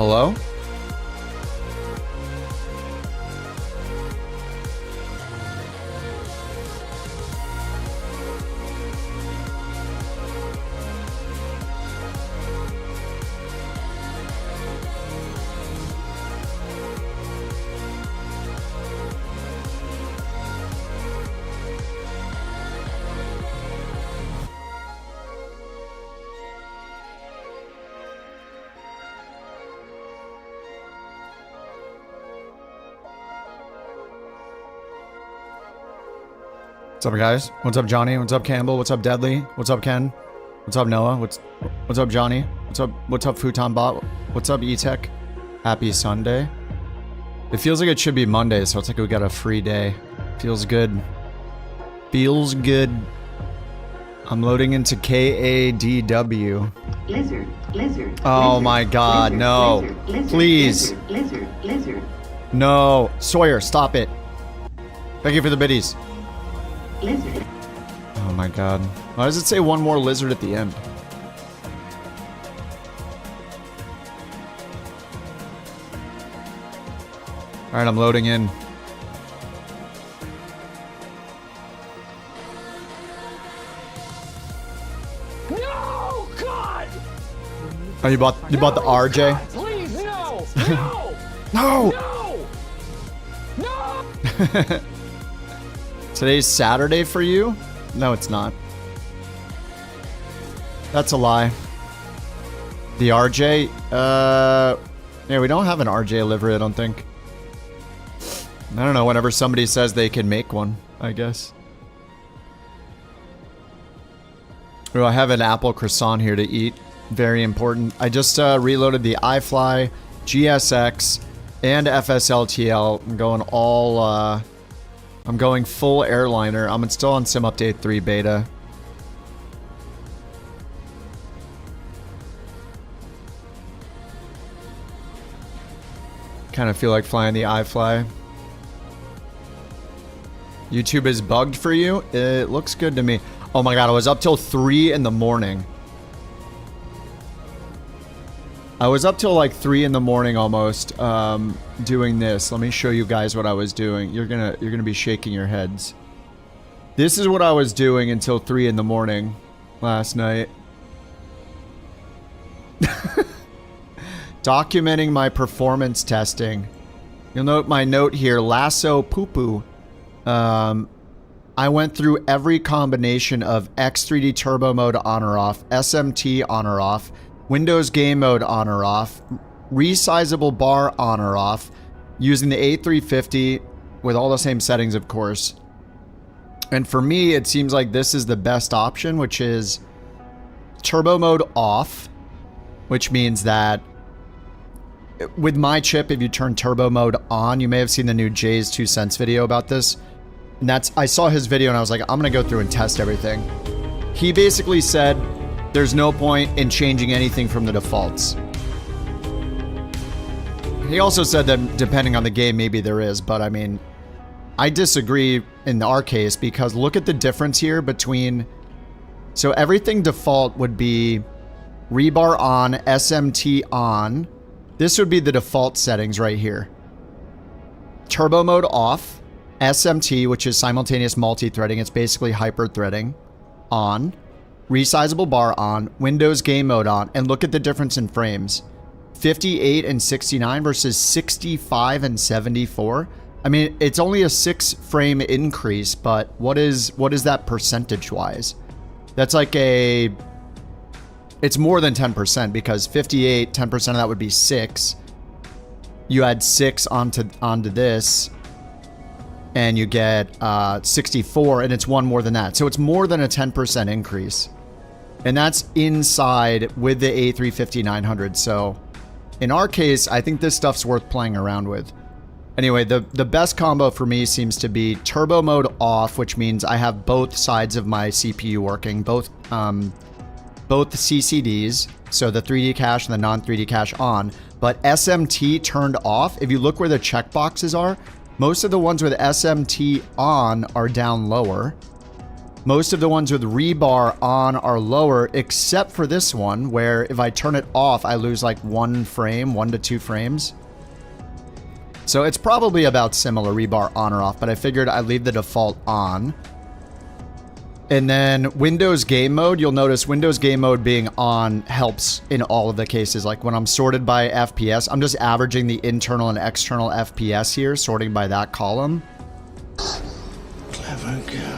Hello? What's up, guys? What's up, Johnny? What's up, Campbell? What's up, Deadly? What's up, Ken? What's up, Noah? What's up, Johnny? What's up, Futon Bot? What's up, E-Tech? Happy Sunday. It feels like it should be Monday, so it's like we got a free day. Feels good. Feels good. I'm loading into KADW. Lizard. Oh my God, no. Please. Lizard. No. Sawyer, stop it. Thank you for the biddies. Lizard. Oh my God. Why does it say one more lizard at the end? Alright, I'm loading in. No, God! Oh, you bought the RJ? God, please, no! No! No! Today's Saturday for you? No, it's not. That's a lie. The RJ? Yeah, we don't have an RJ livery, I don't think. I don't know, whenever somebody says they can make one, I guess. Oh, I have an apple croissant here to eat. Very important. I just reloaded the iFly, GSX, and FSLTL. I'm going all, I'm going full airliner. I'm still on Sim Update 3 Beta. Kind of feel like flying the iFly. YouTube is bugged for you? It looks good to me. Oh my God, I was up till 3 in the morning. I was up till like 3 in the morning almost, doing this. Let me show you guys what I was doing. You're gonna be shaking your heads. This is what I was doing until 3 in the morning last night. Documenting my performance testing. You'll note my note here, Lasso poo-poo. I went through every combination of X3D turbo mode on or off, SMT on or off, Windows game mode on or off, resizable bar on or off, using the A350 with all the same settings, of course. And for me, it seems like this is the best option, which is turbo mode off, which means that with my chip, if you turn turbo mode on, you may have seen the new Jay's 2 cents video about this. And that's, I saw his video and I was like, I'm gonna go through and test everything. He basically said, there's no point in changing anything from the defaults. He also said that depending on the game, maybe there is, but I mean, I disagree in our case because look at the difference here between, so everything default would be rebar on, SMT on. This would be the default settings right here. Turbo mode off, SMT, which is simultaneous multi-threading. It's basically hyper-threading, on. Resizable bar on, Windows game mode on, and look at the difference in frames. 58 and 69 versus 65 and 74. I mean, it's only a 6 frame increase, but what is that percentage-wise? That's like a... It's more than 10% because 58, 10% of that would be 6. You add 6 onto this, and you get 64, and it's 1 more than that. So it's more than a 10% increase. And that's inside with the A350-900. So in our case, I think this stuff's worth playing around with. Anyway, the best combo for me seems to be turbo mode off, which means I have both sides of my CPU working, both the CCDs, so the 3D cache and the non-3D cache on, but SMT turned off. If you look where the checkboxes are, most of the ones with SMT on are down lower. Most of the ones with rebar on are lower, except for this one, where if I turn it off, I lose like 1 frame, 1 to 2 frames. So it's probably about similar, rebar on or off, but I figured I'd leave the default on. And then Windows Game Mode, you'll notice Windows Game Mode being on helps in all of the cases. Like when I'm sorted by FPS, I'm just averaging the internal and external FPS here, sorting by that column.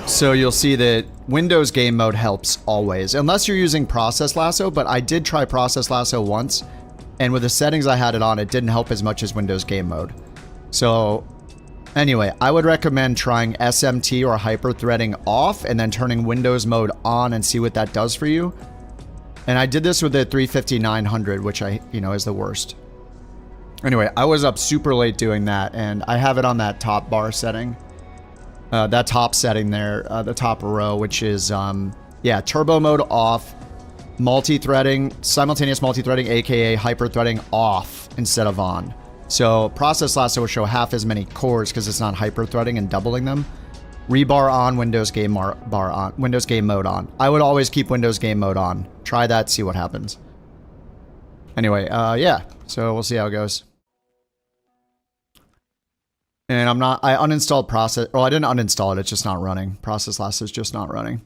So you'll see that Windows Game Mode helps always, unless you're using Process Lasso, but I did try Process Lasso once, and with the settings I had it on, it didn't help as much as Windows Game Mode. So anyway, I would recommend trying SMT or hyper-threading off and then turning Windows Mode on and see what that does for you. And I did this with the 350-900, which is the worst. Anyway, I was up super late doing that, and I have it on that top bar setting. That top setting there, the top row, which is, yeah, turbo mode off, multi-threading, simultaneous multi-threading, aka hyper-threading off instead of on. So Process Lasso will show half as many cores because it's not hyper-threading and doubling them. Rebar on, Windows Game bar on, Windows Game Mode on. I would always keep Windows Game Mode on. Try that, see what happens. Anyway, yeah, so we'll see how it goes. And I uninstalled Process, well, I didn't uninstall it, it's just not running. Process Lasso is just not running.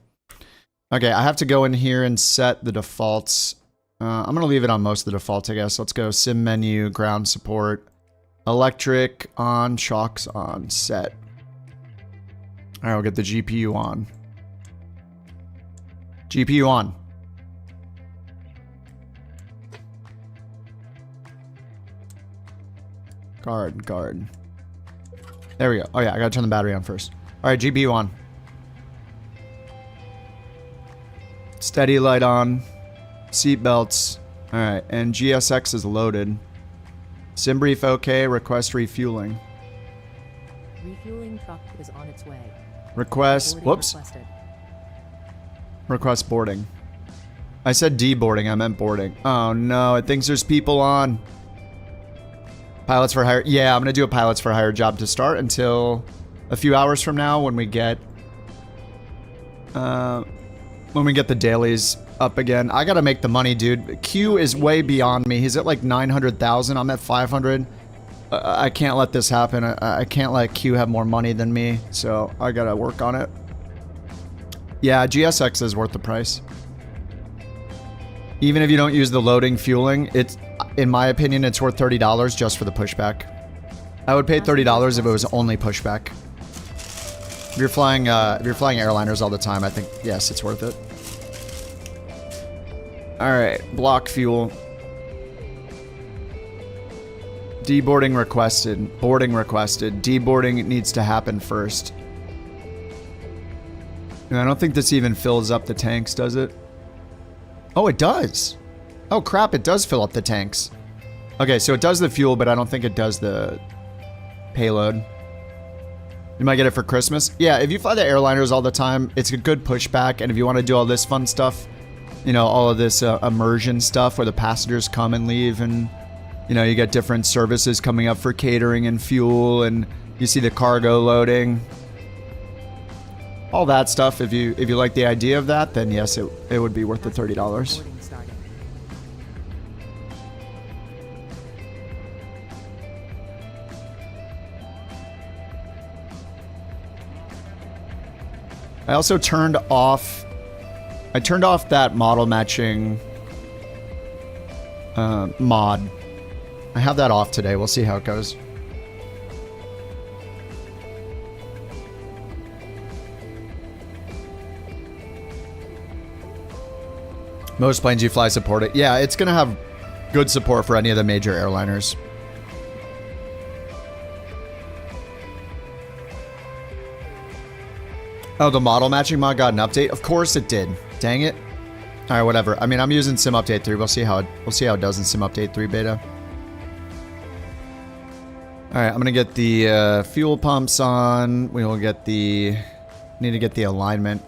Okay, I have to go in here and set the defaults. I'm going to leave it on most of the defaults, I guess. Let's go sim menu, ground support, electric on, shocks on, set. All right, we'll get the GPU on. GPU on. Guard. There we go. Oh yeah, I gotta turn the battery on first. All right, GPU on. Steady light on. Seat belts. All right, and GSX is loaded. Sim brief okay. Request refueling. Refueling truck is on its way. Request. Boarding Whoops. requested. Request boarding. I said deboarding. I meant boarding. Oh no! It thinks there's people on. Pilots for hire. Yeah, I'm gonna do a pilots for hire job to start until a few hours from now when we get the dailies up again. I gotta make the money, dude. Q is way beyond me. He's at like 900,000. I'm at 500. I can't let this happen. I can't let Q have more money than me. So I gotta work on it. Yeah, GSX is worth the price. Even if you don't use the loading fueling, it's, in my opinion, it's worth $30 just for the pushback. I would pay $30 if it was only pushback. If you're flying airliners all the time, I think, yes, it's worth it. Alright, block fuel. Deboarding requested. Boarding requested. Deboarding needs to happen first. And I don't think this even fills up the tanks, does it? Oh, it does. Oh, crap, it does fill up the tanks. Okay, so it does the fuel, but I don't think it does the payload. You might get it for Christmas. Yeah, if you fly the airliners all the time, it's a good pushback. And if you want to do all this fun stuff, you know, all of this immersion stuff where the passengers come and leave and, you know, you get different services coming up for catering and fuel and you see the cargo loading. All that stuff, if you like the idea of that, then yes, it would be worth the $30. Boarding started. I also turned off that model matching mod. I have that off today. We'll see how it goes. Most planes you fly support it. Yeah, it's going to have good support for any of the major airliners. Oh, the model matching mod got an update? Of course it did. Dang it. All right, whatever. I mean, I'm using Sim Update 3. We'll see how it does in Sim Update 3 beta. All right, I'm gonna get the fuel pumps on. We will get the need to get the alignment.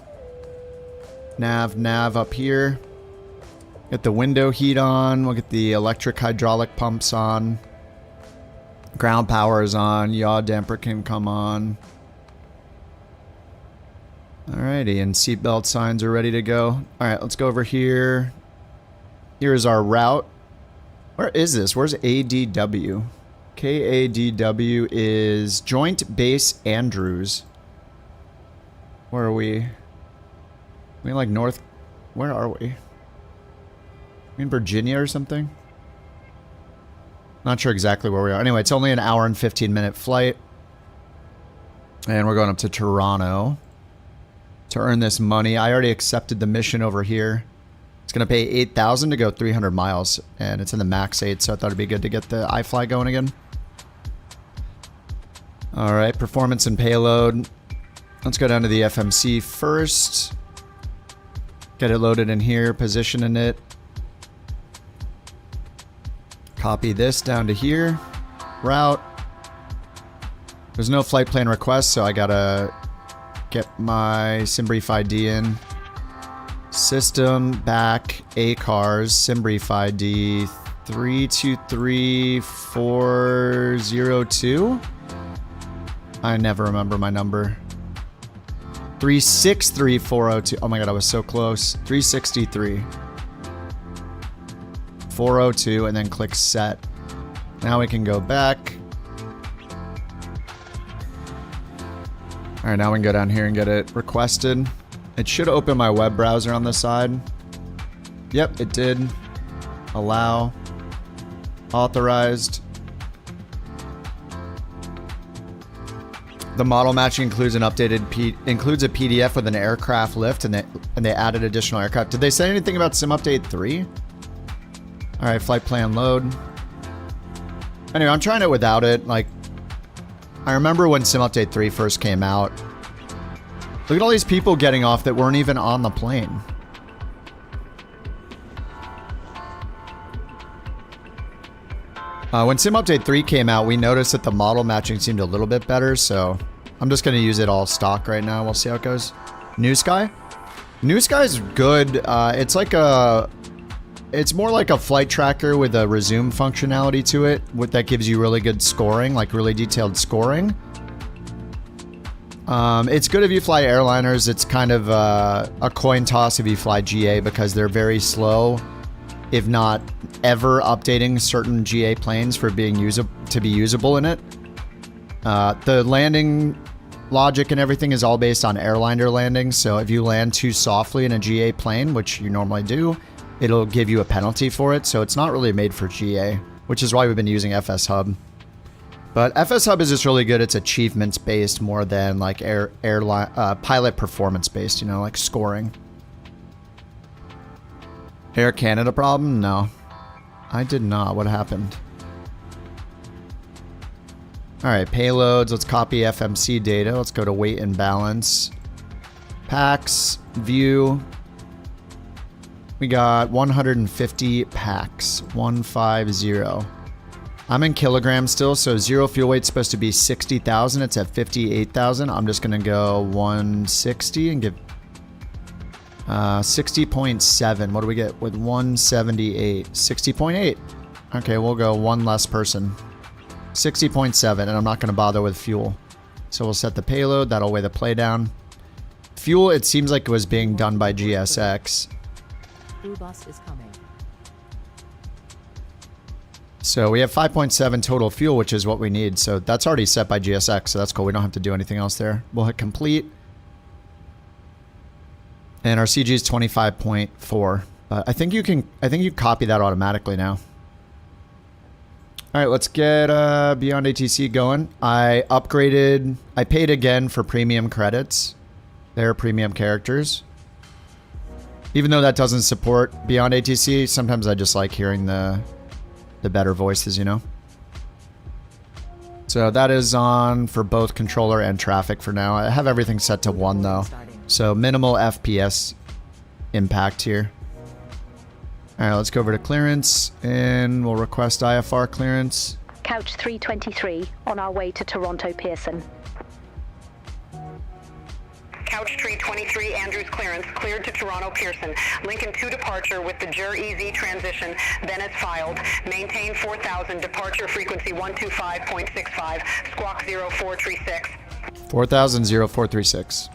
Nav up here. Get the window heat on. We'll get the electric hydraulic pumps on. Ground power is on. Yaw damper can come on. Alrighty, and seatbelt signs are ready to go. Alright, let's go over here. Here's our route. Where is this? Where's ADW? KADW is Joint Base Andrews. Where are we? We like north... Where are we? We in Virginia or something? Not sure exactly where we are. Anyway, it's only an hour and 15-minute flight. And we're going up to Toronto to earn this money. I already accepted the mission over here. It's going to pay $8,000 to go 300 miles. And it's in the max 8, so I thought it'd be good to get the iFly going again. Alright, performance and payload. Let's go down to the FMC first. Get it loaded in here, positioning it. Copy this down to here. Route. There's no flight plan request, so I gotta get my SimBrief ID in. System back ACARS SimBrief ID 323402. I never remember my number. 363402. Oh my god, I was so close. 363. 402 and then click set. Now we can go back. Alright, now we can go down here and get it requested. It should open my web browser on the side. Yep, it did. Allow. Authorized. The model matching includes an updated includes a PDF with an aircraft lift, and they added additional aircraft. Did they say anything about Sim Update 3? Alright, flight plan load. Anyway, I'm trying it without it. Like, I remember when Sim Update 3 first came out. Look at all these people getting off that weren't even on the plane. When Sim Update 3 came out, we noticed that the model matching seemed a little bit better, so I'm just going to use it all stock right now. We'll see how it goes. New Sky? New Sky's good. It's like a... It's more like a flight tracker with a resume functionality to it, that gives you really good scoring, like really detailed scoring. It's good if you fly airliners. It's kind of a coin toss if you fly GA because they're very slow, if not ever updating certain GA planes for being to be usable in it. The landing logic and everything is all based on airliner landings, so if you land too softly in a GA plane, which you normally do, it'll give you a penalty for it, so it's not really made for GA, which is why we've been using FSHub. But FSHub is just really good. It's achievements based more than like pilot performance based, you know, like scoring. Air Canada problem? No. I did not. What happened? Alright, payloads. Let's copy FMC data. Let's go to weight and balance. Packs. View. We got 150 packs. 150. I'm in kilograms still, so zero fuel weight's supposed to be 60,000. It's at 58,000. I'm just gonna go 160 and give 60.7. What do we get with 178? 60.8. Okay, we'll go one less person. 60.7, and I'm not gonna bother with fuel. So we'll set the payload. That'll weigh the play down. Fuel, it seems like it was being done by GSX. Blue bus is coming. So we have 5.7 total fuel, which is what we need. So that's already set by GSX, so that's cool. We don't have to do anything else there. We'll hit complete. And our CG is 25.4. I think you copy that automatically now. All right, let's get Beyond ATC going. I paid again for premium credits. They're premium characters. Even though that doesn't support Beyond ATC, sometimes I just like hearing the better voices, you know? So that is on for both controller and traffic for now. I have everything set to 1 though. So minimal FPS impact here. Alright, let's go over to clearance and we'll request IFR clearance. Couch 323 on our way to Toronto Pearson. Couch 323, Andrews clearance, cleared to Toronto Pearson. Lincoln 2 departure with the JER EZ transition, then as filed. Maintain 4000, departure frequency 125.65, squawk 0436. 4000, 0436.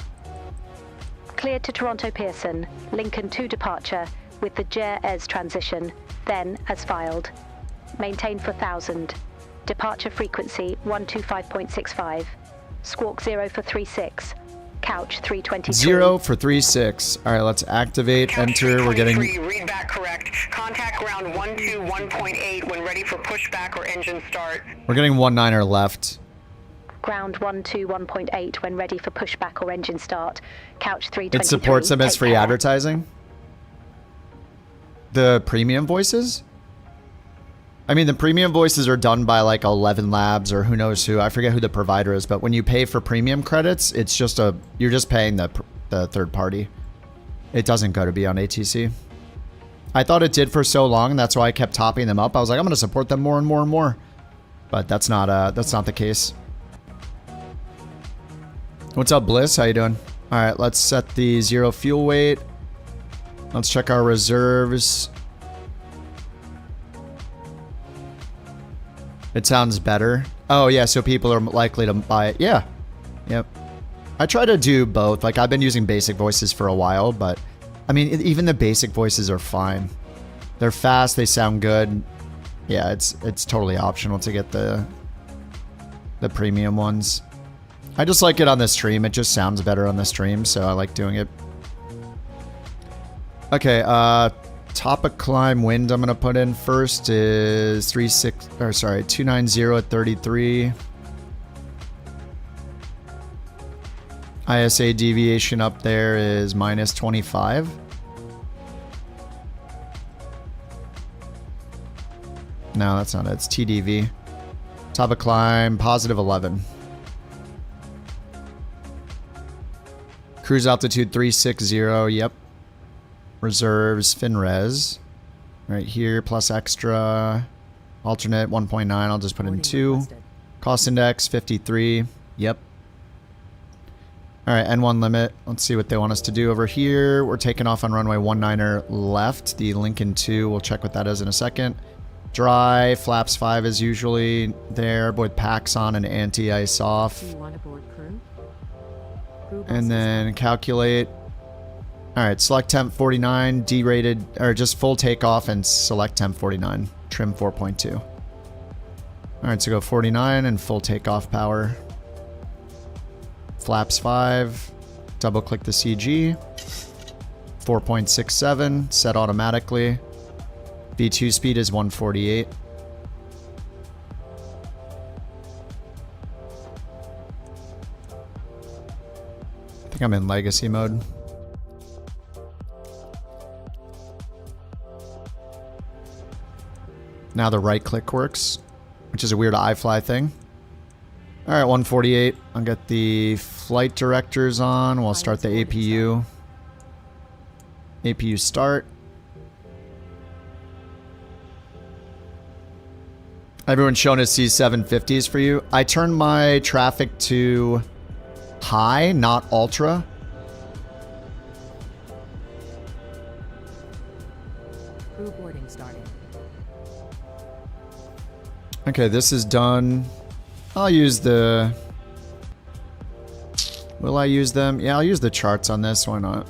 Cleared to Toronto Pearson, Lincoln to departure with the JER-ES transition, then as filed. Maintain for 1000. Departure frequency 125.65. Squawk 0 for 36. Couch 323. 0 for 36. All right, let's activate, Couch enter. We're getting... 323, read back correct. Contact ground 121.8 when ready for pushback or engine start. We're getting 19er left. Ground 121.8 when ready for pushback or engine start. Couch 323. It supports them as take free care. advertising? The premium voices? I mean, the premium voices are done by like 11 Labs or who knows who. I forget who the provider is, but when you pay for premium credits, it's just a... You're just paying the third party. It doesn't go to be on ATC. I thought it did for so long, and that's why I kept topping them up. I was like, I'm going to support them more and more and more. But that's not the case. What's up, Bliss? How you doing? All right, let's set the 0 fuel weight. Let's check our reserves. It sounds better. Oh, yeah, so people are likely to buy it. Yeah. Yep. I try to do both. Like, I've been using basic voices for a while, but... I mean, even the basic voices are fine. They're fast, they sound good. Yeah, it's totally optional to get the premium ones. I just like it on the stream. It just sounds better on the stream, so I like doing it. Okay, top of climb wind I'm gonna put in first is 290 at 33. ISA deviation up there is minus 25. No, that's not it. It's TDV. Top of climb, positive 11. Cruise altitude 360, yep. Reserves, FinRes. Right here, plus extra. Alternate 1.9, I'll just put in 2. Cost index 53, yep. Alright, N1 limit. Let's see what they want us to do over here. We're taking off on runway 19er left. The Lincoln 2, we'll check what that is in a second. Dry, flaps 5 is usually there with packs on and anti-ice off. Do you want to board crew? And then calculate. Alright, select temp 49, derated, or just full takeoff and select temp 49. Trim 4.2. Alright, so go 49 and full takeoff power. Flaps 5. Double click the CG. 4.67, set automatically. V2 speed is 148. I think I'm in legacy mode. Now the right click works, which is a weird iFly thing. Alright, 148. I'll get the flight directors on. We'll start the APU. APU start. Everyone's showing us C750s for you. I turned my traffic to high, not ultra. Crew boarding starting. Okay, this is done. I'll use the... Will I use them? Yeah, I'll use the charts on this. Why not?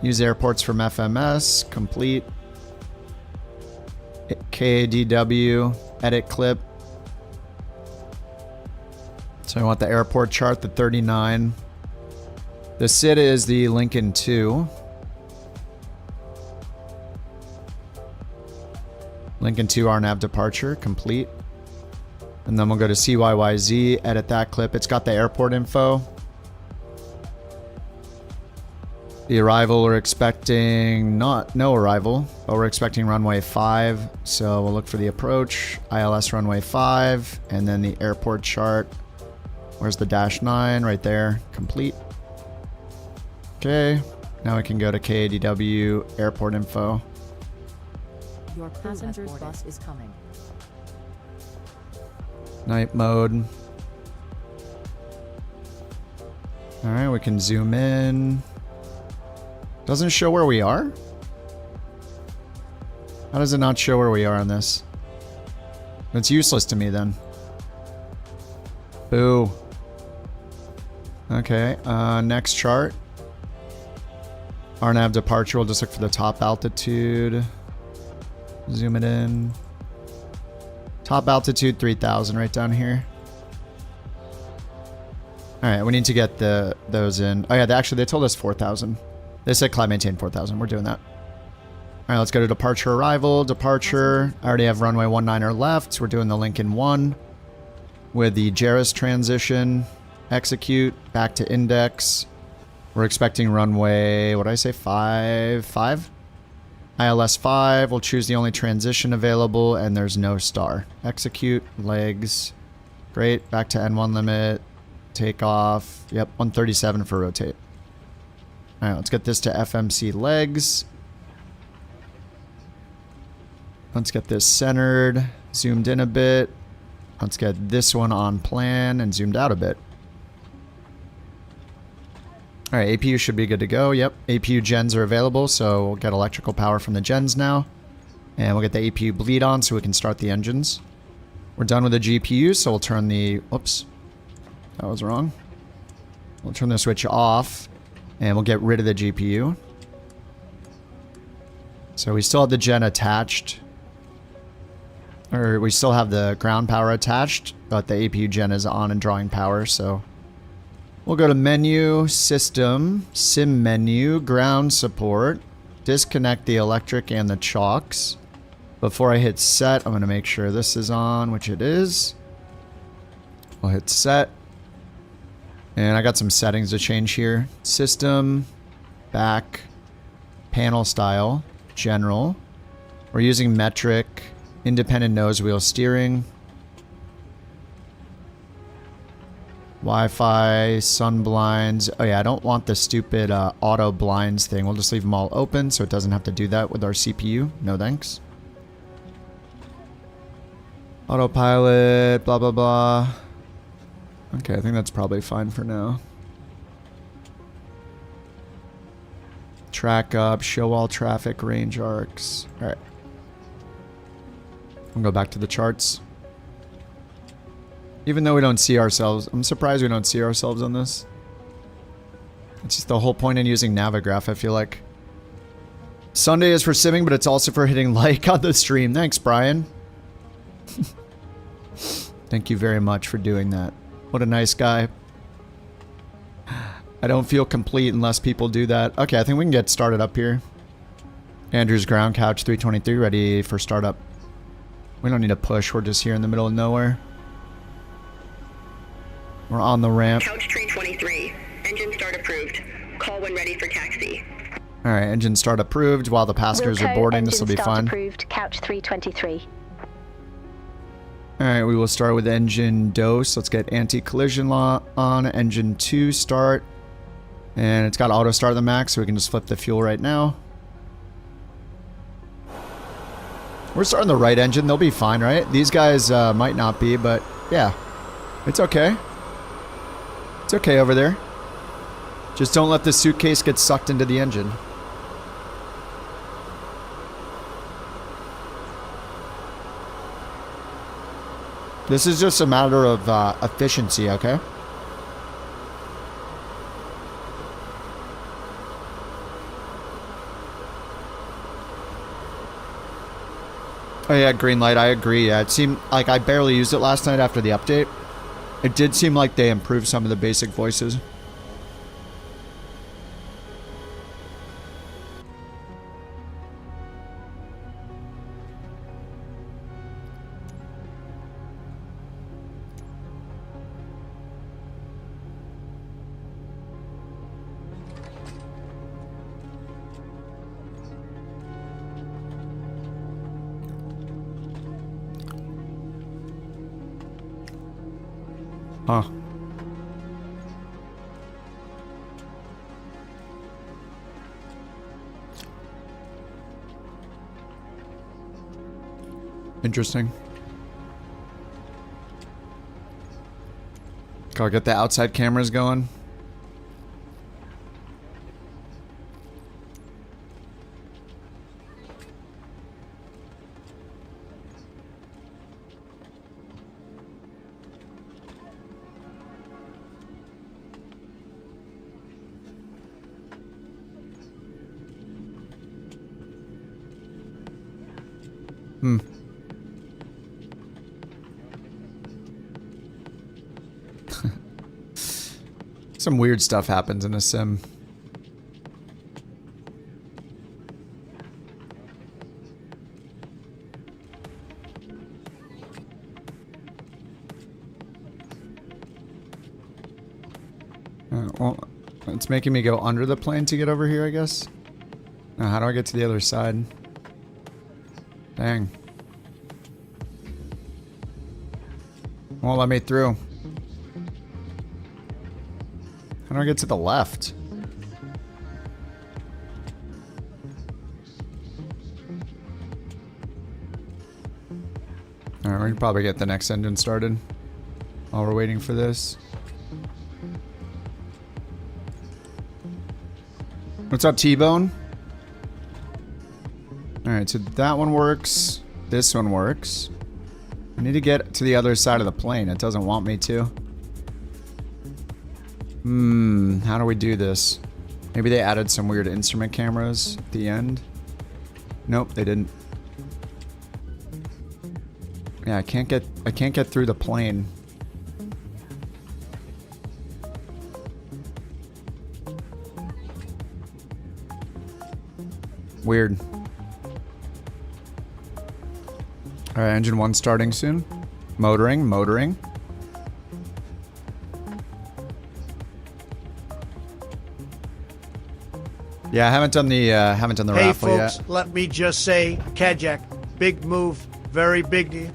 Use airports from FMS. Complete. KADW. Edit clip. So I want the airport chart, the 39. The SID is the Lincoln 2. Lincoln 2 RNAV departure, complete. And then we'll go to CYYZ, edit that clip. It's got the airport info. The arrival, we're expecting no arrival, but we're expecting runway 5. So we'll look for the approach, ILS runway 5, and then the airport chart. Where's the -9? Right there, complete. Okay, now we can go to KADW airport info. Your passenger's bus is coming. Night mode. Alright, we can zoom in. Doesn't show where we are? How does it not show where we are on this? It's useless to me then. Boo. Okay, next chart. RNAV departure, we'll just look for the top altitude. Zoom it in. Top altitude 3000 right down here. Alright, we need to get those in. Oh yeah, they told us 4000. They said climb maintain 4000. We're doing that. Alright, let's go to departure arrival. Departure. I already have runway 19er left. So we're doing the Lincoln 1 with the Jarvis transition. Execute. Back to index. We're expecting runway, what did I say, 5? ILS 5, we'll choose the only transition available, and there's no star. Execute, legs. Great, back to N1 limit. Take off. Yep, 137 for rotate. Alright, let's get this to FMC legs. Let's get this centered, zoomed in a bit. Let's get this one on plan and zoomed out a bit. Alright, APU should be good to go. Yep, APU gens are available, so we'll get electrical power from the gens now. And we'll get the APU bleed on so we can start the engines. We're done with the GPU, so we'll turn the... Oops. That was wrong. We'll turn the switch off, and we'll get rid of the GPU. So we still have the gen attached. Or we still have the ground power attached, but the APU gen is on and drawing power, so... We'll go to menu, system, sim menu, ground support, disconnect the electric and the chocks. Before I hit set, I'm going to make sure this is on, which it is. I'll hit set. And I got some settings to change here. System, back, panel style, general. We're using metric, independent nose wheel steering. Wi-Fi, sun blinds. Oh yeah, I don't want the stupid auto blinds thing. We'll just leave them all open so it doesn't have to do that with our CPU. No thanks. Autopilot, blah blah blah. Okay, I think that's probably fine for now. Track up, show all traffic, range arcs. Alright. We'll go back to the charts. Even though we don't see ourselves, I'm surprised we don't see ourselves on this. It's just the whole point in using Navigraph, I feel like. Sunday is for simming, but it's also for hitting like on the stream. Thanks, Brian. Thank you very much for doing that. What a nice guy. I don't feel complete unless people do that. Okay, I think we can get started up here. Andrew's ground couch 323 ready for startup. We don't need to push, we're just here in the middle of nowhere. We're on the ramp. Couch 323. Engine start approved. Call when ready for taxi. Alright, engine start approved while the passengers are boarding. This will be fun. Approved, couch 323. Alright, we will start with engine dose. Let's get anti-collision law on. Engine 2 start. And it's got auto start the max, so we can just flip the fuel right now. We're starting the right engine. They'll be fine, right? These guys might not be, but yeah. It's okay. It's okay over there. Just don't let the suitcase get sucked into the engine. This is just a matter of efficiency, okay? Oh yeah, green light, I agree. Yeah, it seemed like I barely used it last night after the update. It did seem like they improved some of the basic voices. Huh. Interesting. Gotta get the outside cameras going. Some weird stuff happens in a sim. Well, it's making me go under the plane to get over here, I guess. Now, how do I get to the other side? Dang. Won't let me through. How do I get to the left? Alright, we can probably get the next engine started while we're waiting for this. What's up, T-Bone? Alright, so that one works. This one works. I need to get to the other side of the plane. It doesn't want me to. How do we do this? Maybe they added some weird instrument cameras at the end. Nope, they didn't. Yeah, I can't get through the plane. Weird. Alright, engine 1 starting soon. Motoring. Yeah, I haven't done the Hey raffle folks, yet. let me just say, Kajak, big move, very big.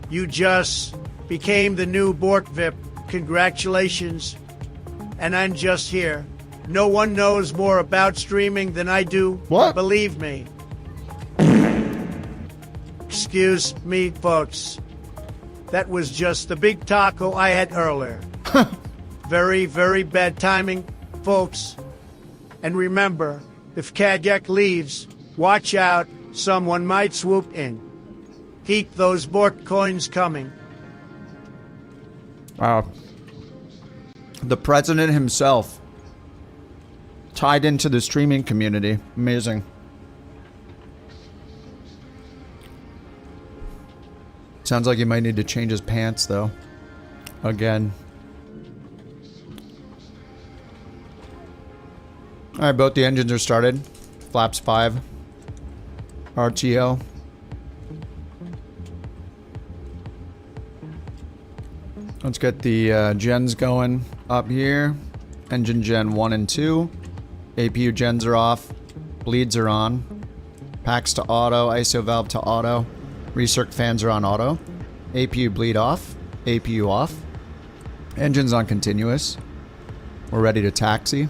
You just became the new Bork VIP. Congratulations. And I'm just here. No one knows more about streaming than I do. What? Believe me. Excuse me, folks. That was just the big taco I had earlier. Very, very bad timing, folks. And remember, if Kajak leaves, watch out, someone might swoop in. Keep those Bork coins coming. Wow. The president himself tied into the streaming community. Amazing. Sounds like he might need to change his pants, though. Again. Alright, both the engines are started. Flaps 5. RTO. Let's get the gens going up here. Engine gen 1 and 2. APU gens are off. Bleeds are on. Packs to auto. ISO valve to auto. Recirc fans are on auto. APU bleed off. APU off. Engines on continuous. We're ready to taxi.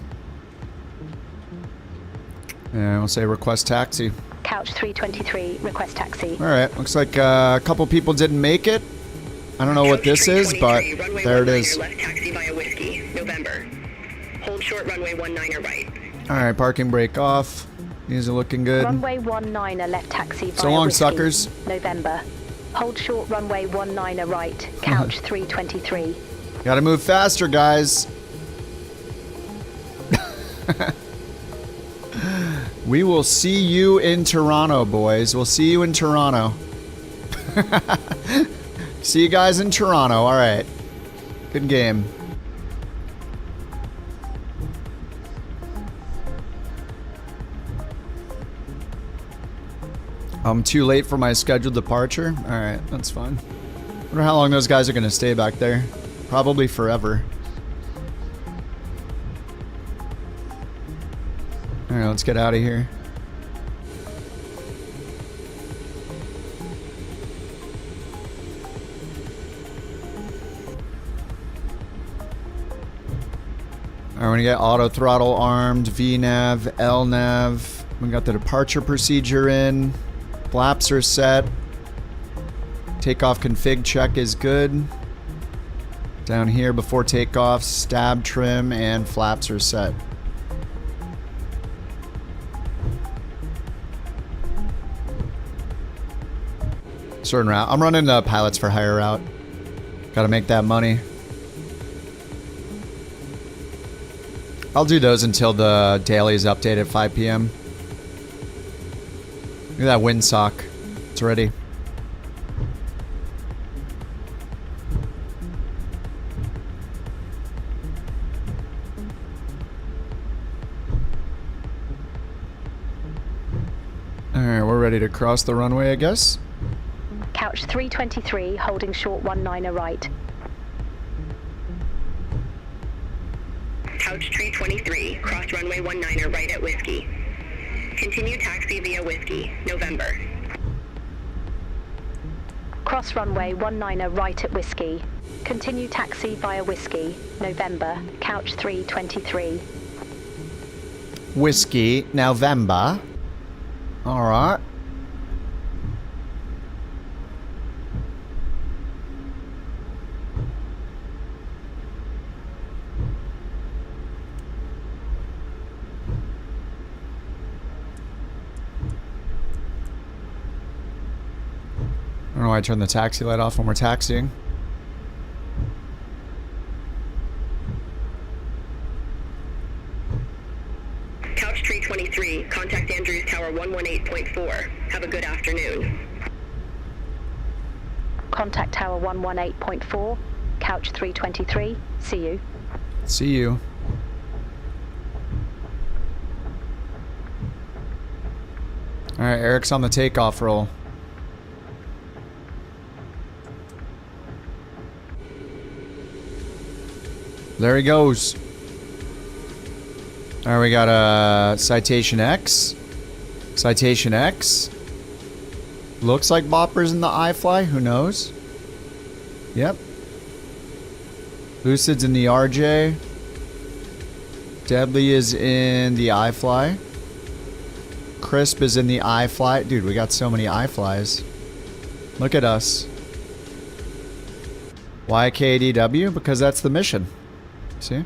And we'll say request taxi. Couch 323, request taxi. Alright, looks like a couple people didn't make it. I don't know what this is, but there it is. Left taxi via Whiskey, November. Hold short runway 19er right. Alright, parking brake off. These are looking good. Runway 19er left taxi via So long, Whiskey, suckers. November. Hold short runway 19er right, couch 323. Gotta move faster, guys. We will see you in Toronto, boys. We'll see you in Toronto. See you guys in Toronto. All right. Good game. I'm too late for my scheduled departure. All right, that's fine. Wonder how long those guys are gonna stay back there. Probably forever. All right, let's get out of here. All right, we're gonna get auto throttle armed, VNav, LNav. We got the departure procedure in. Flaps are set. Takeoff config check is good. Down here before takeoff, stab trim and flaps are set. Certain route. I'm running the pilots for hire route. Gotta make that money. I'll do those until the daily is updated at 5 p.m. Look at that windsock. It's ready. Alright, we're ready to cross the runway, I guess. Couch 323, holding short 19er right. Couch 323, cross runway 19er right at Whiskey. Continue taxi via Whiskey, November. Cross runway 19er right at Whiskey. Continue taxi via Whiskey, November, couch 323. Whiskey, November. Alright. I don't know why I turn the taxi light off when we're taxiing. Couch 323, contact Andrews Tower 118.4. Have a good afternoon. Contact tower 118.4, couch 323. See you. See you. Alright, Eric's on the takeoff roll. There he goes. Alright, we got a Citation X. Citation X. Looks like Bopper's in the iFly. Who knows? Yep. Lucid's in the RJ. Deadly is in the iFly. Crisp is in the iFly. Dude, we got so many iFlies. Look at us. Why KDW? Because that's the mission. See?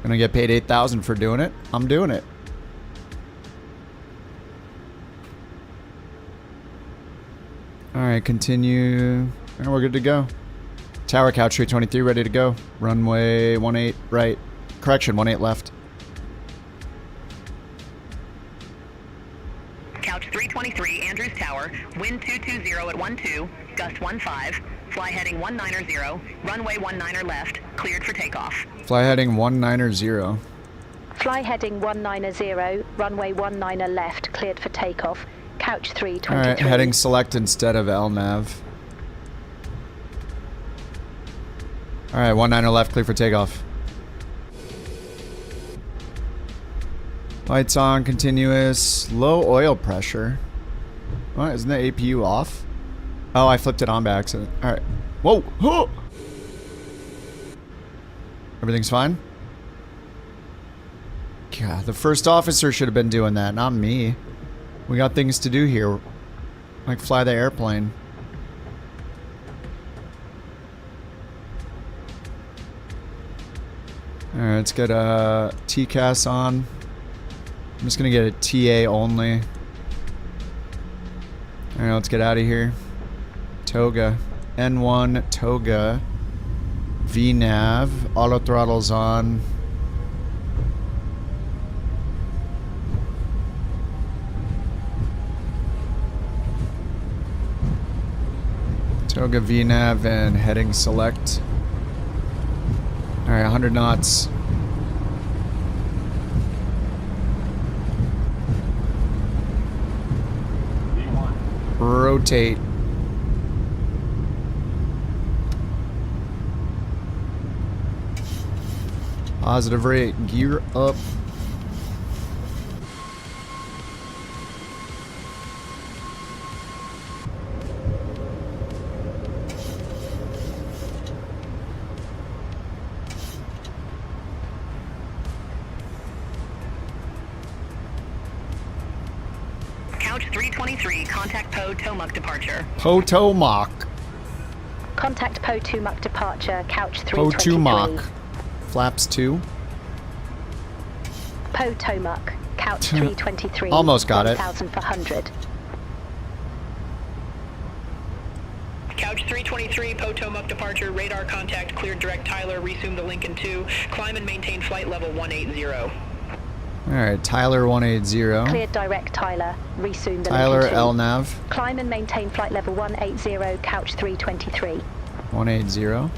Gonna get paid 8,000 for doing it. I'm doing it. Alright, continue. And we're good to go. Tower couch 323 ready to go. Runway 18 right. Correction, 18 left. Couch 323, Andrews Tower, wind 220 at 12, gust 15, fly heading 190, runway 19er left, cleared for takeoff. Fly heading 190. Fly heading 190, runway 19er left, cleared for takeoff. Couch 323. Alright, heading select instead of LNAV. Alright, 19er left, clear for takeoff. Lights on, continuous, low oil pressure. What, isn't the APU off? Oh, I flipped it on by accident. Alright. Whoa! Huh! Everything's fine? God, the first officer should have been doing that, not me. We got things to do here. Like fly the airplane. Alright, let's get a TCAS on. I'm just gonna get a TA only. Alright, let's get out of here. Toga. N1 Toga. VNAV. Auto throttle's on. Toga VNAV and heading select. Alright, 100 knots. Rotate. Positive rate. Gear up. Couch 323, contact Potomac departure. Potomac. Contact Potomac departure, couch 323. Potomac. Flaps 2. Potomac, couch 323. Almost got it. 1,400. Couch 323, Potomac departure, radar contact, cleared direct Tyler, resume the Lincoln 2, climb and maintain flight level 180. Alright, Tyler 180. Cleared direct Tyler, resume the Tyler Lincoln 2. LNAV. Climb and maintain flight level 180, couch 323. 180.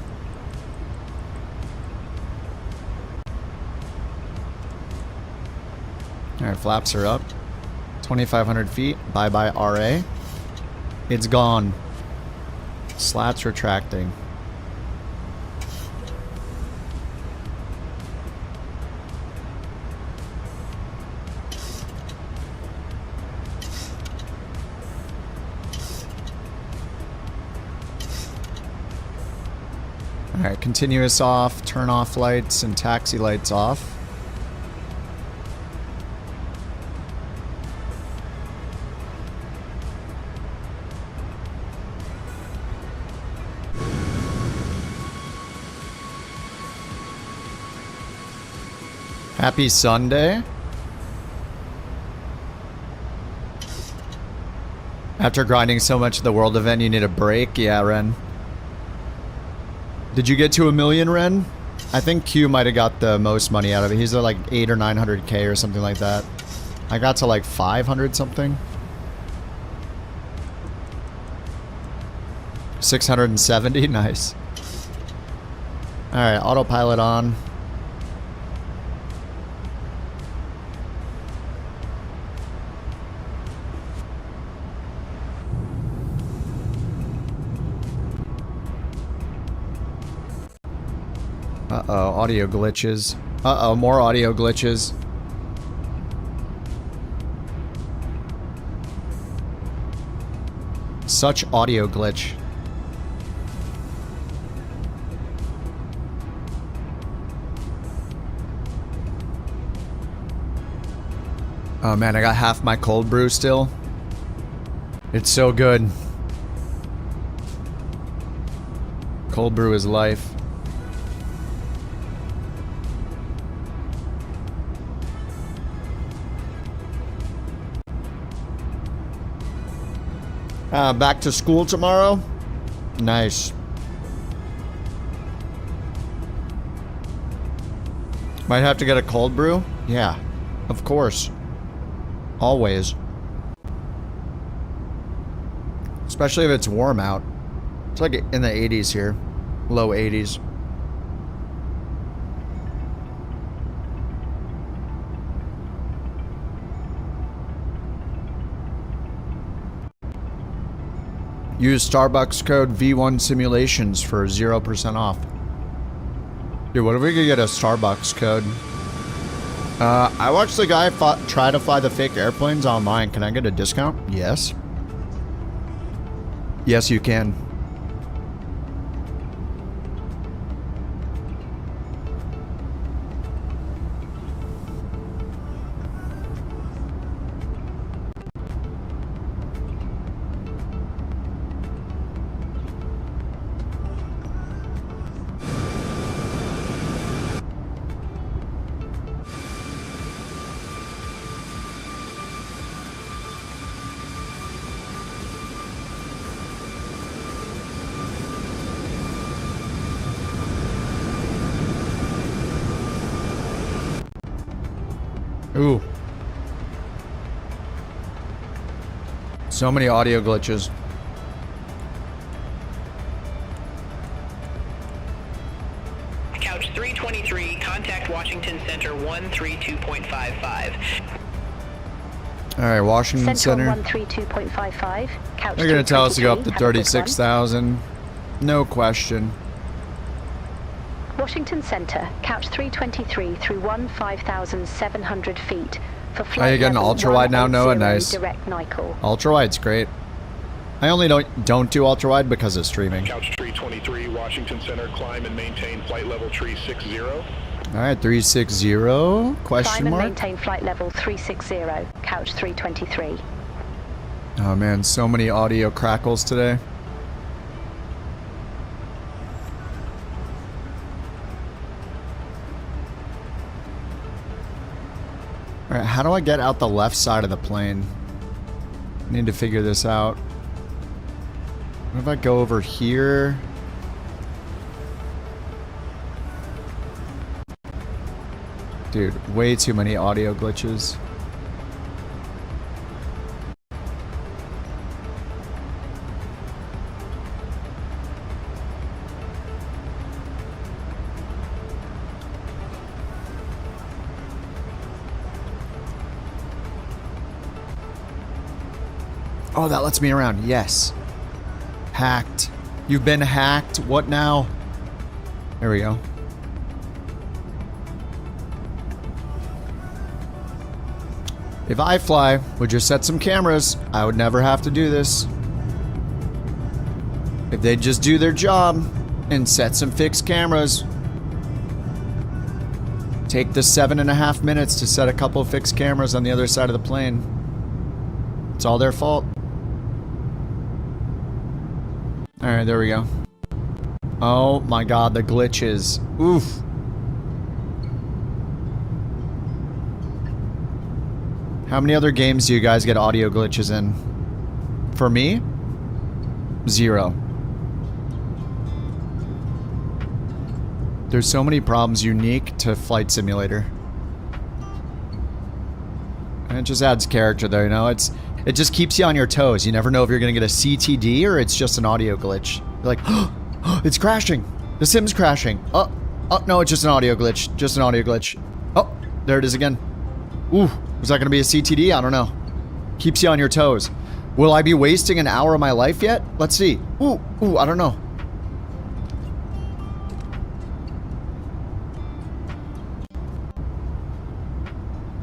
Alright, flaps are up. 2,500 feet. Bye-bye, RA. It's gone. Slats retracting. Alright, continuous off, turn off lights, and taxi lights off. Happy Sunday. After grinding so much at the World event, you need a break? Yeah, Ren. Did you get to 1 million, Ren? I think Q might have got the most money out of it. He's at like 8 or 900k or something like that. I got to like 500 something. 670, nice. Alright, autopilot on. Uh-oh, audio glitches. Uh-oh, more audio glitches. Such audio glitch. Oh man, I got half my cold brew still. It's so good. Cold brew is life. Back to school tomorrow? Nice. Might have to get a cold brew? Yeah, of course. Always. Especially if it's warm out. It's like in the 80s here. Low 80s. Use Starbucks code V1 Simulations for 0% off. Dude, what if we could get a Starbucks code? I watched the guy try to fly the fake airplanes online. Can I get a discount? Yes. Yes, you can. Ooh. So many audio glitches. Couch 323, contact Washington Center 132.55. Alright, Washington Center. 132.55. Couch They're gonna tell us to go up to 323. Have a good one. 36,000. No question. Washington Center, couch 323 through 15,700 feet for flight. Oh, you getting ultra wide now, Noah? Nice. Direct Nickel. Ultra wide's great. I only don't do ultra wide because of streaming. Couch 323, Washington Center, climb and maintain flight level 360. All right, 360 question Climb and mark. maintain flight level 360. Couch 323. Oh man, so many audio crackles today. Alright, how do I get out the left side of the plane? I need to figure this out. What if I go over here? Dude, way too many audio glitches. Oh, that lets me around. Yes. Hacked. You've been hacked. What now? There we go. If iFly would just set some cameras, I would never have to do this. If they'd just do their job and set some fixed cameras. Take the 7.5 minutes to set a couple of fixed cameras on the other side of the plane. It's all their fault. Alright, there we go. Oh my god, the glitches. Oof. How many other games do you guys get audio glitches in? For me? 0. There's so many problems unique to Flight Simulator. And it just adds character though, you know? It just keeps you on your toes. You never know if you're gonna get a CTD or it's just an audio glitch. You're like, oh, it's crashing. The sim's crashing. Oh, no, it's just an audio glitch. Just an audio glitch. Oh, there it is again. Ooh, was that gonna be a CTD? I don't know. Keeps you on your toes. Will I be wasting an hour of my life yet? Let's see. Ooh, I don't know.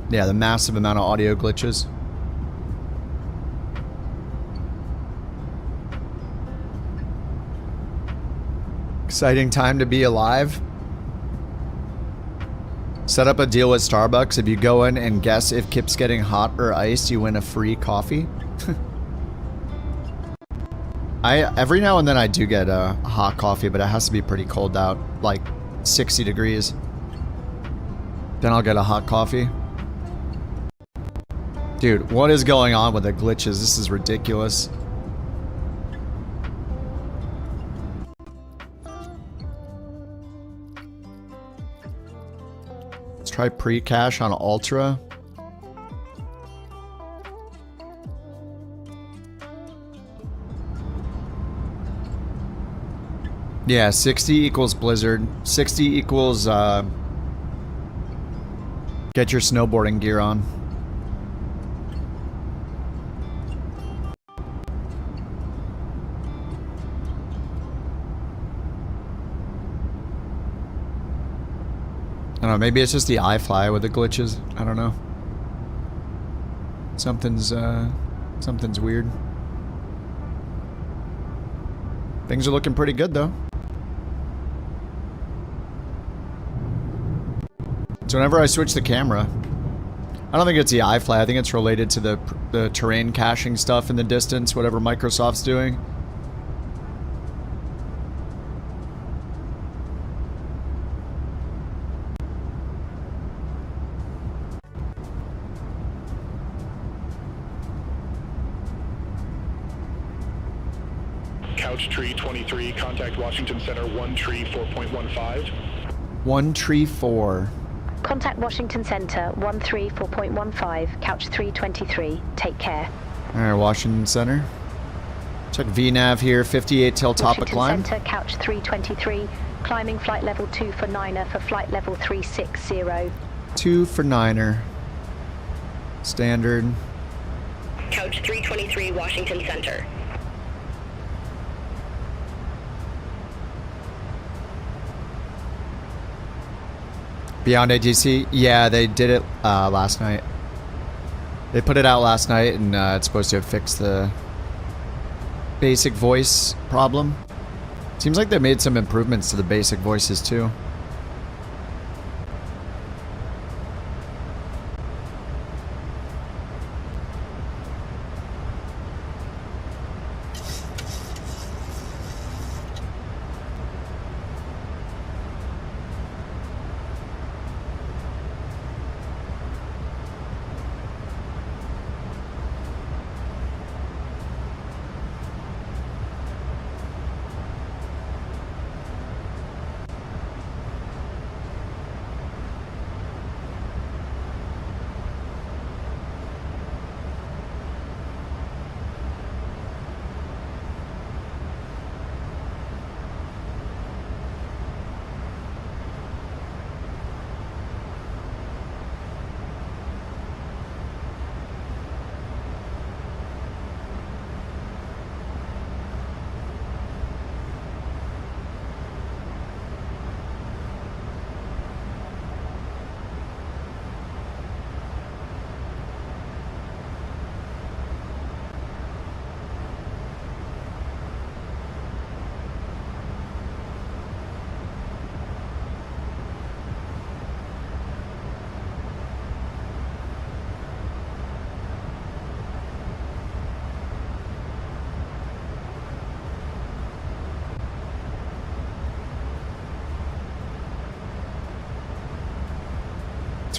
Yeah, the massive amount of audio glitches. Exciting time to be alive. Set up a deal with Starbucks. If you go in and guess if Kip's getting hot or iced, you win a free coffee. Every now and then I do get a hot coffee, but it has to be pretty cold out, like 60 degrees. Then I'll get a hot coffee. Dude, what is going on with the glitches? This is ridiculous. Let's try pre-cache on Ultra. Yeah, 60 equals Blizzard. 60 equals, get your snowboarding gear on. I don't know, maybe it's just the iFly with the glitches. I don't know. Something's weird. Things are looking pretty good though. So whenever I switch the camera, I don't think it's the iFly. I think it's related to the terrain caching stuff in the distance, whatever Microsoft's doing. Couch Tree 23, contact Washington Center 1 Tree 4.15. 1 Tree 4. Contact Washington Center 134.15, Couch 323. Take care. Alright, Washington Center. Check VNav here, 58 till top of climb. Washington Center, Couch 323. Climbing flight level 2 for 9er for flight level 360. 2 for 9er. Standard. Couch 323, Washington Center. Beyond ATC? Yeah, they did it last night. They put it out last night and it's supposed to have fixed the basic voice problem. Seems like they made some improvements to the basic voices too.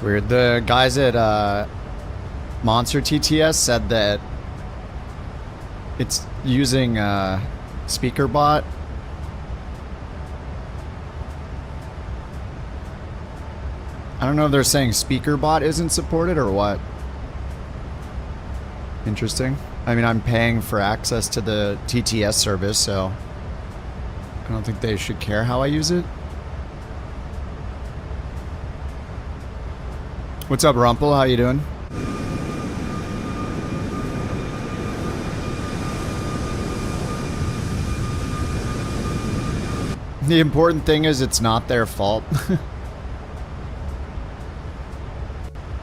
It's weird. The guys at Monster TTS said that it's using speaker bot. I don't know if they're saying speaker bot isn't supported or what. Interesting. I mean, I'm paying for access to the TTS service, so I don't think they should care how I use it. What's up, Rumpel? How you doing? The important thing is it's not their fault.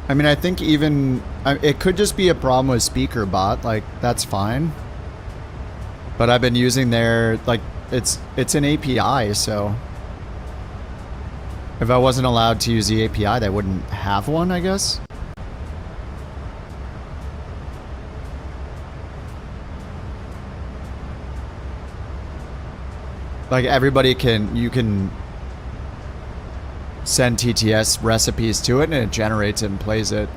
I mean, I think even it could just be a problem with speaker bot, like that's fine. But I've been using their, like, it's an API, so if I wasn't allowed to use the API, they wouldn't have one, I guess. Like everybody you can send TTS recipes to it and it generates it and plays it.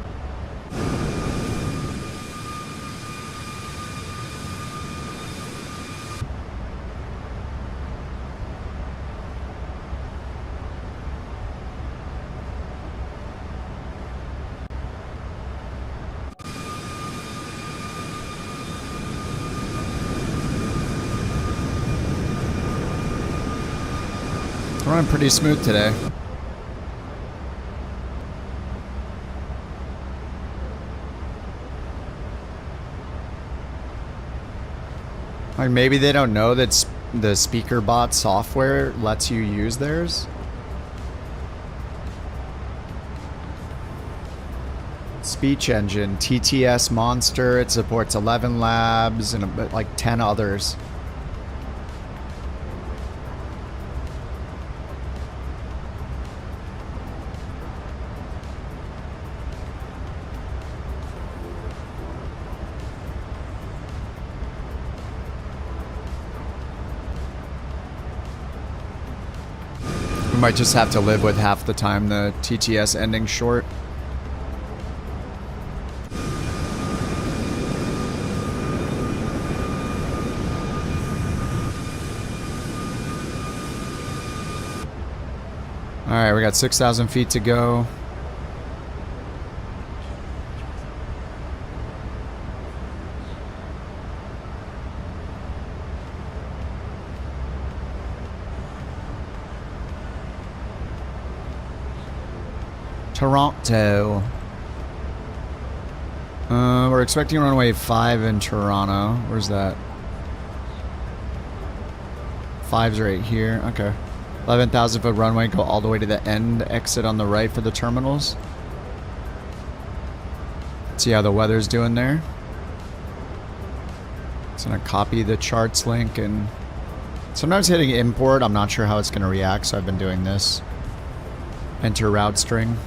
Running pretty smooth today. Like maybe they don't know that the speaker bot software lets you use theirs. Speech engine, TTSMonster, it supports 11 labs and like 10 others. Might just have to live with half the time the TTS ending short. Alright, we got 6,000 feet to go. Toronto. We're expecting runway 5 in Toronto. Where's that? 5's right here. Okay. 11,000 foot runway. Go all the way to the end. Exit on the right for the terminals. See how the weather's doing there. Just gonna copy the charts link and sometimes hitting import. I'm not sure how it's gonna react, so I've been doing this. Enter route string.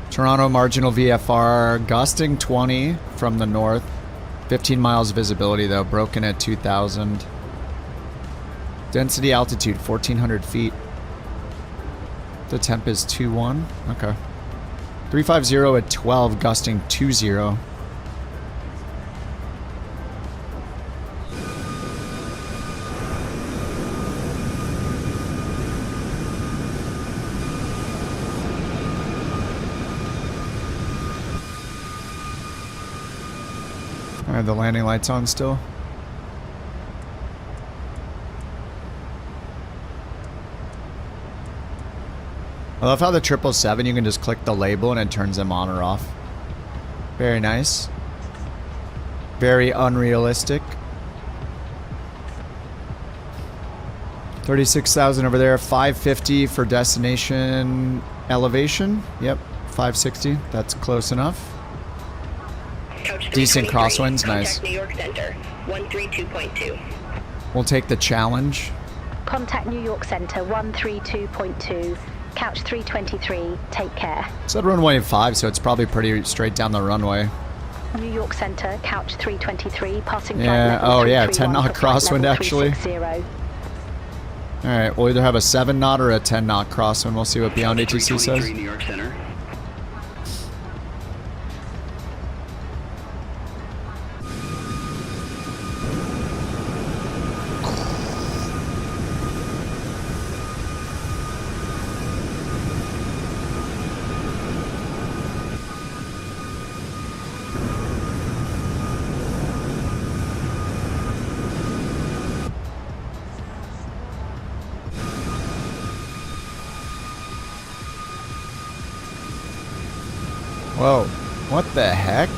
Toronto marginal VFR, gusting 20 from the north. 15 miles visibility though, broken at 2,000. Density altitude, 1,400 feet. The temp is 2-1, okay. 350 at 12, gusting 20. I have the landing lights on still. I love how the 777, you can just click the label and it turns them on or off. Very nice. Very unrealistic. 36,000 over there. 550 for destination elevation. Yep, 560. That's close enough. Decent crosswinds, nice. New York Center, 132.2. We'll take the challenge. Contact New York Center 132.2. Couch 323. Take care. It's at runway 5, so it's probably pretty straight down the runway. New York Center, couch 323, passing Yeah, flight level oh yeah, 331 10 knot for flight crosswind level actually. 360. Alright, we'll either have a 7 knot or a 10 knot crosswind. We'll see what Beyond ATC says. New York Center. Whoa, what the heck?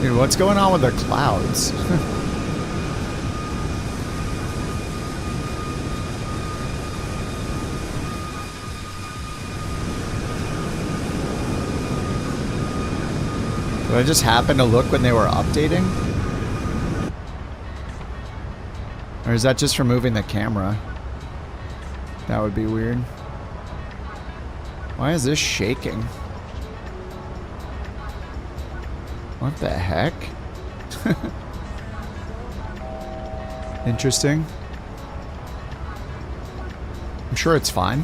Dude, what's going on with the clouds? Did I just happen to look when they were updating? Or is that just for moving the camera? That would be weird. Why is this shaking? What the heck? Interesting. I'm sure it's fine.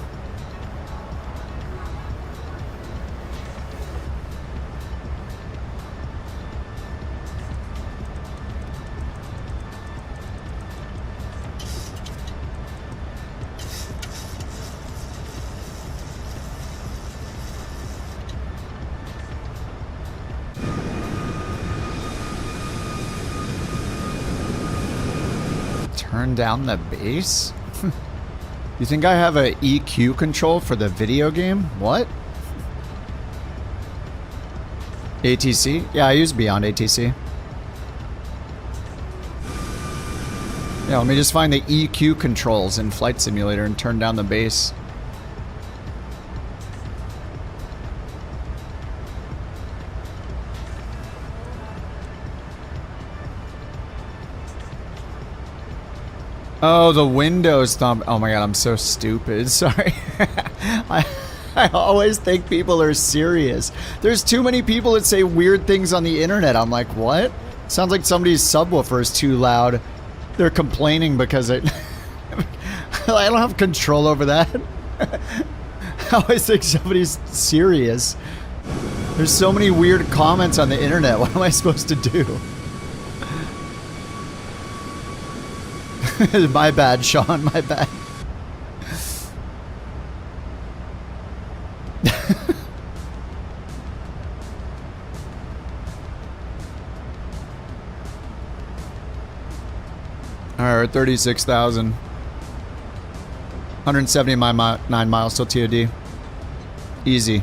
Turn down the bass? You think I have a EQ control for the video game? What? ATC? Yeah, I use Beyond ATC. Yeah, let me just find the EQ controls in Flight Simulator and turn down the bass. Oh, the Windows thumb. Oh my god, I'm so stupid. Sorry. I always think people are serious. There's too many people that say weird things on the internet. I'm like, what? Sounds like somebody's subwoofer is too loud. They're complaining because I don't have control over that. I always think somebody's serious. There's so many weird comments on the internet. What am I supposed to do? My bad, Sean, my bad. Alright, 36,000. 179 miles till TOD. Easy.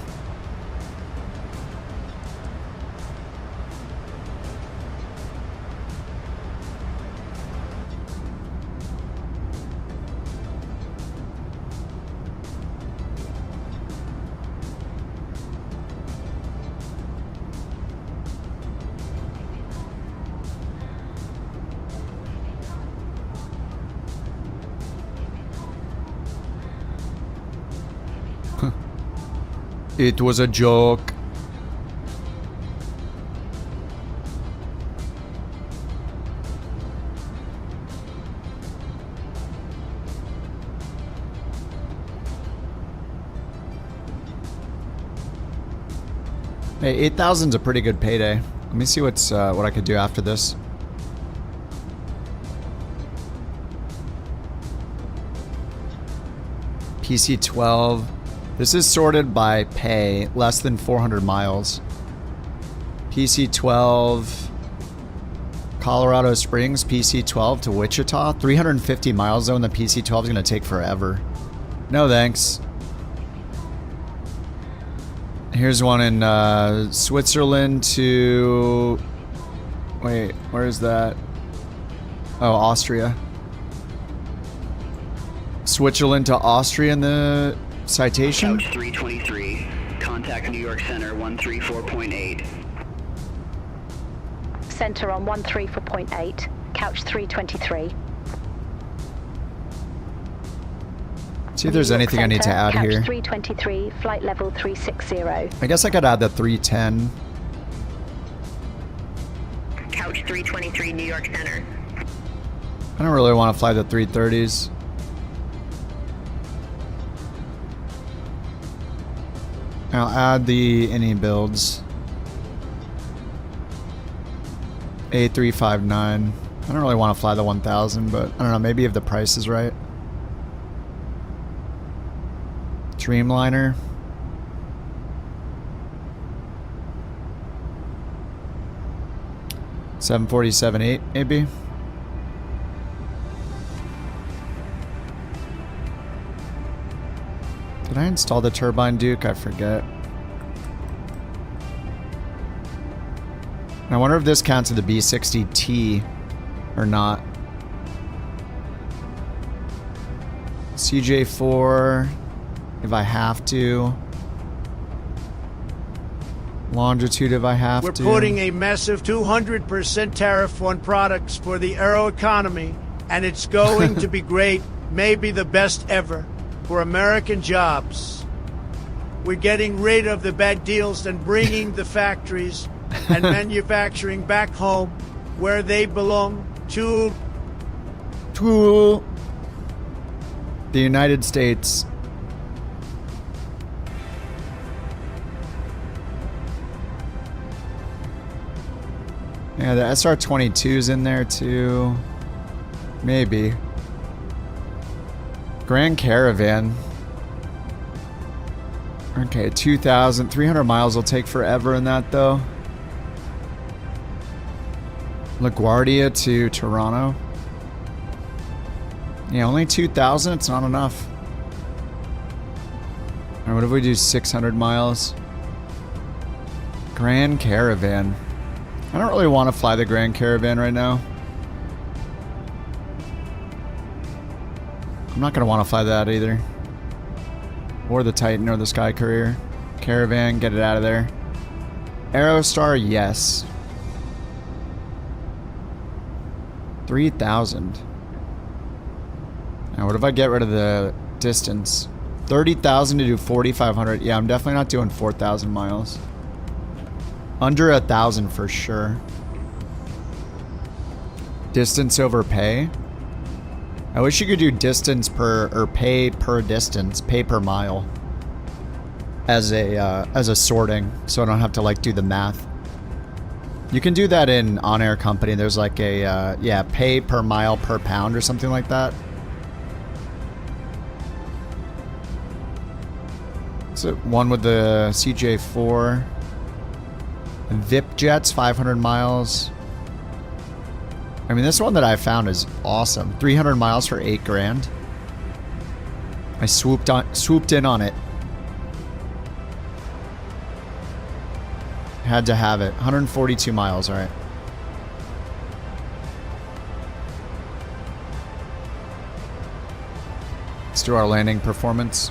It was a joke. Hey, 8,000's a pretty good payday. Let me see what's what I could do after this. PC 12. This is sorted by pay, less than 400 miles. PC 12, Colorado Springs, PC 12 to Wichita. 350 miles though, and the PC 12 is gonna take forever. No thanks. Here's one in Switzerland to... Wait, where is that? Oh, Austria. Switzerland to Austria in the citation? Couch 323. Contact New York Center 134.8. Center on 134.8. Couch 323. See if there's anything I need to add here. 323, flight level 360. I guess I could add the 310. Couch 323, New York Center. I don't really want to fly the 330s. I'll add the any builds. A359. I don't really want to fly the 1000, but I don't know, maybe if the price is right. Dreamliner. $747.8 maybe. Did I install the turbine Duke? I forget. I wonder if this counts as the B60T or not. CJ4 if I have to. Longitude if I have to. We're putting a massive 200% tariff on products for the aero economy, and it's going to be great, maybe the best ever, for American jobs. We're getting rid of the bad deals and bringing the factories and manufacturing back home where they belong to the United States. Yeah, the SR-22's in there too. Maybe. Grand Caravan. Okay, 2,000. 300 miles will take forever in that though. LaGuardia to Toronto. Yeah, only 2,000? It's not enough. Alright, what if we do 600 miles? Grand Caravan. I don't really want to fly the Grand Caravan right now. I'm not going to want to fly that either. Or the Titan or the Sky Courier. Caravan, get it out of there. Aerostar, yes. 3,000. Now, what if I get rid of the distance? 30,000 to do 4,500. Yeah, I'm definitely not doing 4,000 miles. Under 1,000 for sure. Distance over pay. I wish you could do distance per or pay per distance, pay per mile, as a sorting, so I don't have to like do the math. You can do that in On Air Company. There's like a yeah, pay per mile per pound or something like that. So one with the CJ4. VIP jets, 500 miles. I mean, this one that I found is awesome. 300 miles for 8 grand. I swooped in on it. Had to have it. 142 miles, all right. Let's do our landing performance.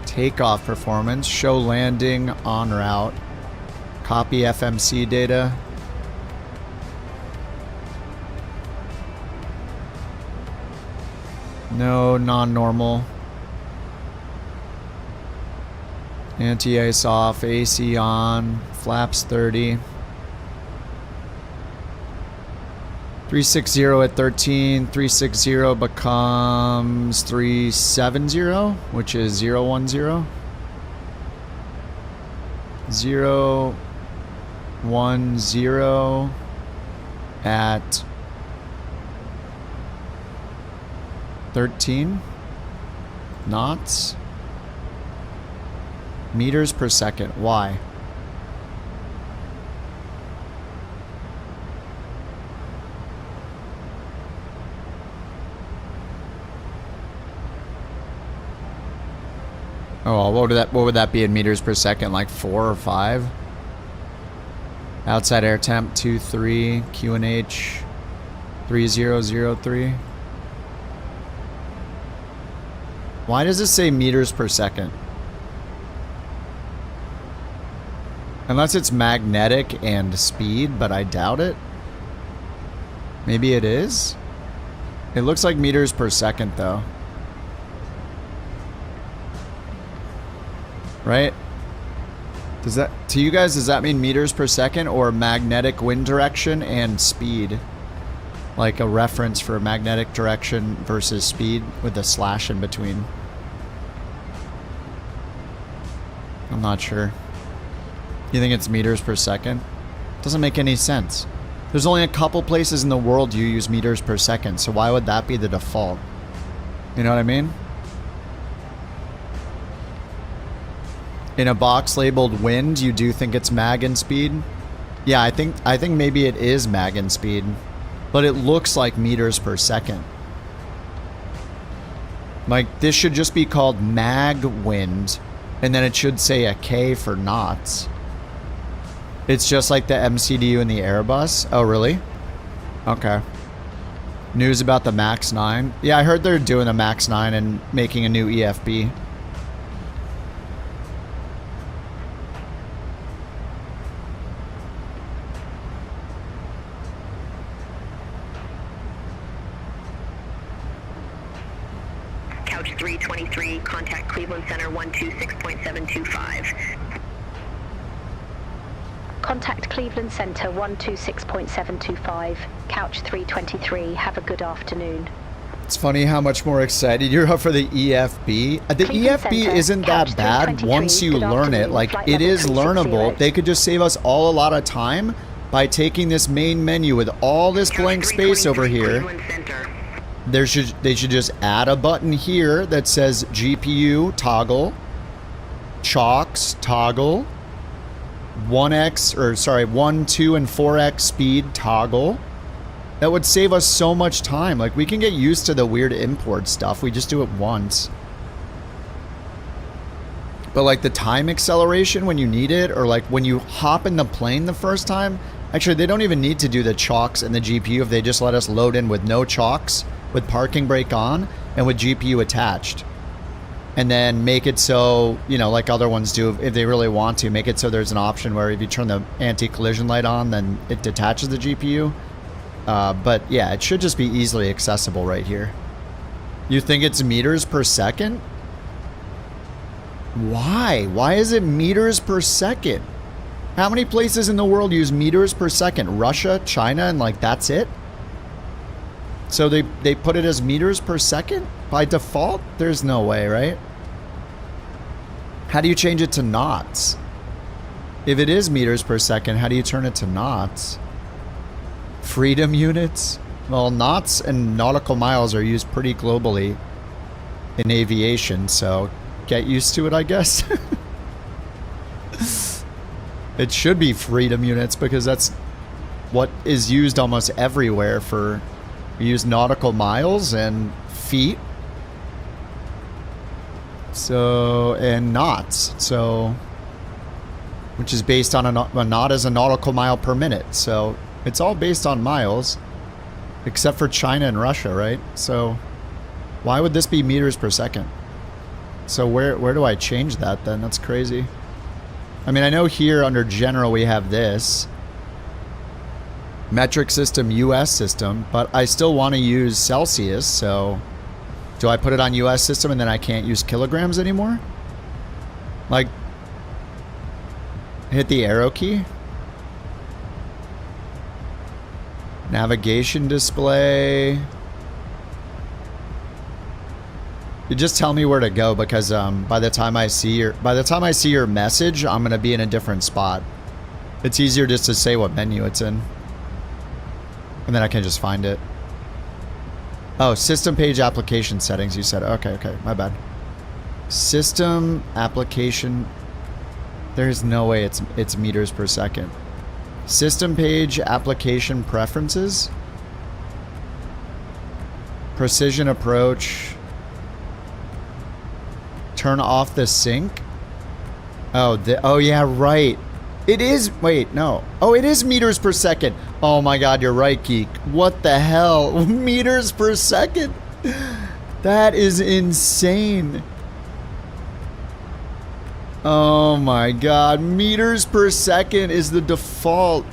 Takeoff performance, show landing en route, copy FMC data. No non-normal. Anti-ice off, AC on, flaps 30. 360 at 13, 360 becomes 370, which is 010. 010 at 13 knots. Meters per second. Why? Oh, what would that be in meters per second? Like 4 or 5? Outside air temp 23, QNH 3003. Why does it say meters per second? Unless it's magnetic and speed, but I doubt it. Maybe it is. It looks like meters per second though. Right? Does that, to you guys, does that mean meters per second or magnetic wind direction and speed? Like a reference for magnetic direction versus speed with a slash in between. I'm not sure. You think it's meters per second? Doesn't make any sense. There's only a couple places in the world you use meters per second, so why would that be the default? You know what I mean? In a box labeled wind, you do think it's mag and speed? Yeah, I think maybe it is mag and speed, but it looks like meters per second. Like, this should just be called mag wind, and then it should say a K for knots. It's just like the MCDU and the Airbus. Oh, really? Okay. News about the Max 9. Yeah, I heard they're doing a Max 9 and making a new EFB. Couch 323, contact Cleveland Center 126.725. Contact Cleveland Center 126.725. Couch 323. Have a good afternoon. It's funny how much more excited you're up for the EFB. The EFB isn't that bad once you learn it. Like, it is learnable. They could just save us all a lot of time by taking this main menu with all this blank space over here. They should just add a button here that says GPU toggle, chalks toggle, 1x, or sorry, 1, 2, and 4x speed toggle. That would save us so much time. Like, we can get used to the weird import stuff. We just do it once. But like the time acceleration when you need it, or like when you hop in the plane the first time, actually they don't even need to do the chalks and the GPU if they just let us load in with no chalks, with parking brake on, and with GPU attached. And then make it so, you know, like other ones do, if they really want to, make it so there's an option where if you turn the anti-collision light on, then it detaches the GPU. But yeah, it should just be easily accessible right here. You think it's meters per second? Why? Why is it meters per second? How many places in the world use meters per second? Russia, China, and like that's it? So they put it as meters per second? By default? There's no way, right? How do you change it to knots? If it is meters per second, how do you turn it to knots? Freedom units? Well, knots and nautical miles are used pretty globally in aviation, so get used to it, I guess. It should be freedom units because that's what is used almost everywhere for... We use nautical miles and feet. So, and knots. So, which is based on a knot is a nautical mile per minute. So, it's all based on miles, except for China and Russia, right? So, why would this be meters per second? So, where do I change that then? That's crazy. I mean, I know here under general we have this. Metric system, US system, but I still want to use Celsius, so do I put it on US system and then I can't use kilograms anymore? Like, hit the arrow key. Navigation display. You just tell me where to go because by the time I see your message, I'm gonna be in a different spot. It's easier just to say what menu it's in. And then I can just find it. Oh, system page application settings, you said. Okay, my bad. System application. There's no way it's meters per second. System page application preferences. Precision approach. Turn off the sync. Oh yeah, right. It is, wait, no. Oh, it is meters per second. Oh my god, you're right, Geek. What the hell? Meters per second? That is insane. Oh my god, meters per second is the default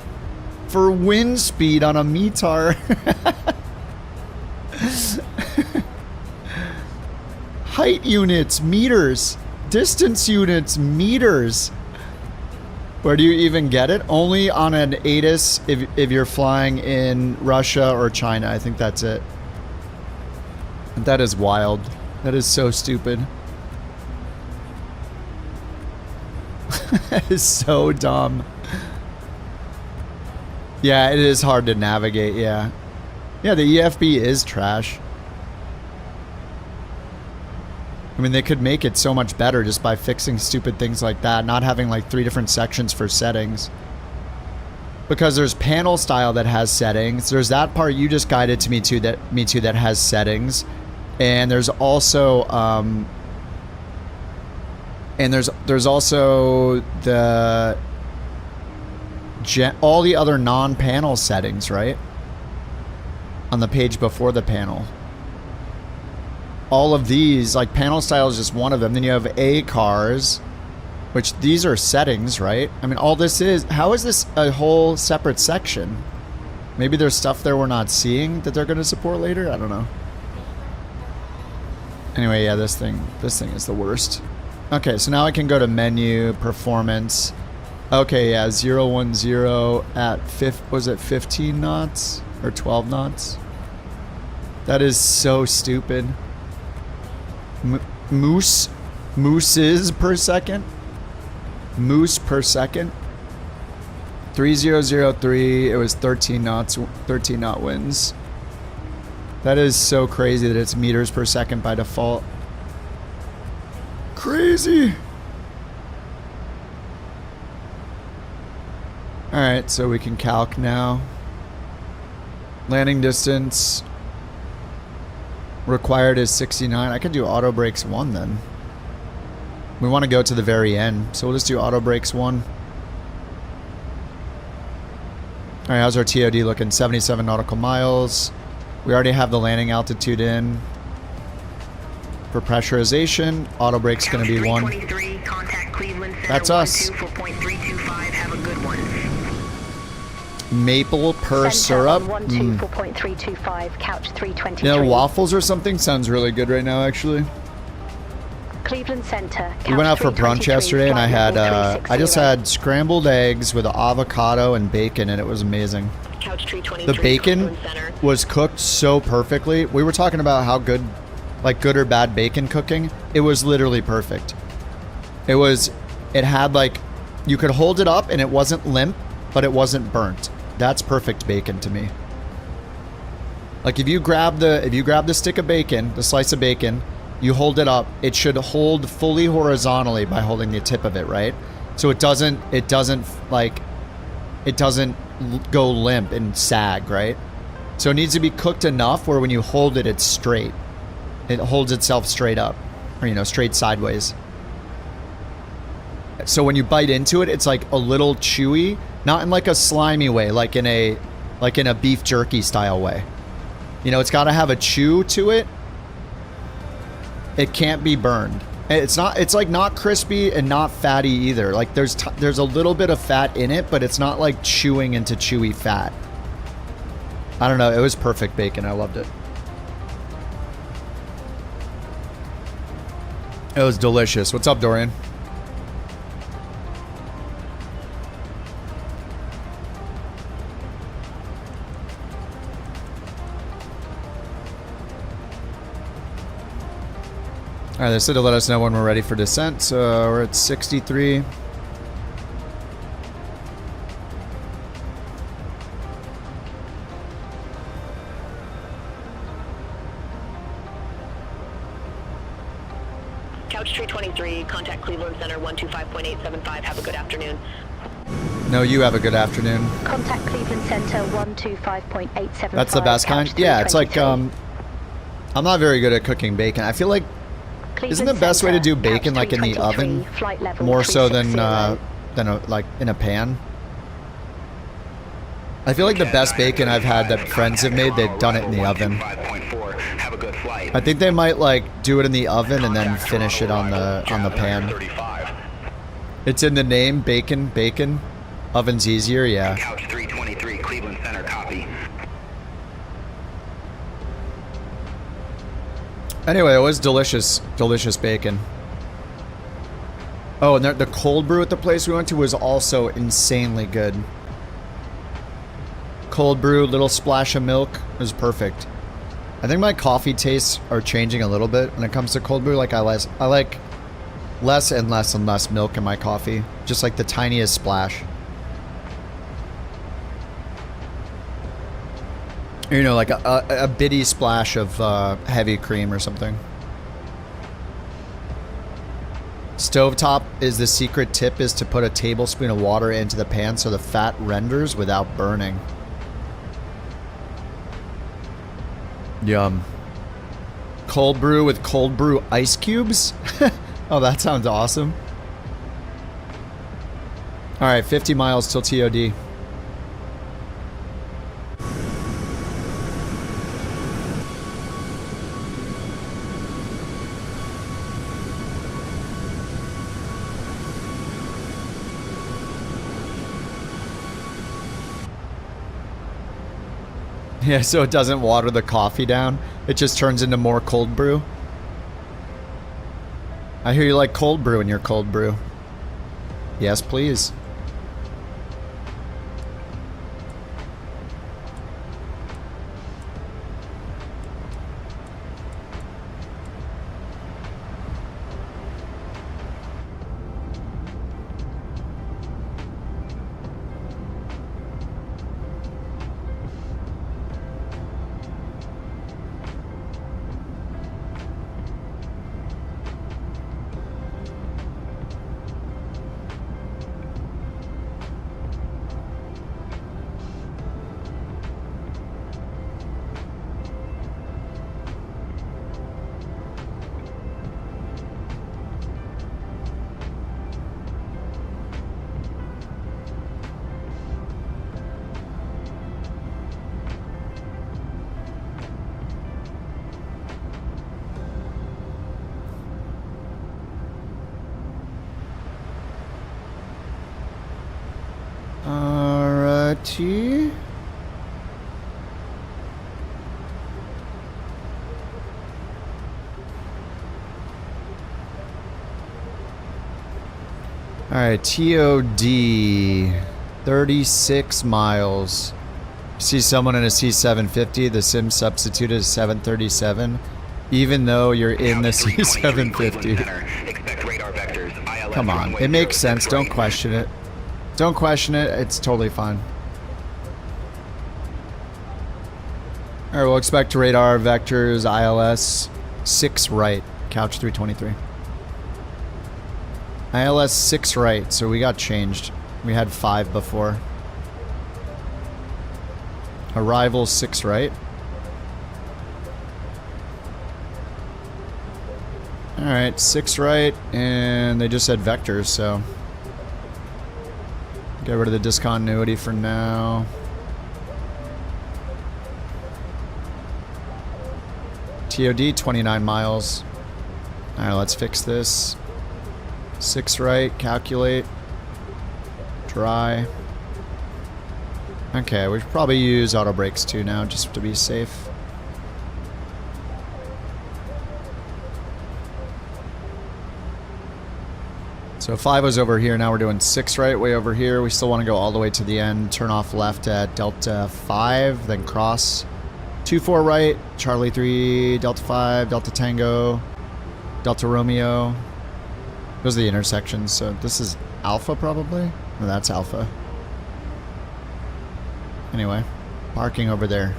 for wind speed on a METAR. Height units, meters. Distance units, meters. Where do you even get it? Only on an ATIS if you're flying in Russia or China. I think that's it. That is wild. That is so stupid. That is so dumb. Yeah, it is hard to navigate, yeah. Yeah, the EFB is trash. I mean, they could make it so much better just by fixing stupid things like that, not having like 3 different sections for settings. Because there's panel style that has settings. There's that part you just guided to me to that has settings. And there's also there's also the all the other non-panel settings, right? On the page before the panel. All of these, like panel style is just one of them. Then you have A cars, which these are settings, right? I mean, all this is, how is this a whole separate section? Maybe there's stuff there we're not seeing that they're going to support later? I don't know. Anyway, yeah, this thing is the worst. Okay, so now I can go to menu, performance. Okay, yeah, 010 at was it 15 knots or 12 knots? That is so stupid. Mooses per second. Moose per second. 3003. It was 13 knots. 13 knot winds. That is so crazy that it's meters per second by default. Crazy. All right, so we can calc now. Landing distance. Required is 69. I could do auto brakes 1 then. We want to go to the very end, so we'll just do auto brakes 1. All right, how's our TOD looking? 77 nautical miles. We already have the landing altitude in. For pressurization, auto brake's going to be 1. That's us. Maple per syrup. 124.325, couch 323. You know, waffles or something sounds really good right now, actually. Cleveland Center. We went out for brunch yesterday, and I had I just had scrambled eggs with avocado and bacon, and it was amazing. The bacon was cooked so perfectly. We were talking about how good, like good or bad bacon cooking. It was literally perfect. It had like, you could hold it up and it wasn't limp, but it wasn't burnt. That's perfect bacon to me. Like if you grab the stick of bacon, the slice of bacon, you hold it up, it should hold fully horizontally by holding the tip of it, right? So it doesn't go limp and sag, right? So it needs to be cooked enough where when you hold it, it's straight. It holds itself straight up, or you know, straight sideways. So when you bite into it, it's like a little chewy, not in like a slimy way, like in a beef jerky style way. You know, it's got to have a chew to it. It can't be burned. It's like not crispy and not fatty either. Like there's a little bit of fat in it, but it's not like chewing into chewy fat. I don't know. It was perfect bacon. I loved it. It was delicious. What's up, Dorian? Alright, they said to let us know when we're ready for descent, so we're at 63. Couch 323, contact Cleveland Center 125.875. Have a good afternoon. No, you have a good afternoon. Contact Cleveland Center 125.875. That's the best kind? Yeah, it's like, I'm not very good at cooking bacon. I feel like, isn't the best way to do bacon like in the oven? More so than like in a pan? I feel like the best bacon I've had that friends have made, they've done it in the oven. I think they might like do it in the oven and then finish it on the pan. It's in the name, bacon. Oven's easier, yeah. Couch 323, Cleveland Center, copy. Anyway, it was delicious. Delicious bacon. Oh, and the cold brew at the place we went to was also insanely good. Cold brew, little splash of milk. It was perfect. I think my coffee tastes are changing a little bit when it comes to cold brew. Like I like less and less and less milk in my coffee. Just like the tiniest splash. You know, like a bitty splash of heavy cream or something. Stovetop is the secret tip is to put a tablespoon of water into the pan so the fat renders without burning. Yum. Cold brew with cold brew ice cubes? Oh, that sounds awesome. Alright, 50 miles till TOD. Yeah, so it doesn't water the coffee down. It just turns into more cold brew. I hear you like cold brew in your cold brew. Yes, please. Alrighty. Alright, TOD. 36 miles. See someone in a C750, the sim substituted is 737, even though you're in the C750. Come on, it makes sense, don't question it. Don't question it, it's totally fine. Alright, we'll expect radar vectors, ILS 6 right, couch 323. ILS 6 right, so we got changed. We had 5 before. Arrival 6 right. Alright, 6 right, and they just said vectors, so get rid of the discontinuity for now. TOD, 29 miles. Alright, let's fix this. 6 right, calculate. Dry. Okay, we should probably use auto brakes too now, just to be safe. So 5 was over here, now we're doing 6 right, way over here. We still want to go all the way to the end, turn off left at Delta 5, then cross. 2-4 right, Charlie 3, Delta 5, Delta Tango, Delta Romeo. Those are the intersections, so this is Alpha probably? No, that's Alpha. Anyway, parking over there.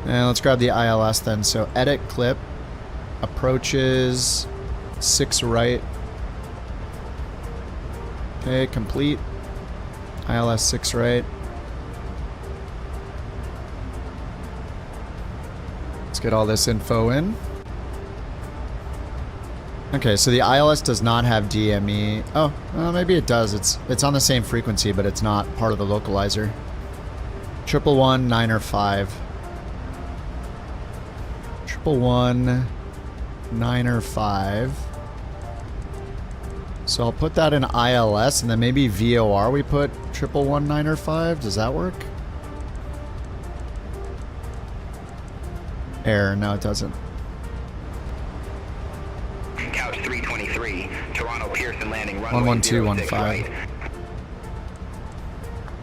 And let's grab the ILS then. So edit clip. Approaches 6 right. Okay, complete. ILS 6 right. Let's get all this info in. Okay, so the ILS does not have DME. Oh, well, maybe it does. It's on the same frequency, but it's not part of the localizer. 111, 9 or 5. 111, 9 or 5. So I'll put that in ILS, and then maybe VOR we put 111, 9 or 5. Does that work? Error. No, it doesn't. Couch 323, Toronto Pearson landing runway 11215. 06 right.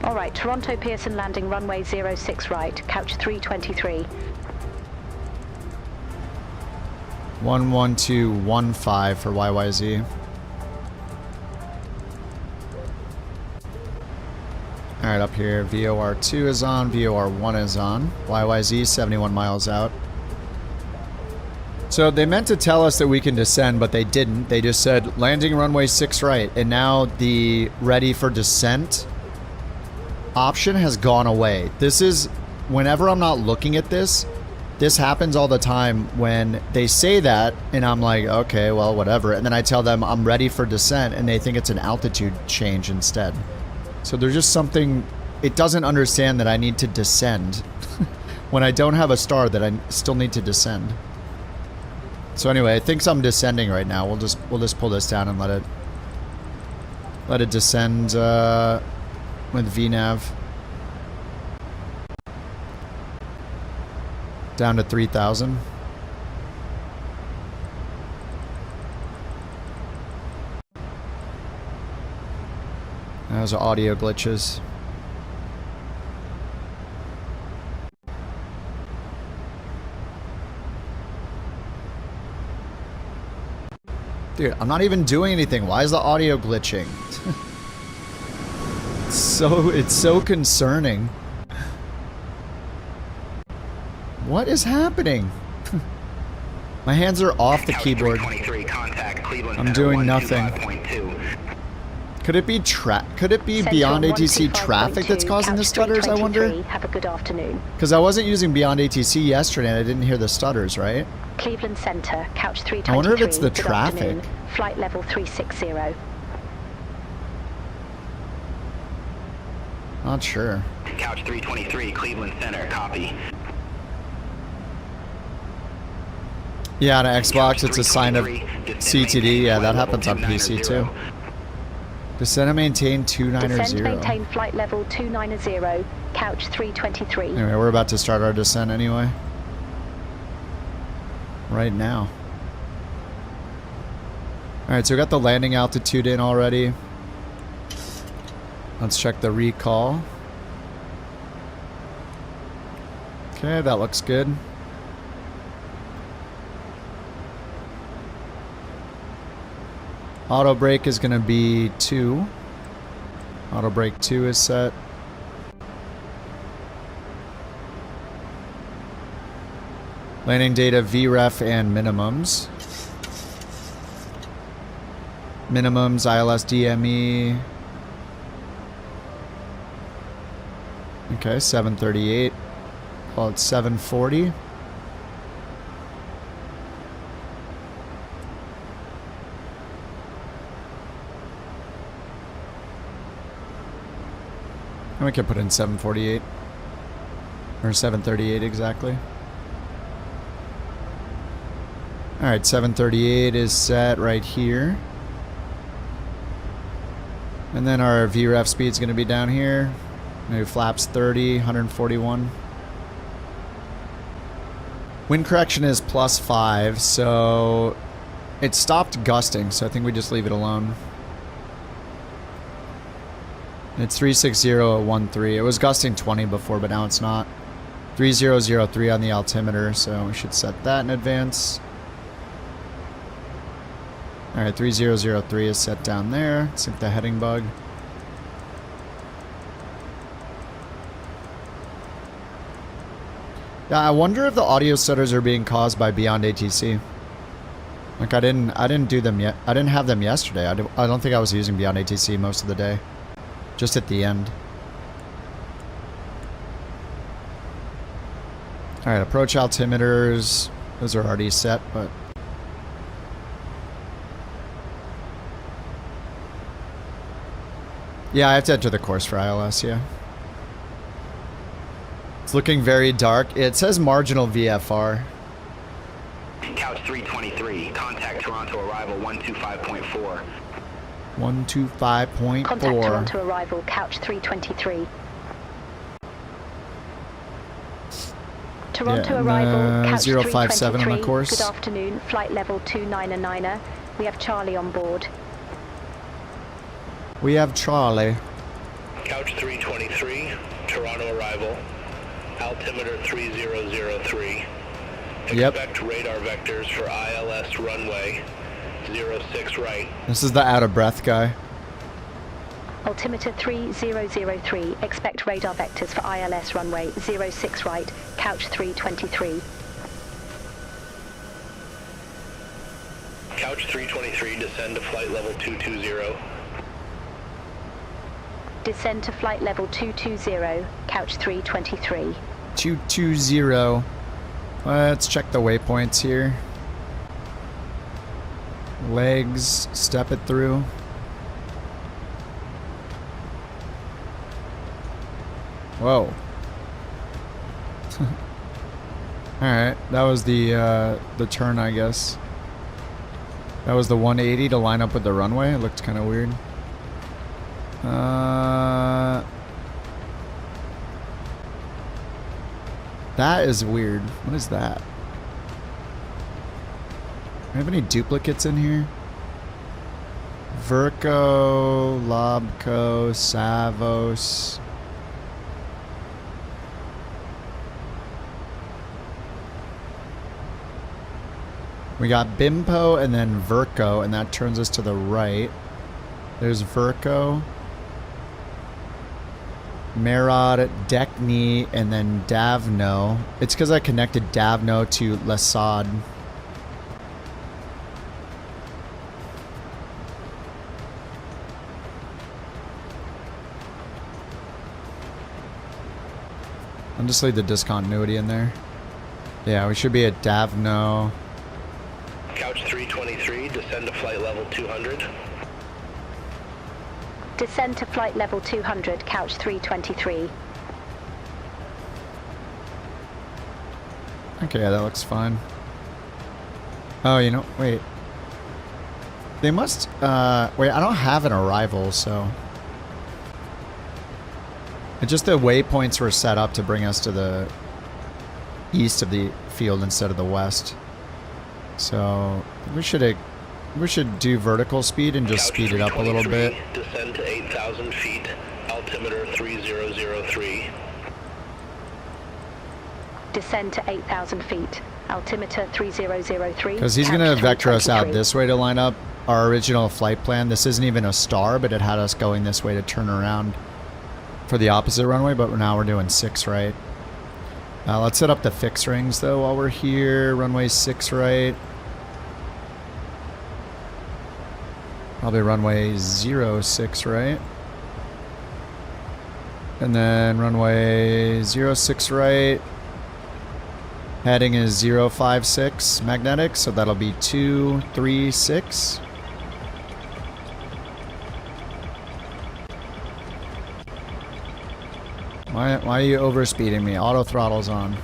All right, Toronto Pearson landing runway 06 right, couch 323. 11215 for YYZ. Alright, up here, VOR2 is on, VOR1 is on. YYZ, 71 miles out. So they meant to tell us that we can descend, but they didn't. They just said landing runway 6 right, and now the ready for descent option has gone away. This is, whenever I'm not looking at this, this happens all the time when they say that, and I'm like, okay, well, whatever. And then I tell them I'm ready for descent, and they think it's an altitude change instead. So there's just something, it doesn't understand that I need to descend when I don't have a star that I still need to descend. So anyway, it thinks I'm descending right now. We'll just pull this down and let it descend with VNav down to 3,000. Those are audio glitches. Dude, I'm not even doing anything. Why is the audio glitching? It's so concerning. What is happening? My hands are off the keyboard. I'm doing nothing. Could it be beyond ATC traffic that's causing the stutters, I wonder? Have a good afternoon. Because I wasn't using beyond ATC yesterday and I didn't hear the stutters, right? Cleveland Center, couch 323. I wonder if it's the good traffic. afternoon. Flight level 360. Not sure. Couch 323, Cleveland Center, copy. Yeah, on Xbox it's a sign of CTD. Yeah, that happens on PC too. Descend and maintain 290. Descend, maintain flight level 290, couch 323. Anyway, we're about to start our descent anyway. Right now. Alright, so we got the landing altitude in already. Let's check the recall. Okay, that looks good. Auto brake is going to be 2. Auto brake 2 is set. Landing data VREF and minimums. Minimums ILS DME. Okay, 738. Call it 740. And we can put in 748. Or 738 exactly. Alright, 738 is set right here. And then our VREF speed is going to be down here. Maybe flaps 30, 141. Wind correction is +5, so it stopped gusting, so I think we just leave it alone. It's 360 at 13. It was gusting 20 before, but now it's not. 3003 on the altimeter, so we should set that in advance. Alright, 3003 is set down there. Sync the heading bug. Yeah, I wonder if the audio stutters are being caused by Beyond ATC. Like I didn't do them yet. I didn't have them yesterday. I don't think I was using Beyond ATC most of the day. Just at the end. Alright, approach altimeters. Those are already set, but... yeah, I have to enter the course for ILS, yeah. It's looking very dark. It says marginal VFR. Couch 323, contact Toronto arrival 125.4. 125.4. Contact Toronto arrival, couch 323. Toronto and, arrival, couch 057 on the 323. course. Good afternoon, flight level 299er. We have Charlie on board. We have Charlie. Couch 323, Toronto arrival, altimeter 3003. Yep. Expect radar vectors for ILS runway 06 right. This is the out of breath guy. Altimeter 3003. Expect radar vectors for ILS runway 06 right, couch 323. Couch 323, descend to flight level 220. Descend to flight level 220, couch 323. 220. Let's check the waypoints here. Legs, step it through. Whoa. Alright, that was the turn, I guess. That was the 180 to line up with the runway. It looked kind of weird. That is weird. What is that? Do I have any duplicates in here? Verco, Lobco, Savos. We got Bimpo and then Verco, and that turns us to the right. There's Verco, Merod, Dekni, and then Davno. It's because I connected Davno to Lesad. I'll just leave the discontinuity in there. Yeah, we should be at Davno. Couch 323, descend to flight level 200. Descend to flight level 200, couch 323. Okay, that looks fine. Oh, you know, wait. They must, wait, I don't have an arrival, so. It's just the waypoints were set up to bring us to the east of the field instead of the west. So, we should do vertical speed and just speed it up a little bit. Descend to 8,000 feet, altimeter 3003. Descend to 8,000 feet, altimeter 3003. Because he's going to vector us out this way to line up our original flight plan. This isn't even a star, but it had us going this way to turn around for the opposite runway, but now we're doing 6 right. Let's set up the fix rings, though, while we're here. Runway 6 right. Probably runway 06 right. And then runway 06 right. Heading is 056 magnetic, so that'll be 236. Why are you overspeeding me? Auto throttle's on.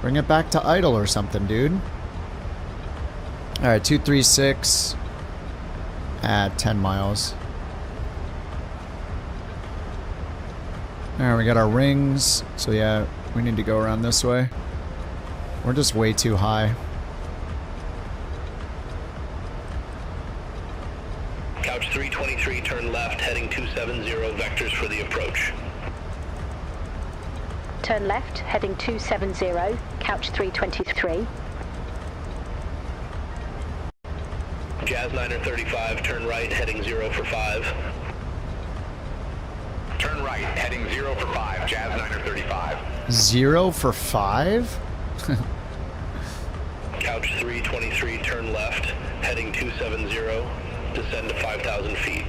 Bring it back to idle or something, dude. Alright, 236 at 10 miles. Alright, we got our rings. So yeah, we need to go around this way. We're just way too high. Couch 323, turn left, heading 270, vectors for the approach. Turn left, heading 270, couch 323. Jazz 935, turn right, heading 0 for 5. Turn right, heading 0 for 5, Jazz 935. 0 for 5? Couch 323, turn left, heading 270, descend to 5,000 feet.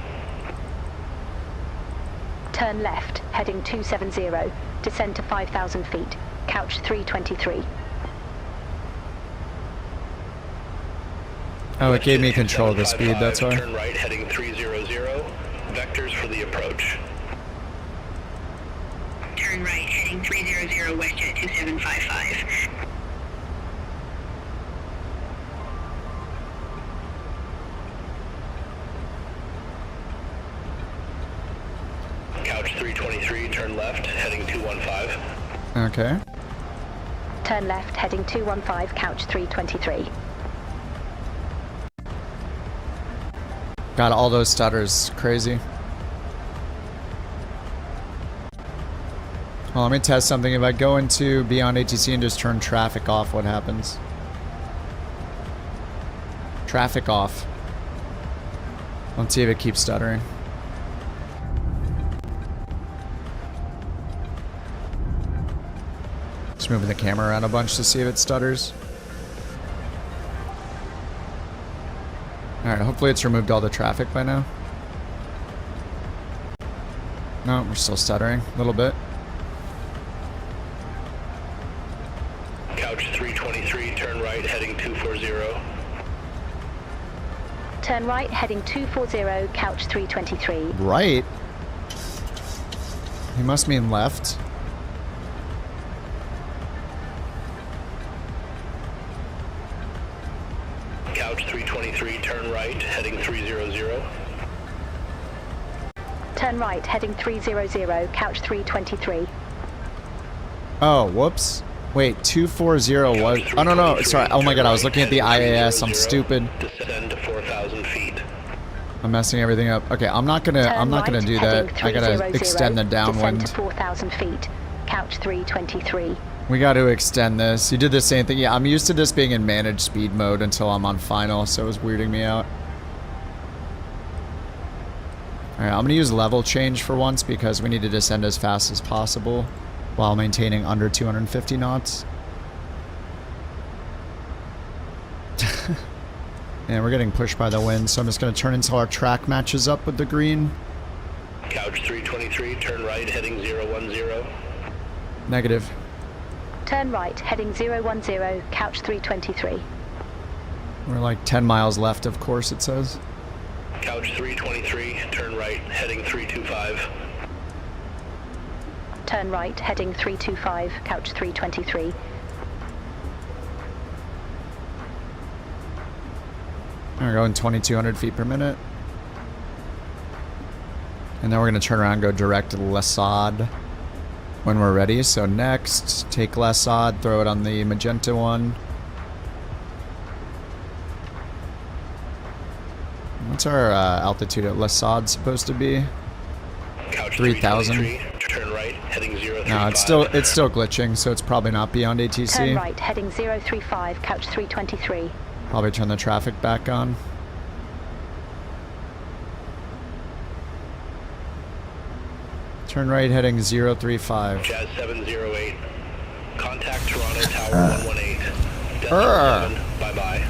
Turn left, heading 270, descend to 5,000 feet, couch 323. Oh, it gave me control of the speed, that's why. Turn right, heading 300, vectors for the approach. Turn right, heading 300, WestJet 2755. 215. Okay. Turn left, heading 215, couch 323. Got all those stutters. Crazy. Well, let me test something. If I go into Beyond ATC and just turn traffic off, what happens? Traffic off. Let's see if it keeps stuttering. Just moving the camera around a bunch to see if it stutters. Alright, hopefully it's removed all the traffic by now. No, we're still stuttering a little bit. Couch 323, turn right, heading 240. Turn right, heading 240, couch 323. Right? He must mean left. Couch 323, turn right, heading 300. Turn right, heading 300, couch 323. Oh, whoops. Wait, 240 was... Oh, no, no. Sorry. Oh my god, I was looking at the IAS. I'm stupid. Descend to 4,000 feet. I'm messing everything up. Okay, I'm not gonna do that. I gotta extend the downwind. Descend to 4,000 feet, couch 323. We gotta extend this. You did the same thing. Yeah, I'm used to this being in managed speed mode until I'm on final, so it was weirding me out. Alright, I'm gonna use level change for once because we need to descend as fast as possible while maintaining under 250 knots. And we're getting pushed by the wind, so I'm just going to turn until our track matches up with the green. Couch 323, turn right, heading 010. Negative. Turn right, heading 010, couch 323. We're like 10 miles left, of course, it says. Couch 323, turn right, heading 325. Turn right, heading 325, couch 323. We're going 2,200 feet per minute. And then we're going to turn around and go direct to Lesod when we're ready. So next, take Lesod, throw it on the magenta one. What's our altitude at Lesod supposed to be? 3,000. Turn right, heading 035. No, it's still glitching, so it's probably not beyond ATC. Turn right, heading 035, couch 323. Probably turn the traffic back on. Turn right, heading 035. Jazz 708. Contact Toronto Tower 118. Decimal 7. Bye-bye.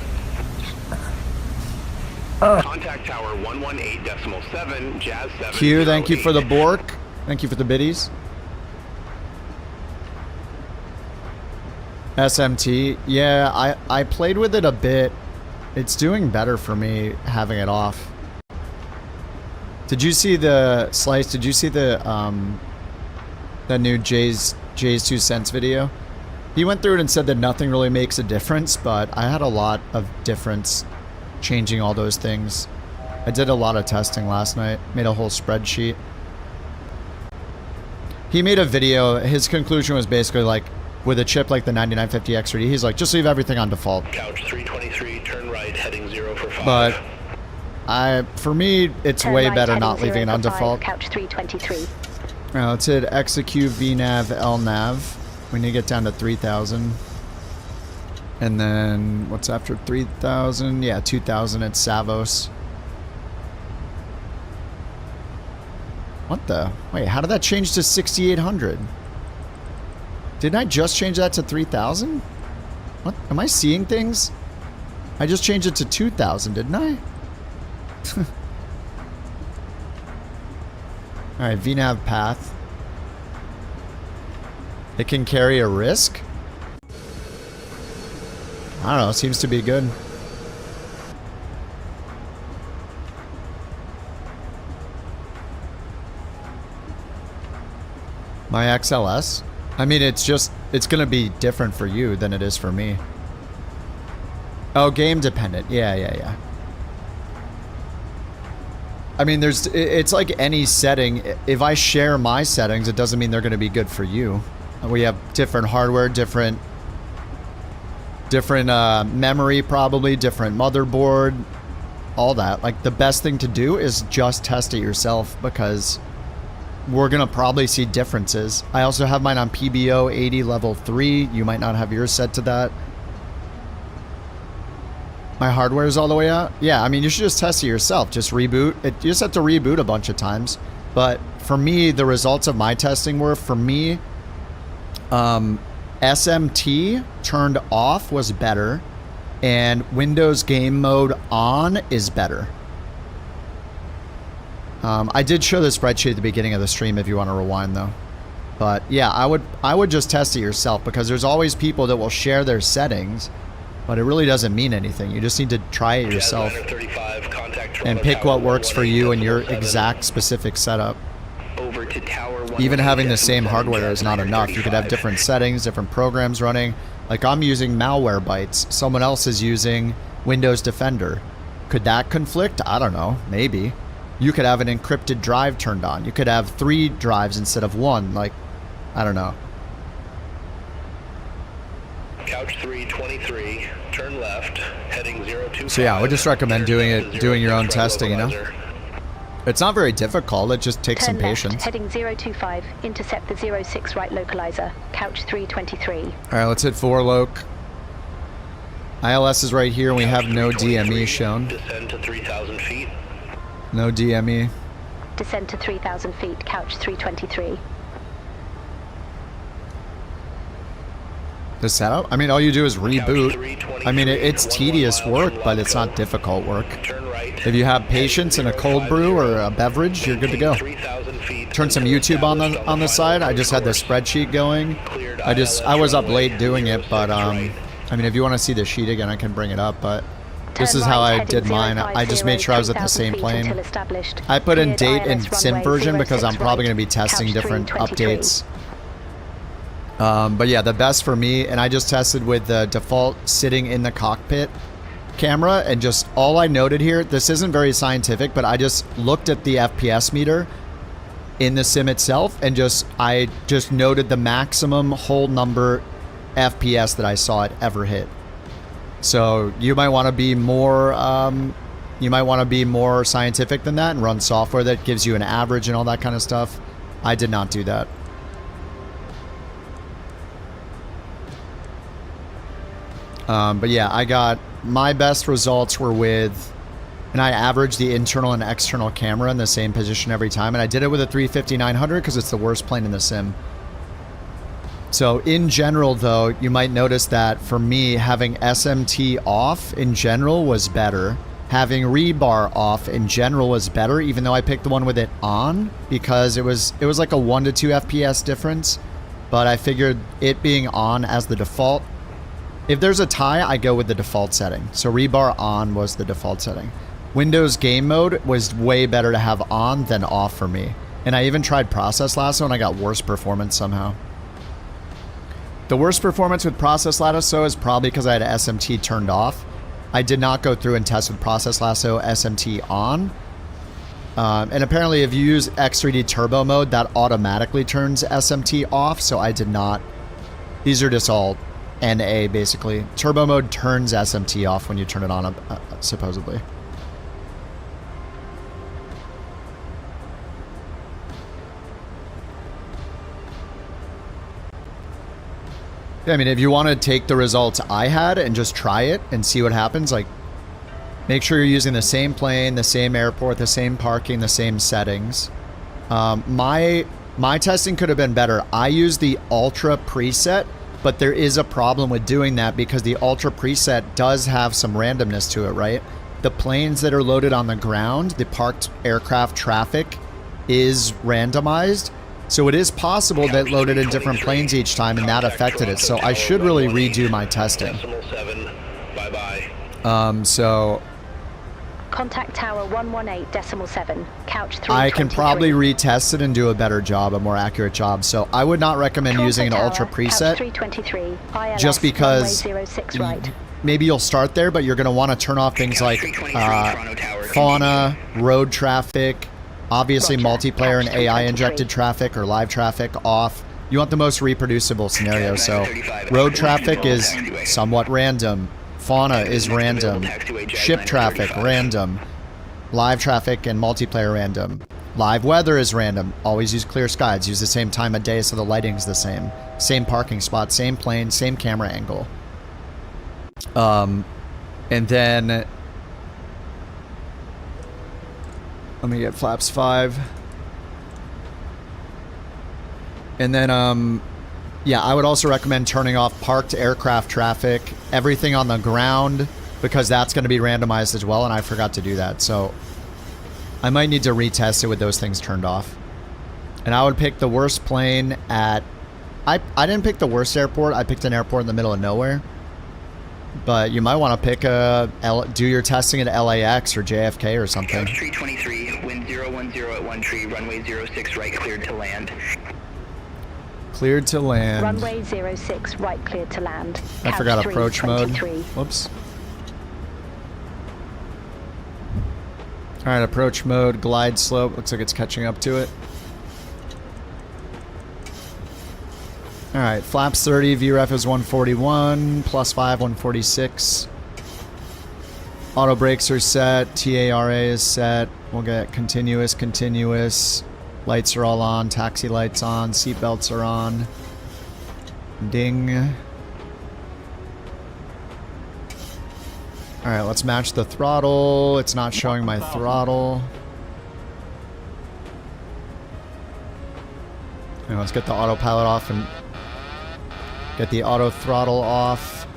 Contact Tower 118.7, Jazz 7. Q, thank you for the Bork. Thank you for the biddies. SMT. Yeah, I played with it a bit. It's doing better for me having it off. Did you see the Slice? Did you see the new Jay's 2 cents video? He went through it and said that nothing really makes a difference, but I had a lot of difference changing all those things. I did a lot of testing last night. Made a whole spreadsheet. He made a video. His conclusion was basically like, with a chip like the 9950 X3D, he's like, just leave everything on default. Couch 323, turn right, heading 0 for 5. But for me, it's Turn way right, better heading not leaving it 0 on for 5, default. couch 323. Now let's hit execute VNav LNav. We need to get down to 3,000. And then what's after 3,000? Yeah, 2,000 at Savos. What the? Wait, how did that change to 6,800? Didn't I just change that to 3,000? What? Am I seeing things? I just changed it to 2,000, didn't I? Alright, VNav path. It can carry a risk? I don't know, seems to be good. My XLS? I mean, it's gonna be different for you than it is for me. Oh, game dependent. Yeah. I mean, it's like any setting. If I share my settings, it doesn't mean they're going to be good for you. We have different hardware, different memory, probably different motherboard, all that. Like, the best thing to do is just test it yourself, because we're going to probably see differences. I also have mine on PBO 80 level 3. You might not have yours set to that. My hardware is all the way out. Yeah, I mean, you should just test it yourself. Just reboot. You just have to reboot a bunch of times. But for me, the results of my testing were, for me, SMT turned off was better, and Windows game mode on is better. I did show the spreadsheet at the beginning of the stream if you want to rewind, though. But yeah, I would just test it yourself, because there's always people that will share their settings, but it really doesn't mean anything. You just need to try it yourself and pick what works for you and your exact specific setup. Over to tower 1. Even having the same hardware is not enough. You could have different settings, different programs running. Like, I'm using Malwarebytes. Someone else is using Windows Defender. Could that conflict? I don't know. Maybe. You could have an encrypted drive turned on. You could have 3 drives instead of 1. Like, I don't know. Couch 323, turn left, heading 025. So yeah, I would just recommend doing your own testing, you know? It's not very difficult, it just takes some patience. Heading 025, intercept the 06 right localizer, couch 323. Alright, let's hit 4 loc. ILS is right here, and we have no DME shown. Descend to 3,000 feet. No DME. Descend to 3,000 feet, couch 323. The setup? I mean, all you do is reboot. I mean, it's tedious work, but it's not difficult work. If you have patience and a cold brew or a beverage, you're good to go. Turn some YouTube on the side. I just had the spreadsheet going. I was up late doing it, but I mean, if you want to see the sheet again, I can bring it up, but this is how I did mine. I just made sure I was at the same plane. I put in date and sim version because I'm probably going to be testing different updates. But yeah, the best for me, and I just tested with the default sitting in the cockpit camera, and just all I noted here, this isn't very scientific, but I just looked at the FPS meter in the sim itself, and I just noted the maximum whole number FPS that I saw it ever hit. So you might want to be more scientific than that and run software that gives you an average and all that kind of stuff. I did not do that. But yeah, I got my best results were with, and I averaged the internal and external camera in the same position every time, and I did it with a 350-900 because it's the worst plane in the sim. So in general, though, you might notice that for me, having SMT off in general was better. Having rebar off in general was better, even though I picked the one with it on, because it was like a 1 to 2 FPS difference. But I figured it being on as the default. If there's a tie, I go with the default setting. So rebar on was the default setting. Windows game mode was way better to have on than off for me. And I even tried Process Lasso and I got worse performance somehow. The worst performance with Process Lasso is probably because I had SMT turned off. I did not go through and test with Process Lasso SMT on. And apparently if you use X3D Turbo mode, that automatically turns SMT off. So I did not. These are just all NA basically. Turbo mode turns SMT off when you turn it on, supposedly. Yeah, I mean, if you want to take the results I had and just try it and see what happens, like, make sure you're using the same plane, the same airport, the same parking, the same settings. My testing could have been better. I used the Ultra preset, but there is a problem with doing that because the Ultra preset does have some randomness to it, right? The planes that are loaded on the ground, the parked aircraft traffic is randomized. So it is possible that loaded in different planes each time and that affected it. So I should really redo my testing. So contact tower 118.7, couch 323. I can probably retest it and do a better job, a more accurate job. So I would not recommend using an Ultra preset, just because maybe you'll start there, but you're going to want to turn off things like fauna, road traffic, obviously multiplayer and AI injected traffic or live traffic off. You want the most reproducible scenario, so road traffic is somewhat random. Fauna is random. Ship traffic, random. Live traffic and multiplayer, random. Live weather is random. Always use clear skies. Use the same time of day so the lighting's the same. Same parking spot, same plane, same camera angle. And then... let me get flaps 5. And then, yeah, I would also recommend turning off parked aircraft traffic, everything on the ground, because that's going to be randomized as well, and I forgot to do that. So I might need to retest it with those things turned off. And I would pick the worst plane at... I didn't pick the worst airport. I picked an airport in the middle of nowhere. But you might want to pick do your testing at LAX or JFK or something. Couch tree 23, wind 010 at 1 tree, runway 06 right cleared to land. Cleared to land. Runway 06 right cleared to land. I forgot Couch approach 23. mode. Whoops. Alright, approach mode, glide slope. Looks like it's catching up to it. Alright, flaps 30, VREF is 141, plus 5, 146. Auto brakes are set, TARA is set. We'll get continuous, continuous. Lights are all on, taxi lights on, seat belts are on. Ding. Alright, let's match the throttle. It's not showing my throttle. And let's get the autopilot off and get the auto throttle off.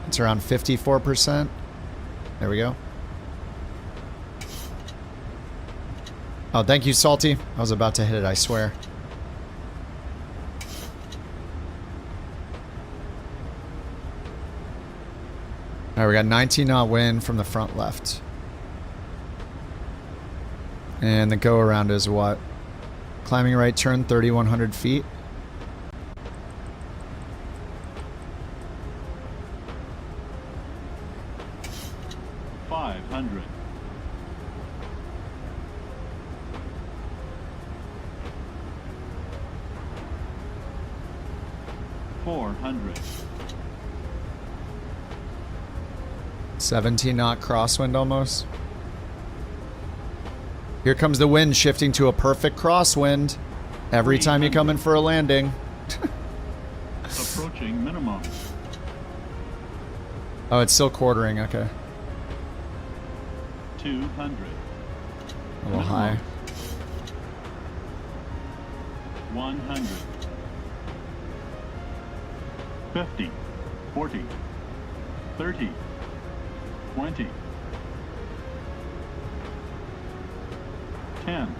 It's around 54%. There we go. Oh, thank you, Salty. I was about to hit it, I swear. Alright, we got 19 knot wind from the front left. And the go around is what? Climbing right turn, 3,100 feet. $400. 17 knot crosswind almost. Here comes the wind shifting to a perfect crosswind every time you come in for a landing. Approaching minimum. Oh, it's still quartering, okay. 200. A little high. 100. 50. 40. 30. 20. 10.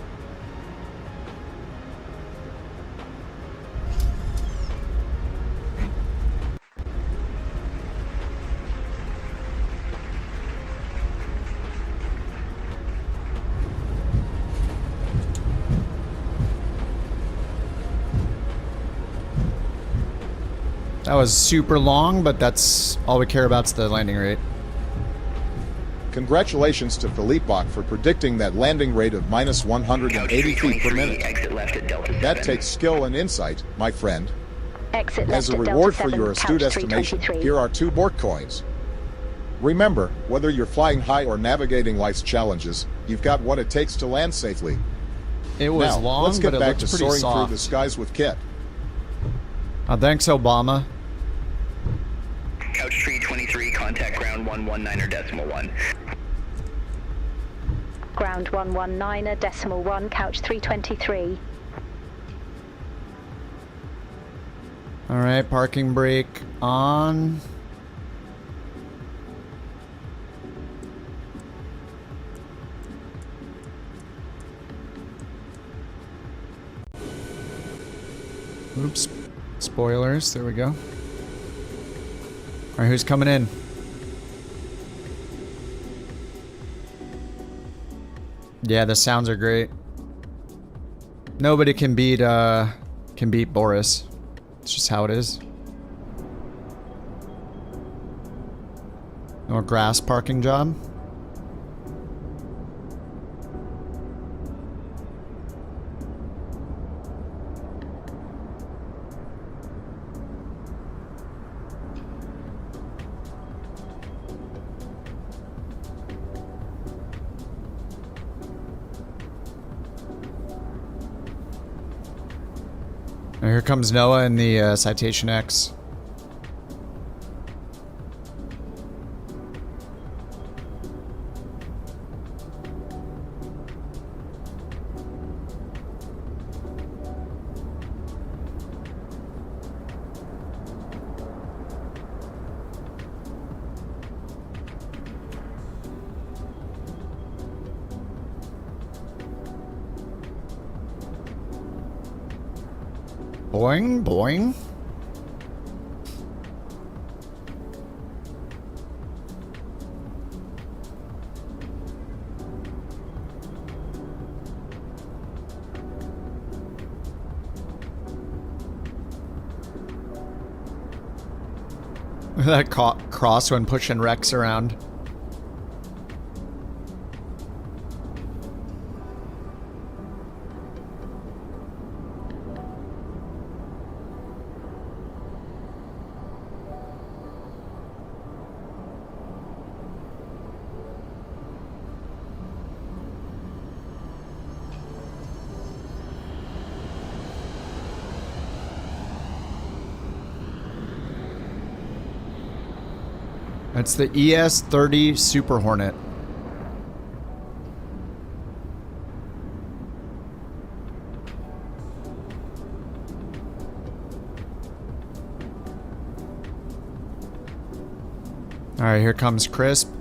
That was super long, but that's all we care about is the landing rate. Congratulations to Philippe Bach for predicting that landing rate of minus 180 feet per minute. That takes skill and insight, my friend. As a reward for your astute estimation, here are 2 Bork coins. Remember, whether you're flying high or navigating life's challenges, you've got what it takes to land safely. It was now, long, let's get but it back to looked pretty soaring soft. through the skies with Kit. Thanks, Obama. Couch tree 23, contact ground 119er decimal 1. Ground 119er decimal 1, couch 323. Alright, parking brake on. Oops. Spoilers, there we go. Alright, who's coming in? Yeah, the sounds are great. Nobody can beat Boris. It's just how it is. No grass parking job. Here comes Noah in the Citation X. Boing, boing. That cross when pushing Rex around. It's the ES-30 Super Hornet. Alright, here comes Crisp.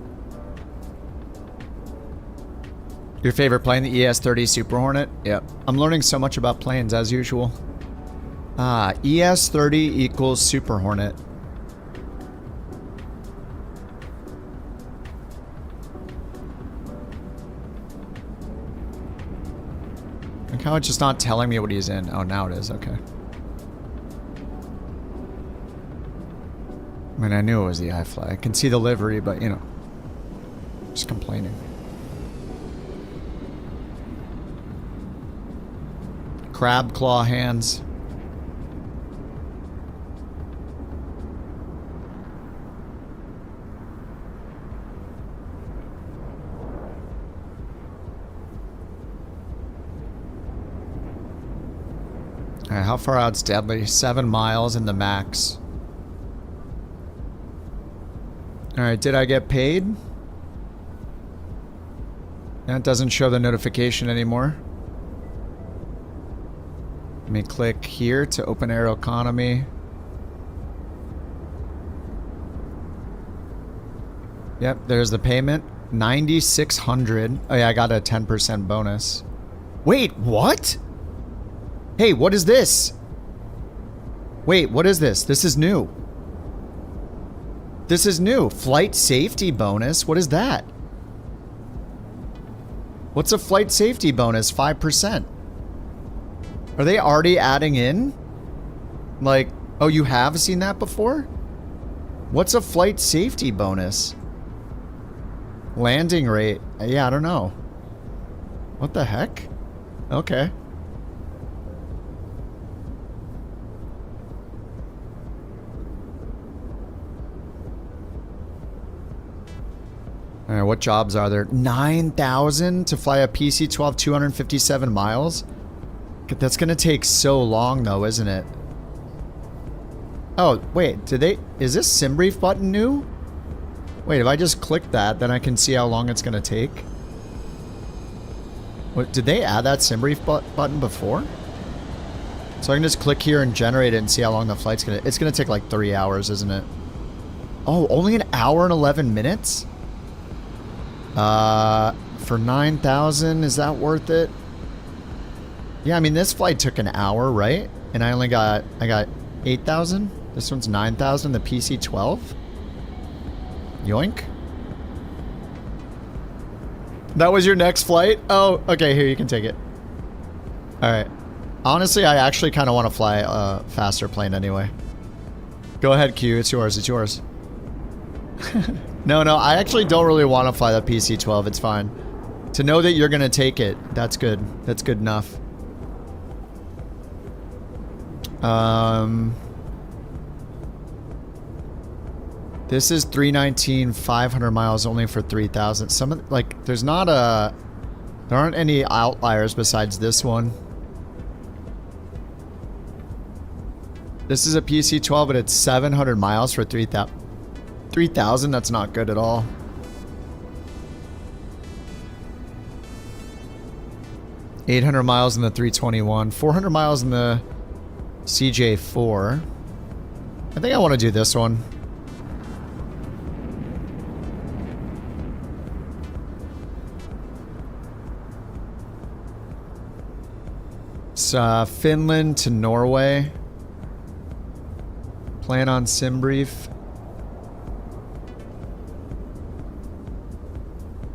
Your favorite plane, the ES-30 Super Hornet? Yep. I'm learning so much about planes, as usual. Ah, ES-30 equals Super Hornet. Like how it's just not telling me what he's in. Oh, now it is. Okay. I mean, I knew it was the iFly. I can see the livery, but, you know, just complaining. Crab claw hands. Alright, how far out's deadly? 7 miles in the max. Alright, did I get paid? That doesn't show the notification anymore. Let me click here to open Aeroconomy. Yep, there's the payment. 9,600. Oh yeah, I got a 10% bonus. Wait, what? Hey, what is this? Wait, what is this? This is new. This is new. Flight safety bonus. What is that? What's a flight safety bonus? 5%. Are they already adding in? Like, oh, you have seen that before? What's a flight safety bonus? Landing rate. Yeah, I don't know. What the heck? Okay. Alright, what jobs are there? 9,000 to fly a PC-12 257 miles? That's gonna take so long though, isn't it? Oh, wait, did they... Is this sim brief button new? Wait, if I just click that, then I can see how long it's gonna take? What, did they add that sim brief button before? So I can just click here and generate it and see how long the flight's gonna... It's gonna take like 3 hours, isn't it? Oh, only an hour and 11 minutes? For 9,000, is that worth it? Yeah, I mean, this flight took an hour, right? And I got 8,000? This one's 9,000, the PC-12? Yoink. That was your next flight? Oh, okay, here, you can take it. Alright. Honestly, I actually kind of want to fly a faster plane anyway. Go ahead, Q, it's yours, it's yours. No, I actually don't really want to fly the PC-12, it's fine. To know that you're gonna take it, that's good. That's good enough. This is 319, 500 miles only for 3,000. Some of, like, there aren't any outliers besides this one. This is a PC-12, but it's 700 miles for 3,000. That's not good at all. $800 miles in the 321, 400 miles in the CJ4. I think I want to do this one. It's Finland to Norway. Plan on sim brief.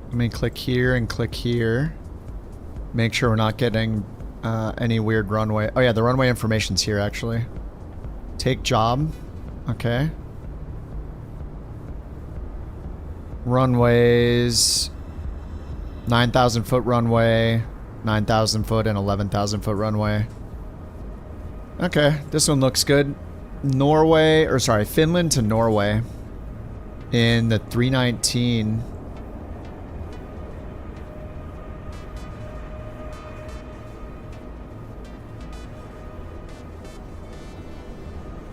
Let me click here and click here. Make sure we're not getting any weird runway. Oh yeah, the runway information's here actually. Take job. Okay. Runways. 9,000 foot runway. 9,000 foot and 11,000 foot runway. Okay, this one looks good. Norway, or sorry, Finland to Norway in the 319.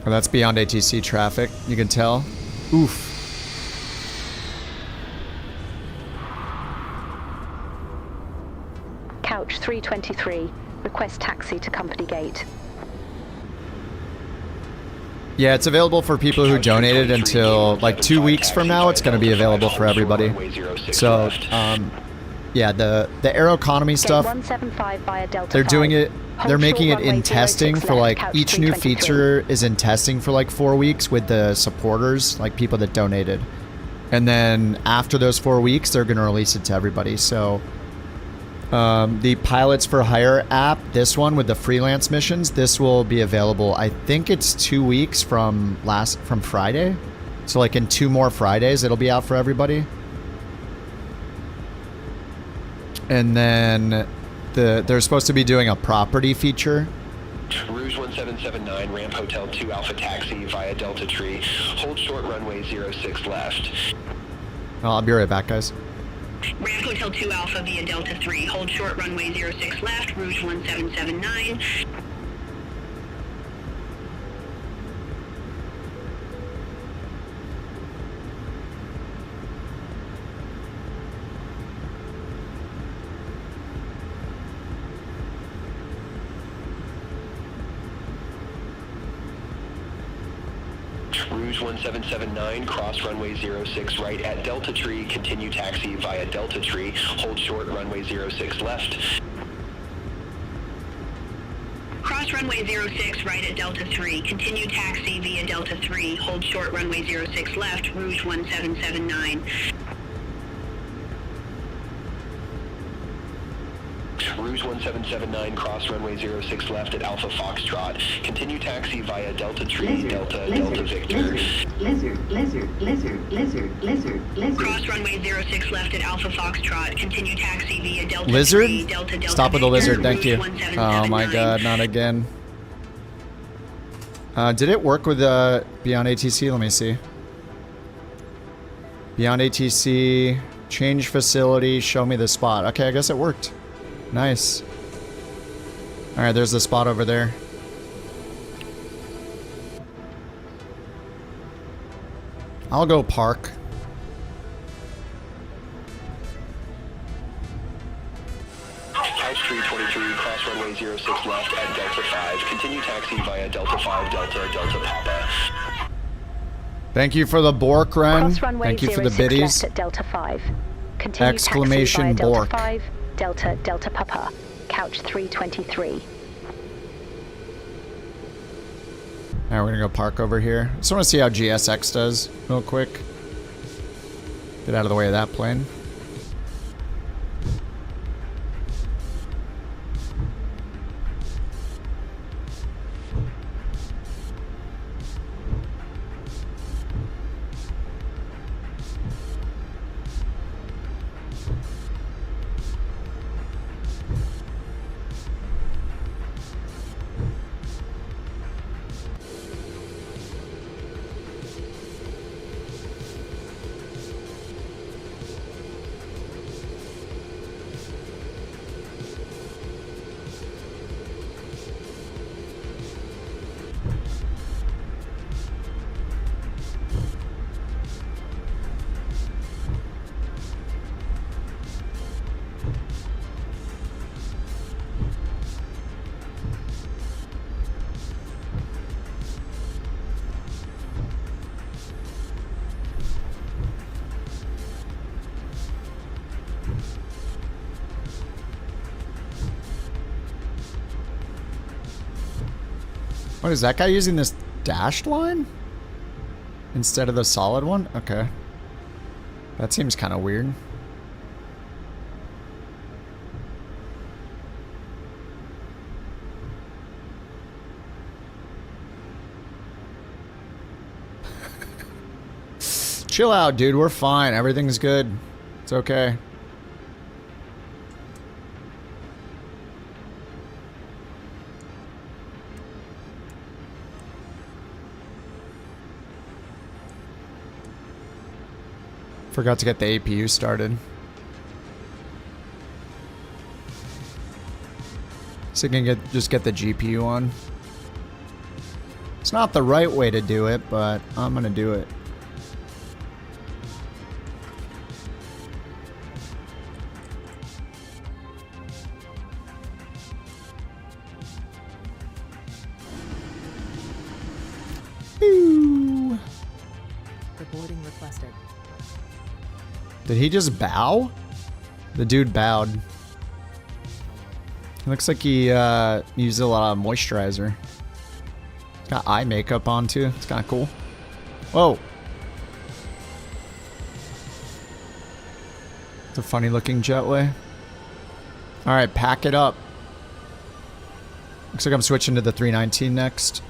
Oh, that's beyond ATC traffic, you can tell. Oof. Couch 323. Request taxi to company gate. Yeah, it's available for people who donated until like 2 weeks from now. It's going to be available for everybody. So, yeah, the Aeroconomy stuff, they're doing it, they're making it in testing for like, each new feature is in testing for like 4 weeks with the supporters, like people that donated. And then after those 4 weeks, they're going to release it to everybody. So, the Pilots for Hire app, this one with the freelance missions, this will be available. I think it's 2 weeks from Friday. So like in 2 more Fridays, it'll be out for everybody. And then they're supposed to be doing a property feature. Rouge 1779, ramp hotel 2 Alpha taxi via Delta Tree. Hold short runway 06 left. I'll be right back, guys. Ramp hotel 2 Alpha via Delta 3. Hold short runway 06 left, Rouge 1779. Rouge 1779, cross runway 06 right at Delta Tree, continue taxi via Delta Tree, hold short runway 06 left. Cross runway 06 right at Delta 3, continue taxi via Delta 3, hold short runway 06 left, Rouge 1779. Rouge 1779, cross runway 06 left at Alpha Foxtrot. Continue taxi via Delta Tree, Delta Victor. Lizard. Cross runway 06 left at Alpha Foxtrot. Continue taxi via Delta Lizard? Tree, Delta Stop with the lizard, thank you. Rouge Oh my god, not again. Did it work with Beyond ATC? Let me see. Beyond ATC, change facility, show me the spot. Okay, I guess it worked. Nice. Alright, there's the spot over there. I'll go park. House 323, cross runway 06 left at Delta 5. Continue taxi via Delta 5, Delta Papa. Thank you for the Bork, Ren. Thank you for the 06 biddies. left at Delta 5. Continue Exclamation taxi via Bork. Delta 5, Delta Papa. Couch 323. Alright, we're gonna go park over here. Just want to see how GSX does real quick. Get out of the way of that plane. What is that guy using this dashed line instead of the solid one? Okay. That seems kind of weird. Chill out, dude. We're fine. Everything's good. It's okay. Forgot to get the APU started. So you can just get the GPU on. It's not the right way to do it, but I'm gonna do it. Ooh. Reporting requested. Did he just bow? The dude bowed. Looks like he used a lot of moisturizer. Got eye makeup on too. It's kind of cool. Whoa. It's a funny looking jetway. Alright, pack it up. Looks like I'm switching to the 319 next.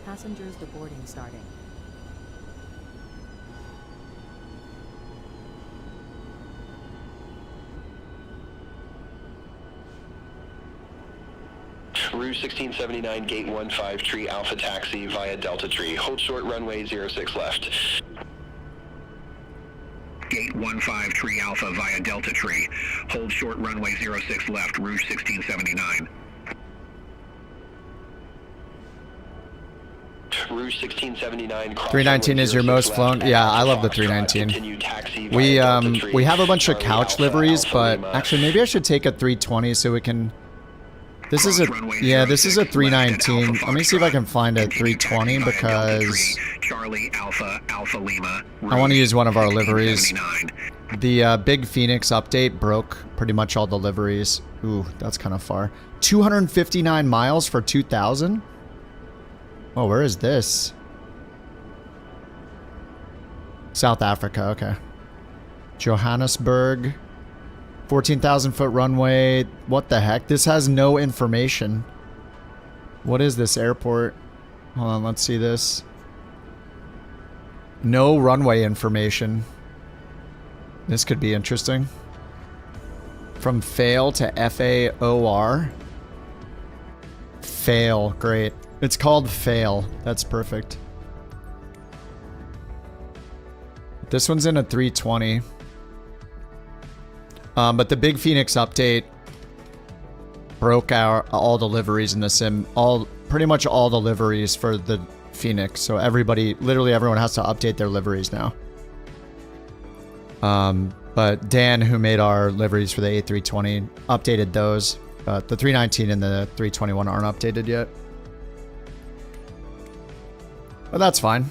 Passengers deboarding starting. Route 1679, gate 15, tree Alpha taxi via Delta tree. Hold short runway 06 left. Gate 15, tree Alpha via Delta tree. Hold short runway 06 left, Rouge 1679. Rouge 1679. 319 is your most flown. Yeah, I love the 319. We have a bunch of couch liveries, but actually maybe I should take a 320 so we can. This is a this is a 319. Let me see if I can find a 320 because I want to use one of our liveries. The big Phoenix update broke pretty much all the liveries. Ooh, that's kind of far. 259 miles for 2,000. Oh, where is this? South Africa, okay. Johannesburg. 14,000 foot runway. What the heck? This has no information. What is this airport? Hold on, let's see this. No runway information. This could be interesting. From fail to FAOR. Fail, great. It's called fail. That's perfect. This one's in a 320. But the big Phoenix update broke all the liveries in the sim. Pretty much all the liveries for the Phoenix. So literally everyone has to update their liveries now. But Dan, who made our liveries for the A320, updated those. But the 319 and the 321 aren't updated yet. But that's fine.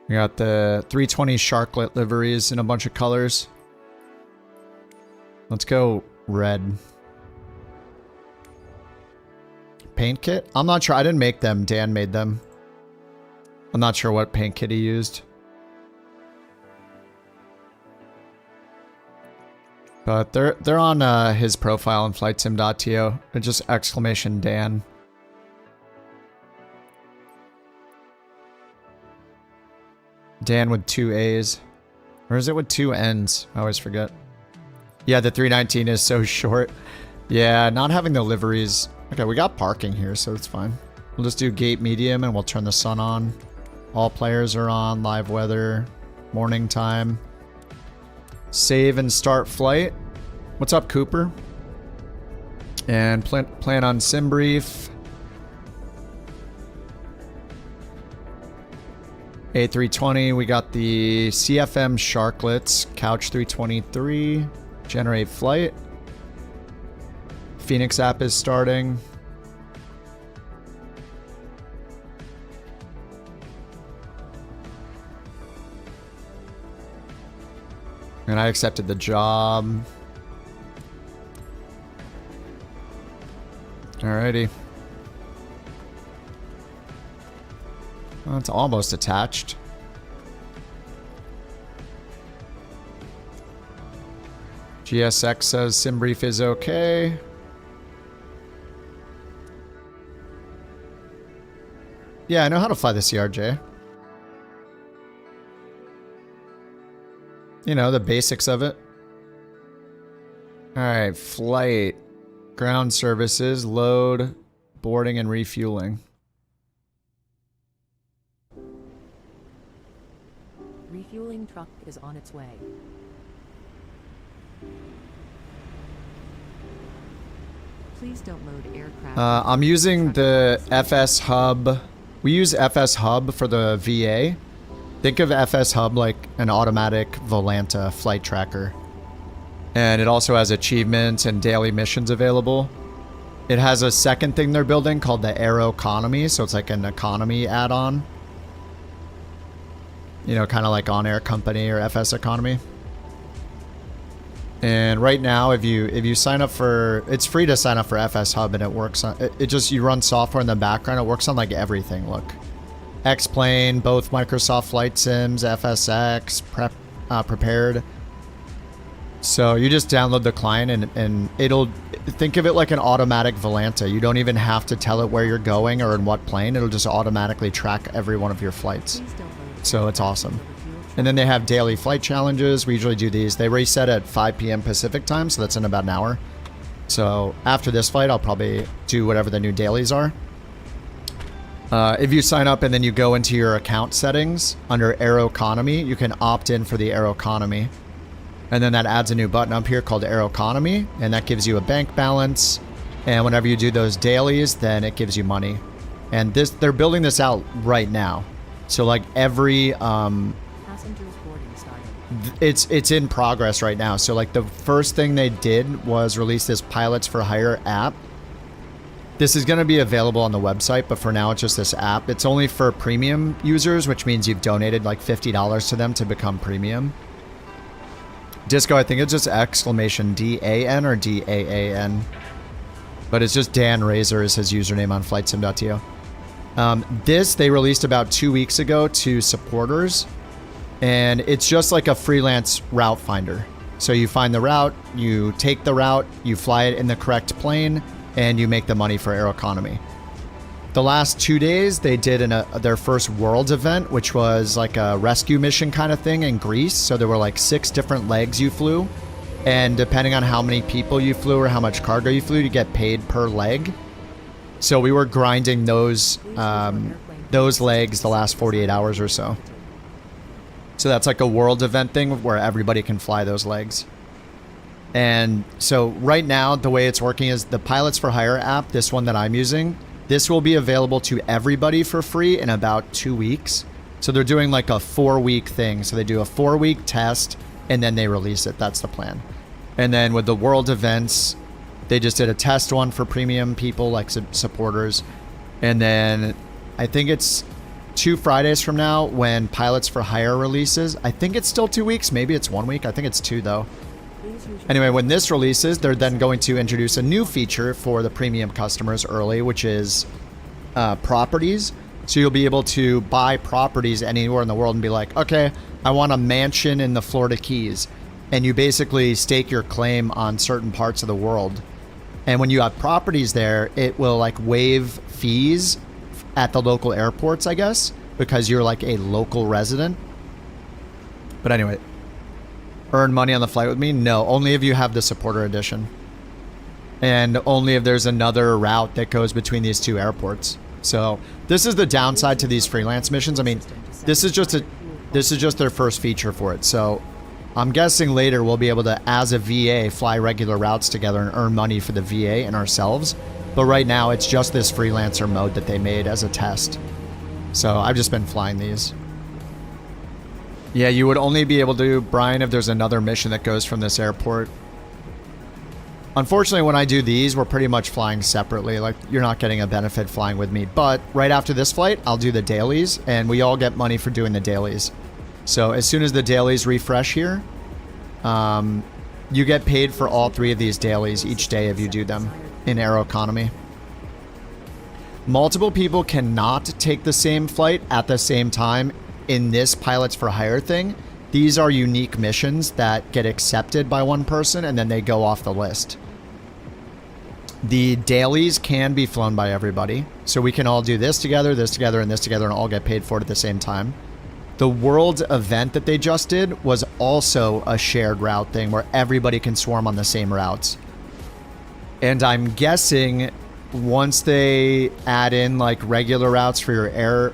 We got the 320 Sharklet liveries in a bunch of colors. Let's go red. Paint kit? I'm not sure. I didn't make them. Dan made them. I'm not sure what paint kit he used. But they're on his profile in flightsim.to. They're just exclamation Dan. Dan with 2 A's. Or is it with 2 N's? I always forget. Yeah, the 319 is so short. Yeah, not having the liveries. Okay, we got parking here, so it's fine. We'll just do gate medium and we'll turn the sun on. All players are on. Live weather. Morning time. Save and start flight. What's up, Cooper? And plan on sim brief. A320, we got the CFM Sharklets, Couch 323, generate flight. Phoenix app is starting. And I accepted the job. Alrighty. Well, it's almost attached. GSX says sim brief is okay. Yeah, I know how to fly the CRJ. You know, the basics of it. Alright, flight. Ground services, load, boarding, and refueling. Refueling truck is on its way. Please don't load aircraft. I'm using the FSHub. We use FSHub for the VA. Think of FSHub like an automatic Volanta flight tracker. And it also has achievements and daily missions available. It has a second thing they're building called the Aeroconomy, so it's like an economy add-on. You know, kind of like On Air Company or FS Economy. And right now, if you sign up for, it's free to sign up for FSHub, and it works on, it just, you run software in the background, it works on like everything, look. X-Plane, both Microsoft Flight Sims, FSX, Prepared. So you just download the client and it'll, think of it like an automatic Volanta. You don't even have to tell it where you're going or in what plane. It'll just automatically track every one of your flights. So it's awesome. And then they have daily flight challenges. We usually do these. They reset at 5 p.m. Pacific time, so that's in about an hour. So after this flight, I'll probably do whatever the new dailies are. If you sign up and then you go into your account settings under Aeroconomy, you can opt in for the Aeroconomy. And then that adds a new button up here called Aeroconomy, and that gives you a bank balance. And whenever you do those dailies, then it gives you money. And this, they're building this out right now. So like every Passengers boarding started. it's in progress right now. So like the first thing they did was release this Pilots for Hire app. This is going to be available on the website, but for now it's just this app. It's only for premium users, which means you've donated like $50 to them to become premium. Disco, I think it's just exclamation D-A-N or D-A-A-N. But it's just Dan Razor is his username on flightsim.to. This they released about 2 weeks ago to supporters. And it's just like a freelance route finder. So you find the route, you take the route, you fly it in the correct plane, and you make the money for Aeroconomy. The last 2 days, they did their first Worlds event, which was like a rescue mission kind of thing in Greece. So there were like 6 different legs you flew. And depending on how many people you flew or how much cargo you flew, you get paid per leg. So we were grinding those legs the last 48 hours or so. So that's like a Worlds event thing where everybody can fly those legs. And so right now, the way it's working is the Pilots for Hire app, this one that I'm using, this will be available to everybody for free in about 2 weeks. So they're doing like a 4-week thing. So they do a 4-week test and then they release it. That's the plan. And then with the World events, they just did a test one for premium people like supporters. And then I think it's 2 Fridays from now when Pilots for Hire releases. I think it's still 2 weeks. Maybe it's 1 week. I think it's 2 though. Anyway, when this releases, they're then going to introduce a new feature for the premium customers early, which is properties. So you'll be able to buy properties anywhere in the world and be like, okay, I want a mansion in the Florida Keys. And you basically stake your claim on certain parts of the world. And when you have properties there, it will like waive fees at the local airports, I guess, because you're like a local resident. But anyway, earn money on the flight with me? No, only if you have the supporter edition. And only if there's another route that goes between these 2 airports. So this is the downside to these freelance missions. I mean, this is just their first feature for it. So I'm guessing later we'll be able to, as a VA, fly regular routes together and earn money for the VA and ourselves. But right now it's just this freelancer mode that they made as a test. So I've just been flying these. Yeah, you would only be able to, Brian, if there's another mission that goes from this airport. Unfortunately, when I do these, we're pretty much flying separately. Like, you're not getting a benefit flying with me. But right after this flight, I'll do the dailies, and we all get money for doing the dailies. So as soon as the dailies refresh here, You get paid for all 3 of these dailies each day if you do them in Aeroconomy. Multiple people cannot take the same flight at the same time in this Pilots for Hire thing. These are unique missions that get accepted by one person and then they go off the list. The dailies can be flown by everybody. So we can all do this together, and this together, and all get paid for it at the same time. The World event that they just did was also a shared route thing where everybody can swarm on the same routes. And I'm guessing once they add in like regular routes for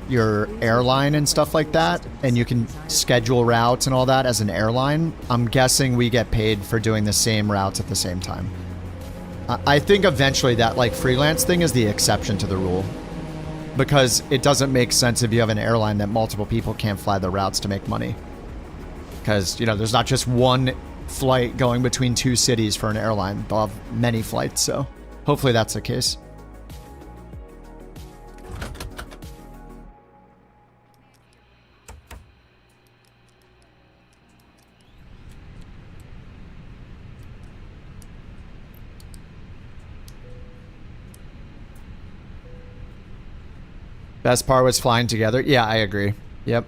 your airline and stuff like that, and you can schedule routes and all that as an airline, I'm guessing we get paid for doing the same routes at the same time. I think eventually that like freelance thing is the exception to the rule, because it doesn't make sense if you have an airline that multiple people can't fly the routes to make money. Because, you know, there's not just one flight going between 2 cities for an airline. They'll have many flights, so hopefully that's the case. Best part was flying together. Yeah, I agree. Yep.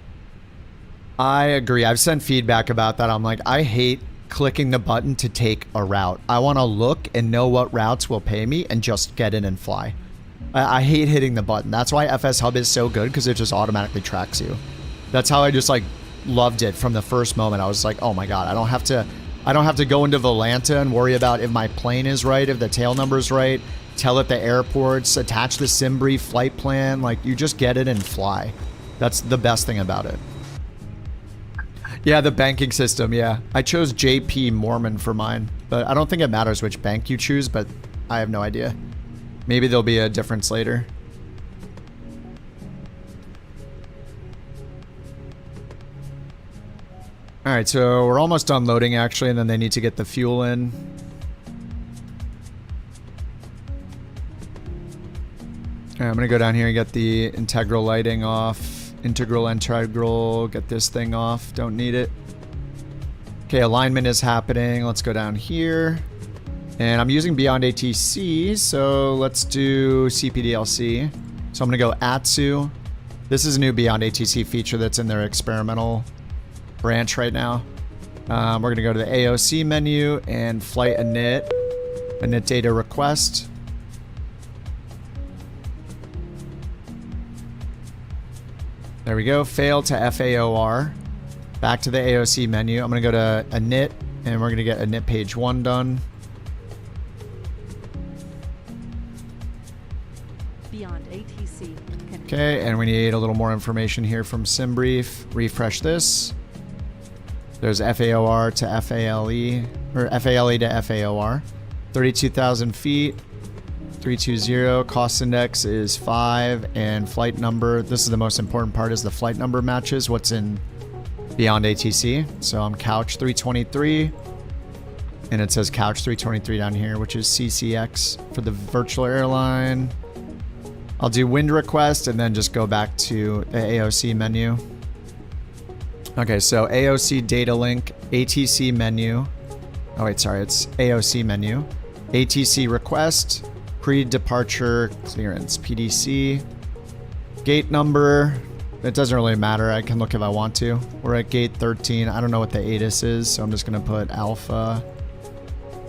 I agree. I've sent feedback about that. I'm like, I hate clicking the button to take a route. I want to look and know what routes will pay me and just get in and fly. I hate hitting the button. That's why FSHub is so good, because it just automatically tracks you. That's how I just like loved it from the first moment. I was like, oh my God, I don't have to go into Volanta and worry about if my plane is right, if the tail number is right, tell it the airports, attach the SimBrief flight plan. Like, you just get it and fly. That's the best thing about it. Yeah, the banking system, yeah. I chose JP Mormon for mine, but I don't think it matters which bank you choose, but I have no idea. Maybe there'll be a difference later. Alright, so we're almost done loading actually, and then they need to get the fuel in. Alright, I'm gonna go down here and get the integral lighting off. Integral, get this thing off. Don't need it. Okay, alignment is happening. Let's go down here. And I'm using Beyond ATC, so let's do CPDLC. So I'm gonna go ATSU. This is a new Beyond ATC feature that's in their experimental branch right now. We're gonna go to the AOC menu and flight init data request. There we go. Fail to FAOR. Back to the AOC menu. I'm going to go to init, and we're going to get init page 1 done. Beyond ATC. Okay, and we need a little more information here from SimBrief. Refresh this. There's FAOR to FALE, or FALE to FAOR. 32,000 feet. 320, cost index is 5, and flight number, this is the most important part, is the flight number matches what's in Beyond ATC. So I'm couch 323, and it says couch 323 down here, which is CCX for the virtual airline. I'll do wind request and then just go back to the AOC menu. Okay, so AOC data link, ATC menu. Oh wait, sorry, it's AOC menu. ATC request. Pre-departure clearance, PDC. Gate number, it doesn't really matter. I can look if I want to. We're at gate 13. I don't know what the ATIS is, so I'm just going to put alpha.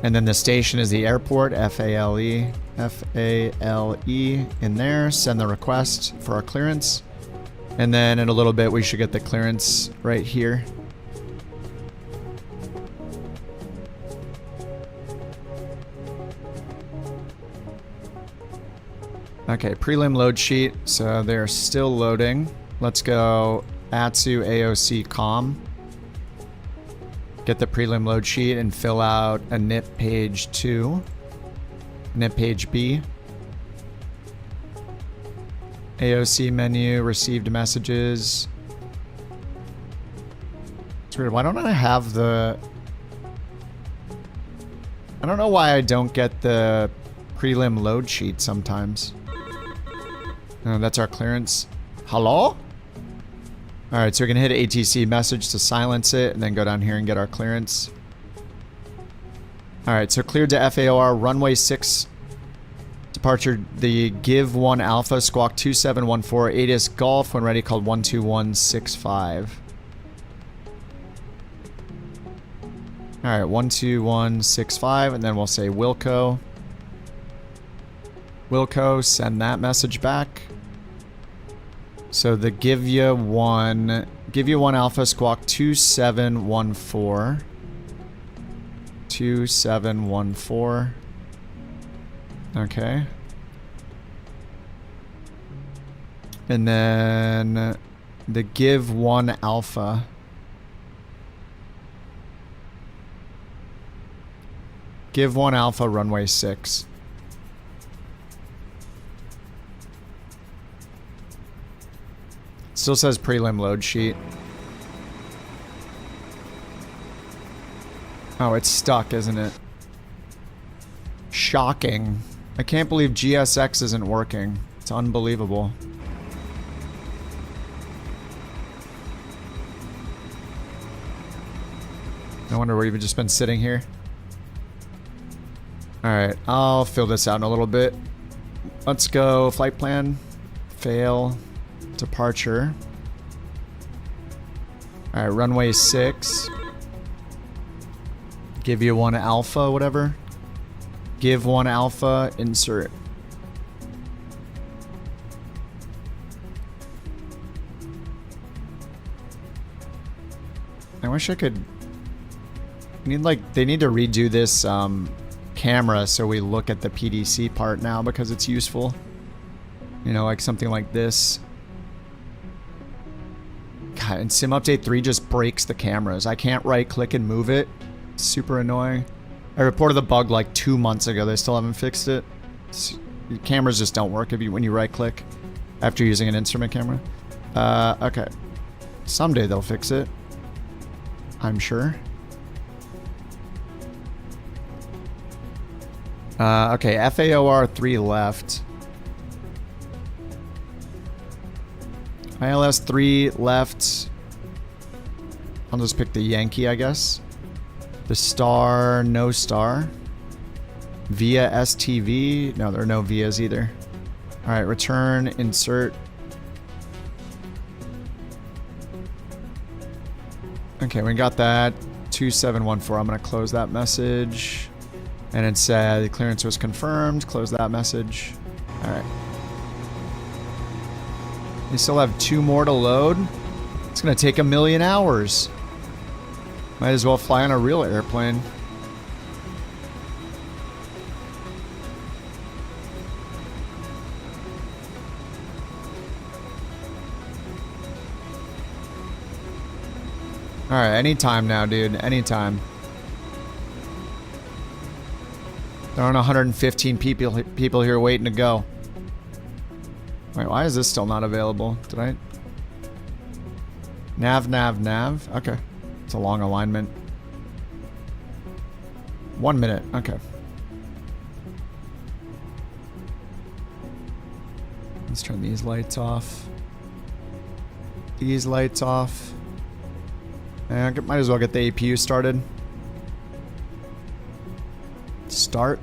And then the station is the airport, FALE. F-A-L-E in there. Send the request for our clearance. And then in a little bit, we should get the clearance right here. Okay, prelim load sheet. So they're still loading. Let's go ATSU AOC COM. Get the prelim load sheet and fill out a init page 2. Init page B. AOC menu, received messages. It's weird. Why don't I have the... I don't know why I don't get the prelim load sheet sometimes. That's our clearance. Hello? Alright, so we're going to hit ATC message to silence it, and then go down here and get our clearance. Alright, so cleared to FAOR, runway 6. Departure, the Give 1 Alpha, squawk 2714, ATIS Golf, when ready, called 12165. Alright, 12165, and then we'll say Wilco. Wilco, send that message back. So the Give You 1 Alpha, squawk 2714. 2714. Okay. And then the Give 1 Alpha. Give 1 Alpha, runway 6. Still says prelim load sheet. Oh, it's stuck, isn't it? Shocking. I can't believe GSX isn't working. It's unbelievable. No wonder we've just been sitting here. Alright, I'll fill this out in a little bit. Let's go. Flight plan. Fail. Departure. Alright, runway 6. Give you 1 Alpha, whatever. Give 1 Alpha, insert. I wish I could... they need to redo this camera so we look at the PDC part now because it's useful. You know, like something like this. God, and Sim Update 3 just breaks the cameras. I can't right click and move it. It's super annoying. I reported the bug like 2 months ago. They still haven't fixed it. The cameras just don't work when you right click after using an instrument camera. Okay. Someday they'll fix it. I'm sure. Okay, FAOR 3 left. ILS 3 left. I'll just pick the Yankee, I guess. The star, no star. Via STV. No, there are no Vias either. Alright, return, insert. Okay, we got that. 2714. I'm going to close that message. And it said the clearance was confirmed. Close that message. Alright. We still have 2 more to load. It's going to take 1,000,000 hours. Might as well fly on a real airplane. Alright, anytime now, dude. Anytime. There aren't 115 people here waiting to go. Wait, why is this still not available? Did I... Nav. Okay. It's a long alignment. 1 minute. Okay. Let's turn these lights off. These lights off. And might as well get the APU started. Start.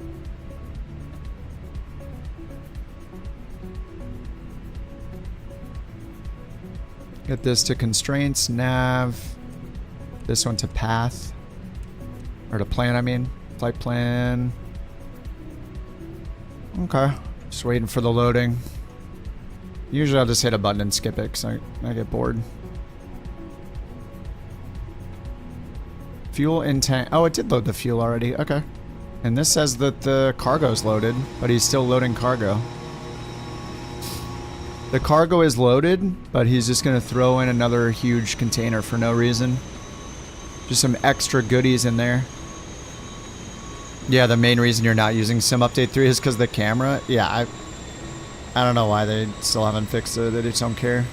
Get this to constraints, nav. This one to path. Or to plan, I mean. Flight plan. Okay. Just waiting for the loading. Usually I'll just hit a button and skip it because I get bored. Fuel in tank. Oh, it did load the fuel already. Okay. And this says that the cargo's loaded, but he's still loading cargo. The cargo is loaded, but he's just going to throw in another huge container for no reason. Just some extra goodies in there. Yeah, the main reason you're not using Sim Update 3 is because of the camera. Yeah, I don't know why they still haven't fixed it. They just don't care.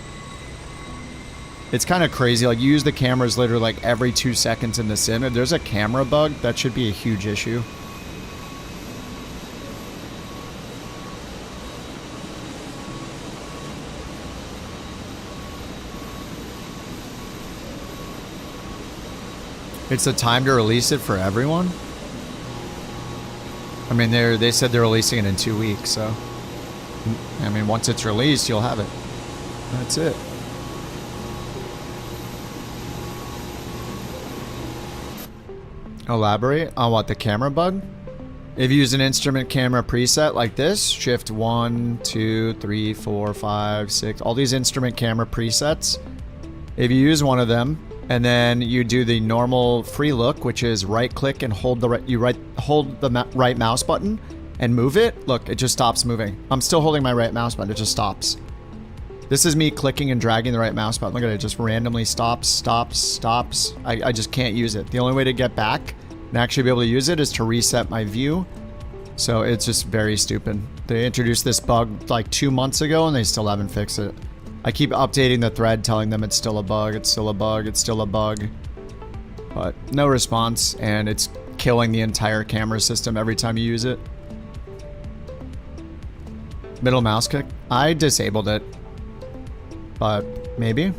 It's kind of crazy. Like, you use the cameras literally like every 2 seconds in the sim. If there's a camera bug, that should be a huge issue. It's the time to release it for everyone? I mean, they said they're releasing it in 2 weeks, so... I mean, once it's released, you'll have it. That's it. Elaborate on what, the camera bug? If you use an instrument camera preset like this, shift 1, 2, 3, 4, 5, 6, all these instrument camera presets. If you use one of them, and then you do the normal free look, which is right click and hold the right mouse button and move it, look, it just stops moving. I'm still holding my right mouse button, it just stops. This is me clicking and dragging the right mouse button. Look at it, just randomly stops. I just can't use it. The only way to get back and actually be able to use it is to reset my view. So it's just very stupid. They introduced this bug like 2 months ago and they still haven't fixed it. I keep updating the thread telling them it's still a bug, it's still a bug, it's still a bug. But no response, and it's killing the entire camera system every time you use it. Middle mouse click? I disabled it. But maybe?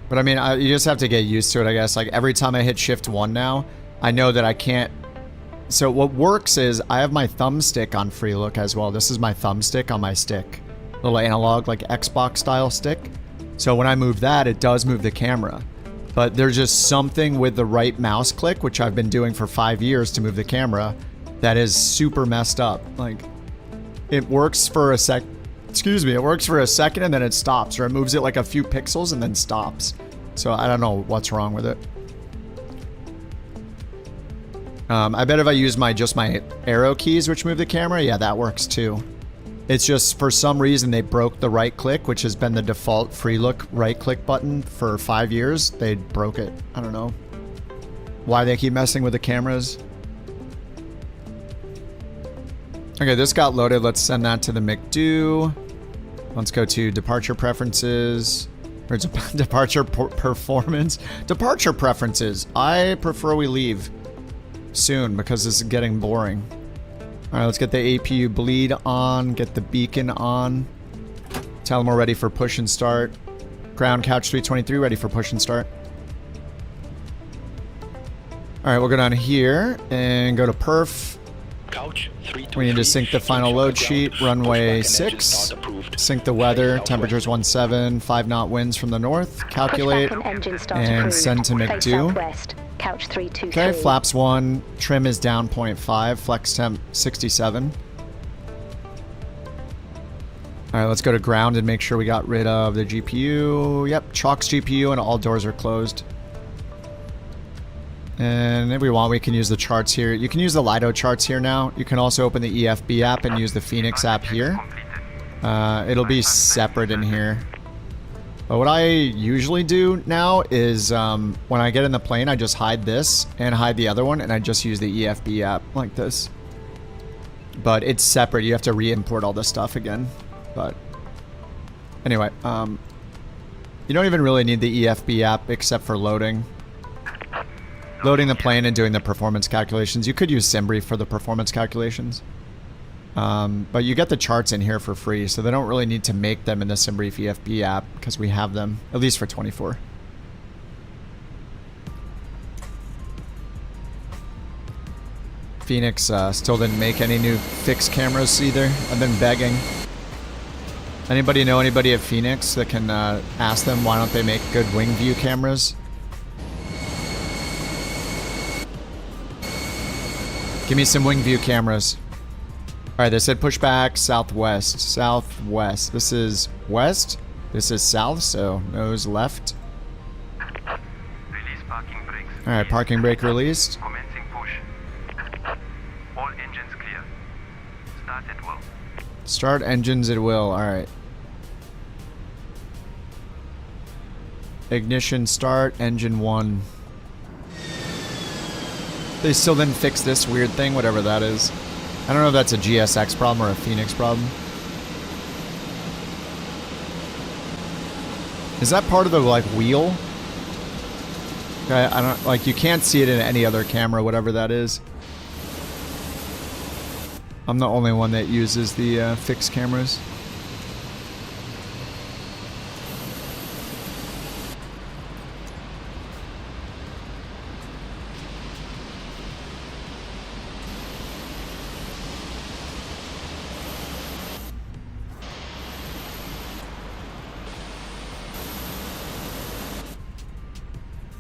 But I mean, you just have to get used to it, I guess. Like every time I hit shift 1 now, I know that I can't. So what works is I have my thumbstick on free look as well. This is my thumbstick on my stick. Little analog, like Xbox style stick. So when I move that, it does move the camera. But there's just something with the right mouse click, which I've been doing for 5 years to move the camera, that is super messed up. Like, it works for a sec. Excuse me, it works for a second and then it stops, or it moves it like a few pixels and then stops. So I don't know what's wrong with it. I bet if I use just my arrow keys, which move the camera, yeah, that works too. It's just, for some reason, they broke the right click, which has been the default free look right click button for 5 years. They broke it. I don't know why they keep messing with the cameras. Okay, this got loaded. Let's send that to the McDo. Let's go to departure preferences. Or departure performance. Departure preferences. I prefer we leave soon because this is getting boring. Alright, let's get the APU bleed on. Get the beacon on. Tell them we're ready for push and start. Ground couch 323 ready for push and start. Alright, we'll go down here and go to perf. We need to sync the final load sheet. Runway 6. Sync the weather. Temperatures 17. 5 knot winds from the north. Calculate. And send to McDo. Couch 323. Okay, flaps 1. Trim is down 0.5. Flex temp 67. Alright, let's go to ground and make sure we got rid of the GPU. Yep, Chalk's GPU and all doors are closed. And if we want, we can use the charts here. You can use the Lido charts here now. You can also open the EFB app and use the Phoenix app here. It'll be separate in here. But what I usually do now is when I get in the plane, I just hide this and hide the other one, and I just use the EFB app like this. But it's separate. You have to re-import all this stuff again. But anyway, you don't even really need the EFB app except for loading. Loading the plane and doing the performance calculations. You could use Simbri for the performance calculations. But you get the charts in here for free, so they don't really need to make them in the Simbri EFB app because we have them, at least for 24. Phoenix still didn't make any new fixed cameras either. I've been begging. Anybody know anybody at Phoenix that can ask them why don't they make good wing view cameras? Give me some wing view cameras. Alright, they said push back southwest. Southwest. This is west. This is south, so nose left. Release parking brakes. Alright, parking brake released. Commencing push. All engines clear. Start at will. Start engines at will. Alright. Ignition start. Engine 1. They still didn't fix this weird thing, whatever that is. I don't know if that's a GSX problem or a Phoenix problem. Is that part of the, like, wheel? Okay, I don't, like, you can't see it in any other camera, whatever that is. I'm the only one that uses the fixed cameras.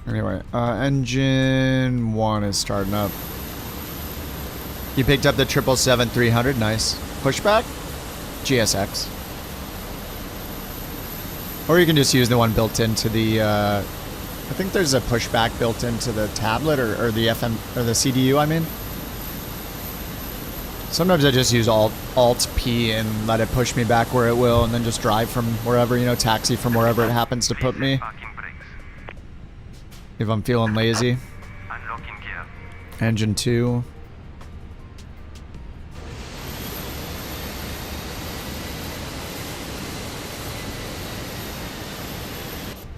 Anyway, engine 1 is starting up. You picked up the 777-300, nice. Pushback? GSX. Or you can just use the one built into the, I think there's a pushback built into the tablet or the FM, or the CDU, I mean. Sometimes I just use Alt-P and let it push me back where it will, and then just drive from wherever, you know, taxi from wherever it happens to put me. If I'm feeling lazy. Engine 2.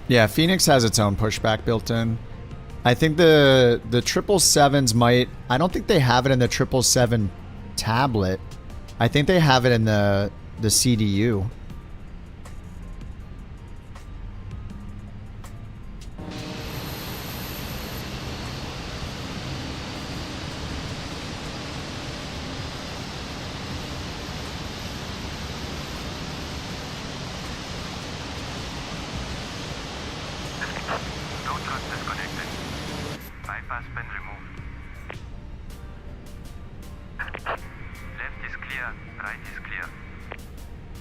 Yeah, Phoenix has its own pushback built in. I think the 777s might... I don't think they have it in the 777 tablet. I think they have it in the CDU.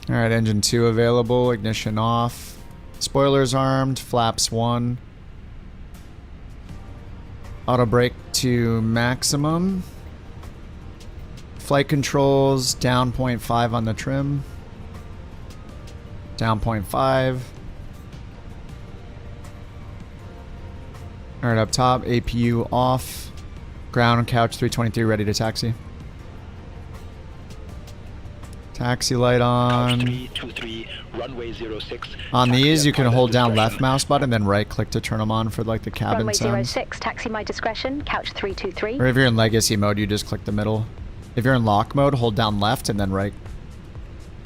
Alright, engine 2 available, ignition off. Spoilers armed, flaps 1. Auto brake to maximum. Flight controls, down 0.5 on the trim. Down 0.5. Alright, up top, APU off. Ground couch 323 ready to taxi. Taxi light on. 323, runway 06. On these, you can hold down left mouse button, then right click to turn them on for like the cabin Runway sounds. 06, taxi my discretion, couch 323. Or if you're in legacy mode, you just click the middle. If you're in lock mode, hold down left and then right.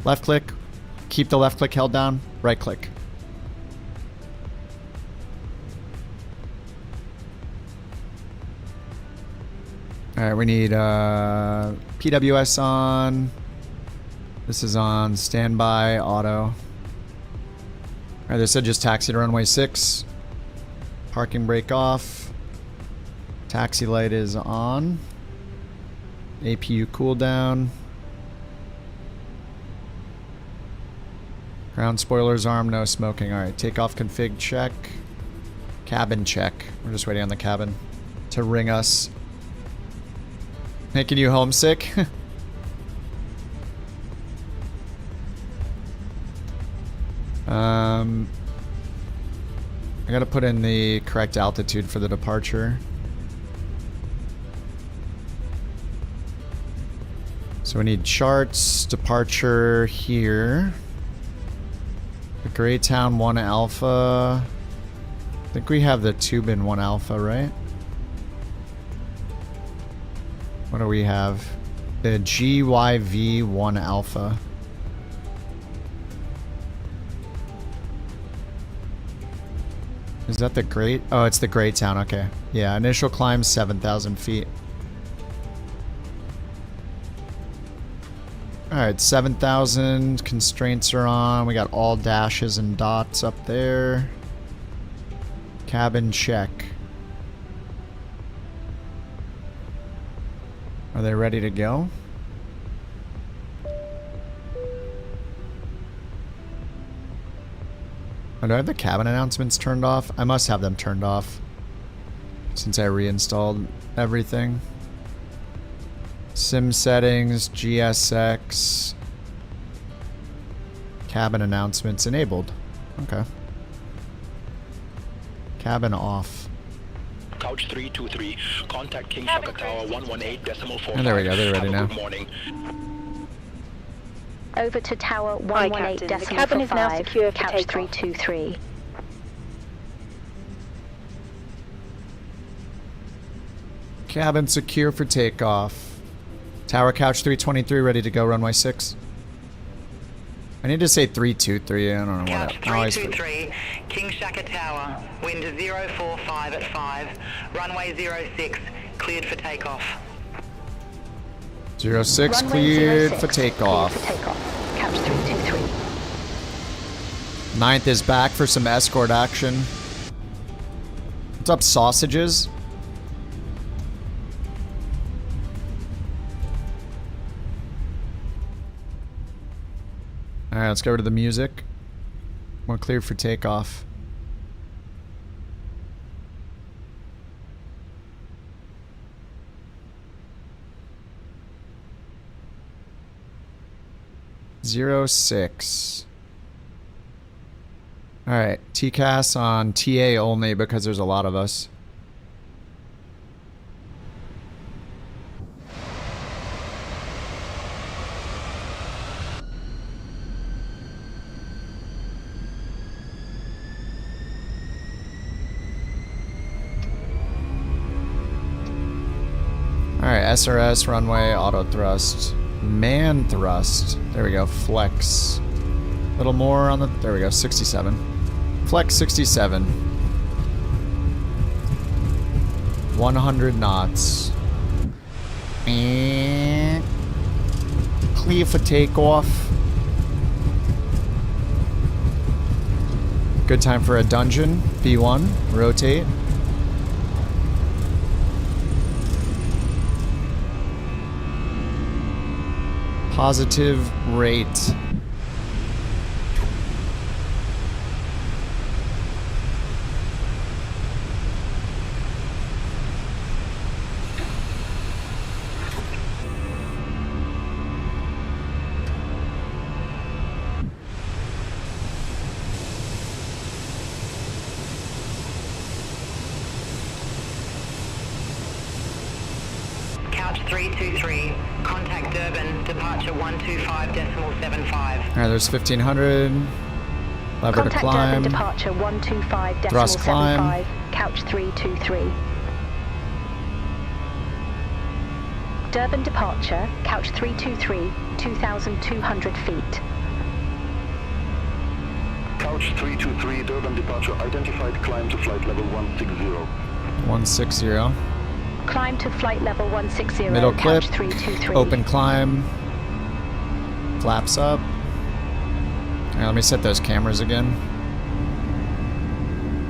Left click. Keep the left click held down. Right click. Alright, we need PWS on. This is on standby, auto. Alright, they said just taxi to runway 6. Parking brake off. Taxi light is on. APU cooldown. Ground spoilers arm, no smoking. Alright, takeoff config check. Cabin check. We're just waiting on the cabin to ring us. Making you homesick? I gotta put in the correct altitude for the departure. So we need charts, departure here. The Greytown 1 Alpha. I think we have the Tubin 1 Alpha, right? What do we have? The GYV 1 Alpha. Is that the Great? Oh, it's the Greytown, okay. Yeah, initial climb 7,000 feet. Alright, 7,000. Constraints are on. We got all dashes and dots up there. Cabin check. Are they ready to go? Oh, do I have the cabin announcements turned off? I must have them turned off since I reinstalled everything. Sim settings, GSX, cabin announcements enabled. Okay. Cabin off. Couch 323, contact King Shaka Tower 118.45. And there we go, they're ready now. Good morning. Over to tower Hi, Captain. The cabin is now secure for couch takeoff. 323. Cabin secure for takeoff. Tower couch 323 ready to go, runway 6. I need to say 323, I don't know what. Couch 323, King Shaka Tower, wind 045 at 5, runway 06, cleared for takeoff. 06 cleared for takeoff. Couch 323. 9th is back for some escort action. What's up, sausages? Alright, let's go to the music. We're cleared for takeoff. Zero 06. Alright, TCAS on TA only because there's a lot of us. Alright, SRS, runway, auto thrust, man thrust. There we go, flex. A little more on the, there we go, 67. Flex 67. 100 knots. And clear for takeoff. Good time for a dungeon. B1, rotate. Positive rate. Couch 323. Contact Durban, departure 125.75. Alright, there's 1500. Lever to Contact climb. Durban, departure 125.75. Thrust climb. Couch 323. Durban departure, couch 323, 2,200 feet. Couch 323, Durban departure identified, climb to flight level 160. 160. Climb to flight level 160, Middle clip. couch 323. Open climb. Flaps up. Alright, let me set those cameras again.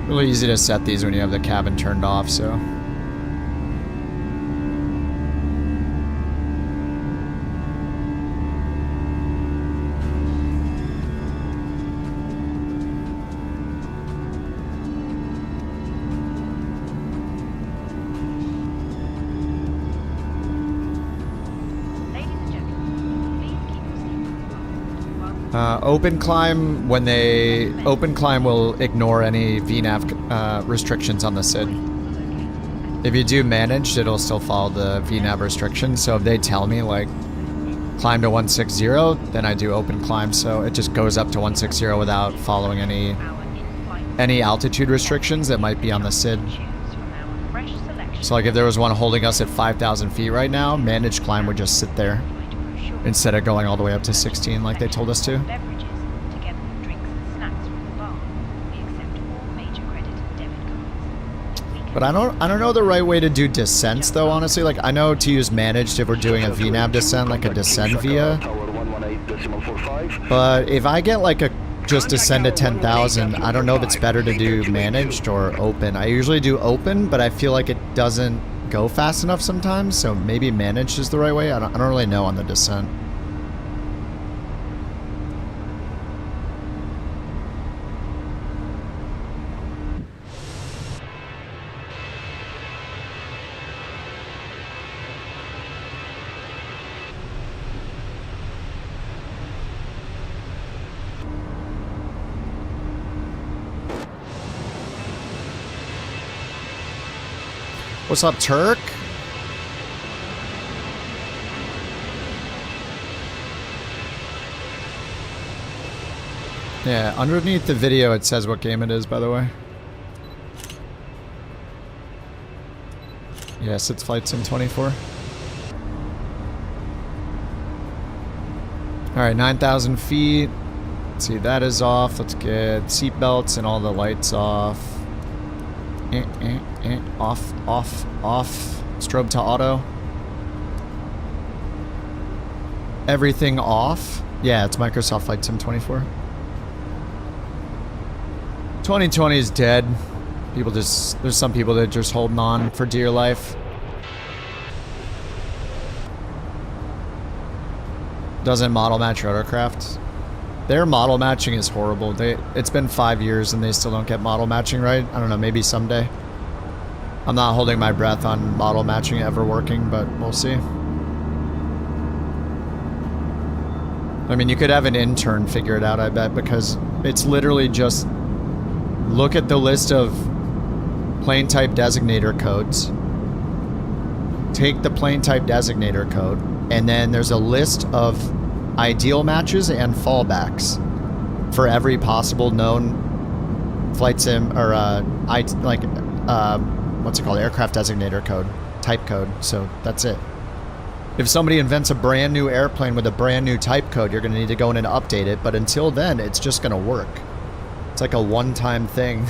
Really easy to set these when you have the cabin turned off, so. Open climb, when they open climb will ignore any VNAV restrictions on the SID. If you do managed, it'll still follow the VNAV restrictions. So if they tell me like climb to 160, then I do open climb. So it just goes up to 160 without following any altitude restrictions that might be on the SID. So like if there was one holding us at 5,000 feet right now, managed climb would just sit there instead of going all the way up to 16 like they told us to. But I don't know the right way to do descents though, honestly. Like I know to use managed if we're doing a VNAV descent, like a descend via. But if I get like a just descend to 10,000, I don't know if it's better to do managed or open. I usually do open, but I feel like it doesn't go fast enough sometimes, so maybe managed is the right way. I don't really know on the descent. What's up, Turk? Yeah, underneath the video it says what game it is, by the way. Yes, it's Flight Sim 24. Alright, 9,000 feet. Let's see, that is off. Let's get seatbelts and all the lights off. Off, off, off. Strobe to auto. Everything off. Yeah, it's Microsoft Flight Sim 24. 2020 is dead. There's some people that are just holding on for dear life. Doesn't model match rotorcraft. Their model matching is horrible. It's been 5 years and they still don't get model matching right. I don't know, maybe someday. I'm not holding my breath on model matching ever working, but we'll see. I mean, you could have an intern figure it out, I bet, because it's literally just look at the list of plane type designator codes. Take the plane type designator code, and then there's a list of ideal matches and fallbacks for every possible known flight sim or what's it called, aircraft designator code, type code. So that's it. If somebody invents a brand new airplane with a brand new type code, you're going to need to go in and update it. But until then, it's just going to work. It's like a one-time thing.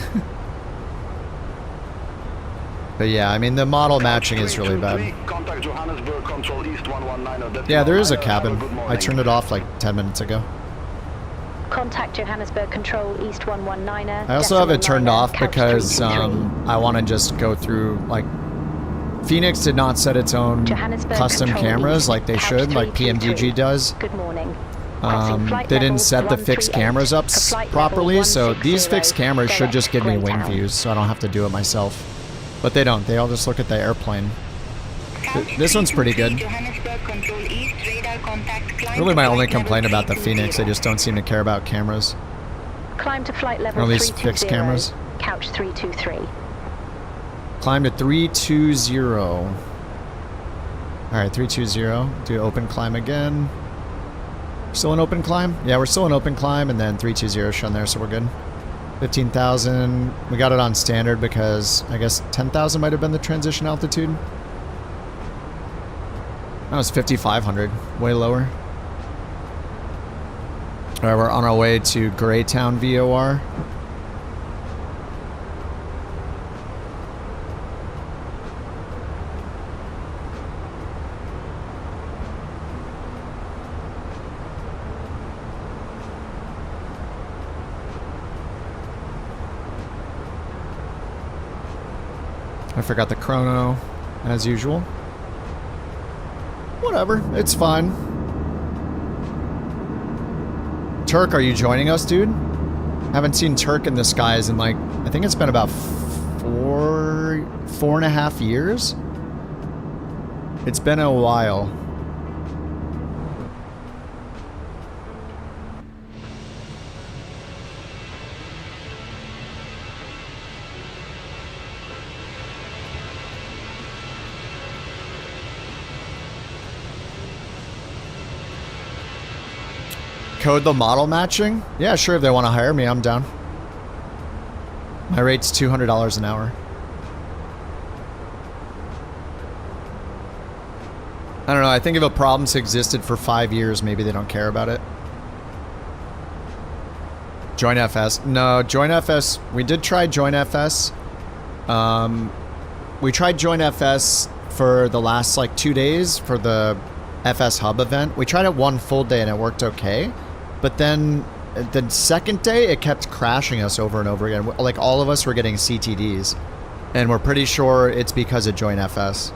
But yeah, I mean, the model matching is really bad. Yeah, there is a cabin. I turned it off like 10 minutes ago. Contact Johannesburg Control East 119er. I also have it turned off because I want to just go through, like, Phoenix did not set its own custom cameras like they should, like PMDG does. Good morning. They didn't set the fixed cameras up properly, so these fixed cameras should just give me wing views, so I don't have to do it myself. But they don't. They all just look at the airplane. This one's pretty good. Really my only complaint about the Phoenix, they just don't seem to care about cameras. Climb to flight level or at least fixed cameras. Couch 323. Climb to 320. Alright, 320. Do open climb again. Still in open climb? Yeah, we're still in open climb, and then 320 shown there, so we're good. 15,000. We got it on standard because I guess 10,000 might have been the transition altitude. That was 5,500. Way lower. Alright, we're on our way to Greytown VOR. I forgot the chrono, as usual. Whatever, it's fine. Turk, are you joining us, dude? Haven't seen Turk in the skies in like, I think it's been about 4.5 years. It's been a while. Code the model matching? Yeah, sure, if they want to hire me, I'm down. My rate's $200 an hour. I don't know, I think if a problem's existed for 5 years, maybe they don't care about it. Join FS. No, Join FS, we did try Join FS. We tried Join FS for the last like 2 days for the FSHub event. We tried it one full day and it worked okay. But then the second day, it kept crashing us over and over again. Like, all of us were getting CTDs. And we're pretty sure it's because of Join FS.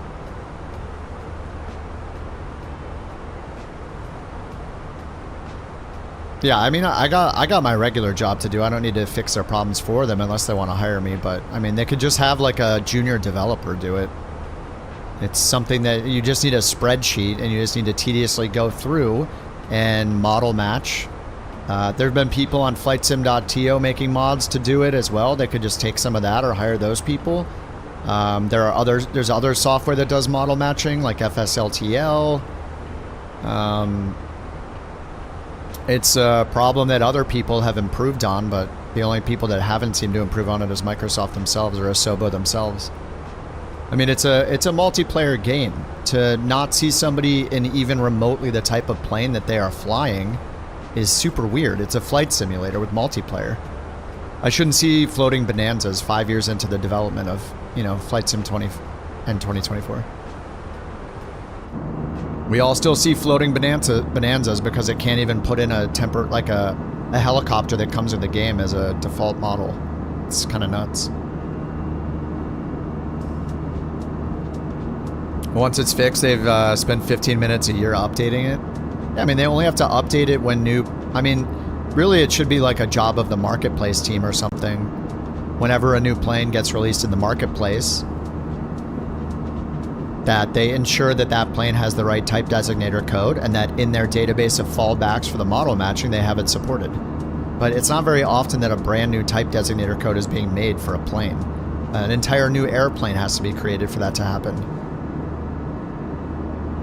Yeah, I mean, I got my regular job to do. I don't need to fix their problems for them unless they want to hire me. But, I mean, they could just have, like, a junior developer do it. It's something that you just need a spreadsheet, and you just need to tediously go through and model match. There have been people on flightsim.to making mods to do it as well. They could just take some of that or hire those people. There's other software that does model matching, like FSLTL. It's a problem that other people have improved on, but the only people that haven't seemed to improve on it is Microsoft themselves or Asobo themselves. I mean, it's a multiplayer game. To not see somebody in even remotely the type of plane that they are flying is super weird. It's a flight simulator with multiplayer. I shouldn't see floating bonanzas 5 years into the development of, you know, Flight Sim 20 and 2024. We all still see floating bonanzas because it can't even put in a helicopter that comes with the game as a default model. It's kind of nuts. Once it's fixed, they've spent 15 minutes a year updating it. Yeah, I mean, they only have to update it when new... I mean, really, it should be like a job of the marketplace team or something. Whenever a new plane gets released in the marketplace, that they ensure that that plane has the right type designator code and that in their database of fallbacks for the model matching, they have it supported. But it's not very often that a brand new type designator code is being made for a plane. An entire new airplane has to be created for that to happen.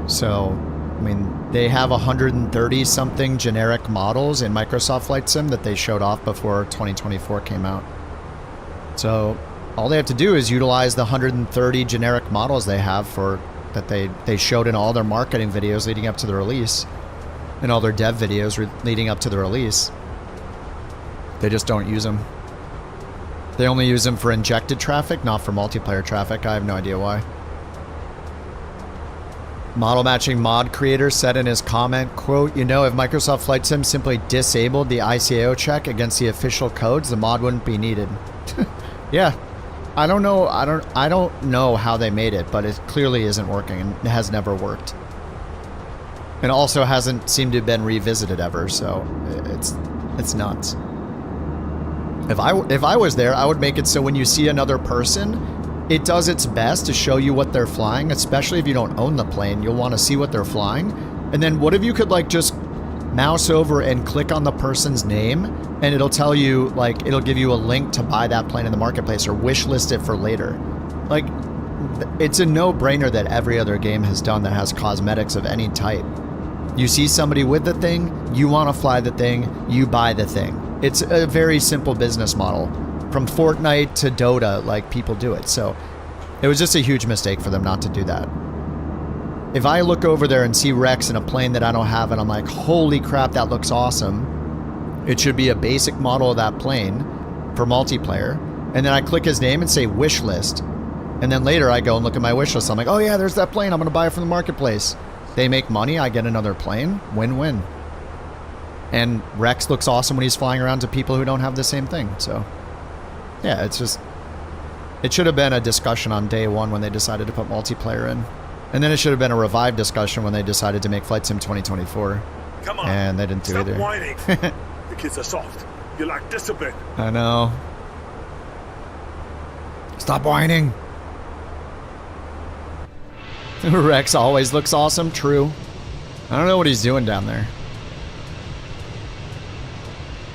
So, I mean, they have 130 something generic models in Microsoft Flight Sim that they showed off before 2024 came out. So all they have to do is utilize the 130 generic models they have for that they showed in all their marketing videos leading up to the release and all their dev videos leading up to the release. They just don't use them. They only use them for injected traffic, not for multiplayer traffic. I have no idea why. Model matching mod creator said in his comment, quote, "You know, if Microsoft Flight Sim simply disabled the ICAO check against the official codes, the mod wouldn't be needed." Yeah. I don't know. I don't know how they made it, but it clearly isn't working and it has never worked. And also hasn't seemed to have been revisited ever, so it's nuts. If I was there, I would make it so when you see another person, it does its best to show you what they're flying, especially if you don't own the plane. You'll want to see what they're flying. And then what if you could like just mouse over and click on the person's name and it'll tell you, like, it'll give you a link to buy that plane in the marketplace or wish list it for later. Like, it's a no-brainer that every other game has done that has cosmetics of any type. You see somebody with the thing, you want to fly the thing, you buy the thing. It's a very simple business model. From Fortnite to Dota, like, people do it. So it was just a huge mistake for them not to do that. If I look over there and see Rex in a plane that I don't have and I'm like, holy crap, that looks awesome, it should be a basic model of that plane for multiplayer. And then I click his name and say wish list. And then later I go and look at my wish list. I'm like, oh yeah, there's that plane. I'm going to buy it from the marketplace. They make money. I get another plane. Win-win. And Rex looks awesome when he's flying around to people who don't have the same thing. So, yeah, it's just... It should have been a discussion on day one when they decided to put multiplayer in. And then it should have been a revived discussion when they decided to make Flight Sim 2024. Come on. And they didn't do Stop either. whining. The kids are soft. You lack discipline. I know. Stop whining. Rex always looks awesome. True. I don't know what he's doing down there.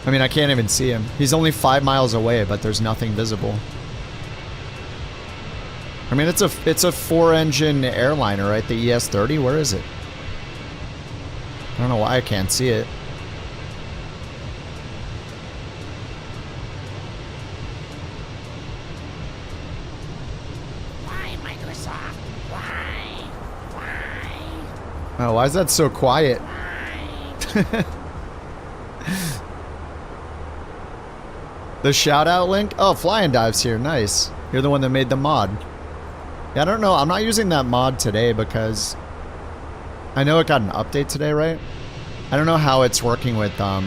I mean, I can't even see him. He's only 5 miles away, but there's nothing visible. I mean, it's a 4-engine airliner, right? The ES-30. Where is it? I don't know why I can't see it. Why, Microsoft? Why? Oh, why is that so quiet? The shout out link? Oh, Fly and Dive's here. Nice. You're the one that made the mod. Yeah, I don't know. I'm not using that mod today because I know it got an update today, right? I don't know how it's working with, I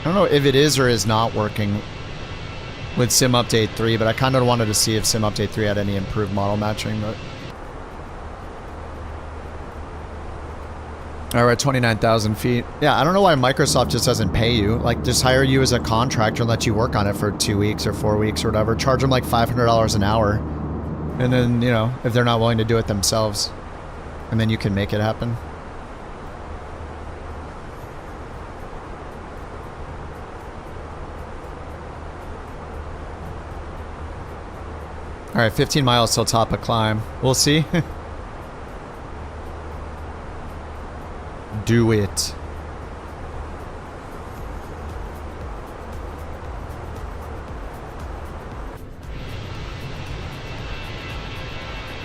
don't know if it is or is not working with Sim Update 3, but I kind of wanted to see if Sim Update 3 had any improved model matching, but... All right, 29,000 feet. Yeah, I don't know why Microsoft just doesn't pay you. Like, just hire you as a contractor and let you work on it for 2 weeks or 4 weeks or whatever. Charge them like $500 an hour. And then, you know, if they're not willing to do it themselves. And then you can make it happen. All right, 15 miles till top of climb. We'll see. Do it.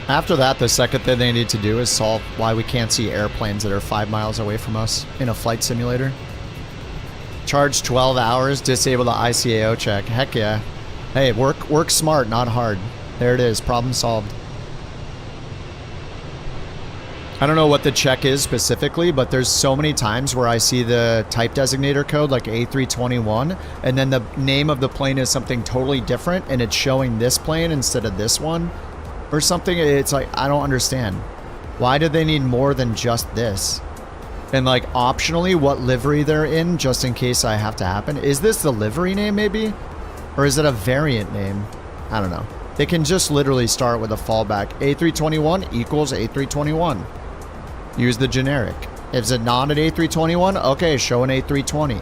After that, the second thing they need to do is solve why we can't see airplanes that are 5 miles away from us in a flight simulator. Charge 12 hours, disable the ICAO check. Heck yeah. Hey, work smart, not hard. There it is, problem solved. I don't know what the check is specifically, but there's so many times where I see the type designator code like A321 and then the name of the plane is something totally different and it's showing this plane instead of this one. or something. It's like, I don't understand. Why do they need more than just this? And like optionally what livery they're in, just in case I have to happen. Is this the livery name maybe? Or is it a variant name? I don't know. They can just literally start with a fallback. A321 equals A321. Use the generic. If it's not an A321, okay, show an A320.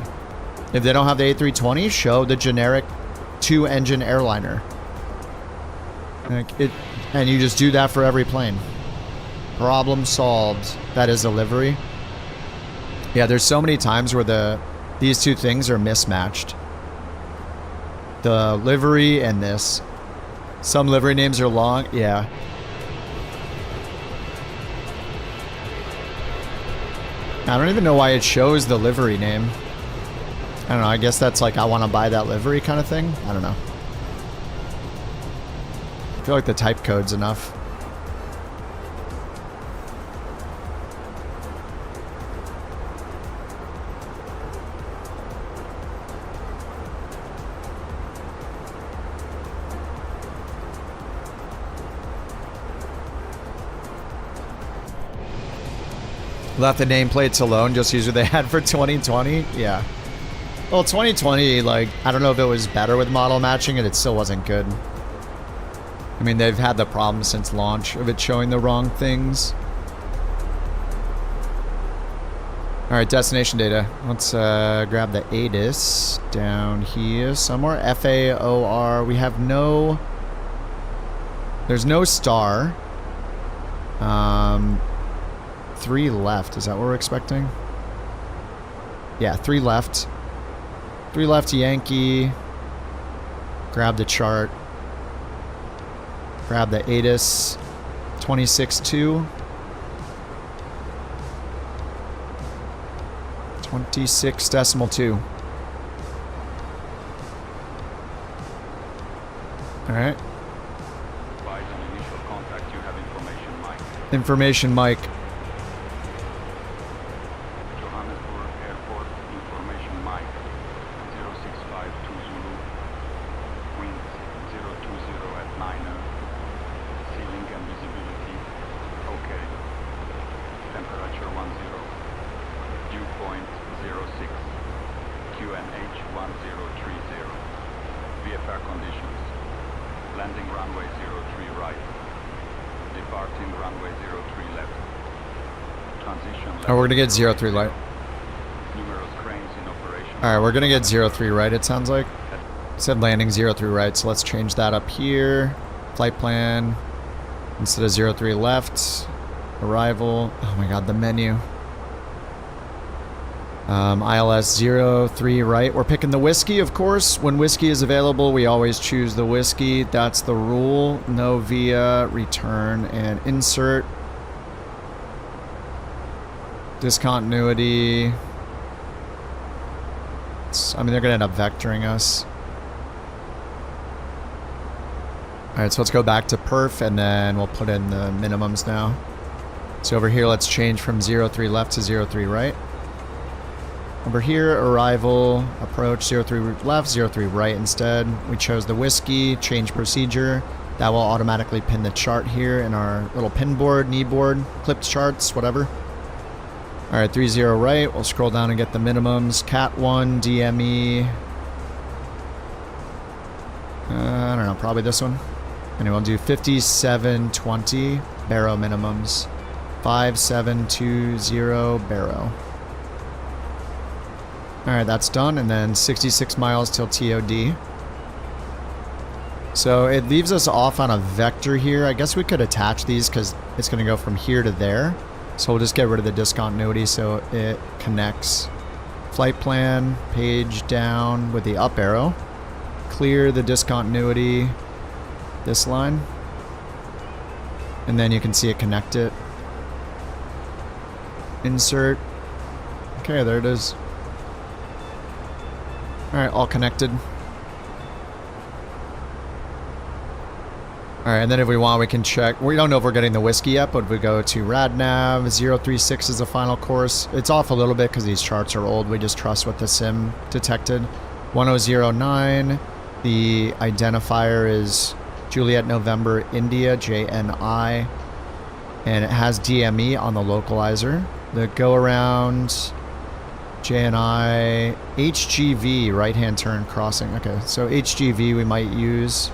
If they don't have the A320, show the generic 2-engine airliner. And you just do that for every plane. Problem solved. That is a livery. Yeah, there's so many times where these two things are mismatched. The livery and this. Some livery names are long. Yeah. I don't even know why it shows the livery name. I don't know. I guess that's like, I want to buy that livery kind of thing. I don't know. I feel like the type code's enough. Left the nameplates alone, just use what they had for 2020. Yeah. Well, 2020, like, I don't know if it was better with model matching and it still wasn't good. I mean, they've had the problem since launch of it showing the wrong things. Alright, destination data. Let's grab the ATIS down here somewhere. FAOR. We have no... There's no star. 3 left. Is that what we're expecting? Yeah, 3 left. 3 left Yankee. Grab the chart. Grab the ATIS. 26.2. 26.2. Alright. Information Mike. Oh, we're gonna get 03 light. Alright, we're gonna get 03 right, it sounds like. It said landing 03 right, so let's change that up here. Flight plan. Instead of 03 left. Arrival. Oh my god, the menu. ILS 03 right. We're picking the whiskey, of course. When whiskey is available, we always choose the whiskey. That's the rule. No via, return, and insert. Discontinuity. I mean, they're going to end up vectoring us. Alright, so let's go back to perf, and then we'll put in the minimums now. So over here, let's change from 03 left to 03 right. Over here, arrival, approach, 03 left, 03 right instead. We chose the whiskey, change procedure. That will automatically pin the chart here in our little pin board, knee board, clipped charts, whatever. Alright, 30 right. We'll scroll down and get the minimums. Cat 1, DME. I don't know, probably this one. Anyway, we'll do 5720 Barrow minimums. 5720 Barrow. Alright, that's done, and then 66 miles till TOD. So it leaves us off on a vector here. I guess we could attach these because it's going to go from here to there. So we'll just get rid of the discontinuity so it connects. Flight plan, page down with the up arrow. Clear the discontinuity, this line. And then you can see it connect it. Insert. Okay, there it is. Alright, all connected. Alright, and then if we want, we can check. We don't know if we're getting the whiskey yet, but if we go to RadNav, 036 is the final course. It's off a little bit because these charts are old. We just trust what the sim detected. 1009, the identifier is Juliet November India, JNI. And it has DME on the localizer. The go around JNI HGV, right-hand turn crossing. Okay, so HGV we might use.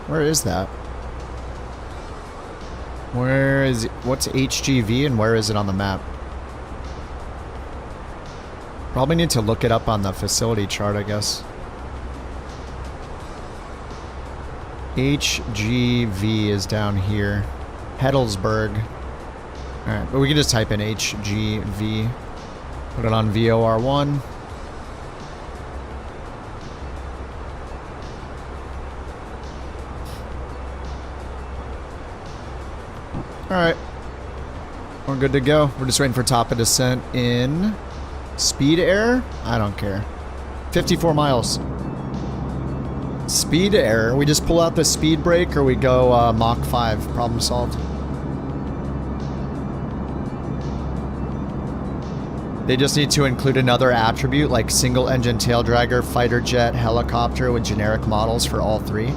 Where is that? Where is it? What's HGV and where is it on the map? Probably need to look it up on the facility chart, I guess. HGV is down here. Heddelsburg. Alright, but we can just type in HGV. Put it on VOR1. Alright. We're good to go. We're just waiting for top of descent in speed air? I don't care. 54 miles. Speed air. We just pull out the speed brake or we go Mach 5. Problem solved. They just need to include another attribute like single engine tail dragger, fighter jet, helicopter with generic models for all three.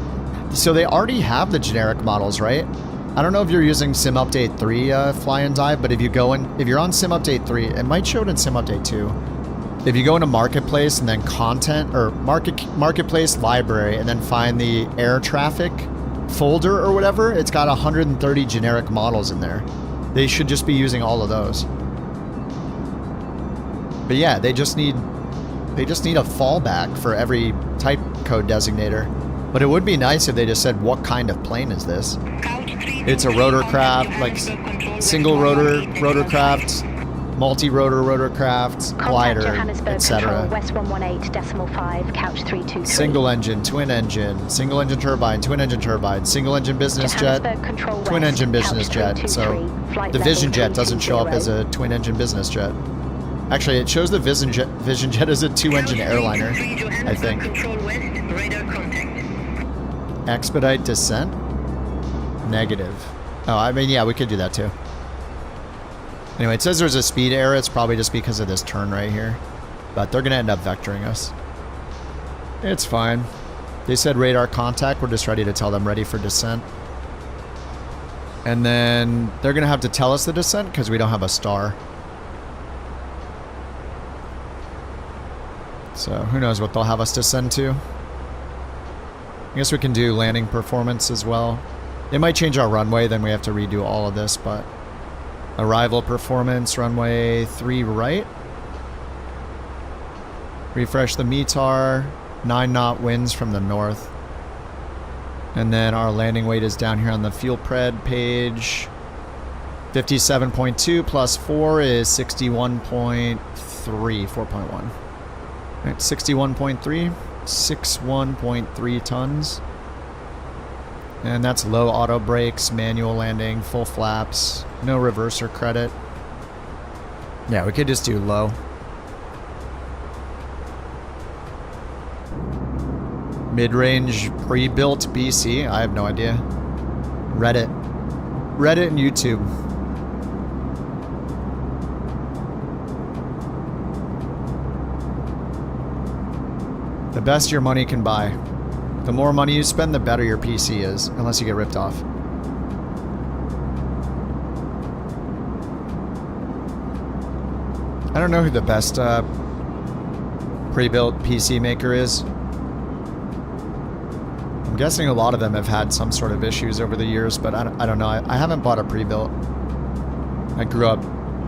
So they already have the generic models, right? I don't know if you're using Sim Update 3 Fly and Dive, but if you go in, if you're on Sim Update 3, it might show it in Sim Update 2. If you go into Marketplace and then Content, or Marketplace Library, and then find the air traffic folder or whatever, it's got 130 generic models in there. They should just be using all of those. But yeah, they just need a fallback for every type code designator. But it would be nice if they just said, what kind of plane is this? It's a rotorcraft, like single rotorcraft, multi-rotor rotorcraft, glider, etc. West 118.5, couch 323. Single engine, twin engine, single engine turbine, twin engine turbine, single engine business jet, twin engine business jet. So the Vision Jet doesn't show up as a twin engine business jet. Actually, it shows the Vision Jet as a two-engine airliner, I think. Expedite descent? Negative. Oh, I mean, yeah, we could do that too. Anyway, it says there's a speed error. It's probably just because of this turn right here. But they're going to end up vectoring us. It's fine. They said radar contact. We're just ready to tell them ready for descent. And then they're going to have to tell us the descent because we don't have a star. So who knows what they'll have us descend to. I guess we can do landing performance as well. They might change our runway, then we have to redo all of this, but arrival performance, runway 3 right. Refresh the METAR, 9 knot winds from the north. And then our landing weight is down here on the fuel pred page. 57.2 plus 4 is 61.3, 4.1. Alright, 61.3, 61.3 tons. And that's low auto brakes, manual landing, full flaps, no reverser credit. Yeah, we could just do low. Mid-range pre-built BC, I have no idea. Reddit and YouTube. The best your money can buy. The more money you spend, the better your PC is, unless you get ripped off. I don't know who the best pre-built PC maker is. I'm guessing a lot of them have had some sort of issues over the years, but I don't know. I haven't bought a pre-built. I grew up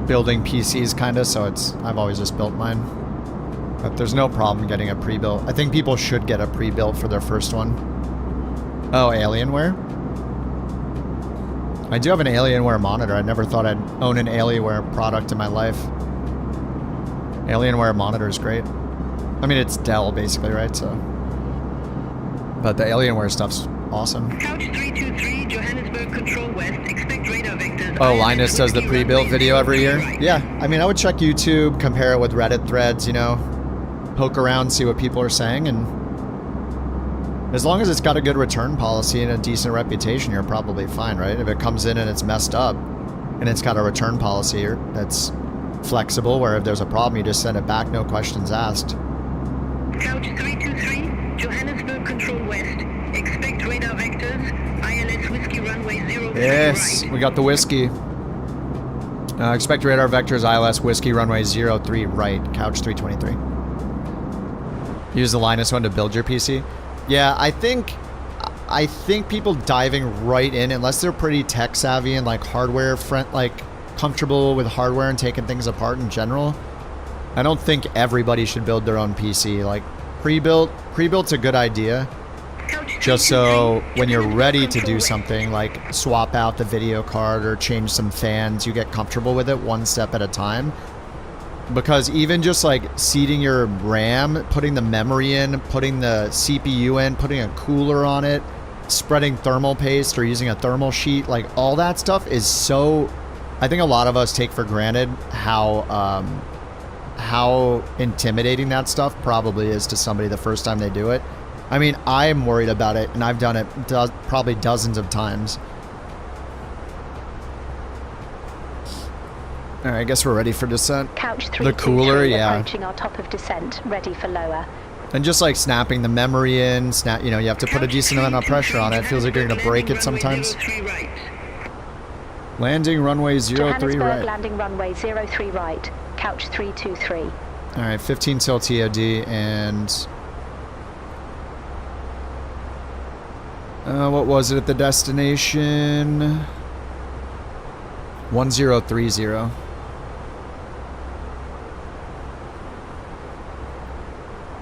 building PCs kinda, so I've always just built mine. But there's no problem getting a pre-built. I think people should get a pre-built for their first one. Oh, Alienware? I do have an Alienware monitor. I never thought I'd own an Alienware product in my life. Alienware monitor is great. I mean, it's Dell, basically, right? So, but the Alienware stuff's awesome. Couch 323, Johannesburg Control West. Expect radar vectors. Oh, Linus does the pre-built video every year? Yeah, I mean, I would check YouTube, compare it with Reddit threads, you know. Poke around, see what people are saying, and as long as it's got a good return policy and a decent reputation, you're probably fine, right? If it comes in and it's messed up, and it's got a return policy that's flexible, where if there's a problem, you just send it back, no questions asked. Couch 323, Johannesburg Control West. Expect Yes, we got the whiskey. Expect radar vectors, ILS, whiskey, runway 03 right, couch 323. Use the Linus one to build your PC. Yeah, I think people diving right in, unless they're pretty tech savvy and like hardware comfortable with hardware and taking things apart in general, I don't think everybody should build their own PC. Like pre-built's a good idea. Just so when you're ready to do something like swap out the video card or change some fans, you get comfortable with it one step at a time. Because even just like seating your RAM, putting the memory in, putting the CPU in, putting a cooler on it, spreading thermal paste or using a thermal sheet, like all that stuff is so... I think a lot of us take for granted how intimidating that stuff probably is to somebody the first time they do it. I mean, I'm worried about it, and I've done it probably dozens of times. All right, I guess we're ready for descent. Couch 3, the cooler, yeah. Approaching our top of descent, ready for lower. And just like snapping the memory in, you know, you have to put a decent amount of pressure on it. It feels like you're going to break it sometimes. Landing runway 03 right. Landing runway 03 right, couch 323. All right, 15 till TOD and... what was it at the destination? 1030. All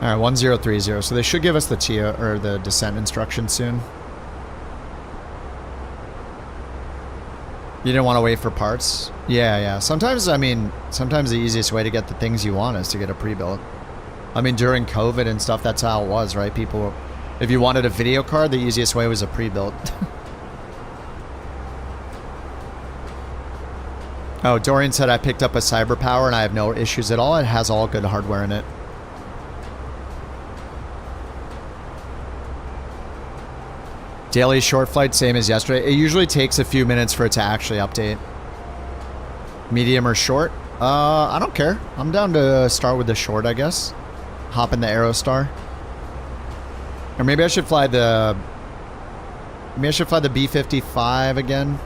right, 1030. So they should give us the TO or the descent instructions soon. You didn't want to wait for parts? Yeah. Sometimes, I mean, sometimes the easiest way to get the things you want is to get a pre-built. I mean, during COVID and stuff, that's how it was, right? People... If you wanted a video card, the easiest way was a pre-built. Oh, Dorian said I picked up a CyberPower and I have no issues at all. It has all good hardware in it. Daily short flight, same as yesterday. It usually takes a few minutes for it to actually update. Medium or short? I don't care. I'm down to start with the short, I guess. Hop in the Aerostar. Or maybe I should fly the... Maybe I should fly the B-55 again.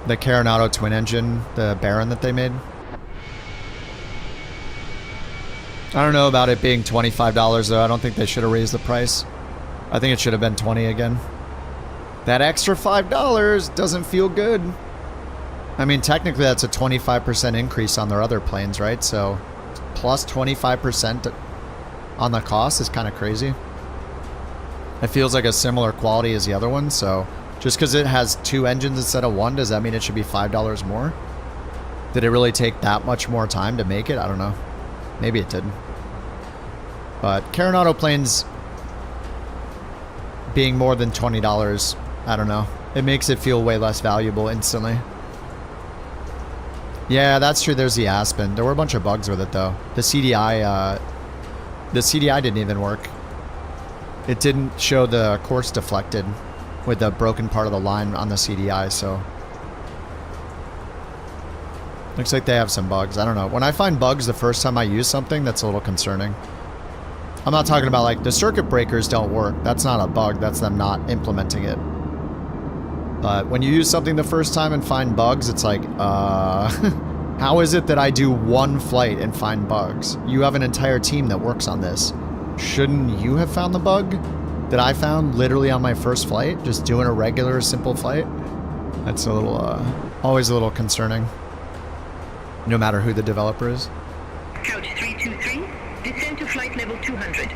The Caronado twin engine, the Baron that they made. I don't know about it being $25 though. I don't think they should have raised the price. I think it should have been $20 again. That extra $5 doesn't feel good. I mean, technically that's a 25% increase on their other planes, right? So, plus 25% on the cost is kind of crazy. It feels like a similar quality as the other one, so just because it has 2 engines instead of 1, does that mean it should be $5 more? Did it really take that much more time to make it? I don't know. Maybe it didn't. But Caronado planes being more than $20, I don't know. It makes it feel way less valuable instantly. Yeah, that's true. There's the Aspen. There were a bunch of bugs with it though. The CDI didn't even work. It didn't show the course deflected with the broken part of the line on the CDI, so looks like they have some bugs. I don't know. When I find bugs the first time I use something, that's a little concerning. I'm not talking about like the circuit breakers don't work. That's not a bug. That's them not implementing it. But when you use something the first time and find bugs, it's like, how is it that I do one flight and find bugs? You have an entire team that works on this. Shouldn't you have found the bug that I found literally on my first flight? Just doing a regular, simple flight? That's a little, always a little concerning. No matter who the developer is. Couch 323, descend to flight level 200.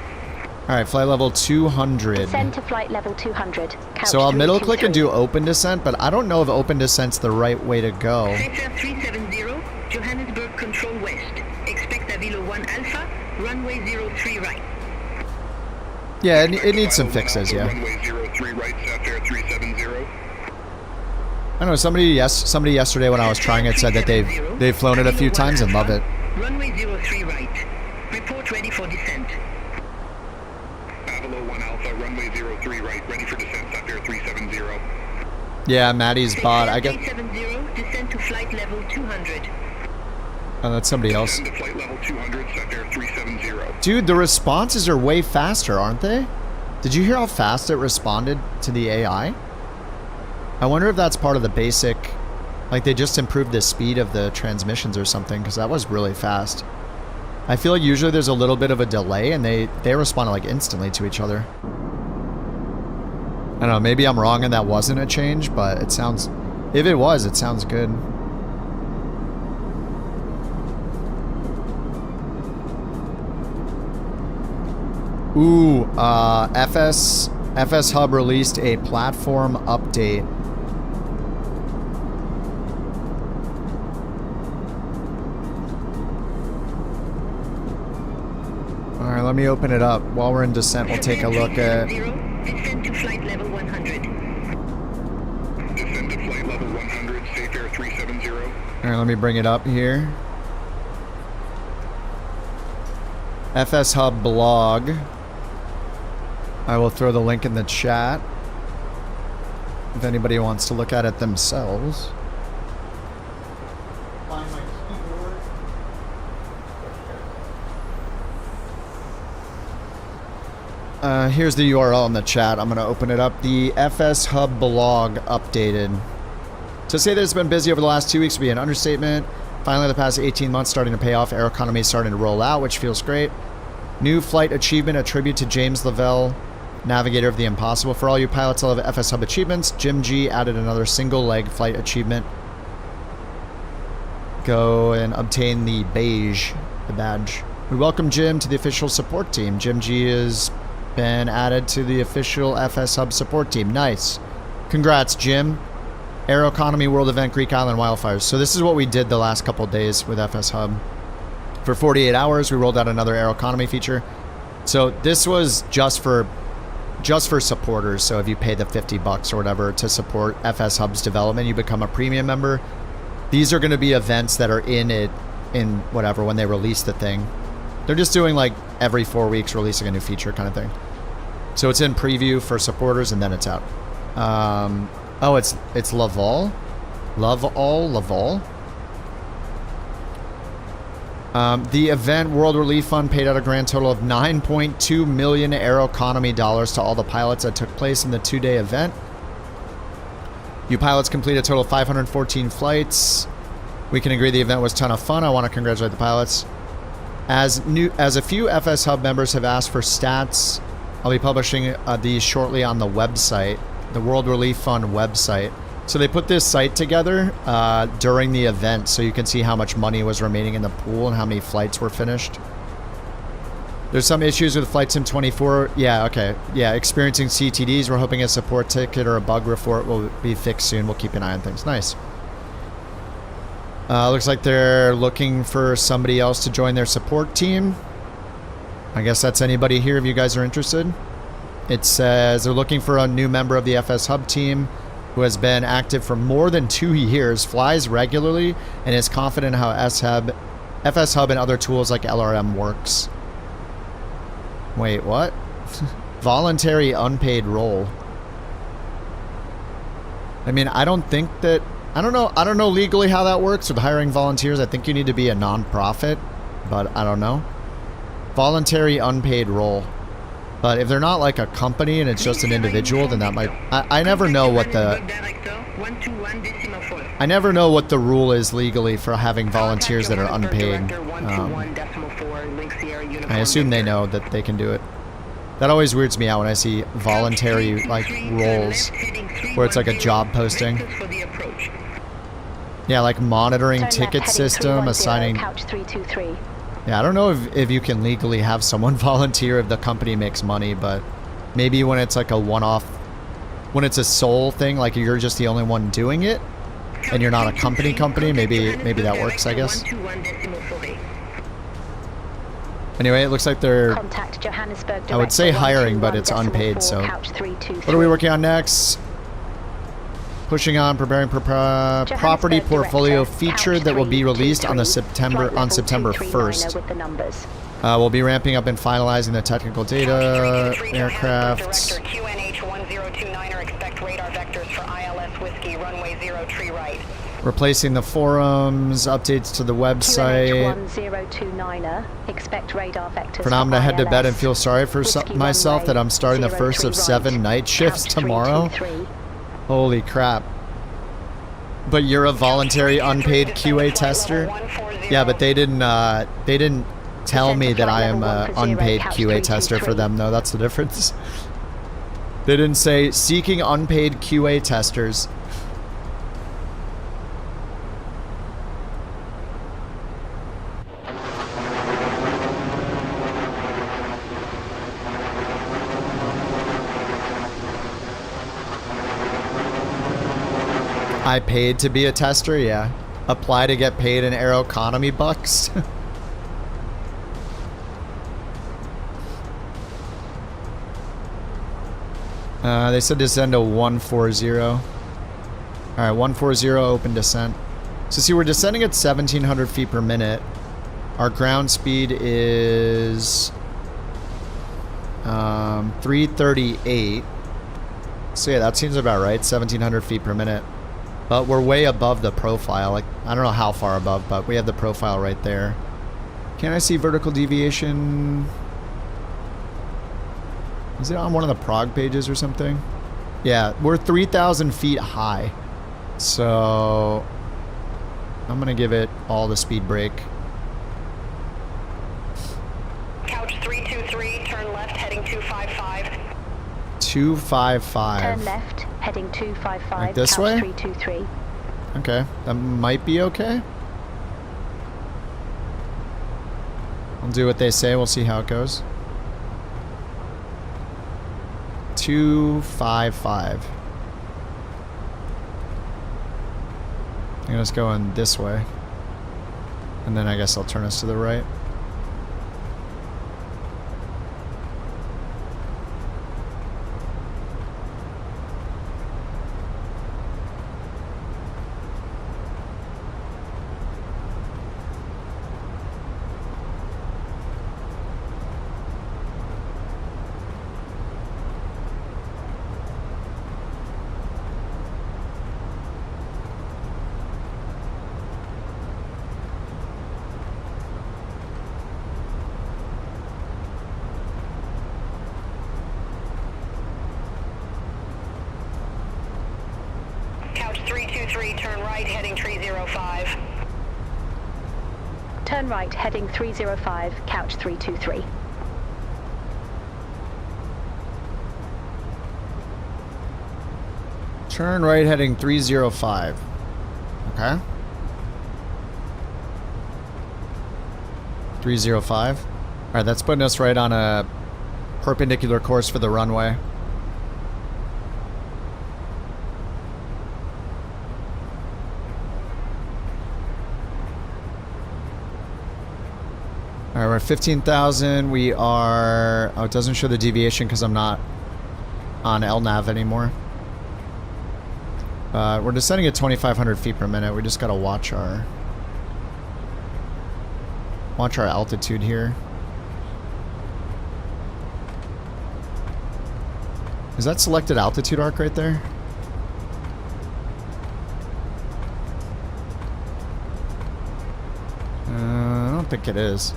Alright, flight level 200. Descend to flight level 200. So I'll middle click and do open descent, but I don't know if open descent's the right way to go. Sector 370, Johannesburg Control West. Expect Avilo 1 Alpha, runway 03 right. Yeah, it needs some fixes, yeah. Runway 03 right, Sapphire 370. I know somebody yesterday when I was trying it said that they've flown it a few times and love it. Runway 03 right. Report ready for descent. Avilo 1 Alpha, runway 03 right, ready for descent, Sapphire 370. Yeah, Maddie's bot. I get. 370, descend to flight level 200. Oh, that's somebody else. Descend to flight level 200, Sapphire 370. Dude, the responses are way faster, aren't they? Did you hear how fast it responded to the AI? I wonder if that's part of the basic, like they just improved the speed of the transmissions or something, because that was really fast. I feel like usually there's a little bit of a delay and they respond like instantly to each other. I don't know, maybe I'm wrong and that wasn't a change, but it sounds, if it was, it sounds good. Ooh, FSHub released a platform update. Alright, let me open it up. While we're in descent, we'll take a look at... Descend to flight level 100. Descend to flight level 100, safe air 370. Alright, let me bring it up here. FSHub blog. I will throw the link in the chat if anybody wants to look at it themselves. Find my keyboard. Here's the URL in the chat. I'm going to open it up. The FSHub blog updated. To say that it's been busy over the last 2 weeks would be an understatement. Finally, the past 18 months starting to pay off. Aeroconomy is starting to roll out, which feels great. New flight achievement, a tribute to James Lavelle, Navigator of the Impossible. For all you pilots that love FSHub achievements, Jim G added another single leg flight achievement. Go and obtain the badge. We welcome Jim to the official support team. Jim G has been added to the official FSHub support team. Nice. Congrats, Jim. Aeroconomy World Event, Greek Island Wildfires. So this is what we did the last couple days with FSHub. For 48 hours, we rolled out another Aeroconomy feature. So this was just for supporters. So if you pay the $50 or whatever to support FSHub's development, you become a premium member. These are going to be events that are in whatever, when they release the thing. They're just doing like every 4 weeks releasing a new feature kind of thing. So it's in preview for supporters and then it's out. Oh, it's Laval? Laval? The event World Relief Fund paid out a grand total of $9.2 million Aeroconomy dollars to all the pilots that took place in the 2-day event. You pilots completed a total of 514 flights. We can agree the event was a ton of fun. I want to congratulate the pilots. As a few FSHub members have asked for stats, I'll be publishing these shortly on the website, the World Relief Fund website. So they put this site together during the event so you can see how much money was remaining in the pool and how many flights were finished. There's some issues with Flight Sim 24. Yeah, okay. Yeah, experiencing CTDs. We're hoping a support ticket or a bug report will be fixed soon. We'll keep an eye on things. Nice. Looks like they're looking for somebody else to join their support team. I guess that's anybody here if you guys are interested. It says they're looking for a new member of the FSHub team who has been active for more than 2 years, flies regularly, and is confident how FSHub and other tools like LRM works. Wait, what? Voluntary unpaid role. I mean, I don't think that... I don't know legally how that works with hiring volunteers. I think you need to be a non-profit, but I don't know. Voluntary unpaid role. But if they're not like a company and it's just an individual, then that might... I never know what the... I never know what the rule is legally for having volunteers that are unpaid. I assume they know that they can do it. That always weirds me out when I see voluntary like roles where it's like a job posting. Yeah, like monitoring ticket system, assigning... Yeah, I don't know if you can legally have someone volunteer if the company makes money, but maybe when it's like a one-off, when it's a sole thing, like you're just the only one doing it, and you're not a company, maybe that works, I guess. Anyway, it looks like they're, I would say hiring, but it's unpaid, so. What are we working on next? Pushing on, preparing for property portfolio feature that will be released on September 1st. We'll be ramping up and finalizing the technical data, aircraft. Replacing the forums, updates to the website. For now, I'm gonna head to bed and feel sorry for myself that I'm starting the first of 7 night shifts tomorrow. Holy crap. But you're a voluntary unpaid QA tester? Yeah, but they didn't tell me that I am a unpaid QA tester for them, though. That's the difference. They didn't say seeking unpaid QA testers. I paid to be a tester, yeah. Apply to get paid in Aeroconomy bucks. They said descend to 140. Alright, 140 open descent. So see, we're descending at 1,700 feet per minute. Our ground speed is 338. So yeah, that seems about right, 1,700 feet per minute. But we're way above the profile. Like, I don't know how far above, but we have the profile right there. Can I see vertical deviation? Is it on one of the prog pages or something? Yeah, we're 3,000 feet high. So I'm gonna give it all the speed brake. Couch 323, turn left, heading 255. 255. Turn left, heading 255. Like this couch way? 323. Okay, that might be okay. I'll do what they say. We'll see how it goes. 255. I'm gonna just go in this way. And then I guess I'll turn us to the right. Couch 323, turn right, heading 305. Turn right, heading 305, couch 323. Turn right heading 305. Okay. 305. Alright, that's putting us right on a perpendicular course for the runway. Alright, we're at 15,000. We are... Oh, it doesn't show the deviation because I'm not on LNAV anymore. We're descending at 2,500 feet per minute. We just gotta watch our altitude here. Is that selected altitude arc right there? I don't think it is.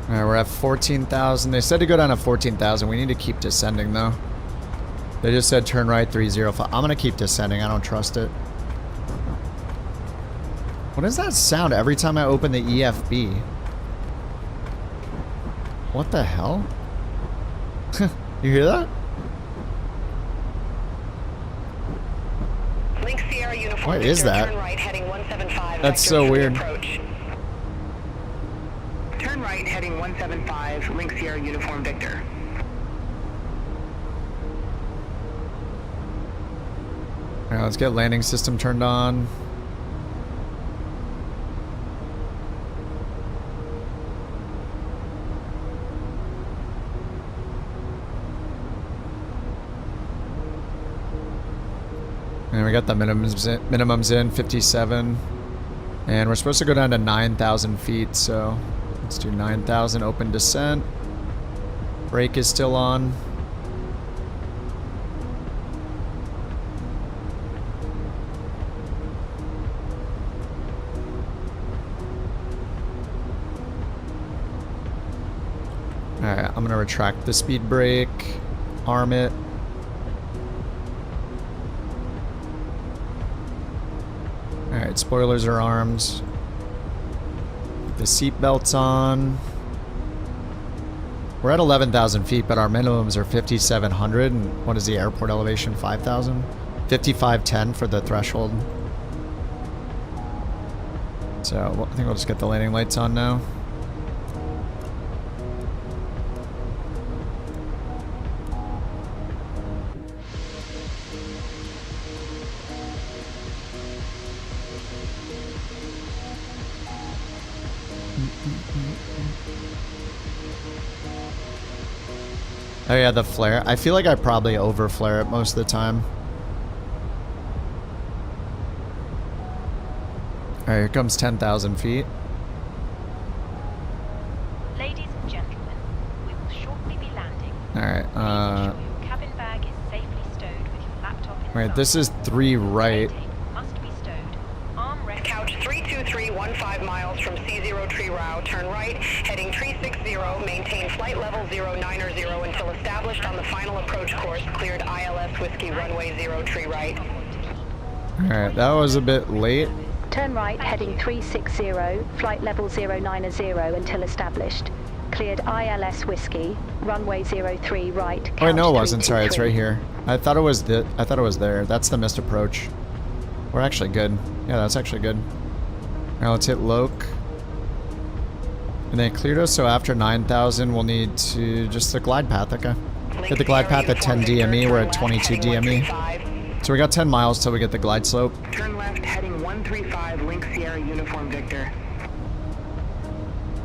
Alright, we're at 14,000. They said to go down to 14,000. We need to keep descending, though. They just said turn right 305. I'm going to keep descending. I don't trust it. What does that sound every time I open the EFB? What the hell? You hear that? Link Sierra Uniform What is that? Turn right, heading 175. That's so weird. Approach. Turn right, heading 175, Link Sierra Uniform Victor. Alright, let's get landing system turned on. we got the minimums in 57. And we're supposed to go down to 9,000 feet, so let's do 9,000 open descent. Brake is still on. Alright, I'm gonna retract the speed brake, arm it. Alright, spoilers are armed. The seat belt's on. We're at 11,000 feet, but our minimums are 5,700. And what is the airport elevation? 5,000? 5,510 for the threshold. So I think we'll just get the landing lights on now. Oh yeah, the flare. I feel like I probably over flare it most of the time. Alright, here comes 10,000 feet. Ladies and gentlemen, we will shortly be landing. Alright, Your cabin bag is safely stowed with your laptop inside. wait, this is 3 right. Must be stowed. Arm rest. Couch 32315 miles from C0 Tree Route. Turn right, heading tree 60. Maintain flight level 090 until established on the final approach course. Cleared ILS Whiskey runway 0 Tree Right. Alright, that was a bit late. Turn right, heading 360, flight level 090 until established. Cleared ILS Whiskey, runway 03 right. Oh wait, no it wasn't. Sorry, it's right here. I thought it was there. That's the missed approach. We're actually good. Yeah, that's actually good. Now let's hit Loke. And they cleared us, so after 9,000 we'll need to just the glide path, okay. Hit the glide path at 10 DME, we're at 22 DME. So we got 10 miles till we get the glide slope. Turn left, heading 135, Link Sierra Uniform Victor.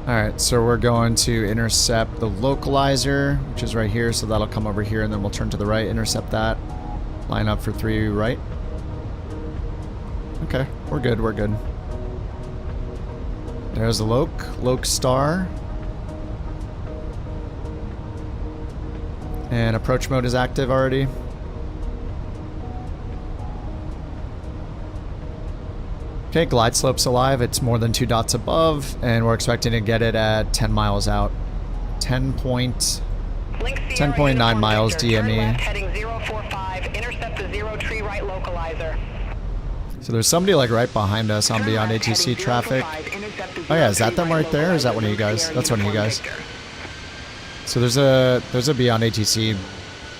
Alright, so we're going to intercept the localizer, which is right here, so that'll come over here and then we'll turn to the right, intercept that. Line up for 3 right. Okay, we're good, we're good. There's the Loke Star. And approach mode is active already. Okay, glide slope's alive. It's more than 2 dots above, and we're expecting to get it at 10 miles out. 10.9 miles DME. Heading 045, intercept the 0 Tree Right localizer. So there's somebody like right behind us on beyond ATC traffic. Oh yeah, is that them right there? Or is that one of you guys? That's one of you guys. So there's a beyond ATC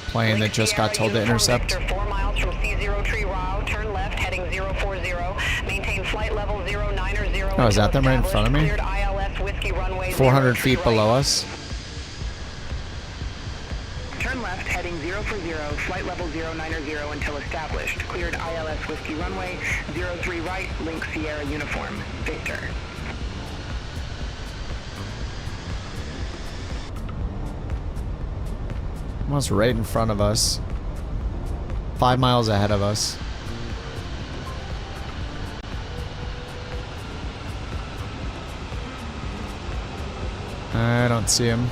plane that just got told to intercept. 4 miles from C0 Tree Route, turn left, heading 040. Maintain flight level 090. Oh, is that them right in front of me? 400 feet below us. Turn left, heading 040, flight level 090 until established. Cleared ILS Whiskey runway 03 right, Link Sierra Uniform Victor. Almost right in front of us. 5 miles ahead of us. I don't see him.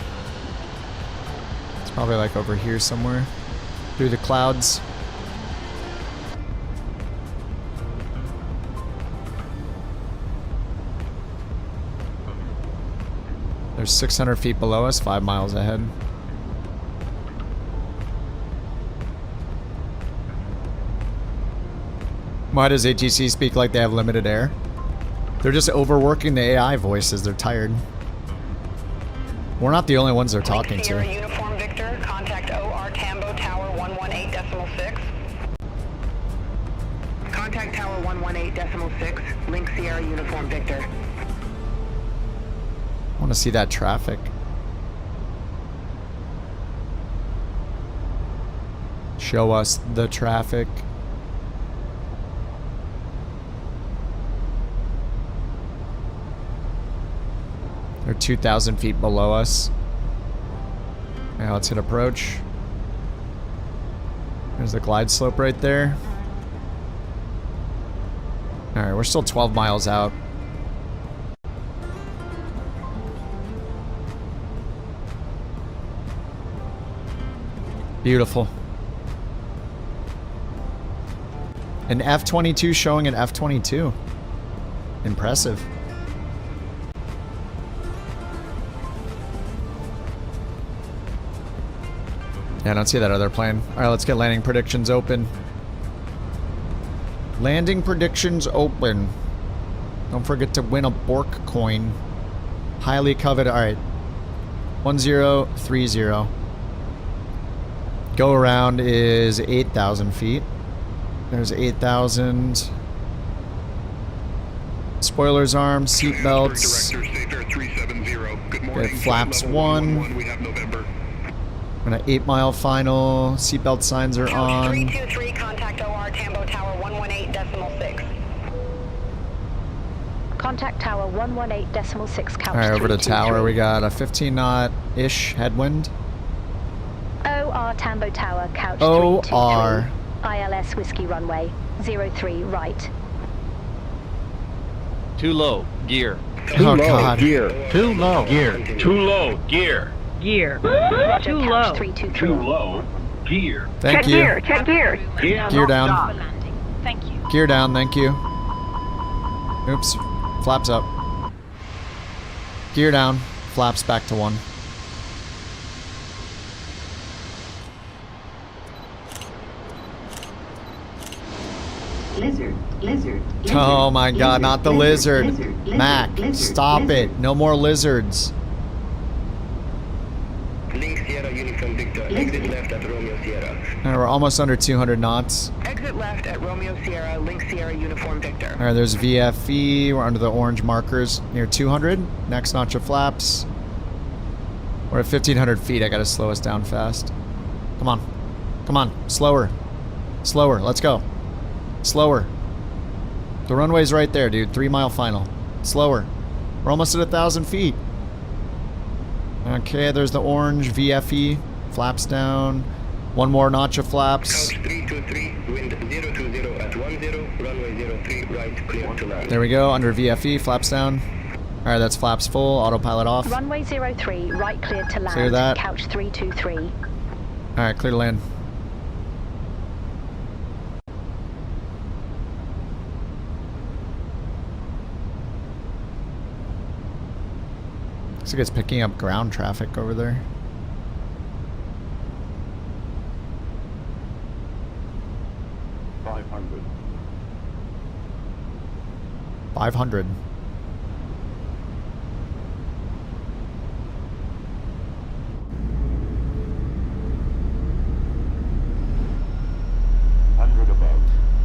It's probably like over here somewhere. Through the clouds. There's 600 feet below us, 5 miles ahead. Why does ATC speak like they have limited air? They're just overworking the AI voices. They're tired. We're not the only ones they're talking to. Uniform Victor, contact OR Tambo Tower 118.6. Contact Tower 118.6, Link Sierra Uniform Victor. I want to see that traffic. Show us the traffic. They're 2,000 feet below us. Now let's hit approach. There's the glide slope right there. Alright, we're still 12 miles out. Beautiful. An F-22 showing an F-22. Impressive. Yeah, I don't see that other plane. Alright, let's get landing predictions open. Landing predictions open. Don't forget to win a BorkCoin. Highly coveted. Alright. 1030. Go around is 8,000 feet. There's 8,000. Spoilers arm, seat belts. Okay, flaps 1. We're at 8 mile final. Seatbelt signs are on. 323, contact OR, Tambo Tower 118.6. Contact Tower 118.6, couch. Alright, over to tower. We got a 15 knot-ish headwind. OR Tambo Tower, couch OR. 323. ILS Whiskey Runway 03 right. Too low, gear. Oh god. Gear. Too low. Gear. Too low, gear. Gear. Roger, Too couch low. 323. Too low, gear. Thank Check you. gear. Check gear. Gear down. Thank you. Gear down, thank you. Oops. Flaps up. Gear down. Flaps back to 1. Lizard, lizard, lizard. Oh my god, lizard, not the lizard, lizard. lizard, lizard, Mac, lizard, stop lizard. it. No more lizards. Link Sierra Uniform Victor, exit left at Romeo Sierra. Alright, we're almost under 200 knots. Exit left at Romeo Sierra, Link Sierra Uniform Victor. Alright, there's VFE. We're under the orange markers near 200. Next notch of flaps. We're at 1,500 feet. I gotta slow us down fast. Come on. Come on. Slower. Slower. Let's go. Slower. The runway's right there, dude. 3 mile final. Slower. We're almost at 1,000 feet. Okay, there's the orange VFE. Flaps down. One more notch of flaps. Couch 323, wind 020 at 10, runway 03 right, clear to land. There we go, under VFE, flaps down. Alright, that's flaps full, autopilot off. Runway 03 right, cleared to land. Clear that. Couch 323. Alright, clear to land. Looks like it's picking up ground traffic over there. $500. 500.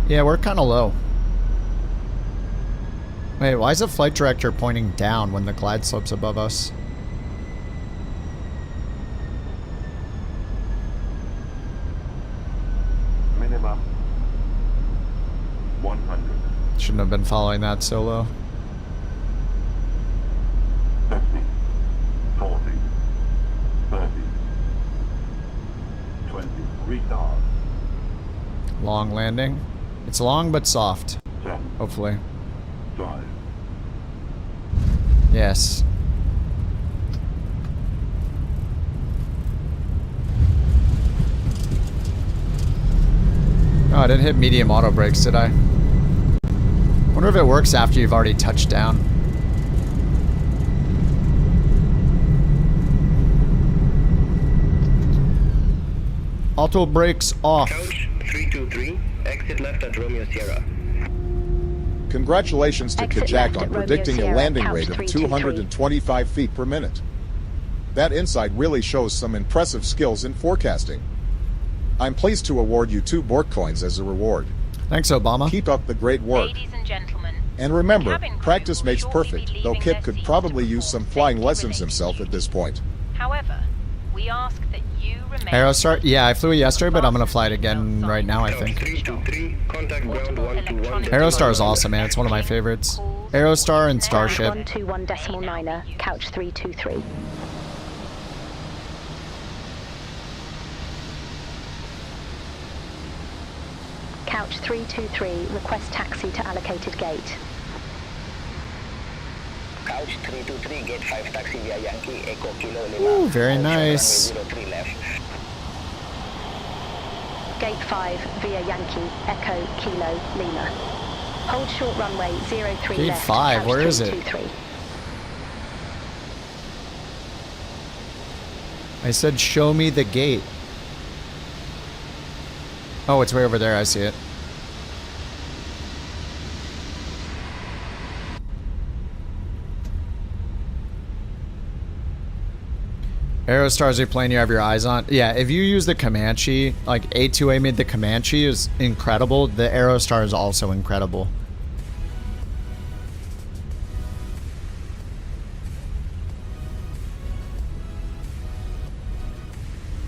Yeah, we're kind of low. Wait, why is the flight director pointing down when the glide slope's above us? Minimum 100. Shouldn't have been following that so low. 50, 40, 30, 20, retard. Long landing. It's long but soft. 10, hopefully. 5. Yes. Oh, I didn't hit medium auto brakes, did I? Wonder if it works after you've already touched down. Auto brakes off. Couch 323, exit left at Romeo Sierra. Congratulations to Exit Kajak left on at Romeo predicting a Sierra, landing couch rate of 323. 225 feet per minute. That insight really shows some impressive skills in forecasting. I'm pleased to award you 2 BorkCoins as a reward. Thanks, Obama. Keep up the great work. Ladies and gentlemen, And remember, cabin crew practice will makes shortly be perfect, though leaving Kit their could seats probably to use some perform flying safety lessons related himself at this point. However, we ask that you remain... Aerostar? Yeah, I flew it yesterday, but I'm gonna fly it again right now, I think. 323, contact ground 121. Aerostar is awesome, man. It's one of my favorites. Aerostar and Starship. 121.9er, couch 323. Couch 323, request taxi to allocated gate. Couch 323, gate 5 taxi via Yankee, Echo Kilo Lima. Ooh, very nice. Runway 03 left. Gate 5 via Yankee, Echo Kilo Lima. Hold short runway 03 Gate left. 5, Couch where is it? 323. I said, show me the gate. Oh, it's way over there. I see it. Aerostar is a plane you have your eyes on. Yeah, if you use the Comanche, like A2A made the Comanche is incredible. The Aerostar is also incredible.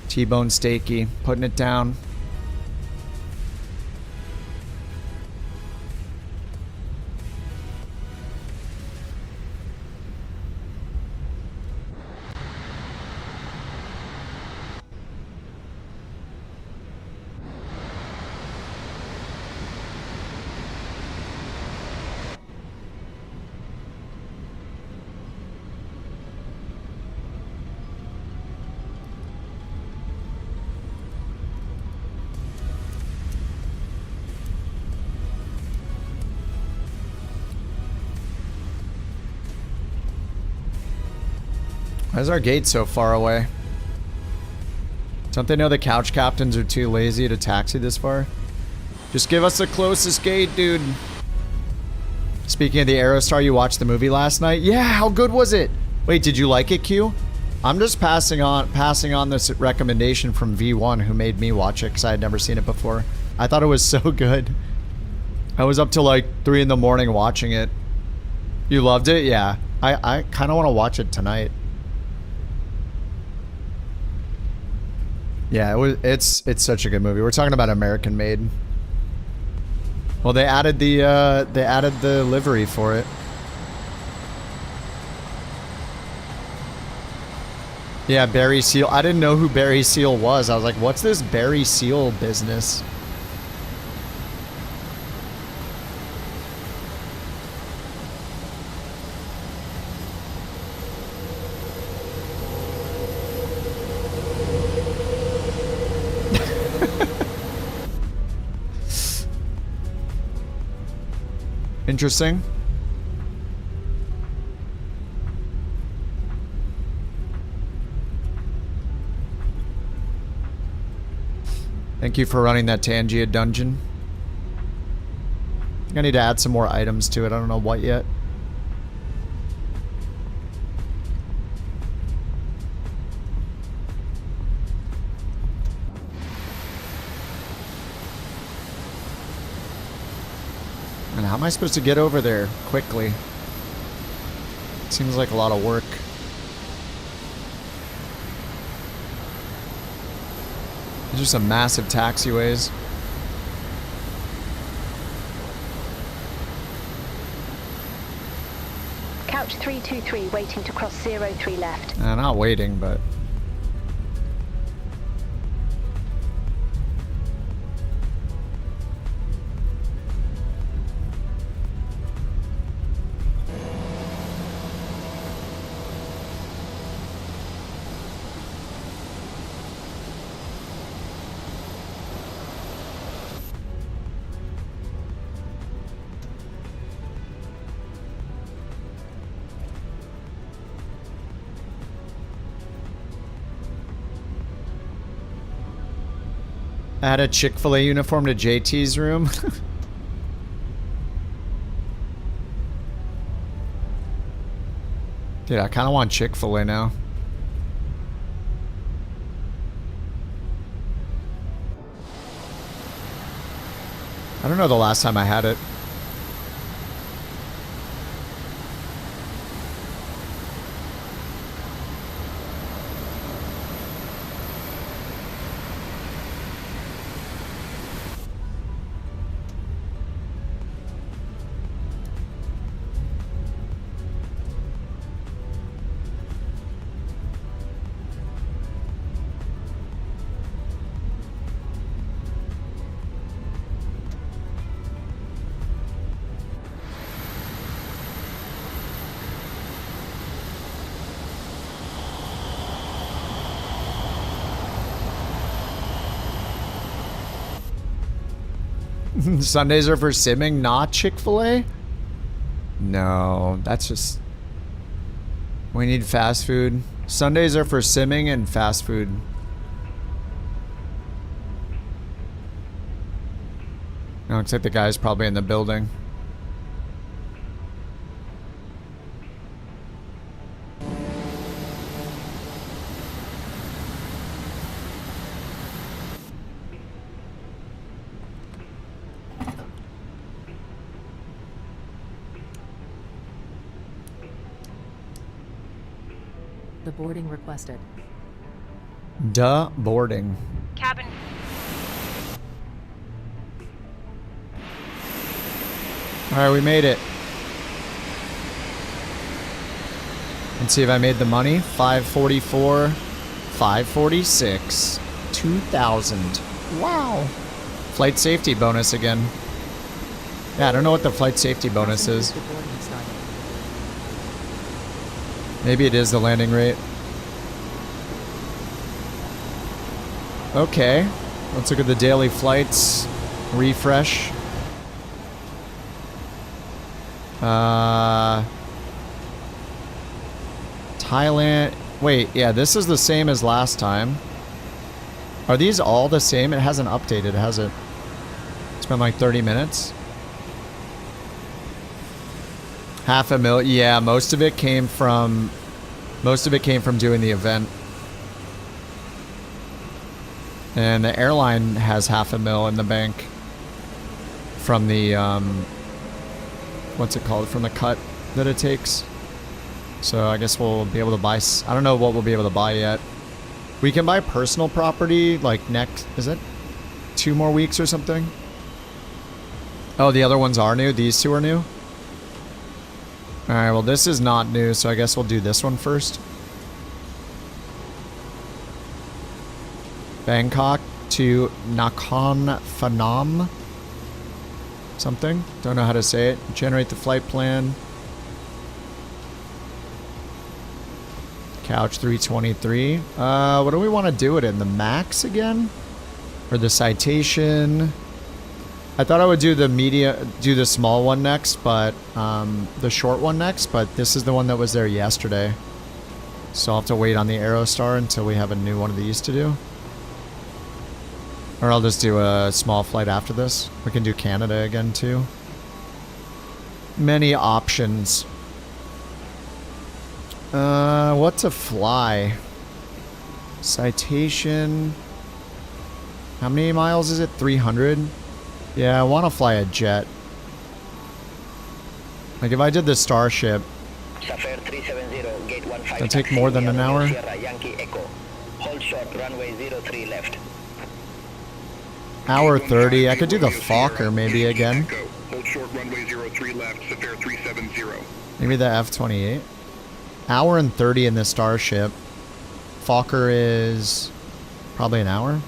T-bone steaky, putting it down. Why is our gate so far away? Don't they know the couch captains are too lazy to taxi this far? Just give us the closest gate, dude. Speaking of the Aerostar, you watched the movie last night? Yeah, how good was it? Wait, did you like it, Q? I'm just passing on this recommendation from V1 who made me watch it because I had never seen it before. I thought it was so good. I was up till like 3 in the morning watching it. You loved it? Yeah. I kind of want to watch it tonight. Yeah, it's such a good movie. We're talking about American made. Well, they added the livery for it. Yeah, Barry Seal. I didn't know who Barry Seal was. I was like, what's this Barry Seal business? Interesting. Thank you for running that Tangia dungeon. I think I need to add some more items to it. I don't know what yet. And how am I supposed to get over there quickly? Seems like a lot of work. These are some massive taxiways. Couch 323 waiting to cross 03 left. Not waiting, but... Add a Chick-fil-A uniform to JT's room. Dude, I kind of want Chick-fil-A now. I don't know the last time I had it. Sundays are for simming, not Chick-fil-A? No, that's just... We need fast food. Sundays are for simming and fast food. No, looks like the guy's probably in the building. The boarding requested. Duh, boarding. Cabin. Alright, we made it. Let's see if I made the money. 544, 546, 2,000. Wow. Flight safety bonus again. Yeah, I don't know what the flight safety bonus is. Maybe it is the landing rate. Okay. Let's look at the daily flights. Refresh. Thailand. Wait, yeah, this is the same as last time. Are these all the same? It hasn't updated, has it? It's been like 30 minutes. $500,000. Yeah, most of it came from doing the event. And the airline has $500,000 in the bank from the what's it called? From the cut that it takes. So I guess we'll be able to buy... I don't know what we'll be able to buy yet. We can buy personal property like next... Is it 2 more weeks or something? Oh, the other ones are new? These 2 are new? Alright, well this is not new, so I guess we'll do this one first. Bangkok to Nakhon Phanom. Something. Don't know how to say it. Generate the flight plan. Couch 323. What do we want to do it in? The max again? Or the citation? I thought I would do the small one next, but the short one next, but this is the one that was there yesterday. So I'll have to wait on the Aerostar until we have a new one of these to do. Or I'll just do a small flight after this. We can do Canada again too. Many options. What to fly? Citation. How many miles is it? 300? Yeah, I want to fly a jet. Like if I did the Starship, that'd take more than an hour. Hold short, runway 03 left. Hour 30. I could do the Fokker maybe again. Hold short, runway 03 left, Safari 370. Maybe the F-28. Hour and 30 in the Starship. Fokker is probably an hour.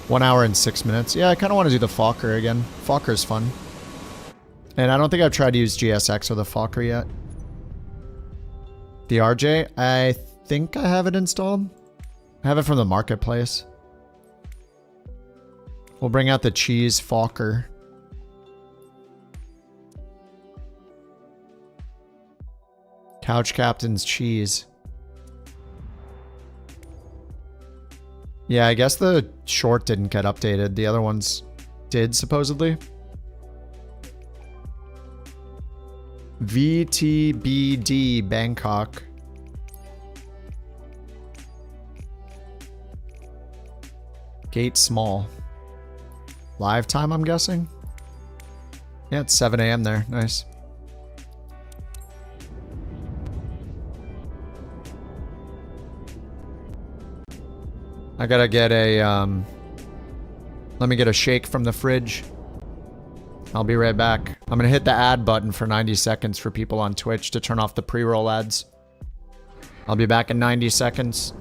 1 hour and 6 minutes. Yeah, I kind of want to do the Fokker again. Fokker's fun. And I don't think I've tried to use GSX or the Fokker yet. The RJ, I think I have it installed. I have it from the marketplace. We'll bring out the cheese Fokker. Couch Captain's cheese. Yeah, I guess the short didn't get updated. The other ones did, supposedly. VTBD Bangkok. Gate small. Live time, I'm guessing? Yeah, it's 7 a.m. there. Nice. I gotta get a, let me get a shake from the fridge. I'll be right back. I'm gonna hit the ad button for 90 seconds for people on Twitch to turn off the pre-roll ads. I'll be back in 90 seconds.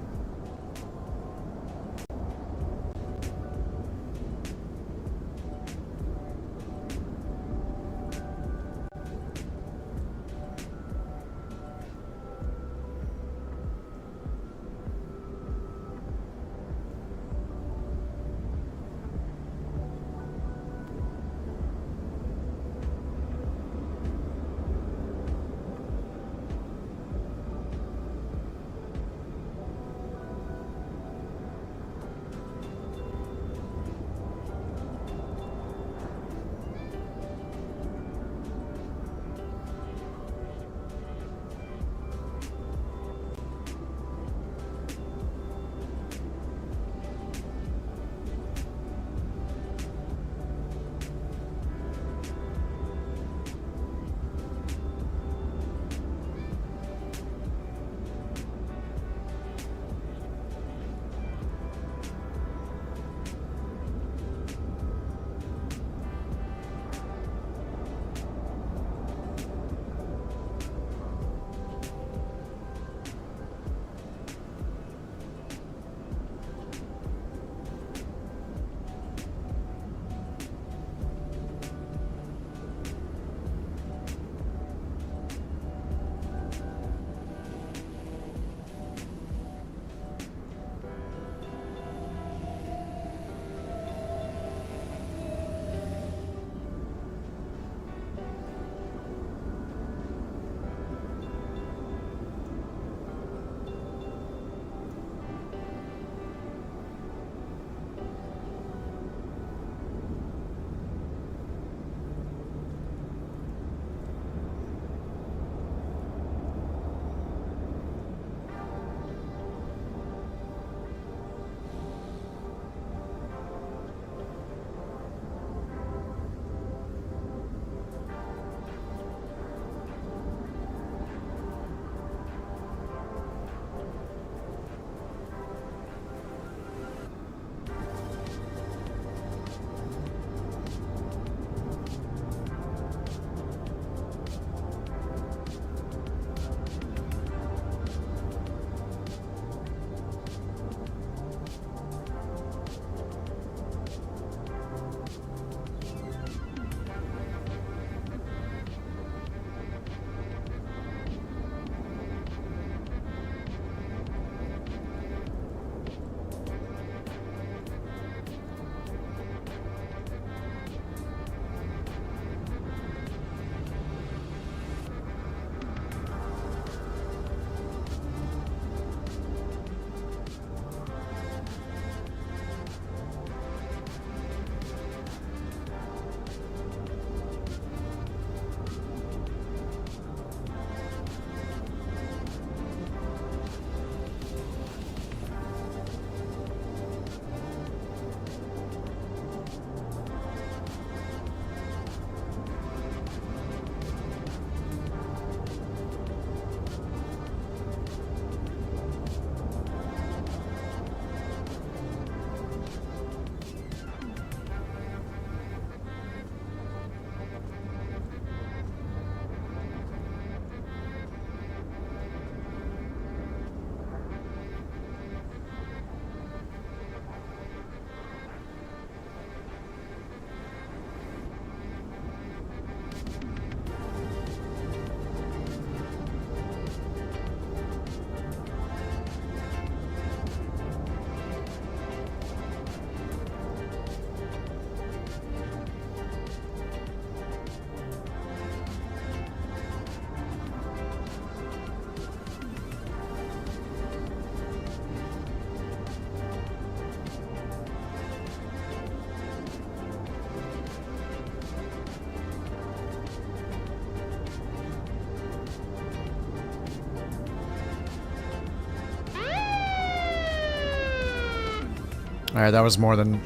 Alright, that was more than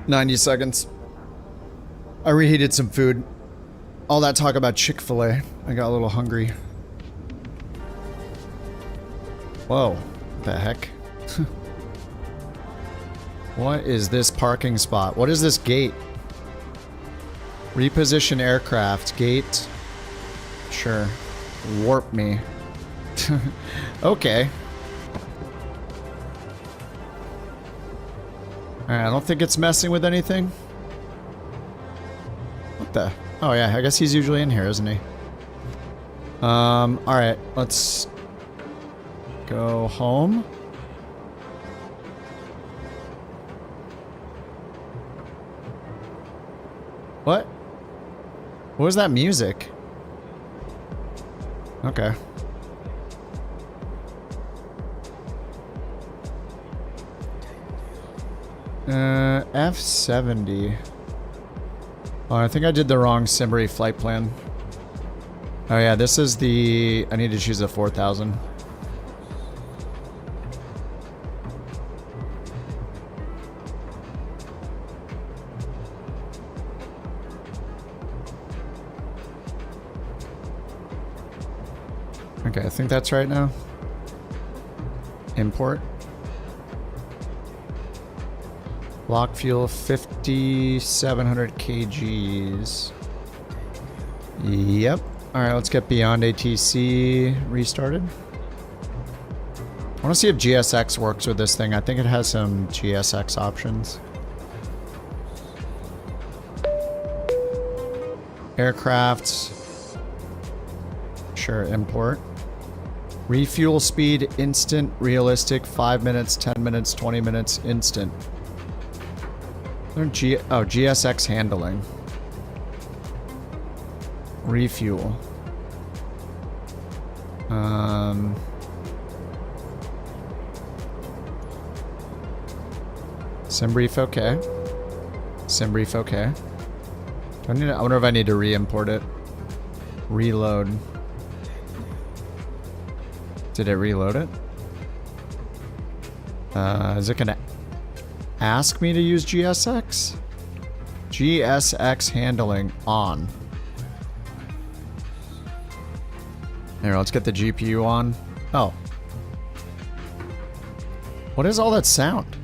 90 seconds. I reheated some food. All that talk about Chick-fil-A. I got a little hungry. Whoa. What the heck? What is this parking spot? What is this gate? Reposition aircraft. Gate. Sure. Warp me. Okay. Alright, I don't think it's messing with anything. What the? Oh yeah, I guess he's usually in here, isn't he? Alright, let's go home. What? What was that music? Okay. F70. Oh, I think I did the wrong SIMRI flight plan. Oh yeah, this is the... I need to choose a 4000. Okay, I think that's right now. Import. Block fuel 5,700 kgs. Yep. Alright, let's get beyond ATC restarted. I want to see if GSX works with this thing. I think it has some GSX options. Aircraft. Sure, import. Refuel speed, instant, realistic, 5 minutes, 10 minutes, 20 minutes, instant. GSX handling. Refuel. Simbrief, okay. Simbrief, okay. I wonder if I need to re-import it. Reload. Did it reload it? Is it gonna ask me to use GSX? GSX handling on. Here, let's get the GPU on. Oh. What is all that sound?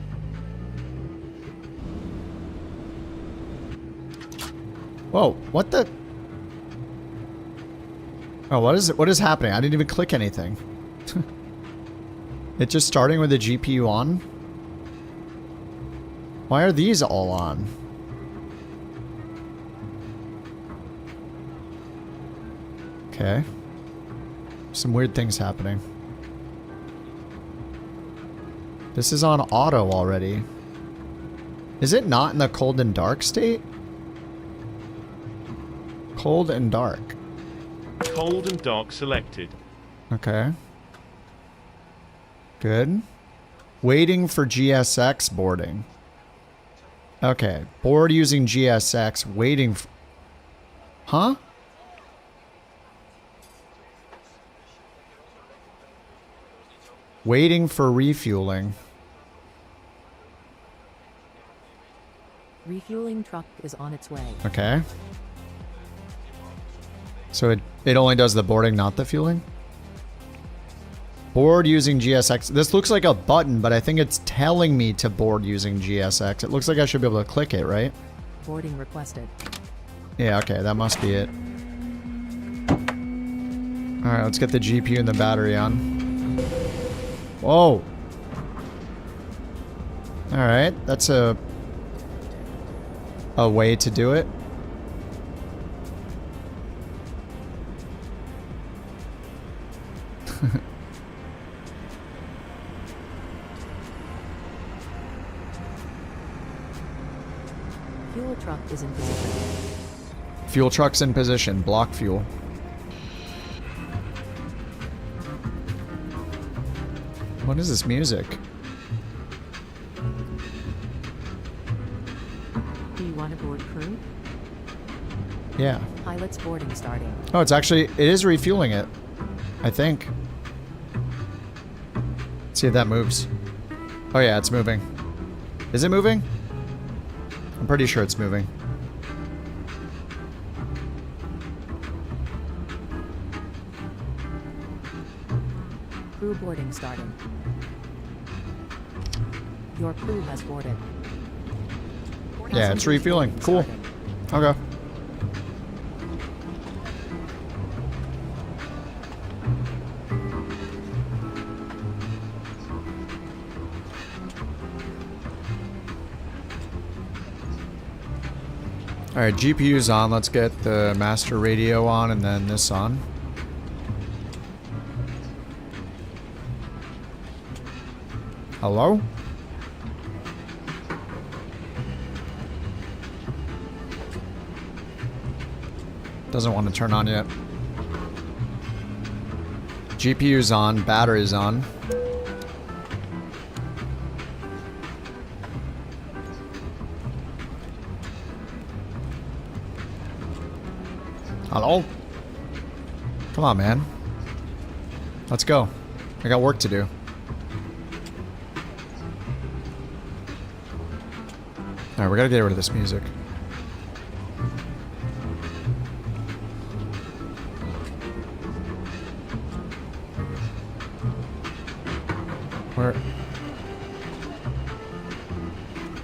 Whoa, what the? Oh, what is it? What is happening? I didn't even click anything. It's just starting with the GPU on? Why are these all on? Okay. Some weird things happening. This is on auto already. Is it not in the cold and dark state? Cold and dark. Cold and dark selected. Okay. Good. Waiting for GSX boarding. Okay. Board using GSX. Waiting for... Huh? Waiting for refueling. Refueling truck is on its way. Okay. So it only does the boarding, not the fueling? Board using GSX. This looks like a button, but I think it's telling me to board using GSX. It looks like I should be able to click it, right? Boarding requested. Yeah, okay, that must be it. Alright, let's get the GPU and the battery on. Whoa! Alright, that's a way to do it. Fuel truck is in position. Fuel truck's in position. Block fuel. What is this music? Do you want to board crew? Yeah. Pilot's boarding starting. Oh, it is refueling it. I think. Let's see if that moves. Oh yeah, it's moving. Is it moving? I'm pretty sure it's moving. Crew boarding starting. Your crew has boarded. Yeah, it's refueling. Cool. Okay. Alright, GPU's on. Let's get the master radio on and then this on. Hello? Doesn't want to turn on yet. GPU's on, battery's on. Hello? Come on, man. Let's go. I got work to do. Alright, we gotta get rid of this music.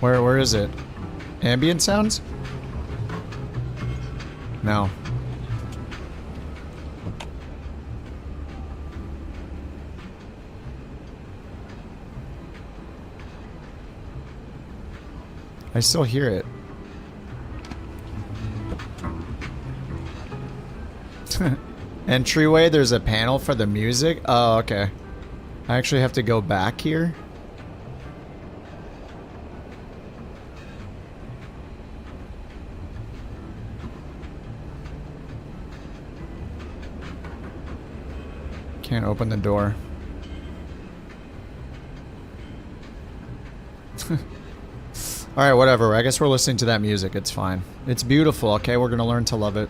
Where is it? Ambient sounds? No. I still hear it. Entryway, there's a panel for the music? Oh, okay. I actually have to go back here? Can't open the door. Alright, whatever. I guess we're listening to that music. It's fine. It's beautiful, okay? We're gonna learn to love it.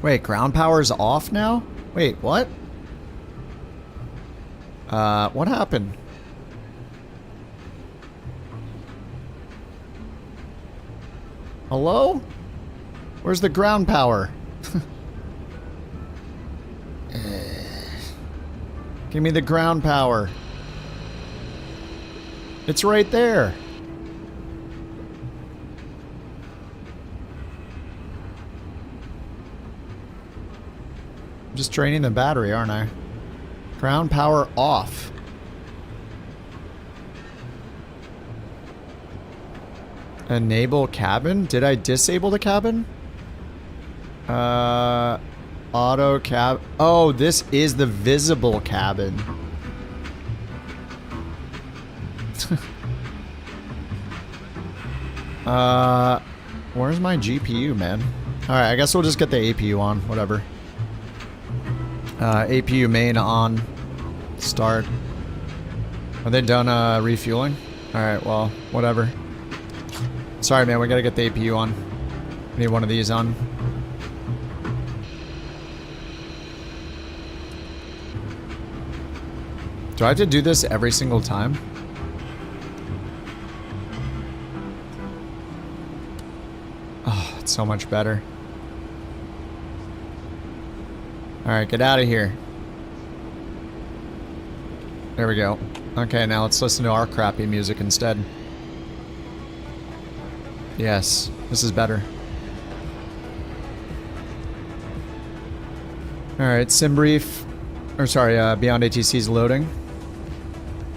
Wait, ground power's off now? Wait, what? What happened? Hello? Where's the ground power? Give me the ground power. It's right there. I'm just draining the battery, aren't I? Ground power off. Enable cabin? Did I disable the cabin? Auto cab. Oh, this is the visible cabin. Where's my GPU, man? Alright, I guess we'll just get the APU on. Whatever. APU main on. Start. Are they done refueling? Alright, well, whatever. Sorry, man, we gotta get the APU on. We need one of these on. Do I have to do this every single time? Oh, it's so much better. Alright, get out of here. There we go. Okay, now let's listen to our crappy music instead. Yes, this is better. Alright, sim brief. Or sorry, Beyond ATC is loading.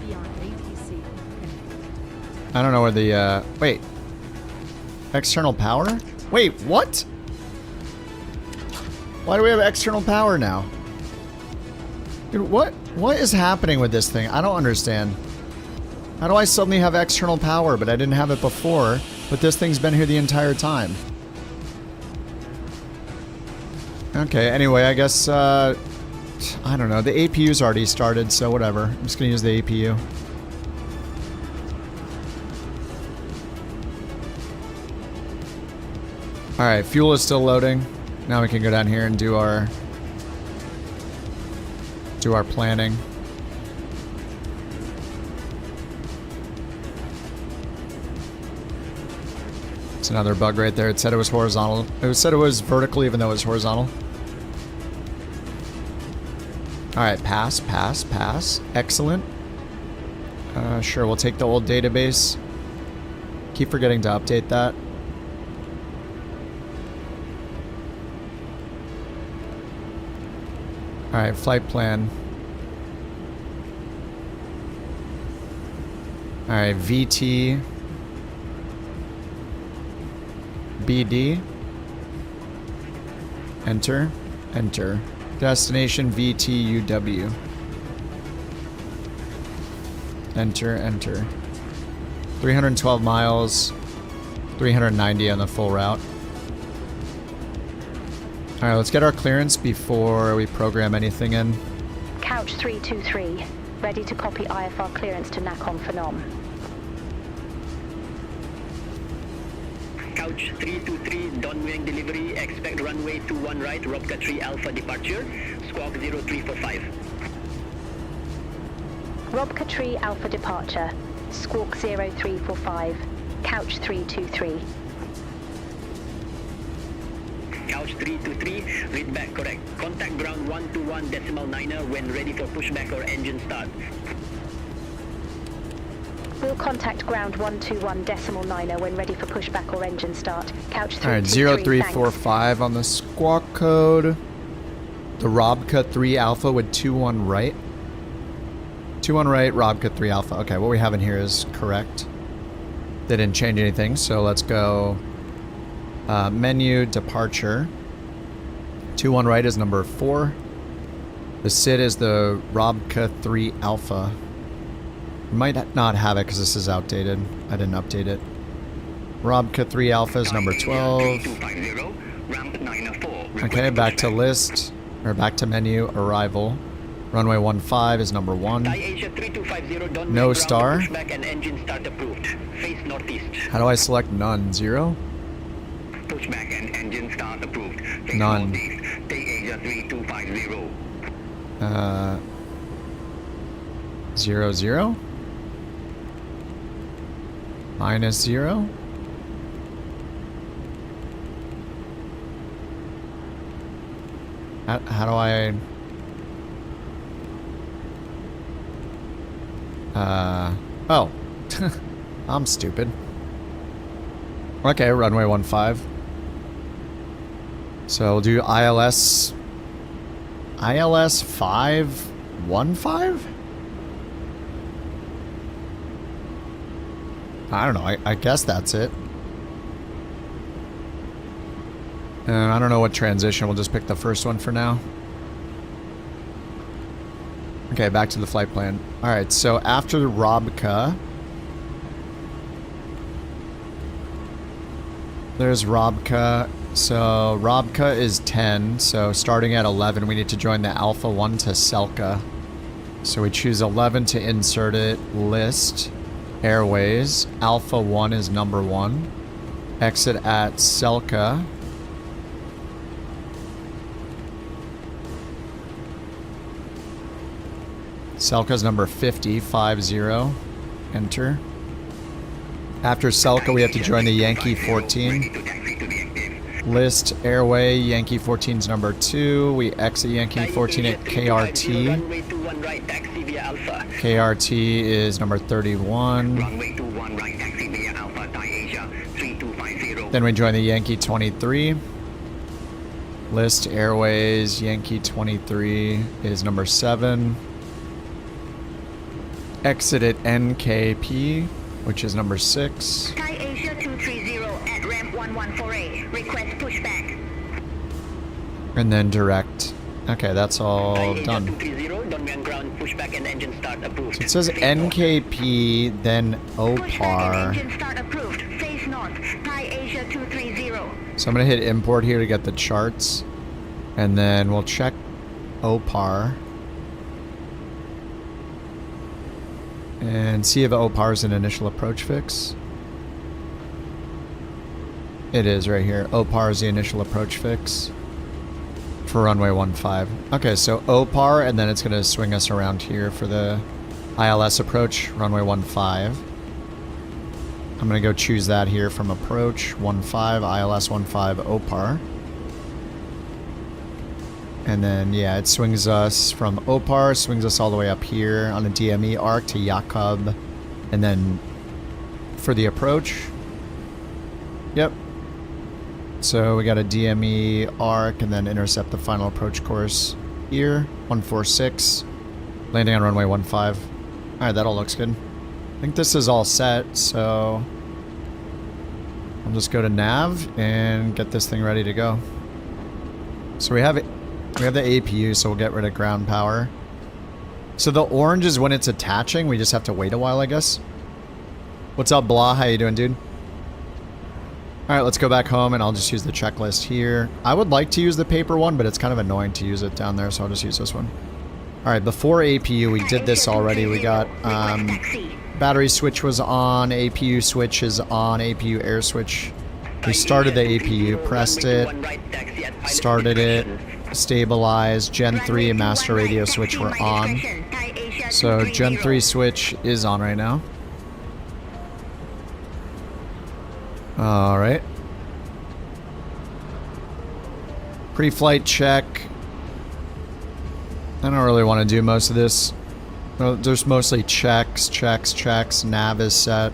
Beyond ATC. I don't know where the, wait. External power? Wait, what? Why do we have external power now? Dude, what is happening with this thing? I don't understand. How do I suddenly have external power, but I didn't have it before, but this thing's been here the entire time? Okay, anyway, I guess, I don't know. The APU's already started, so whatever. I'm just gonna use the APU. Alright, fuel is still loading. Now we can go down here and do our planning. It's another bug right there. It said it was horizontal. It said it was vertical even though it was horizontal. Alright, pass, pass, pass. Excellent. Sure, we'll take the old database. Keep forgetting to update that. Alright, flight plan. Alright, VT. BD. Enter. Enter. Destination VTUW. Enter, enter. 312 miles. 390 on the full route. Alright, let's get our clearance before we program anything in. Couch 323. Ready to copy IFR clearance to Nakhon Phanom. Couch 323, downwind delivery, expect runway 21 right, Robka 3 Alpha departure, squawk 0345. Robka 3 Alpha departure, squawk 0345, couch 323. Couch 323, read back correct. Contact ground 121.9er when ready for pushback or engine start. We'll contact ground 121.9er when ready for pushback or engine start. Couch 323. Alright, 0345 on the squawk code. The Robka 3 Alpha with 21 right. 21 right, Robka 3 Alpha. Okay, what we have in here is correct. They didn't change anything, so let's go menu, departure. 21 right is number 4. The SID is the Robka 3 Alpha. Might not have it because this is outdated. I didn't update it. Robka 3 Alpha is number 12. Okay, back to list. Or back to menu, arrival. Runway 15 is number 1. No star. How do I select none? 0? Pushback and engine start approved. None. Take Asia 3250. 0, 0? Minus 0? How do I... oh. I'm stupid. Okay, runway 15. So we'll do ILS 515? I don't know, I guess that's it. I don't know what transition, we'll just pick the first one for now. Okay, back to the flight plan. Alright, so after the Robka, there's Robka. So Robka is 10, so starting at 11 we need to join the Alpha 1 to Selka. So we choose 11 to insert it, list, airways, Alpha 1 is number 1, exit at Selka. Selka's number 50, 50, enter. After Selka we have to join the Yankee 14. List airway, Yankee 14's number 2. We exit Yankee 14 at KRT. KRT is number 31. Then we join the Yankee 23. List airways, Yankee 23 is number 7. Exit at NKP, which is number 6. Thai Asia 230 at ramp 1148. Request pushback. And then direct. Okay, that's all done. So it says NKP, then OPAR. So I'm going to hit import here to get the charts. And then we'll check OPAR. And see if OPAR is an initial approach fix. It is right here. OPAR is the initial approach fix for runway 15. Okay, so OPAR, and then it's going to swing us around here for the ILS approach, runway 15. I'm going to go choose that here from approach 15, ILS 15 OPAR. And then, yeah, it swings us from OPAR, swings us all the way up here on a DME arc to Jakub. And then for the approach, yep. So we got a DME arc and then intercept the final approach course here, 146, landing on runway 15. All right, that all looks good. I think this is all set, so I'll just go to nav and get this thing ready to go. So we have the APU, so we'll get rid of ground power. So the orange is when it's attaching. We just have to wait a while, I guess. What's up, Blah? How you doing, dude? All right, let's go back home, and I'll just use the checklist here. I would like to use the paper one, but it's kind of annoying to use it down there, so I'll just use this one. All right, before APU, we did this already. We got battery switch was on, APU switch is on, APU air switch. We started the APU, pressed it, started it, stabilized. Gen 3 and master radio switch were on. So Gen 3 switch is on right now. All right. Pre-flight check. I don't really want to do most of this. Well, there's mostly checks. Nav is set.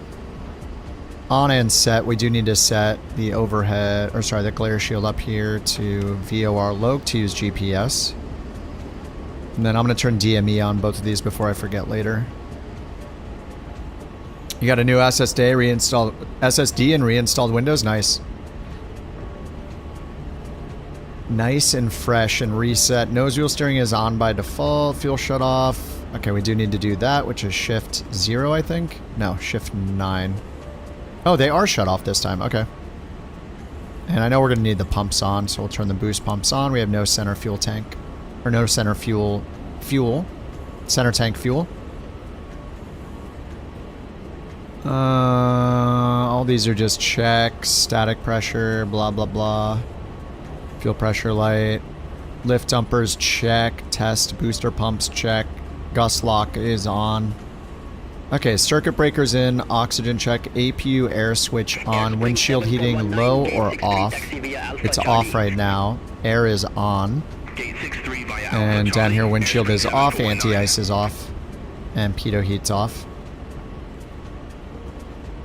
On and set. We do need to set the overhead, or sorry, the glare shield up here to VOR low to use GPS. And then I'm going to turn DME on both of these before I forget later. You got a new SSD and reinstalled Windows. Nice. Nice and fresh and reset. Nose wheel steering is on by default. Fuel shut off. Okay, we do need to do that, which is shift 0, I think. No, shift 9. Oh, they are shut off this time. Okay. And I know we're going to need the pumps on, so we'll turn the boost pumps on. We have no center fuel tank. Or no center fuel. Center tank fuel. All these are just checks. Static pressure, blah, blah, blah. Fuel pressure light. Lift dumpers, check. Test booster pumps, check. Gust lock is on. Okay, circuit breakers in. Oxygen check. APU air switch on. Windshield heating low or off. It's off right now. Air is on. And down here, windshield is off. Anti-ice is off. And pitot heat's off.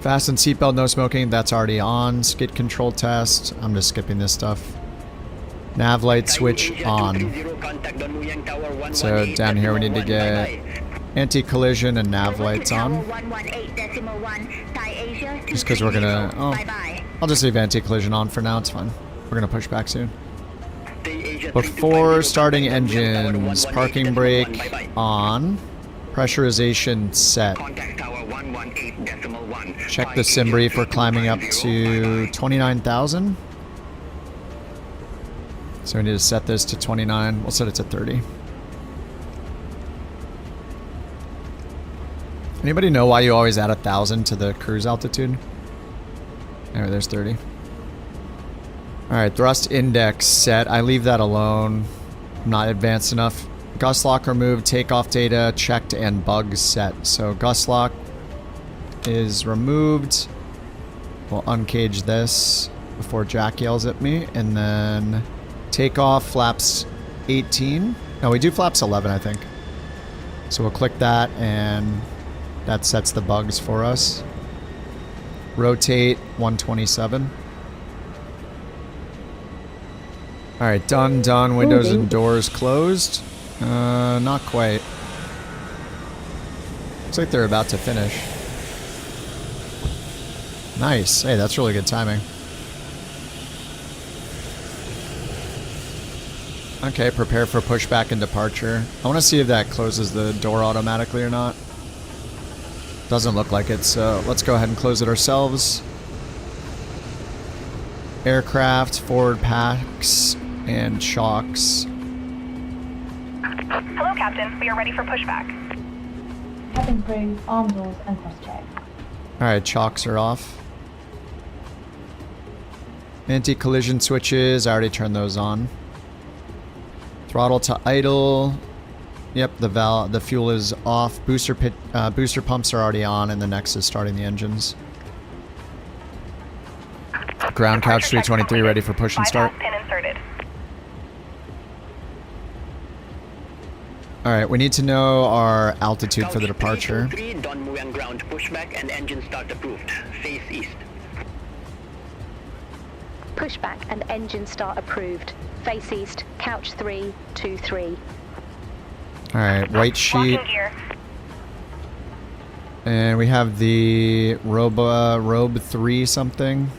Fasten seatbelt, no smoking. That's already on. Skid control test. I'm just skipping this stuff. Nav light switch on. So down here we need to get anti-collision and nav lights on. Just because we're gonna... Oh, I'll just leave anti-collision on for now. It's fine. We're gonna push back soon. Before starting engines, parking brake on. Pressurization set. Check the sim brief. We're climbing up to 29,000. So we need to set this to 29. We'll set it to 30. Anybody know why you always add 1,000 to the cruise altitude? Anyway, there's 30. Alright, thrust index set. I leave that alone. I'm not advanced enough. Gust lock removed, takeoff data checked, and bugs set. So gust lock is removed. We'll uncage this before Jack yells at me. And then takeoff flaps 18. No, we do flaps 11, I think. So we'll click that and that sets the bugs for us. Rotate 127. Alright, done. Windows and doors closed. Not quite. Looks like they're about to finish. Nice. Hey, that's really good timing. Okay, prepare for pushback and departure. I want to see if that closes the door automatically or not. Doesn't look like it, so let's go ahead and close it ourselves. Aircraft, forward packs, and chocks. Hello, Captain. We are ready for pushback. Cabin crew, arm doors, and cross-check. Alright, chocks are off. Anti-collision switches, I already turned those on. Throttle to idle. Yep, the fuel is off. Booster pumps are already on, and the next is starting the engines. Ground couch 323 ready for push and start. Pin inserted. Alright, we need to know our altitude for the departure. 3 Don Muang ground pushback and engine start approved. Face east. Pushback and engine start approved. Face east, couch 323. Alright, white sheet. Locking gear. And we have the Robe 3 something.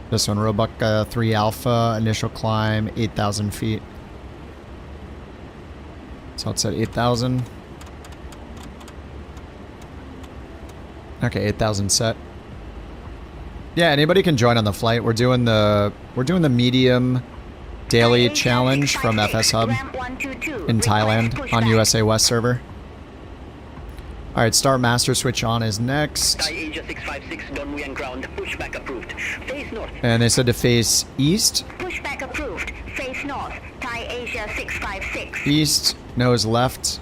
This one, Roebuck 3 Alpha, initial climb 8,000 feet. So it's at 8,000. Okay, 8,000 set. Yeah, anybody can join on the flight. We're doing the medium daily challenge from FSHub in Thailand on USA West server. All right, start master switch on is next. Thai Asia 656 Don Muang ground pushback approved. Face north. And they said to face east. Pushback approved. Face north. Thai Asia 656. East, nose left.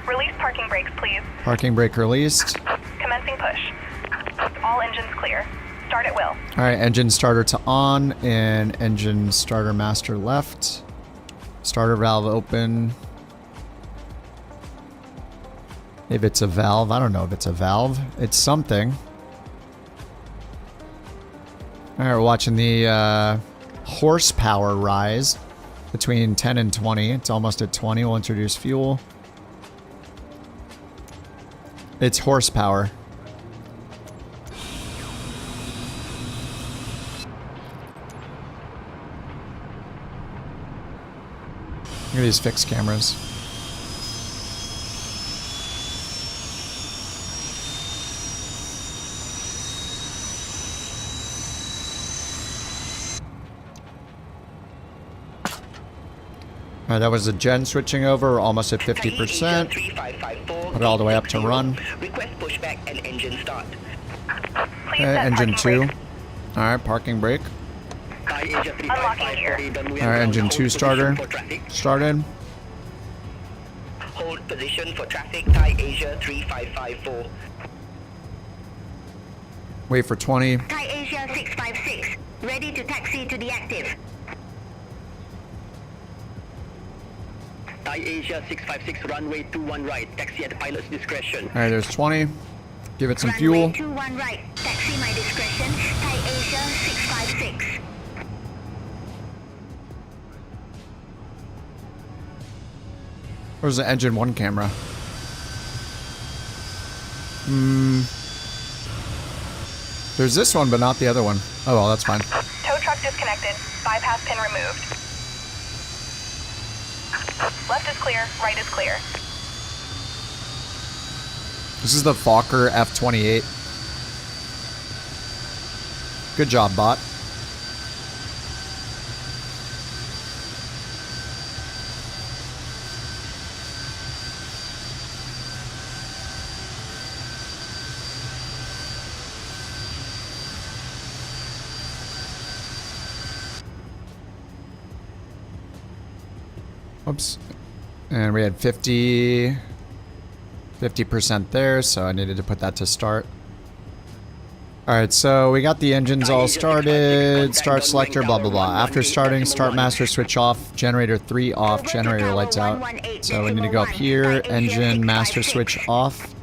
Release parking brakes, please. Parking brake released. Commencing push. All engines clear. Start at will. All right, engine starter to on and engine starter master left. Starter valve open. If it's a valve, I don't know if it's a valve. It's something. All right, we're watching the horsepower rise between 10 and 20. It's almost at 20. We'll introduce fuel. It's horsepower. Look at these fixed cameras. Alright, that was the gen switching over. We're almost at 50%. Put it all the way up to run. Request pushback and engine start. Okay, engine 2. Alright, parking brake. Unlocking gear. Alright, engine 2 starter. Started. Hold position for traffic. Thai Asia 3554. Wait for 20. Thai Asia 656. Ready to taxi to the active. Thai Asia 656 runway 21 right. Taxi at pilot's discretion. Alright, there's 20. Give it some Runway fuel. 21 right. Taxi my discretion. Thai Asia 656. Where's the engine 1 camera? There's this one, but not the other one. Oh well, that's fine. Tow truck disconnected. Bypass pin removed. Left is clear. Right is clear. This is the Fokker F-28. Good job, bot. Oops. And we had 50% there, so I needed to put that to start. Alright, so we got the engines all started. Start selector, blah, blah, blah. After starting, start master switch off, generator 3 off, generator lights out. So we need to go up here, engine master switch off.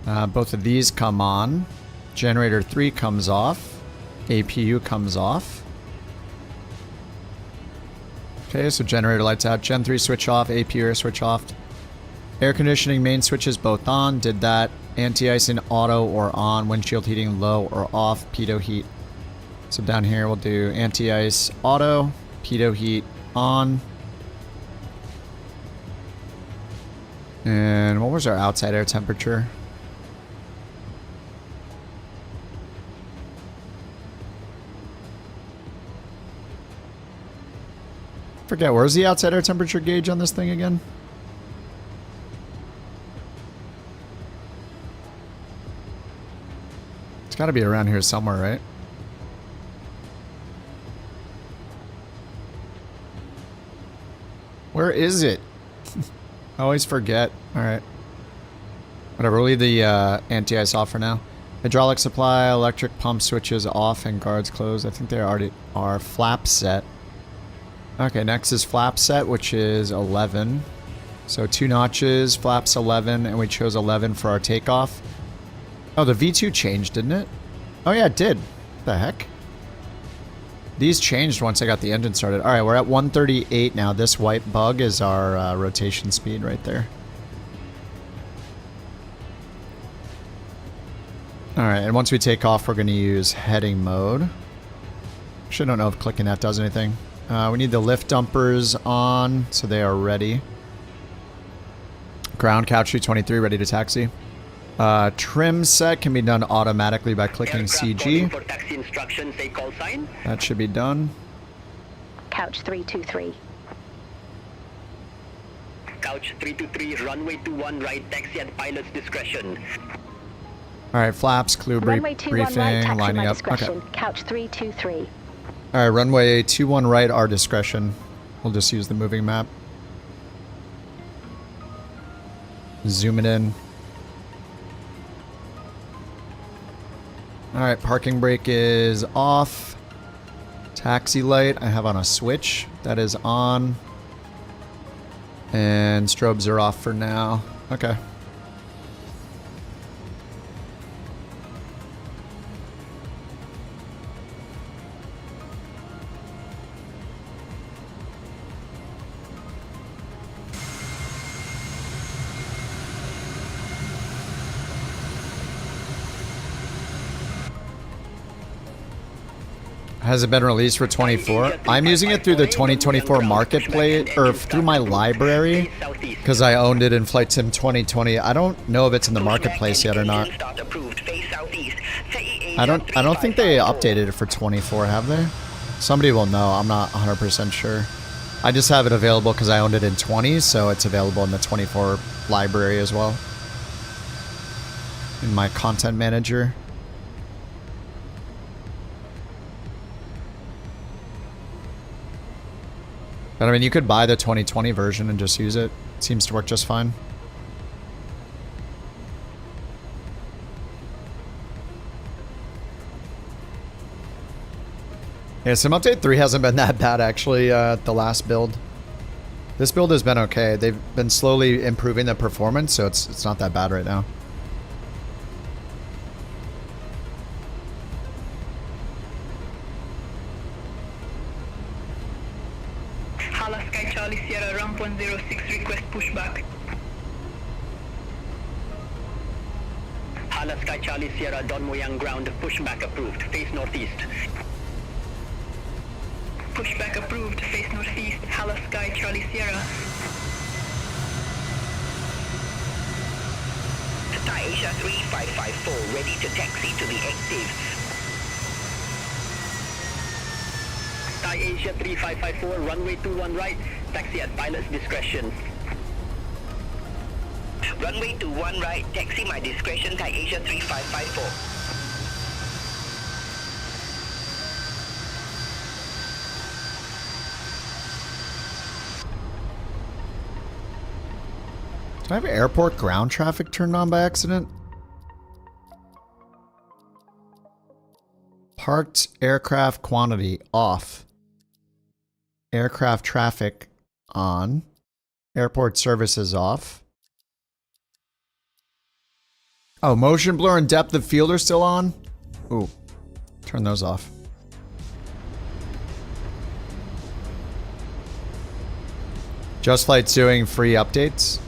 Both of these come on. Generator 3 comes off. APU comes off. Okay, so generator lights out, Gen 3 switch off, APU air switch off. Air conditioning main switches both on, did that. Anti-icing auto or on, windshield heating low or off, pitot heat. So down here we'll do anti-ice auto, pitot heat on. And what was our outside air temperature? Forget, where's the outside air temperature gauge on this thing again? It's got to be around here somewhere, right? Where is it? I always forget. Alright. Whatever, we'll leave the anti-ice off for now. Hydraulic supply, electric pump switches off and guards closed. I think they already are. Flap set. Okay, next is flap set, which is 11. So 2 notches, flaps 11, and we chose 11 for our takeoff. Oh, the V2 changed, didn't it? Oh yeah, it did. What the heck? These changed once I got the engine started. Alright, we're at 138 now. This white bug is our rotation speed right there. Alright, and once we take off, we're going to use heading mode. Actually, I don't know if clicking that does anything. We need the lift dumpers on, so they are ready. Ground couch 323 ready to taxi. Trim set can be done automatically by clicking CG. For taxi instructions, say call sign. That should be done. Couch 323. Couch 323, runway 21 right, taxi at pilot's discretion. Alright, flaps, clue Runway 21 briefing, right, taxi lining my up. discretion. Okay. Couch 323. Alright, runway 21 right, our discretion. We'll just use the moving map. Zoom it in. Alright, parking brake is off. Taxi light, I have on a switch. That is on. And strobes are off for now. Okay. Has it been released for 24? I'm using it through the 2024 marketplace, or through my library, because I owned it in Flight Sim 2020. I don't know if it's in the marketplace yet or not. I don't think they updated it for 24, have they? Somebody will know. I'm not 100% sure. I just have it available because I owned it in 20, so it's available in the 24 library as well. In my content manager. But I mean, you could buy the 2020 version and just use it. It seems to work just fine. Yeah, Sim Update 3 hasn't been that bad, actually, the last build. This build has been okay. They've been slowly improving the performance, so it's not that bad right now. Sky Charlie Sierra, ramp 106, request pushback. Hala Sky Charlie Sierra, Don Moyang ground, pushback approved, face northeast. Pushback approved, face northeast, Hala Sky Charlie Sierra. Thai Asia 3554, ready to taxi to the active. Thai Asia 3554, runway 21 right, taxi at pilot's discretion. Runway 21 right, taxi my discretion, Thai Asia 3554. Did I have airport ground traffic turned on by accident? Parked aircraft quantity off. Aircraft traffic on. Airport services off. Oh, motion blur and depth of field are still on? Ooh. Turn those off. Just Flight's doing free updates.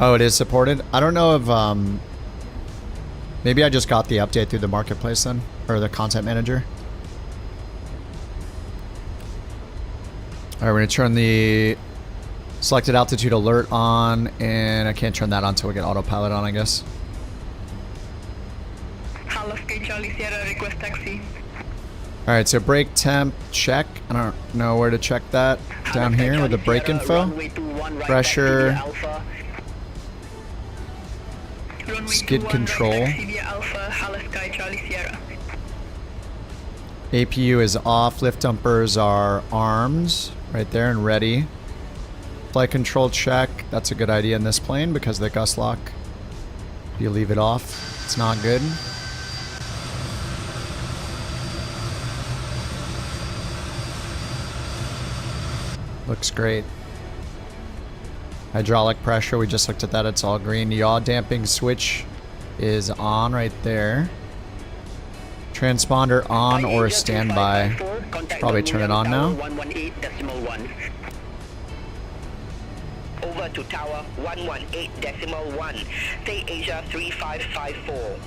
Oh, it is supported? I don't know if, maybe I just got the update through the marketplace then, or the content manager. All right, we're gonna turn the selected altitude alert on, and I can't turn that on until we get autopilot on, I guess. Hala Sky Charlie Sierra, request taxi. All right, so brake temp check. I don't know where to check that. Down here with the brake info. Pressure. Skid control. APU is off. Lift dumpers are armed right there and ready. Flight control check. That's a good idea in this plane because of the gust lock. If you leave it off, it's not good. Looks great. Hydraulic pressure, we just looked at that, it's all green. Yaw damping switch is on right there. Transponder on or standby. Probably turn it on now. 118.1. Over to tower 118.1. Stay Asia 3554.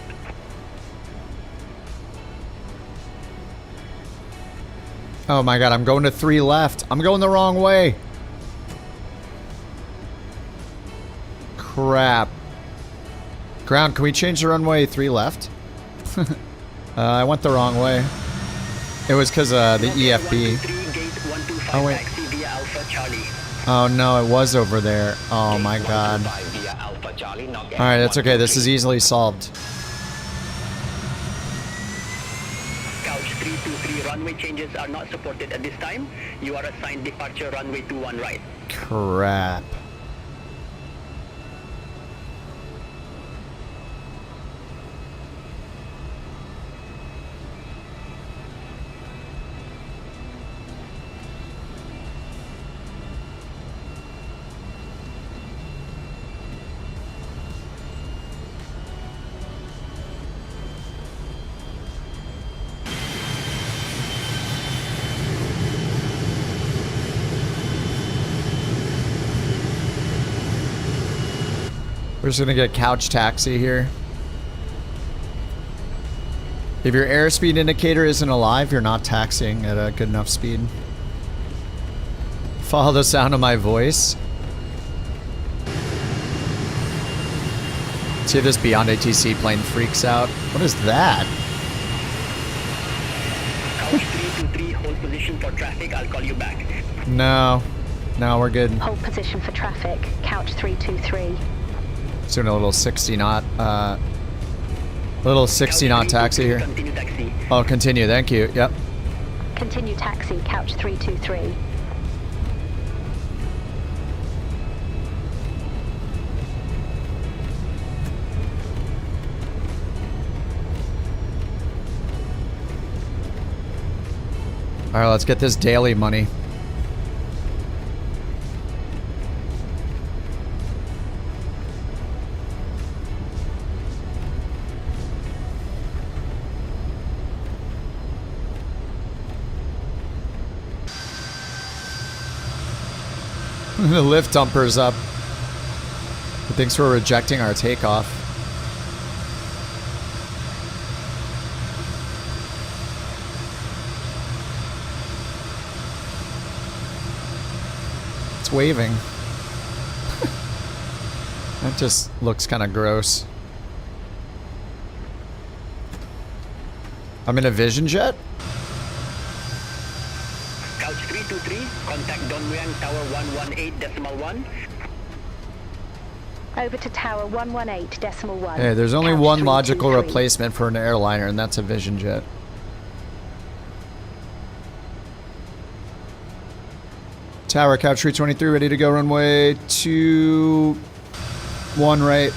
Oh my god, I'm going to 3 left. I'm going the wrong way. Crap. Ground, can we change the runway 3 left? I went the wrong way. It was because the EFB. Oh wait. Oh no, it was over there. Oh my god. Alright, that's okay. This is easily solved. Couch 323, runway changes are not supported at this time. You are assigned departure runway 21 right. Crap. We're just gonna get couch taxi here. If your airspeed indicator isn't alive, you're not taxiing at a good enough speed. Follow the sound of my voice. See if this Beyond ATC plane freaks out. What is that? Couch 323, hold position for traffic. I'll call you back. No. No, we're good. Hold position for traffic. Couch 323. Just doing a little 60 knot, little 60 knot taxi here. Continue taxi. Oh, continue. Thank you. Yep. Continue taxi. Couch 323. All right, let's get this daily money. The lift dumper's up. It thinks we're rejecting our takeoff. It's waving. That just looks kind of gross. I'm in a Vision Jet? Couch 323, contact Dongmuang Tower 118.1. Over to Tower 118.1. Hey, there's only Couch one logical 323. replacement for an airliner, and that's a Vision Jet. Tower, Couch 323, ready to go, runway 21 right.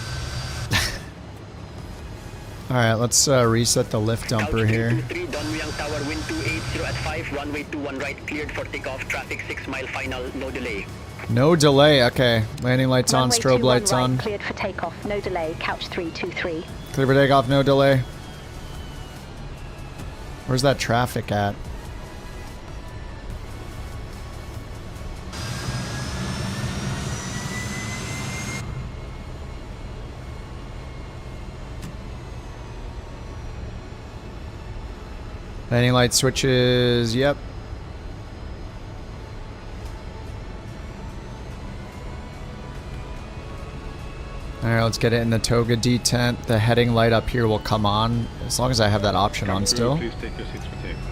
Alright, let's reset the lift dumper here. Dongmuang Tower wind 280 at 5, runway 21 right, cleared for takeoff, traffic 6 mile final, no delay. No delay, okay. Landing lights on, Runway strobe 21 lights right, on. Cleared for takeoff, no delay. Couch 323. Clear for takeoff, no delay. Where's that traffic at? Landing light switches, yep. Alright, let's get it in the toga detent. The heading light up here will come on, as long as I have that option on still. Please take your seats for takeoff.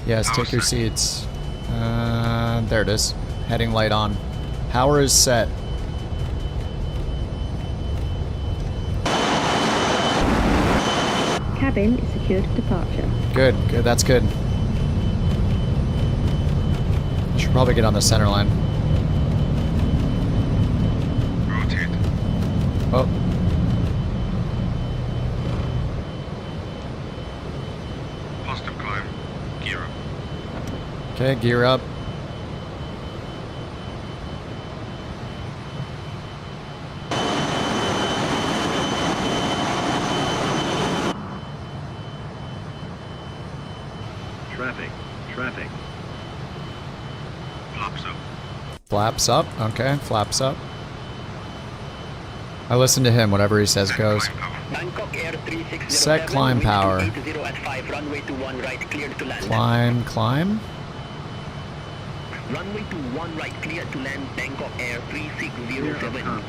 Yes, take your seats. There it is. Heading light on. Power is set. Cabin is secured for departure. Good, good, that's good. Should probably get on the center line. Rotate. Oh. Okay, gear up. Traffic. Flaps up. Flaps up. Okay, flaps up. I listen to him. Whatever he says goes. Bangkok Air 3607, Set climb power. wind 280 at 5, runway 21 right, cleared to land. Climb. Runway 21 right, cleared to land, Bangkok Air 3607.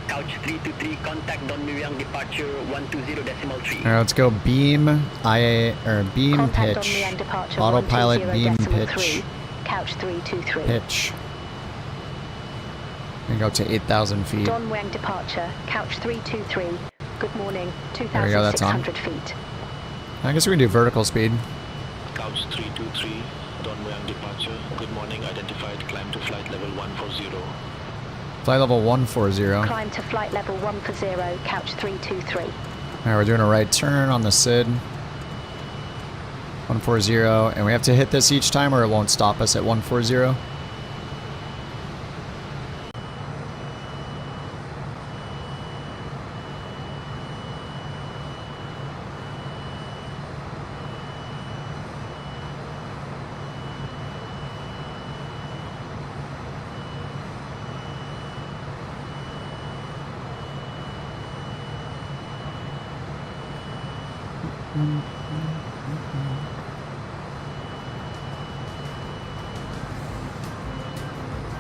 Couch 323, contact Don Miriam, departure 120.3. All right, let's go beam beam Contact pitch. on Mian departure Autopilot beam 120.3. pitch. Couch 323. Pitch. And go up to 8,000 feet. Don Muang departure, couch 323. Good morning, There we go, that's on. 2,600 feet. I guess we can do vertical speed. Couch 323, Don Muang departure. Good morning, identified, climb to flight level 140. Flight level 140. Climb to flight level 140, couch 323. Alright, we're doing a right turn on the SID. 140, and we have to hit this each time or it won't stop us at 140.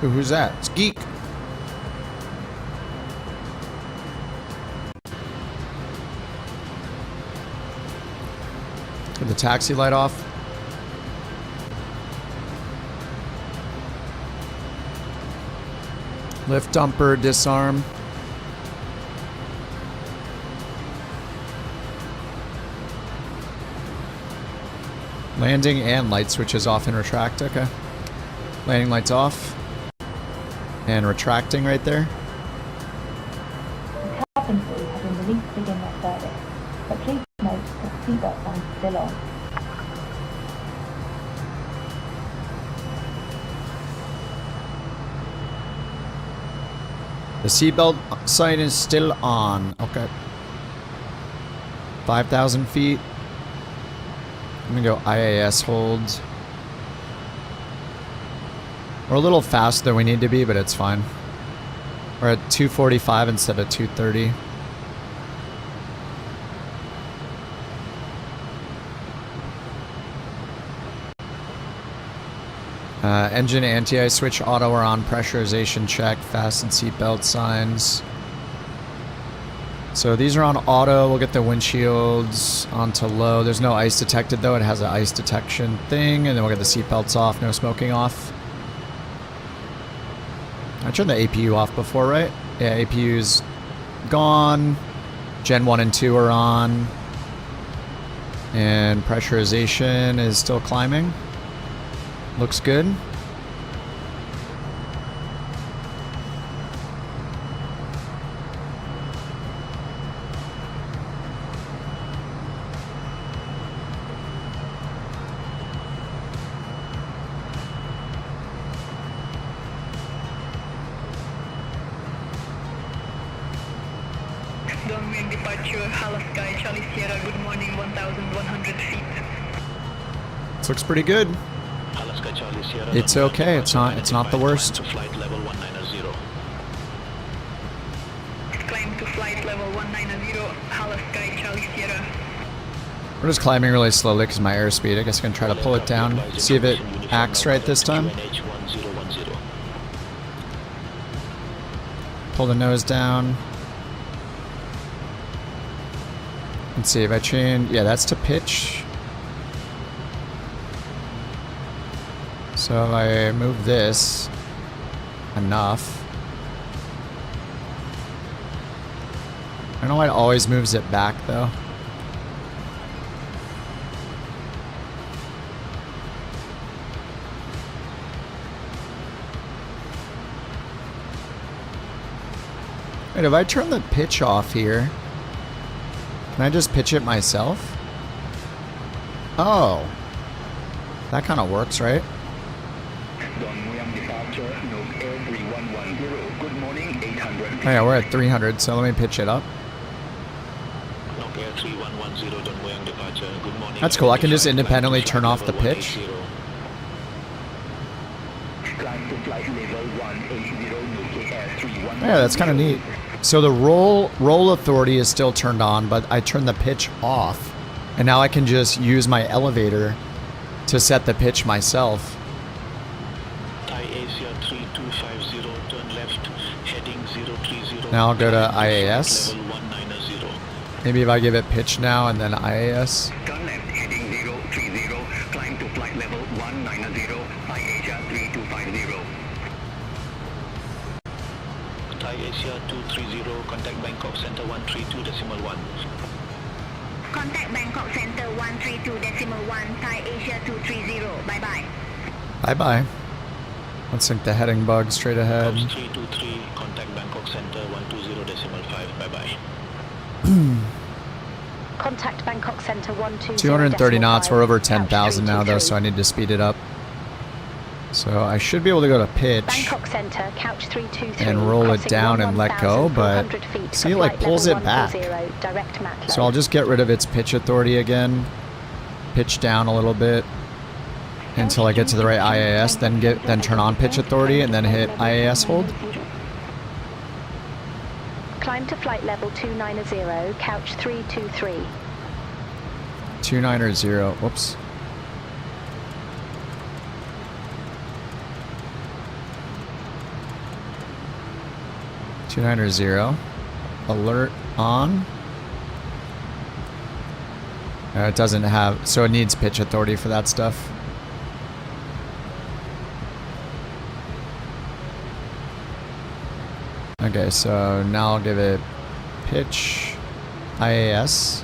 Ooh, who's that? It's Geek. Get the taxi light off. Lift dumper, disarm. Landing and light switches off and retract, okay. Landing lights off. And retracting right there. Cabin crew have been released to begin their service, but please note that seatbelt signs are still on. The seatbelt sign is still on. Okay. 5,000 feet. I'm gonna go IAS holds. We're a little faster than we need to be, but it's fine. We're at 245 instead of 230. Engine anti-ice switch auto are on, pressurization check, fasten seatbelt signs. So these are on auto. We'll get the windshields onto low. There's no ice detected though. It has an ice detection thing, and then we'll get the seatbelts off, no smoking off. I turned the APU off before, right? Yeah, APU's gone. Gen 1 and 2 are on. And pressurization is still climbing. Looks good. Downwind departure, Alaska, Charlie Sierra, good morning, 1,100 feet. This looks pretty good. Alaska, Charlie Sierra, It's okay. It's not the worst. to flight level 190. Climb to flight level 190, Alaska, Charlie Sierra. We're just climbing really slowly because my airspeed. I guess I'm gonna try to pull it down. See if it acts right this time. Pull the nose down. Let's see if I change. Yeah, that's to pitch. So if I move this enough. I don't know why it always moves it back though. Wait, if I turn the pitch off here, can I just pitch it myself? Oh. That kind of works, right? Oh yeah, we're at 300, so let me pitch it up. That's cool, I can just independently turn off the pitch. Yeah, that's kind of neat. So the roll authority is still turned on, but I turned the pitch off. And now I can just use my elevator to set the pitch myself. Now I'll go to IAS. Maybe if I give it pitch now and then IAS. Turn left, heading 030, climb to flight level 190, Asia 3250. Thai Asia 230, contact Bangkok Center 132.1. Contact Bangkok Center 132.1, Thai Asia 230. Bye-bye. Bye-bye. Let's sync the heading bug straight ahead. 323, contact Bangkok Center 120.5. Bye-bye. Contact Bangkok Center 120. 230 knots. We're over 10,000 now, though, so I need to speed it up. So I should be able to go to pitch Bangkok Center, couch 323, and roll it down and let go, but see, it like pulls it back. So I'll just get rid of its pitch authority again, pitch down a little bit until I get to the right IAS, then turn on pitch authority and then hit IAS hold. Climb to flight level 290, couch 323. 290, whoops. (290) alert on. It doesn't have, so it needs pitch authority for that stuff. Okay, so now I'll give it pitch, IAS,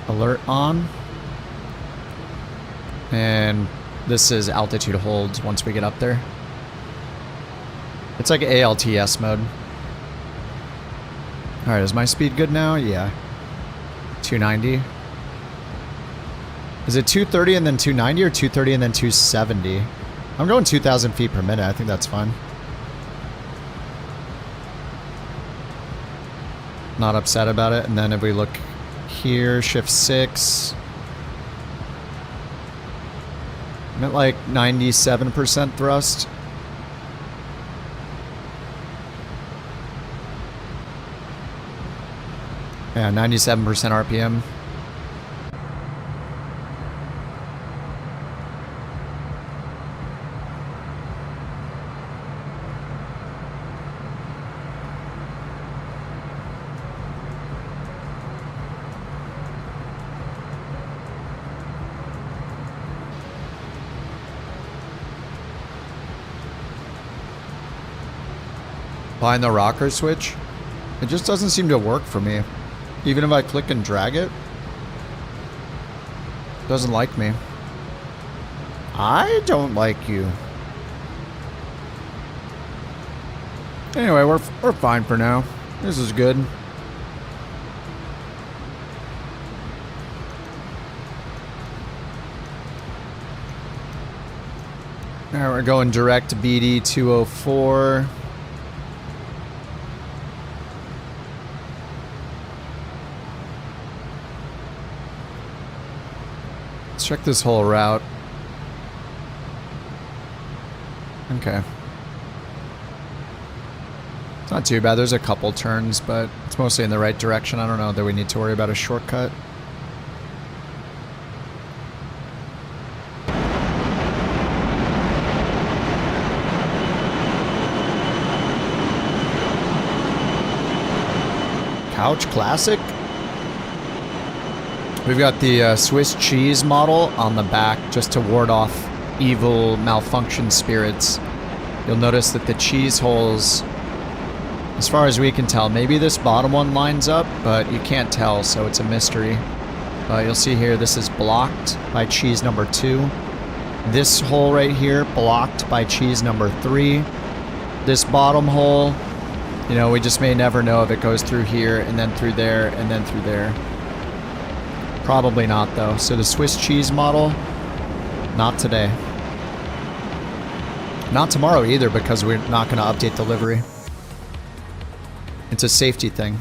alert on, and this is altitude holds once we get up there. It's like ALTS mode. Alright, is my speed good now? Yeah. 290. Is it 230 and then 290 or 230 and then 270? I'm going 2,000 feet per minute. I think that's fine. Not upset about it. And then if we look here, shift 6. I'm at like 97% thrust. Yeah, 97% RPM. Behind the rocker switch? It just doesn't seem to work for me. Even if I click and drag it, doesn't like me. I don't like you. Anyway, we're fine for now. This is good. Alright, we're going direct to BD 204. Let's check this whole route. Okay. It's not too bad. There's a couple turns, but it's mostly in the right direction. I don't know that we need to worry about a shortcut. Couch Classic? We've got the Swiss cheese model on the back just to ward off evil malfunction spirits. You'll notice that the cheese holes, as far as we can tell, maybe this bottom one lines up, but you can't tell, so it's a mystery. You'll see here, this is blocked by cheese number 2. This hole right here, blocked by cheese number 3. This bottom hole, you know, we just may never know if it goes through here, and then through there, and then through there. Probably not, though. So the Swiss cheese model, not today. Not tomorrow either, because we're not going to update the livery. It's a safety thing.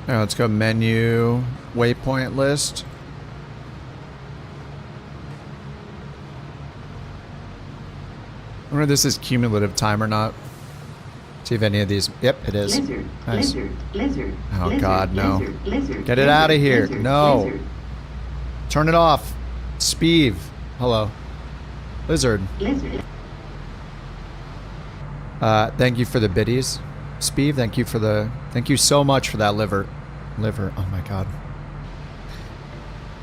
All right, let's go menu, waypoint list. I wonder if this is cumulative time or not. See if any of these. Yep, it is. Lizard, Nice. lizard, Oh lizard, God, no! lizard, lizard, Get it lizard, out of here! lizard, No! lizard. Turn it off. Speeve. Hello. Lizard. Lizard. Thank you for the biddies. Speeve, thank you for the. Thank you so much for that liver. Oh my God.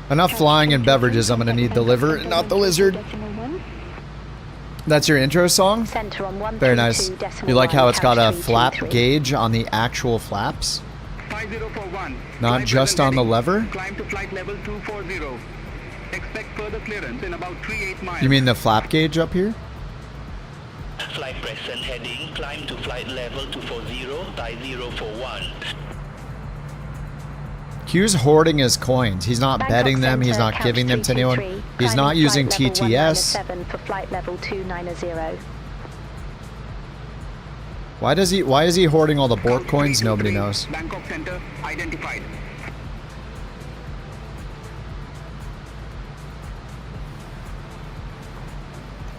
Enough flying and beverages. I'm gonna need the liver, and not the lizard. That's your intro song? Very nice. You like how it's got a flap gauge on the actual flaps? 5041. Not just on the lever? Climb to flight level 240. Expect further clearance in about 38 miles. You mean the flap gauge up here? Flight present heading, climb to flight level 240, tie 041. Q's hoarding his coins. He's not betting them. He's not giving them to anyone. He's not using TTS. For flight level 290. Why is he hoarding all the Bork coins? Nobody knows. Bangkok Center identified.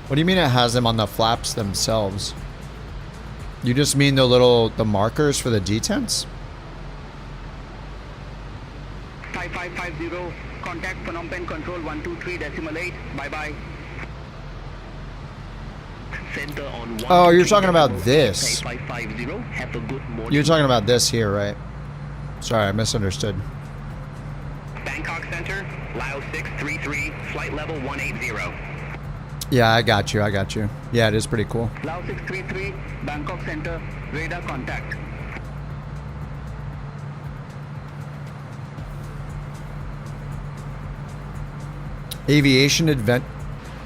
What do you mean it has them on the flaps themselves? You just mean the markers for the detents? 5550, contact Phnom Penh Control 123.8, bye-bye. Center on Oh, you're talking about this. 5550, have a good morning. You're talking about this here, right? Sorry, I misunderstood. Bangkok Center, Lao 633, flight level 180. Yeah, I got you. Yeah, it is pretty cool. Lao 633, Bangkok Center, radar contact. Aviation advent.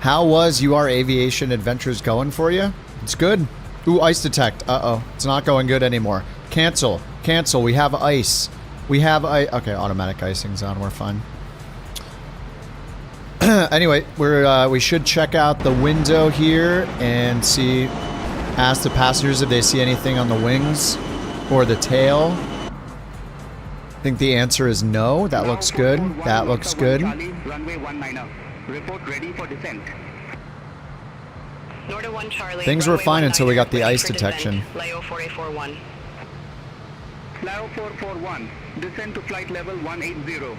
How was UR Aviation Adventures going for you? It's good. Ooh, ice detect. Uh-oh. It's not going good anymore. Cancel. Cancel. We have ice. We have ice. Okay, automatic icing's on. We're fine. Anyway, we should check out the window here and see, ask the passengers if they see anything on the wings or the tail. I think the answer is no. That looks good. That looks good. Runway 19. Report ready for descent. Norda 1 Charlie. Things were fine until we got the ice detection. Lao 4841. Lao 441, descend to flight level 180.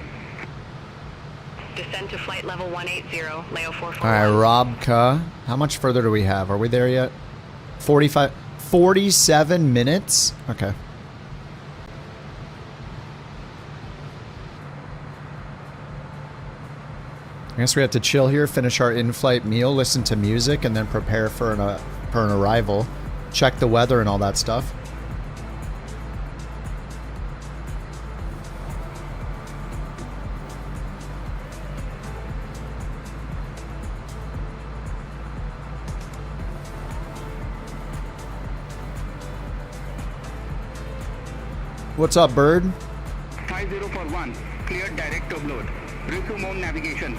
Descend to flight level 180, Lao 441. Alright, Robka. How much further do we have? Are we there yet? 47 minutes? Okay. I guess we have to chill here, finish our in-flight meal, listen to music, and then prepare for an arrival. Check the weather and all that stuff. What's up, bird? 5041, cleared direct to upload. Resume home navigation.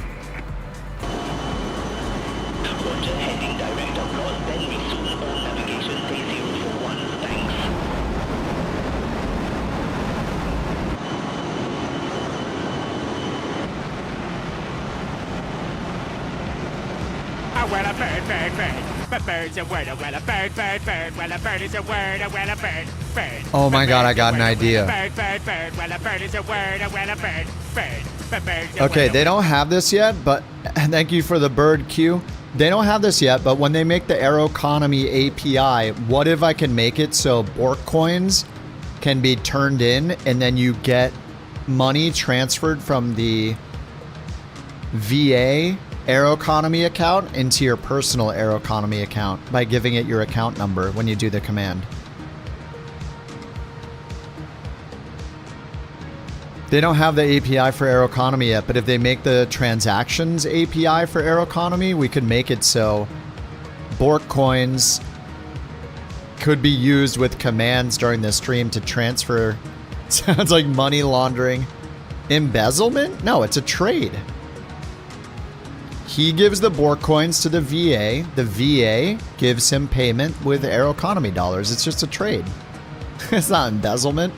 Roger, heading direct upload, then resume home navigation, take 041, thanks. well, a bird, bird, bird. But bird's a word, well, a bird, bird, bird. Well, a bird is a word, well, a bird, bird. Oh my god, I got an idea. Bird, bird, bird. Well, a bird is a word, well, a bird, bird. But bird's a Okay, word, they don't have this yet, but thank you for the bird cue. They don't have this yet, but when they make the Aeroconomy API, what if I can make it so Bork coins can be turned in and then you get money transferred from the VA Aeroconomy account into your personal Aeroconomy account by giving it your account number when you do the command. They don't have the API for Aeroconomy yet, but if they make the transactions API for Aeroconomy, we could make it so Bork coins could be used with commands during the stream to transfer. Sounds like money laundering. Embezzlement? No, it's a trade. He gives the Bork coins to the VA. The VA gives him payment with Aeroconomy dollars. It's just a trade. It's not embezzlement.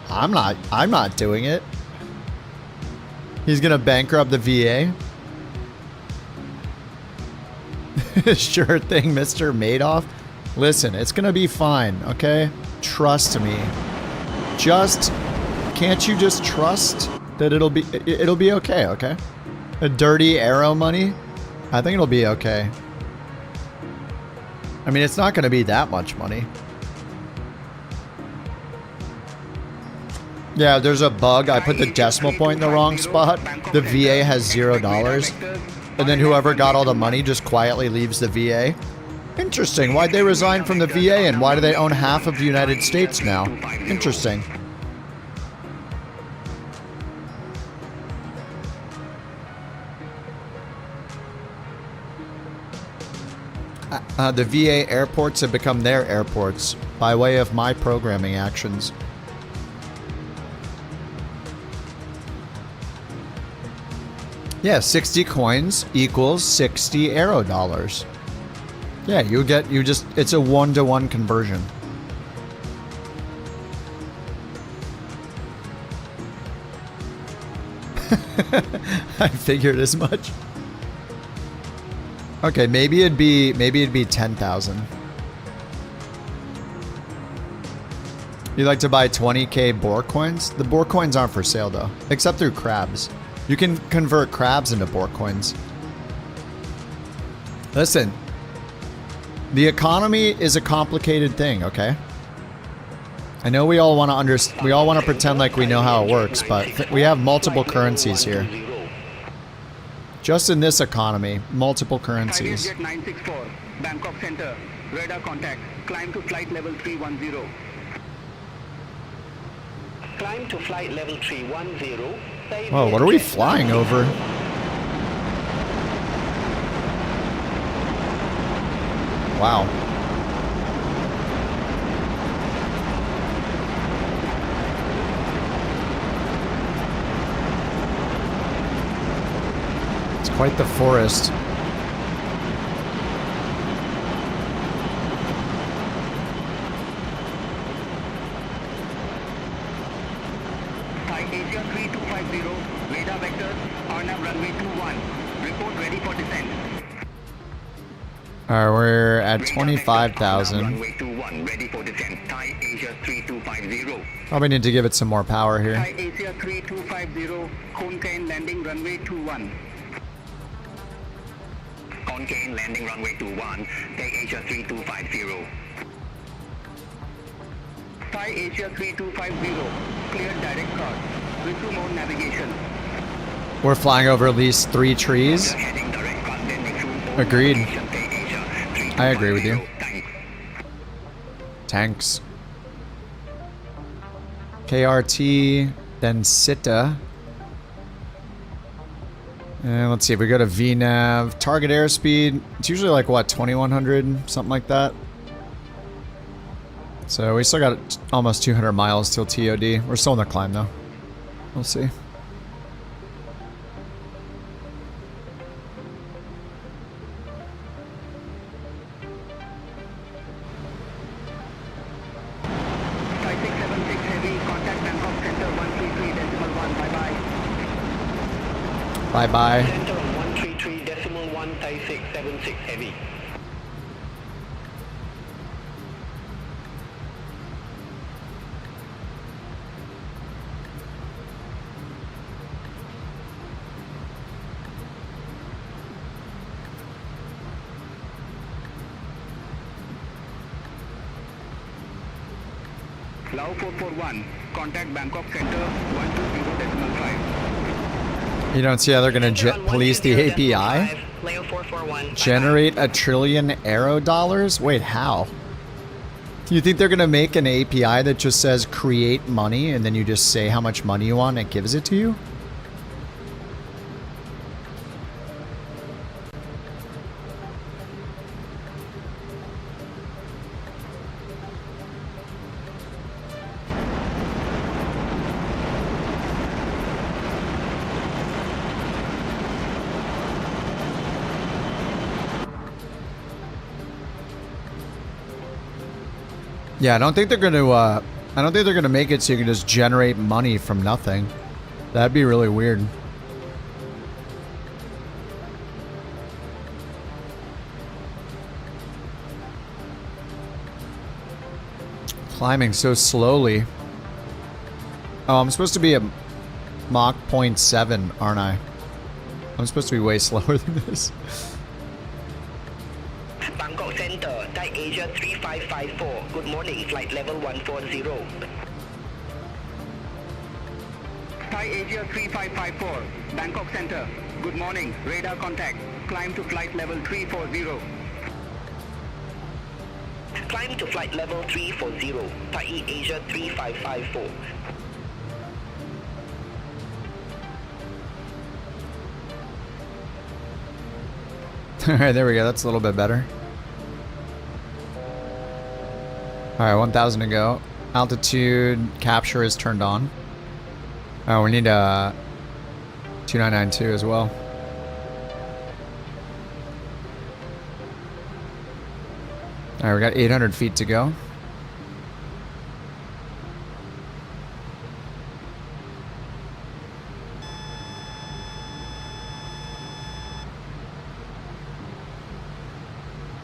I'm not doing it. He's gonna bankrupt the VA. Sure thing, Mr. Madoff. Listen, it's gonna be fine, okay? Trust me. Can't you just trust that it'll be okay, okay? A dirty arrow money? I think it'll be okay. I mean, it's not gonna be that much money. Yeah, there's a bug. I put the decimal point in the wrong spot. The VA has $0. And then whoever got all the money just quietly leaves the VA. Interesting. Why'd they resign from the VA and why do they own half of the United States now? Interesting. The VA airports have become their airports by way of my programming actions. Yeah, 60 coins equals 60 arrow dollars. Yeah, it's a 1-to-1 conversion. I figured as much. Okay, maybe it'd be 10,000. You like to buy 20k Bork coins? The Bork coins aren't for sale though, except through crabs. You can convert crabs into Bork coins. Listen, the economy is a complicated thing, okay? I know we all want to pretend like we know how it works, but we have multiple currencies here. Just in this economy, multiple currencies. 964, Bangkok Center, radar contact, climb to flight level 310. Climb to flight level 310. Whoa, what are we flying over? Wow. It's quite the forest. Asia 3250, radar vectors, RNAV runway 21. Report ready for descent. Alright, we're at 25,000. Runway 21, ready for descent. Thai Asia 3250. Probably need to give it some more power here. Thai Asia 3250, Konkan landing runway 21. Konkan landing runway 21, Thai Asia 3250. Thai Asia 3250, cleared direct course. With mode navigation. We're flying over at least 3 trees. Agreed. I agree with you. Tanks. KRT, then SITA. And let's see if we go to VNAV. Target airspeed, it's usually like what, 2100, something like that. So we still got almost 200 miles till TOD. We're still in the climb though. We'll see. Bye bye. Center on 133.1 Thai 676 heavy. Lao 441, contact Bangkok Center 120.5. You don't see how they're going to police the API? Leo 441. Generate $1 trillion aero dollars? Wait, how? You think they're going to make an API that just says create money and then you just say how much money you want and it gives it to you? Yeah, I don't think they're gonna make it so you can just generate money from nothing. That'd be really weird. Climbing so slowly. Oh, I'm supposed to be at Mach 0.7, aren't I? I'm supposed to be way slower than this. Bangkok Center, Thai Asia 3554. Good morning, flight level 140. Thai Asia 3554, Bangkok Center. Good morning, radar contact. Climb to flight level 340. Climb to flight level 340, Thai Asia 3554. Alright, there we go. That's a little bit better. Alright, 1,000 to go. Altitude capture is turned on. Oh, we need a 2992 as well. Alright, we got 800 feet to go.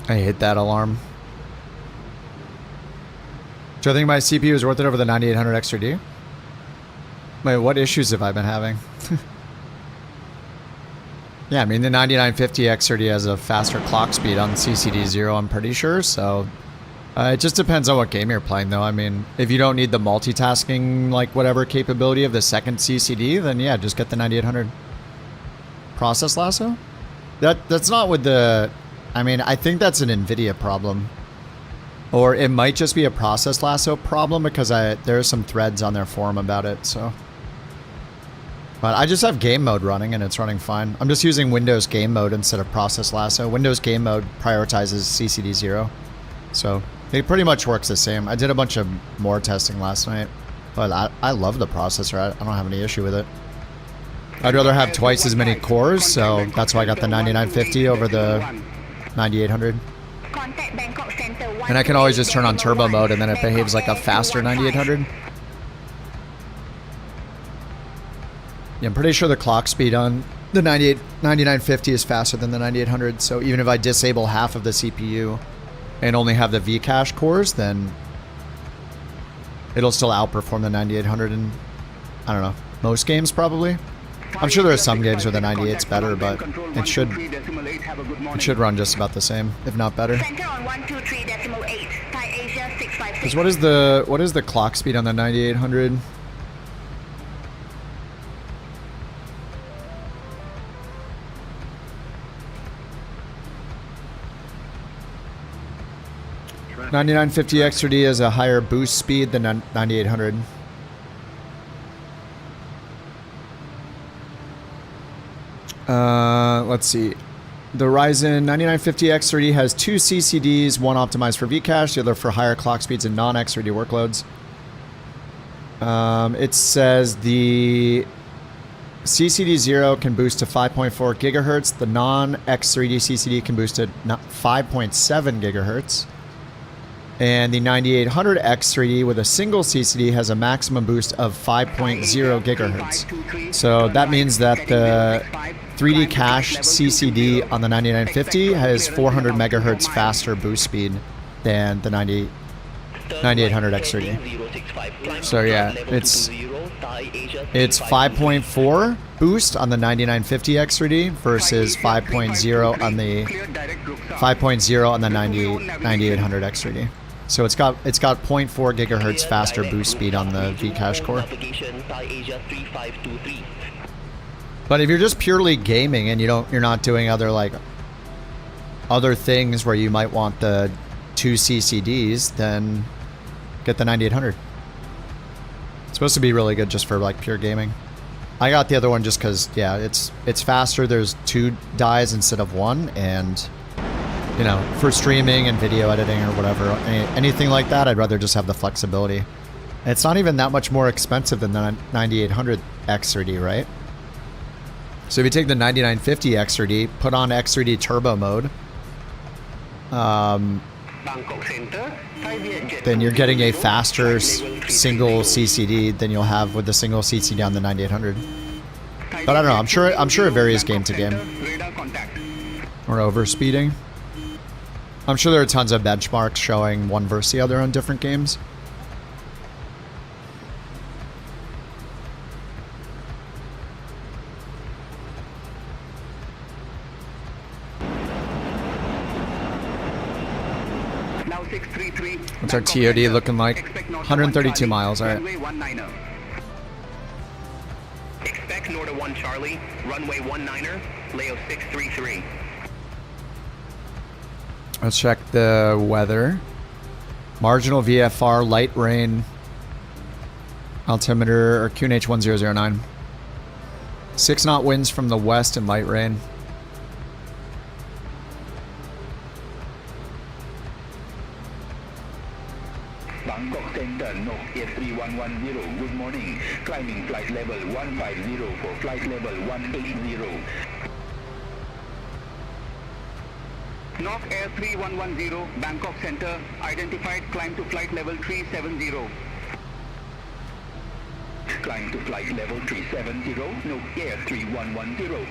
I hit that alarm. Do I think my CPU is worth it over the 9800 XRD? Wait, what issues have I been having? Yeah, I mean the 9950 XRD has a faster clock speed on CCD0, I'm pretty sure, so... it just depends on what game you're playing though. I mean, if you don't need the multitasking, like whatever capability of the second CCD, then yeah, just get the 9800. Process Lasso? That's not with the... I mean, I think that's an NVIDIA problem. Or it might just be a Process Lasso problem because there are some threads on their forum about it, so... But I just have game mode running and it's running fine. I'm just using Windows game mode instead of Process Lasso. Windows game mode prioritizes CCD0. So it pretty much works the same. I did a bunch of more testing last night. But I love the processor. I don't have any issue with it. I'd rather have twice as many cores, so that's why I got the 9950 over the 9800. And I can always just turn on turbo mode and then it behaves like a faster 9800. Yeah, I'm pretty sure the clock speed on the 9950 is faster than the 9800, so even if I disable half of the CPU and only have the Vcache cores, then it'll still outperform the 9800 in, I don't know, most games probably. I'm sure there are some games where the 98's better, but it should run just about the same, if not better. Because what is the clock speed on the 9800? The 9950 XRD has a higher boost speed than 9800. Let's see. The Ryzen 9950 XRD has 2 CCDs, one optimized for Vcache, the other for higher clock speeds and non-XRD workloads. It says the CCD0 can boost to 5.4 gigahertz. The non-X3D CCD can boost to 5.7 gigahertz. And the 9800 X3D with a single CCD has a maximum boost of 5.0 gigahertz. So that means that the 3D cache CCD on the 9950 has 400 megahertz faster boost speed than the 9800 X3D. So yeah, it's 5.4 boost on the 9950 X3D versus 5.0 on the 9800 X3D. So it's got 0.4 gigahertz faster boost speed on the Vcache core. But if you're just purely gaming and you're not doing other things where you might want the 2 CCDs, then get the 9800. It's supposed to be really good just for like pure gaming. I got the other one just because, yeah, it's faster. There's 2 dies instead of 1, and you know, for streaming and video editing or whatever, anything like that, I'd rather just have the flexibility. And it's not even that much more expensive than the 9800 X3D, right? So if you take the 9950 X3D, put on X3D turbo mode, then you're getting a faster single CCD than you'll have with the single CCD on the 9800. But I don't know. I'm sure it varies game to game. Or overspeeding. I'm sure there are tons of benchmarks showing one versus the other on different games. What's our TOD looking like? 132 miles, alright. Expect Norda 1 Charlie, runway 19er, Leo 633. Let's check the weather. Marginal VFR, light rain, altimeter, or QNH 1009. 6 knot winds from the west and light rain. Bangkok Center, no 83110, good morning. Climbing flight level 150 for flight level 180. Knock Air 3110, Bangkok Center, identified climb to flight level 370. Climb to flight level 370, no Air 3110.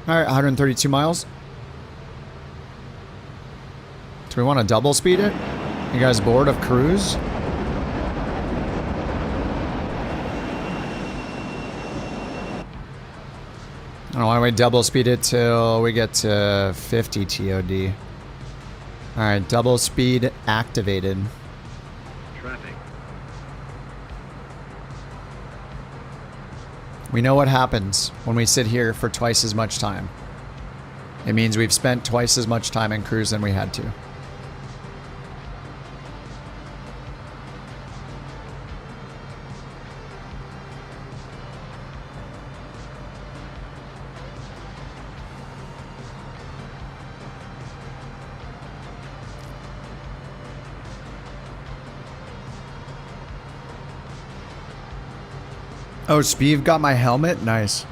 Alright, 132 miles. Do we want to double speed it? You guys bored of cruise? I don't know, why don't we double speed it till we get to 50 TOD. Alright, double speed activated. Traffic. We know what happens when we sit here for twice as much time. It means we've spent twice as much time in cruise than we had to. Oh, Speeve got my helmet? Nice.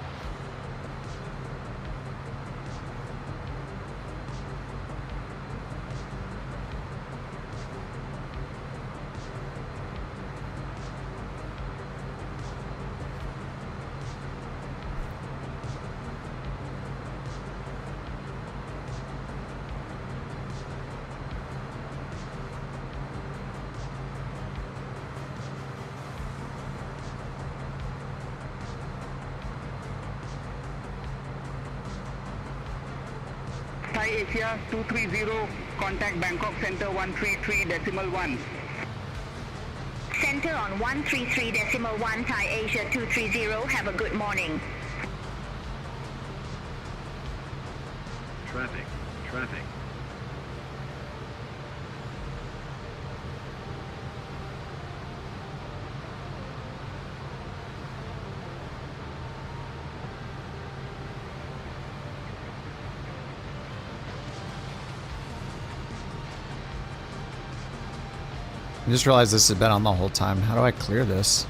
Thai Asia 230, contact Bangkok Center 133.1. Center on 133.1, Thai Asia 230, have a good morning. Traffic. Traffic. I just realized this has been on the whole time. How do I clear this?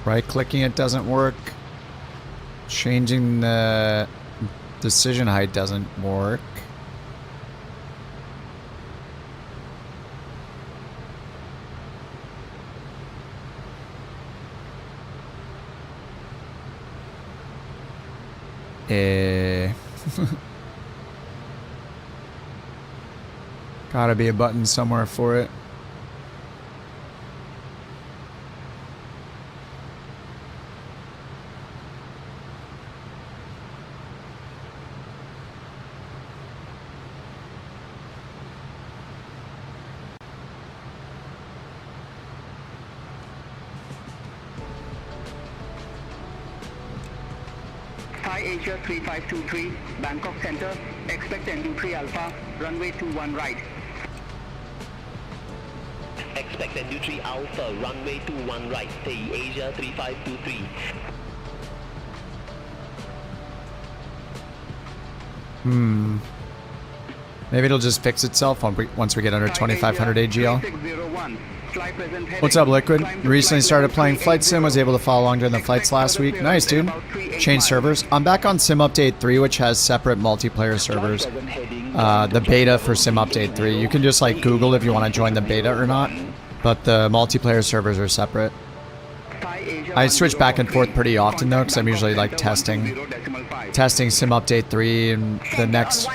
Right-clicking it doesn't work. Changing the decision height doesn't work. Gotta be a button somewhere for it. Thai Asia 3523, Bangkok Center, expect NU3 Alpha, runway 21 right. Expect NU3 Alpha, runway 21 right, Thai Asia 3523. Maybe it'll just fix itself once we get under 2500 AGL. What's up, Liquid? Recently started playing Flight Sim, was able to follow along during the flights last week. Nice, dude. Changed servers. I'm back on Sim Update 3, which has separate multiplayer servers. The beta for Sim Update 3. You can just like Google if you want to join the beta or not, but the multiplayer servers are separate. I switch back and forth pretty often though, because I'm usually like testing Sim Update 3 and the next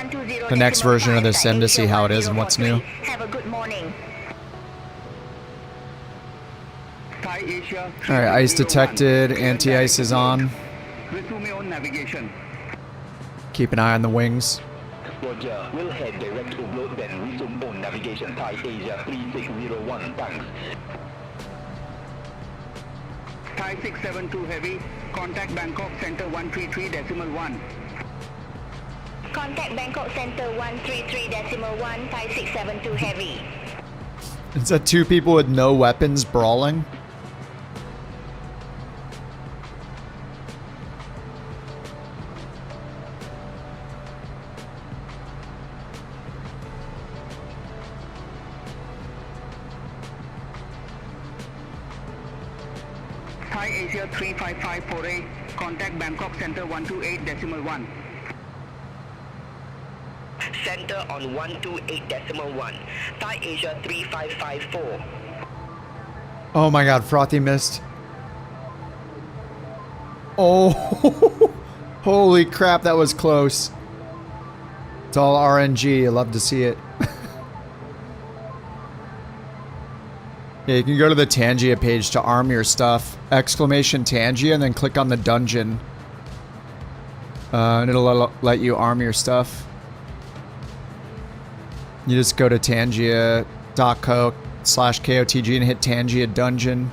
version of the sim to see how it is and what's new. Have a good morning. Alright, ice detected, anti-ice is on. Keep an eye on the wings. Roger, we'll head direct to Bloat, then resume on navigation Thai Asia 3601, thanks. Thai 672 Heavy, contact Bangkok Center 133.1. Contact Bangkok Center 133.1, Thai 672 Heavy. Is that two people with no weapons brawling? Thai Asia 3554A, contact Bangkok Center 128.1. Center on 128.1, Thai Asia 3554. Oh my god, Frothy missed. Oh, holy crap, that was close. It's all RNG, I love to see it. Yeah, you can go to the Tangia page to arm your stuff. Exclamation Tangia and then click on the dungeon. And it'll let you arm your stuff. You just go to tangia.co/KOTG and hit Tangia Dungeon.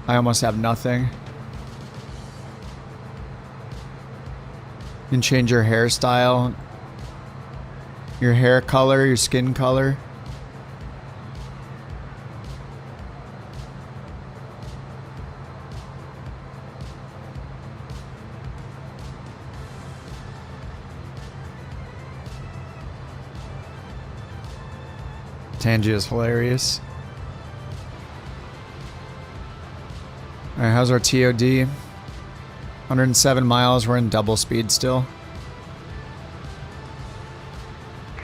I almost have nothing. You can change your hairstyle, your hair color, your skin color. Tangia is hilarious. Alright, how's our TOD? 107 miles, we're in double speed still.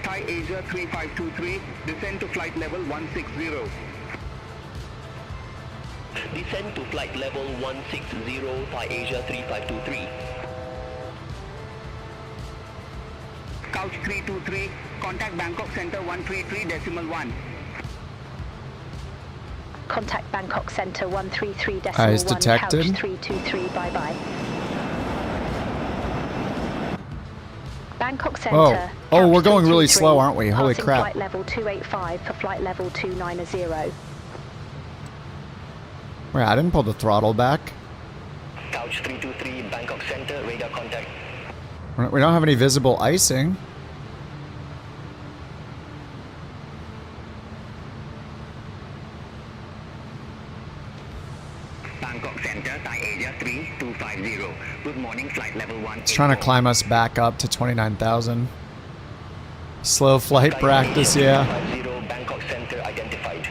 Thai Asia 3523, descend to flight level 160. Descend to flight level 160, Thai Asia 3523. Couch 323, contact Bangkok Center 133.1. Contact Bangkok Center 133.1. Eyes detected. Couch 323, bye-bye. Bangkok Center. Oh, we're going really slow, aren't we? Holy crap. Flight level 285 for flight level 290. Wait, I didn't pull the throttle back. Couch 323, Bangkok Center, radar contact. We don't have any visible icing. Bangkok Center, Thai Asia 3250. Good morning, flight level 1. It's trying to climb us back up to 29,000. Slow flight practice, yeah. 50 Bangkok Center identified.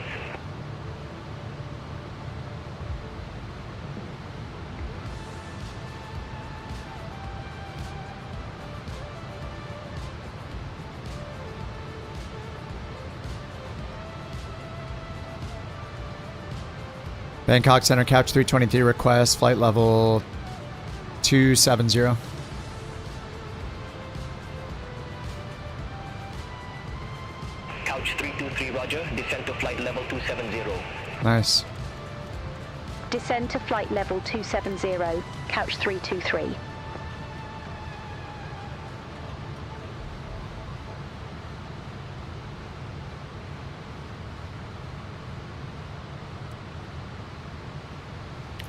Bangkok Center, Couch 323 request, flight level 270. Couch 323, roger. Descend to flight level 270. Nice. Descend to flight level 270, Couch 323.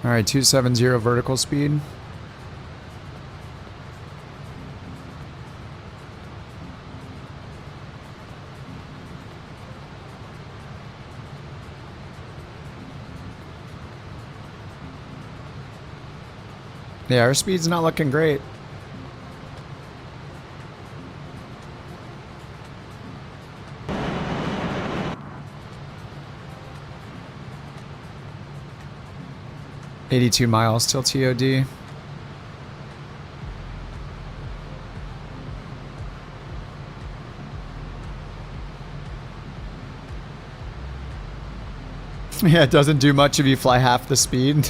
All right, 270 vertical speed. Yeah, our speed's not looking great. $82 miles till TOD. Yeah, it doesn't do much if you fly half the speed.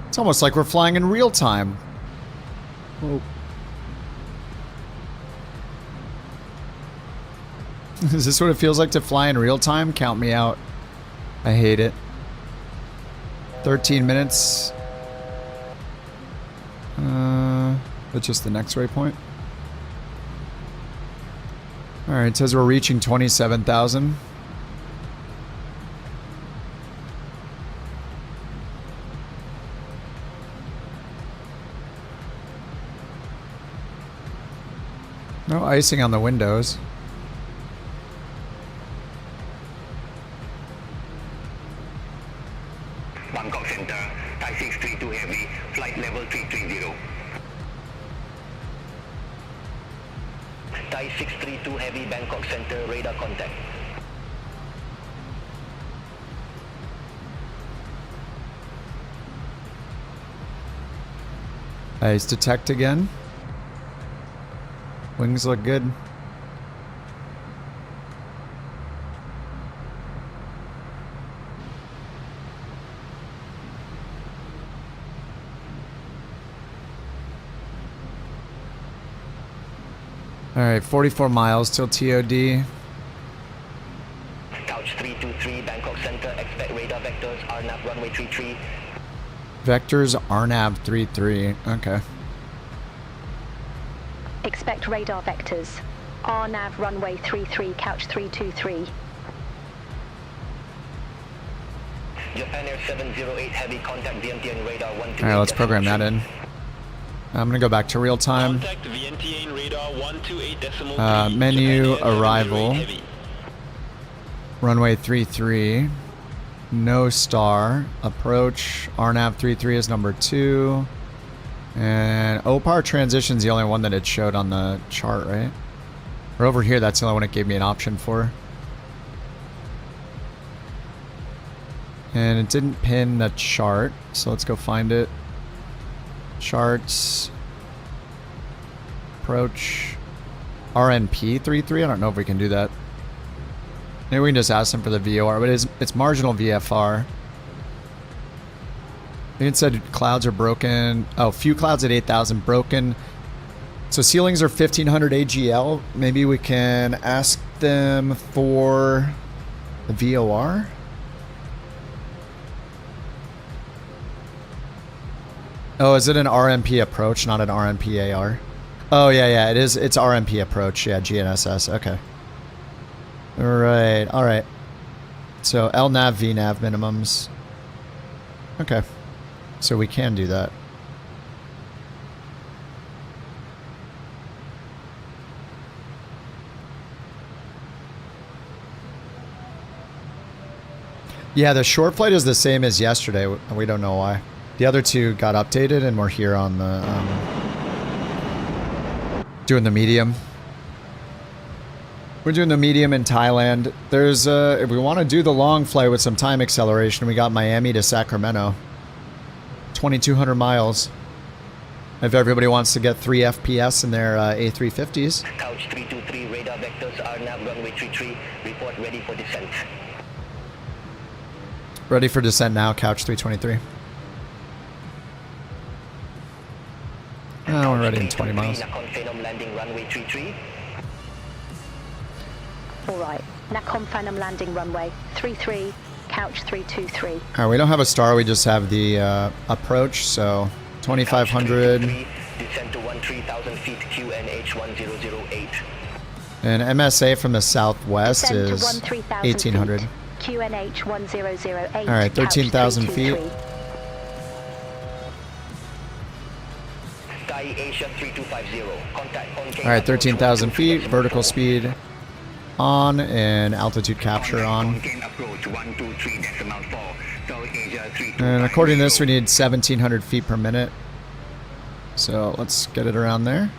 It's almost like we're flying in real time. Whoa. Is this what it feels like to fly in real time? Count me out. I hate it. 13 minutes. That's just the next waypoint. Alright, it says we're reaching 27,000. No icing on the windows. Bangkok Center, Thai 632 heavy, flight level 330. Thai 632 heavy, Bangkok Center, radar contact. Ice detect again. Wings look good. Alright, 44 miles till TOD. Couch 323, Bangkok Center, expect radar vectors, RNAV runway 33. Vectors RNAV 33. Okay. Expect radar vectors. RNAV runway 33, Couch 323. Japan Air 708 heavy, contact VNTN radar 128. Alright, let's program that in. I'm gonna go back to real time. Contact VNTN radar 128.3. Menu, Japan Air arrival. 708 heavy. Runway 33. No star. Approach. RNAV 33 is number 2. And OPAR transition's the only one that it showed on the chart, right? Or over here, that's the only one it gave me an option for. And it didn't pin the chart, so let's go find it. Charts. Approach. RNP 33? I don't know if we can do that. Maybe we can just ask them for the VOR, but it's marginal VFR. I think it said clouds are broken. Oh, few clouds at 8,000 broken. So ceilings are 1500 AGL. Maybe we can ask them for the VOR. Oh, is it an RMP approach, not an RMP AR? Oh, yeah, it is. It's RMP approach. Yeah, GNSS. Okay. All right. So LNAV, VNAV minimums. Okay. So we can do that. Yeah, the short flight is the same as yesterday. We don't know why. The other two got updated and we're here on the doing the medium. We're doing the medium in Thailand. There's, if we want to do the long flight with some time acceleration, we got Miami to Sacramento. 2,200 miles. If everybody wants to get 3 FPS in their A350s. Couch 323, radar vectors are nav runway 33. Report ready for descent. Ready for descent now, Couch 323. Oh, we're ready in 20 miles. Landing runway 33. All right, Nakhon Phanom landing runway 33, Couch 323. All right, we don't have a star, we just have the approach, so 2,500. Descend to 13,000 feet, QNH 1008. And MSA from the southwest is 1,800. QNH 1008. All right, 13,000 feet. Sky Asia 3250. Contact on. All right, 13,000 feet, vertical speed on, and altitude capture on. And according to this, we need 1,700 feet per minute. So let's get it around there.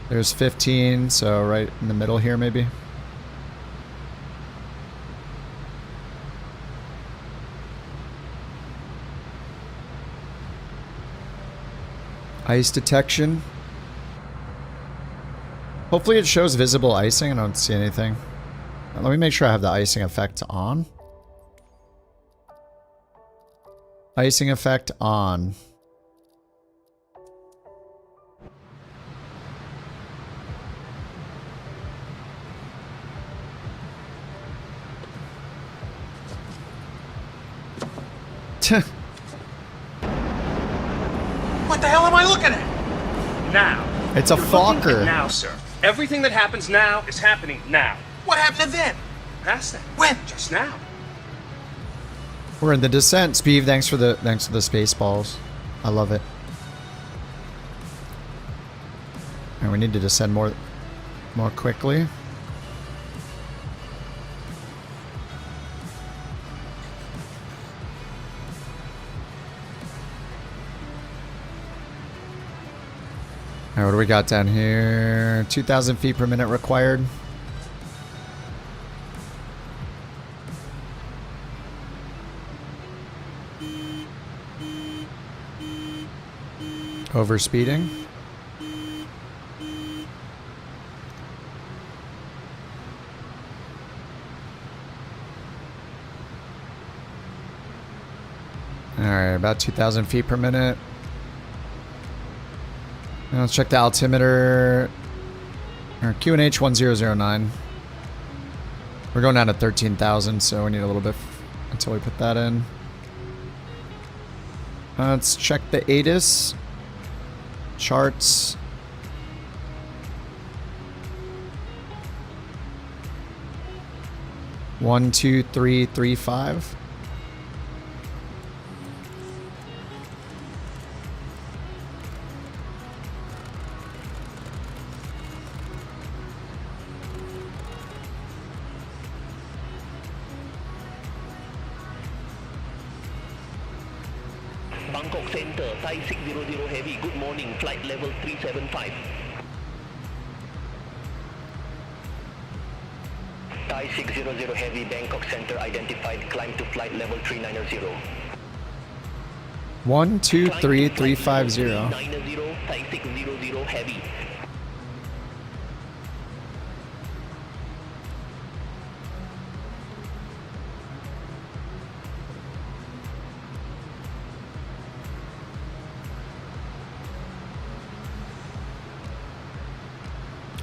There's 15, so right in the middle here maybe. Ice detection. Hopefully it shows visible icing. I don't see anything. Let me make sure I have the icing effect on. Icing effect on. What the hell am I looking at? Now. It's a Fokker. Now, sir. Everything that happens now is happening now. What happened then? Past that. When? Just now. We're in the descent. Speed, thanks for the space balls. I love it. And we need to descend more quickly. All right, what do we got down here? 2,000 feet per minute required. Overspeeding. All right, about 2,000 feet per minute. Now let's check the altimeter. Or QNH 1009. We're going down to 13,000, so we need a little bit until we put that in. Let's check the ATIS charts. One, 2, 3, 3, 5. Bangkok Center, Thai 600 Heavy, good morning, flight level 375. Thai 600 Heavy, Bangkok Center identified, climb to flight level 390. 1, 2, 3, 350. 390, Thai 600 Heavy.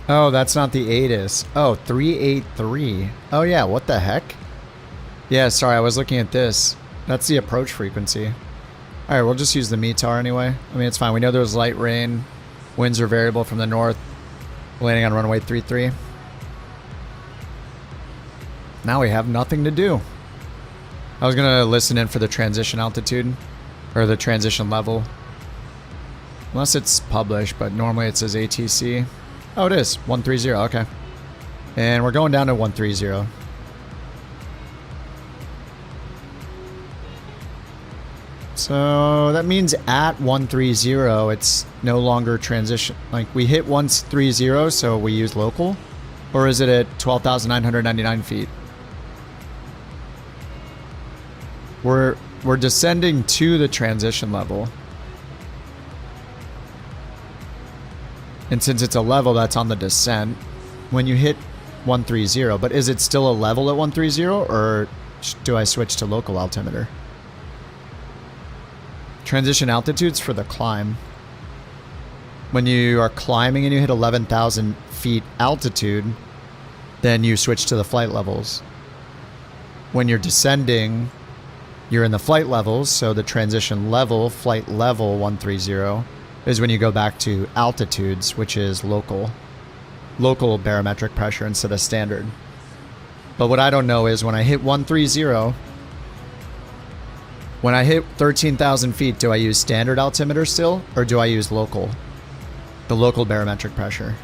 Oh, that's not the ATIS. Oh, 383. Oh yeah, what the heck? Yeah, sorry, I was looking at this. That's the approach frequency. Alright, we'll just use the METAR anyway. I mean, it's fine. We know there's light rain. Winds are variable from the north. Landing on runway 33. Now we have nothing to do. I was gonna listen in for the transition altitude. Or the transition level. Unless it's published, but normally it says ATC. Oh, it is. 130, okay. And we're going down to 130. So that means at 130, it's no longer transition. Like, we hit 130, so we use local. Or is it at 12,999 feet? We're descending to the transition level. And since it's a level that's on the descent, when you hit 130, but is it still a level at 130 or do I switch to local altimeter? Transition altitudes for the climb. When you are climbing and you hit 11,000 feet altitude, then you switch to the flight levels. When you're descending, you're in the flight levels, so the transition level, flight level 130, is when you go back to altitudes, which is local barometric pressure instead of standard. But what I don't know is when I hit 130, when I hit 13,000 feet, do I use standard altimeter still, or do I use local? The local barometric pressure,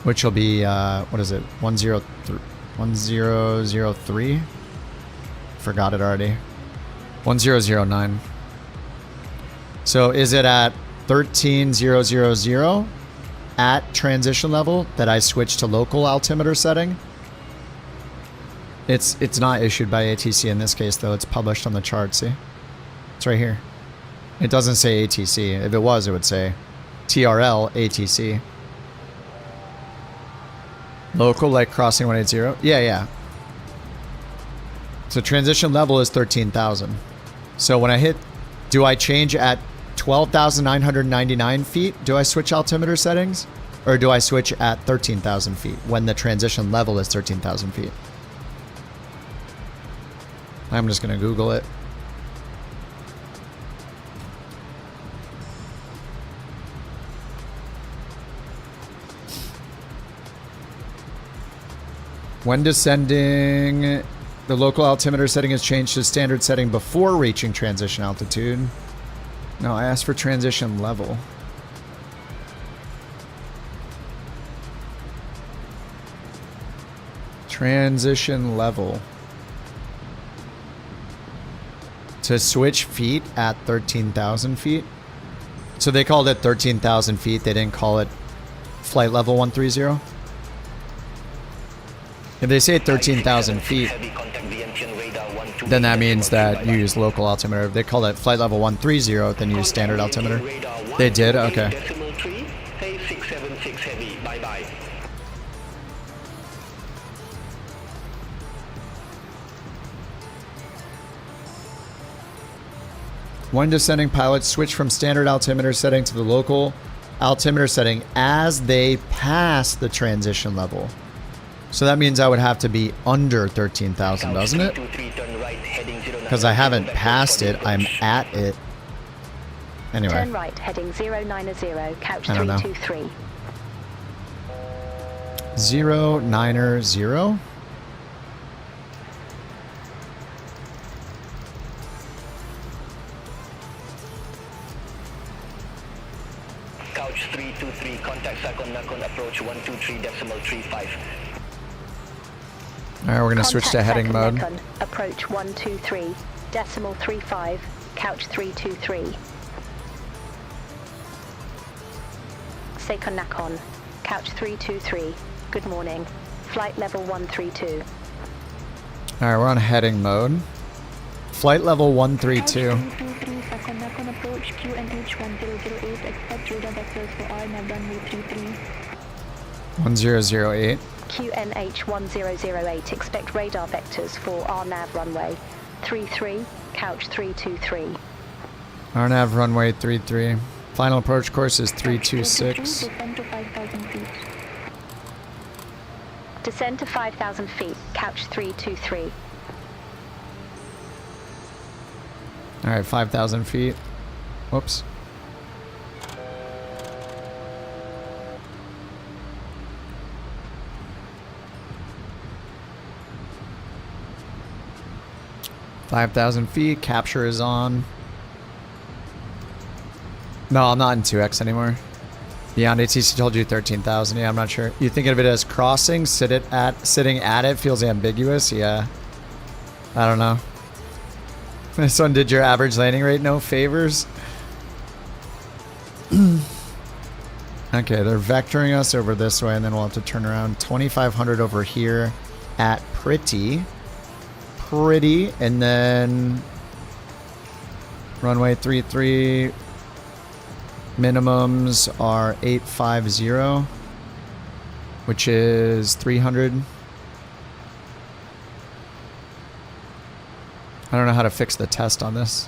which will be, what is it, 1003? Forgot it already. 1009. So is it at 13,000 at transition level that I switch to local altimeter setting? It's not issued by ATC in this case though. It's published on the chart. See, it's right here. It doesn't say ATC. If it was, it would say TRL ATC. Local, like crossing 180. Yeah. So transition level is 13,000. So when I hit, do I change at 12,999 feet? Do I switch altimeter settings? Or do I switch at 13,000 feet when the transition level is 13,000 feet? I'm just going to Google it. When descending, the local altimeter setting is changed to standard setting before reaching transition altitude. No, I asked for transition level. Transition level. To switch feet at 13,000 feet. So they called it 13,000 feet. They didn't call it flight level 130. If they say 13,000 feet, then that means that you use local altimeter. If they call it flight level 130, then you use standard altimeter. They did? Okay. When descending, pilots switch from standard altimeter setting to the local altimeter setting as they pass the transition level. So that means I would have to be under 13,000, doesn't it? Because I haven't passed it, I'm at it. Anyway. Turn right, heading 090, couch 323. 090? Couch 323, contact Sakon Nakon, approach 123.35. Alright, we're going to switch to heading mode. Nakon, approach 123.35, couch 323. Sakon Nakon, couch 323. Good morning. Flight level 132. Alright, we're on heading mode. Flight level 132. 1008. QNH 1008, expect radar vectors for RNAV runway 33, couch 323. RNAV runway 33. Final approach course is 326. Descend to 5,000 feet, couch 323. Alright, 5,000 feet. Whoops. $5,000 feet. Capture is on. No, I'm not in 2X anymore. Beyond ATC told you 13,000. Yeah, I'm not sure. You think of it as crossing? Sitting at it feels ambiguous. Yeah. I don't know. This one did your average landing rate no favors. Okay, they're vectoring us over this way, and then we'll have to turn around. 2,500 over here at Pretty, and then runway 33 minimums are 850, which is 300. I don't know how to fix the test on this.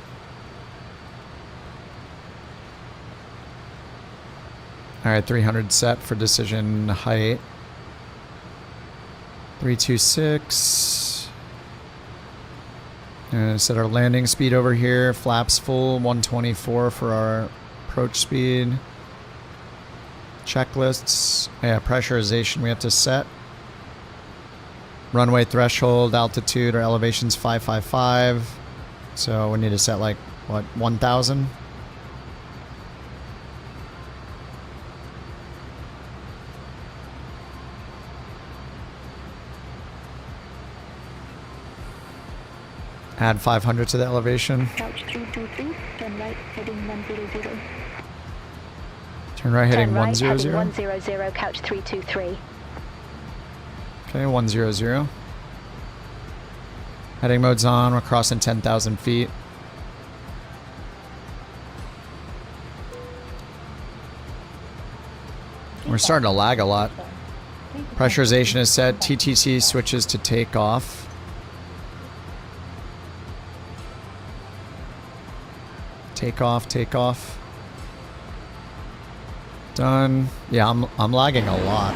Alright, 300 set for decision height. 326. And set our landing speed over here. Flaps full, 124 for our approach speed. Checklists. Yeah, pressurization we have to set. Runway threshold, altitude or elevation's 555. So we need to set like, what, 1,000? Add 500 to the elevation. Couch 323, turn right, heading 100. Turn right, heading Turn right, 100. heading 100, couch 323. Okay, 100. Heading mode's on. We're crossing 10,000 feet. We're starting to lag a lot. Pressurization is set. TTC switches to takeoff. Takeoff. Done. Yeah, I'm lagging a lot.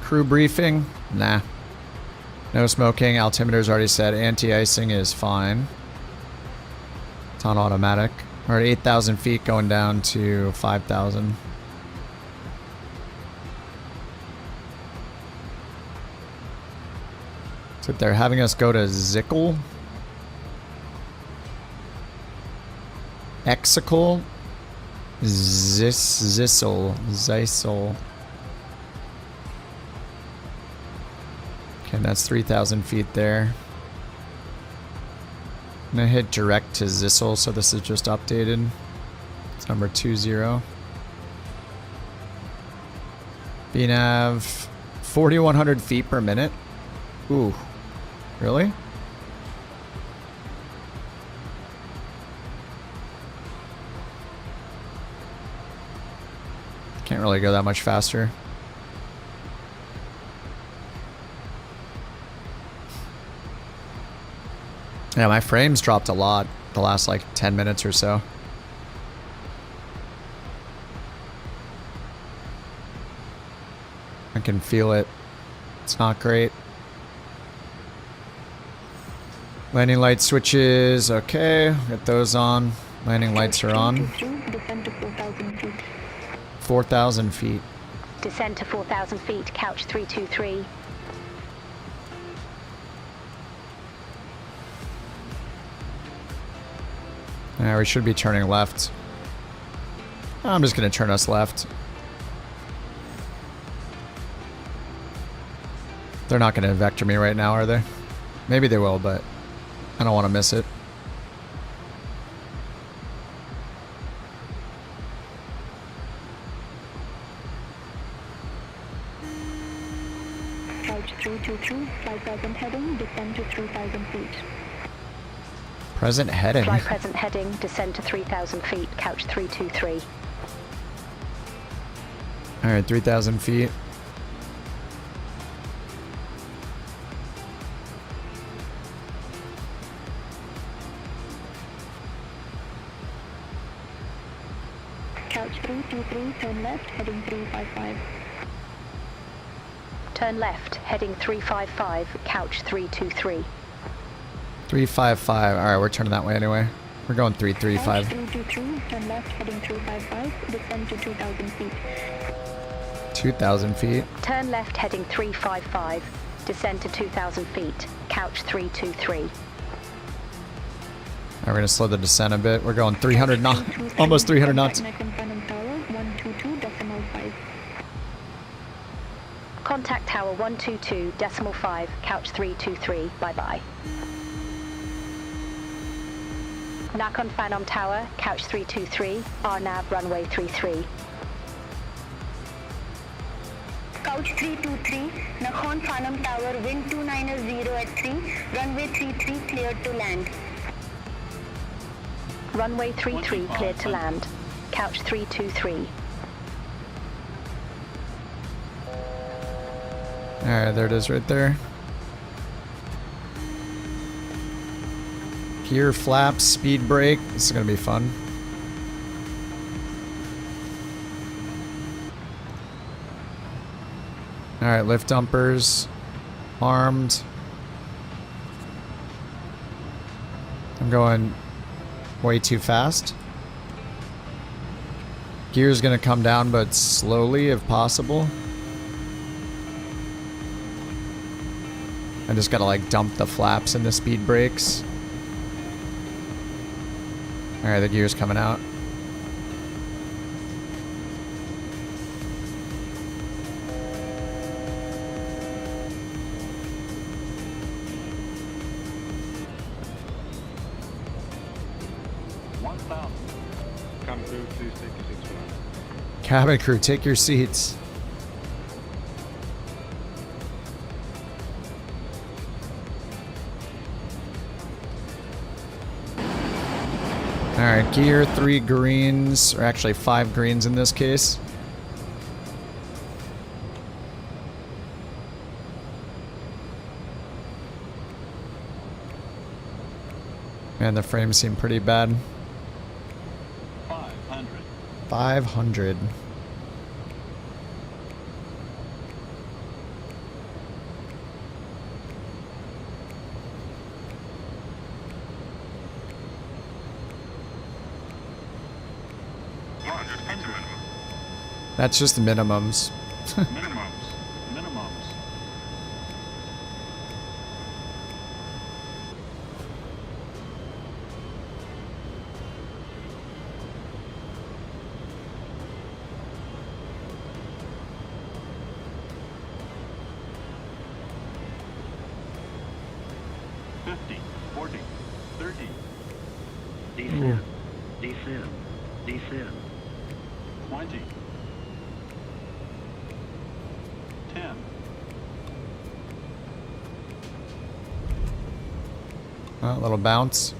Crew briefing? Nah. No smoking. Altimeter's already said anti-icing is fine. It's on automatic. We're at 8,000 feet going down to 5,000. So they're having us go to Zickel. Exical. Zissel. Okay, that's 3,000 feet there. I'm gonna hit direct to Zissel, so this is just updated. It's number 20. BNAV 4,100 feet per minute. Ooh, really? Can't really go that much faster. Yeah, my frames dropped a lot the last like 10 minutes or so. I can feel it. It's not great. Landing light switches, okay. Get those on. Landing lights are on. 4,000 feet. Descend to 4,000 feet, couch 323. Yeah, we should be turning left. I'm just gonna turn us left. They're not gonna vector me right now, are they? Maybe they will, but I don't want to miss it. Couch 323, 5,000 heading, descend to 3,000 feet. Present heading. Fly present heading, descend to 3,000 feet, couch 323. Alright, 3,000 feet. Couch 323, turn left, heading 355. Turn left, heading 355, couch 323. 355. Alright, we're turning that way anyway. We're going 335. 323, turn left, heading 355, descend to 2,000 feet. 2,000 feet. Turn left, heading 355, descend to 2,000 feet, couch 323. Alright, we're gonna slow the descent a bit. We're going 300 knots. Almost 300 knots. Contact Tower 122.5, couch 323, bye-bye. Nakon Phanom Tower, couch 323, RNAV runway 33. Couch 323, Nakhon Phanom Tower, wind 290 at 3, runway 33 cleared to land. Runway 33 cleared to land. Couch 323. Alright, there it is right there. Gear, flaps, speed brake. This is gonna be fun. Alright, lift dumpers. Armed. I'm going way too fast. Gear's gonna come down, but slowly if possible. I just gotta like dump the flaps and the speed brakes. Alright, the gear's coming out. Cabin crew, take your seats. Alright, gear, 3 greens, or actually 5 greens in this case. Man, the frames seem pretty bad. 500. That's just the minimums. Minimums. 50, 40, 30. Descend. Descend. Descend. 20. 10. A little bounce.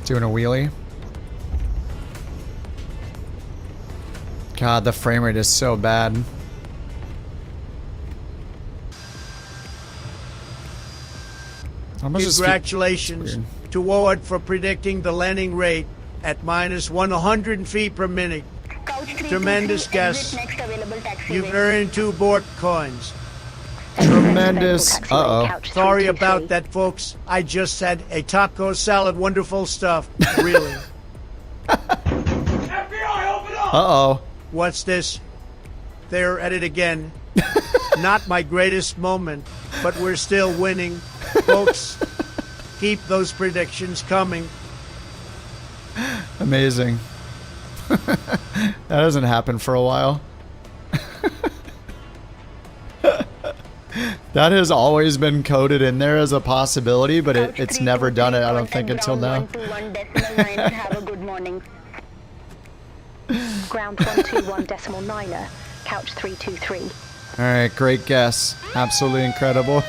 Doing a wheelie. God, the frame rate is so bad. Congratulations to Ward for predicting the landing rate at minus 100 feet per minute. Tremendous guess. You've earned 2 Bork coins. Tremendous. Uh-oh. Sorry about that, folks. I just said a taco salad. Wonderful stuff. Really. Uh-oh. What's this? They're at it again. Not my greatest moment, but we're still winning. Folks, keep those predictions coming. Amazing. That hasn't happened for a while. That has always been coded in there as a possibility, but it's never done it, I don't think, until now. Have a good morning. Ground 121.9er, couch 323. Alright, great guess. Absolutely incredible.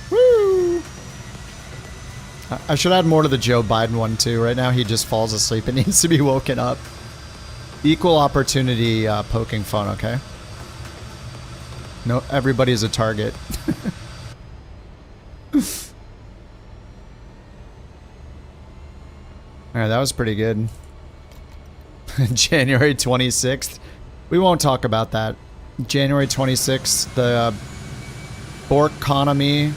Woo! I should add more to the Joe Biden one too. Right now he just falls asleep and needs to be woken up. Equal opportunity poking fun, okay? No, everybody's a target. Alright, that was pretty good. January 26th. We won't talk about that. January 26th, the BorkConomy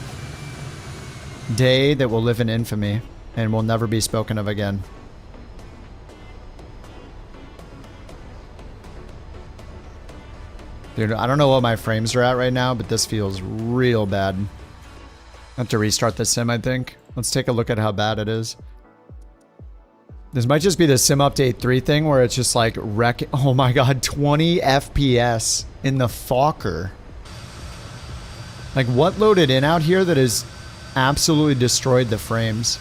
day that will live in infamy and will never be spoken of again. Dude, I don't know what my frames are at right now, but this feels real bad. I have to restart the sim, I think. Let's take a look at how bad it is. This might just be the sim update 3 thing where it's just like wreck. Oh my god, 20 FPS in the Fokker. Like, what loaded in out here that has absolutely destroyed the frames?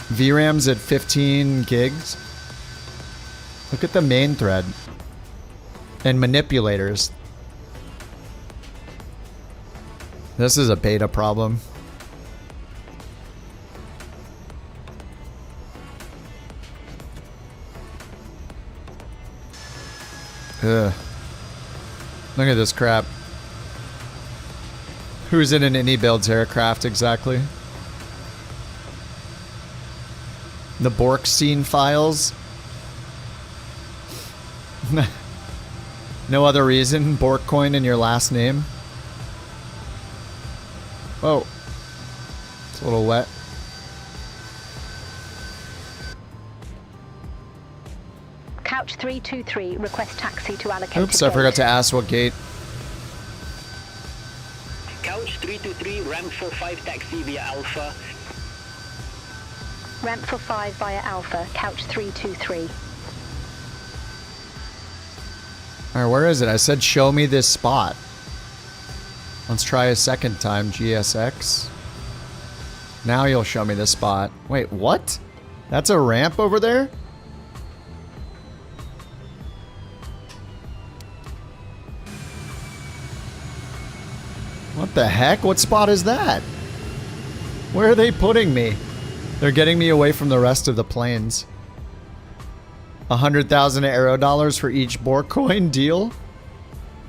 VRAM's at 15 gigs. Look at the main thread. And manipulators. This is a beta problem. Ugh. Look at this crap. Who's in an indie builds aircraft exactly? The Bork scene files. No other reason, BorkCoin in your last name. Whoa. It's a little wet. Couch 323, request taxi to allocated Oops, I forgot to ask what gate. Couch 323, ramp 45 taxi via Alpha. Ramp for 5 via Alpha, couch 323. Alright, where is it? I said show me this spot. Let's try a second time, GSX. Now you'll show me the spot. Wait, what? That's a ramp over there? What the heck? What spot is that? Where are they putting me? They're getting me away from the rest of the planes. 100,000 aero dollars for each BorkCoin deal?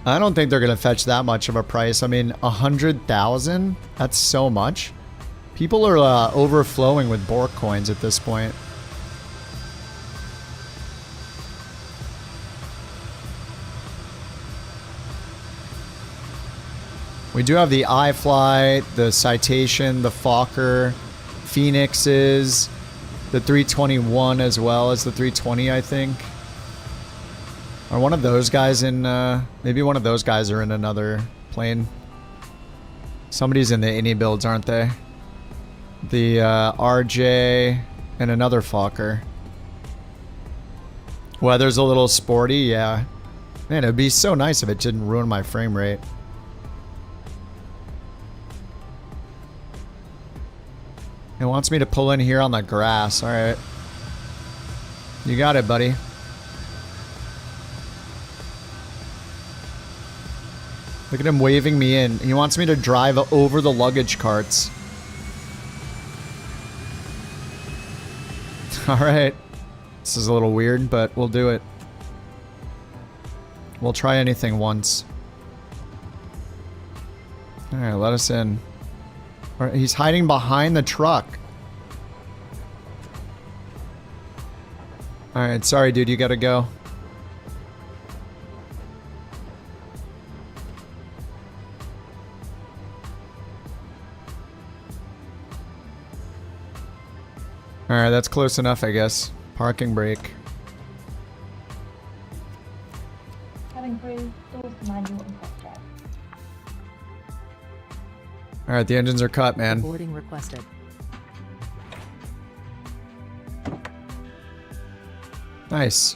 I don't think they're gonna fetch that much of a price. I mean, 100,000? That's so much. People are overflowing with BorkCoins at this point. We do have the iFly, the Citation, the Fokker, Phoenixes, the 321 as well as the 320, I think. Are one of those guys in, maybe one of those guys are in another plane. Somebody's in the indie builds, aren't they? The RJ and another Fokker. Weather's a little sporty, yeah. Man, it'd be so nice if it didn't ruin my frame rate. It wants me to pull in here on the grass. Alright. You got it, buddy. Look at him waving me in. He wants me to drive over the luggage carts. Alright. This is a little weird, but we'll do it. We'll try anything once. Alright, let us in. He's hiding behind the truck. Alright, sorry dude, you gotta go. Alright, that's close enough, I guess. Parking brake. Cabin crew, doors to manual and test drive. Alright, the engines are cut, man. Boarding requested. Nice.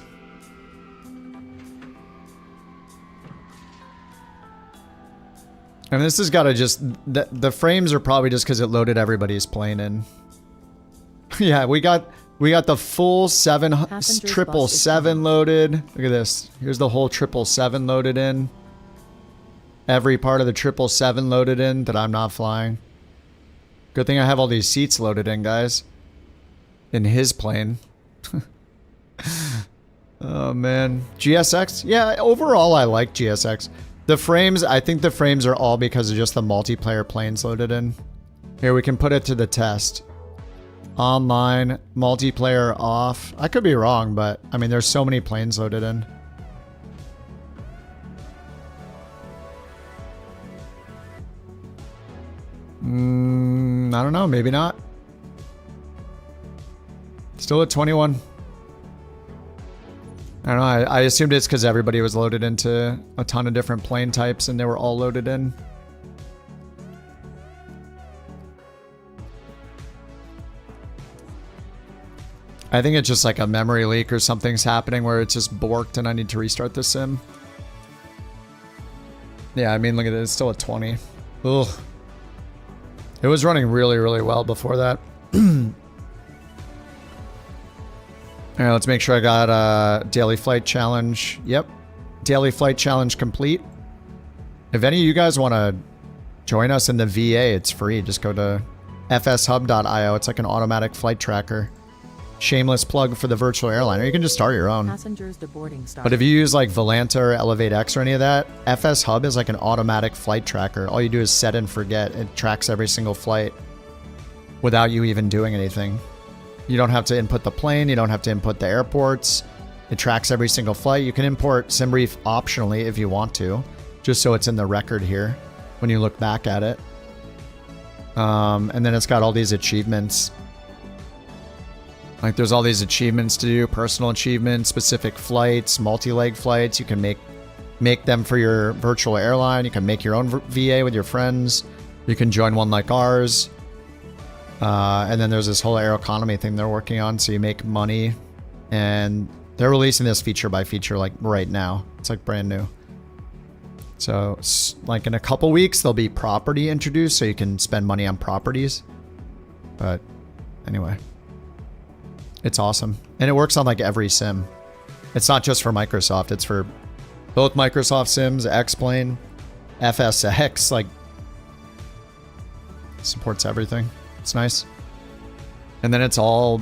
And this has got to just... The frames are probably just because it loaded everybody's plane in. Yeah, we got the full 777 loaded. Look at this. Here's the whole 777 loaded in. Every part of the 777 loaded in that I'm not flying. Good thing I have all these seats loaded in, guys. In his plane. Oh, man. GSX? Yeah, overall I like GSX. The frames, I think the frames are all because of just the multiplayer planes loaded in. Here, we can put it to the test. Online, multiplayer off. I could be wrong, but I mean, there's so many planes loaded in. I don't know, maybe not. Still at 21. I don't know, I assumed it's because everybody was loaded into a ton of different plane types and they were all loaded in. I think it's just like a memory leak or something's happening where it's just borked and I need to restart the sim. Yeah, I mean, look at it. It's still at 20. Ugh. It was running really, really well before that. Alright, let's make sure I got a daily flight challenge. Yep. Daily flight challenge complete. If any of you guys want to join us in the VA, it's free. Just go to FSHub.io. It's like an automatic flight tracker. Shameless plug for the virtual airliner. You can just start your own. Passengers deboarding started. But if you use like Volanta or ElevateX or any of that, FSHub is like an automatic flight tracker. All you do is set and forget. It tracks every single flight without you even doing anything. You don't have to input the plane. You don't have to input the airports. It tracks every single flight. You can import SimBrief optionally if you want to, just so it's in the record here when you look back at it. And then it's got all these achievements. Like there's all these achievements to do, personal achievements, specific flights, multi-leg flights. You can make them for your virtual airline. You can make your own VA with your friends. You can join one like ours. And then there's this whole Aeroconomy thing they're working on, so you make money. And they're releasing this feature by feature like right now. It's like brand new. So like in a couple weeks, there'll be property introduced, so you can spend money on properties. But anyway. It's awesome. And it works on like every sim. It's not just for Microsoft. It's for both Microsoft sims, X-Plane, FSX, like supports everything. It's nice. And then it's all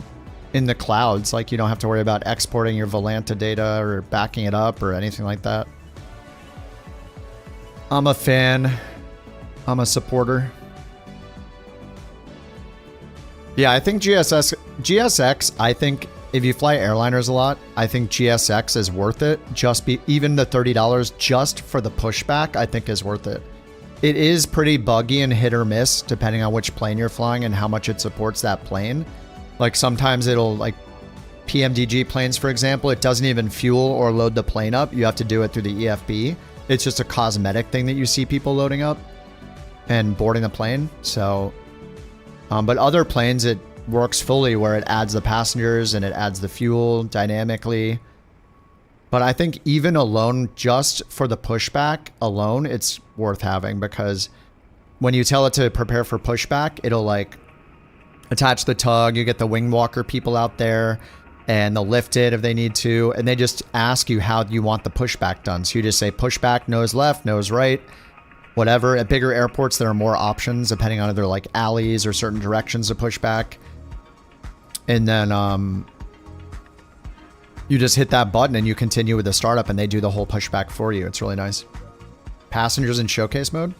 in the clouds. Like you don't have to worry about exporting your Volanta data or backing it up or anything like that. I'm a fan. I'm a supporter. Yeah, I think GSX, I think if you fly airliners a lot, I think GSX is worth it. Even the $30 just for the pushback, I think is worth it. It is pretty buggy and hit or miss depending on which plane you're flying and how much it supports that plane. Like sometimes it'll, like PMDG planes, for example, it doesn't even fuel or load the plane up. You have to do it through the EFB. It's just a cosmetic thing that you see people loading up and boarding the plane. So... but other planes, it works fully where it adds the passengers and it adds the fuel dynamically. But I think even alone, just for the pushback alone, it's worth having because when you tell it to prepare for pushback, it'll like attach the tug. You get the wing walker people out there and they'll lift it if they need to. And they just ask you how you want the pushback done. So you just say pushback, nose left, nose right. Whatever. At bigger airports, there are more options depending on either like alleys or certain directions to push back. And then you just hit that button and you continue with the startup and they do the whole pushback for you. It's really nice. Passengers in showcase mode.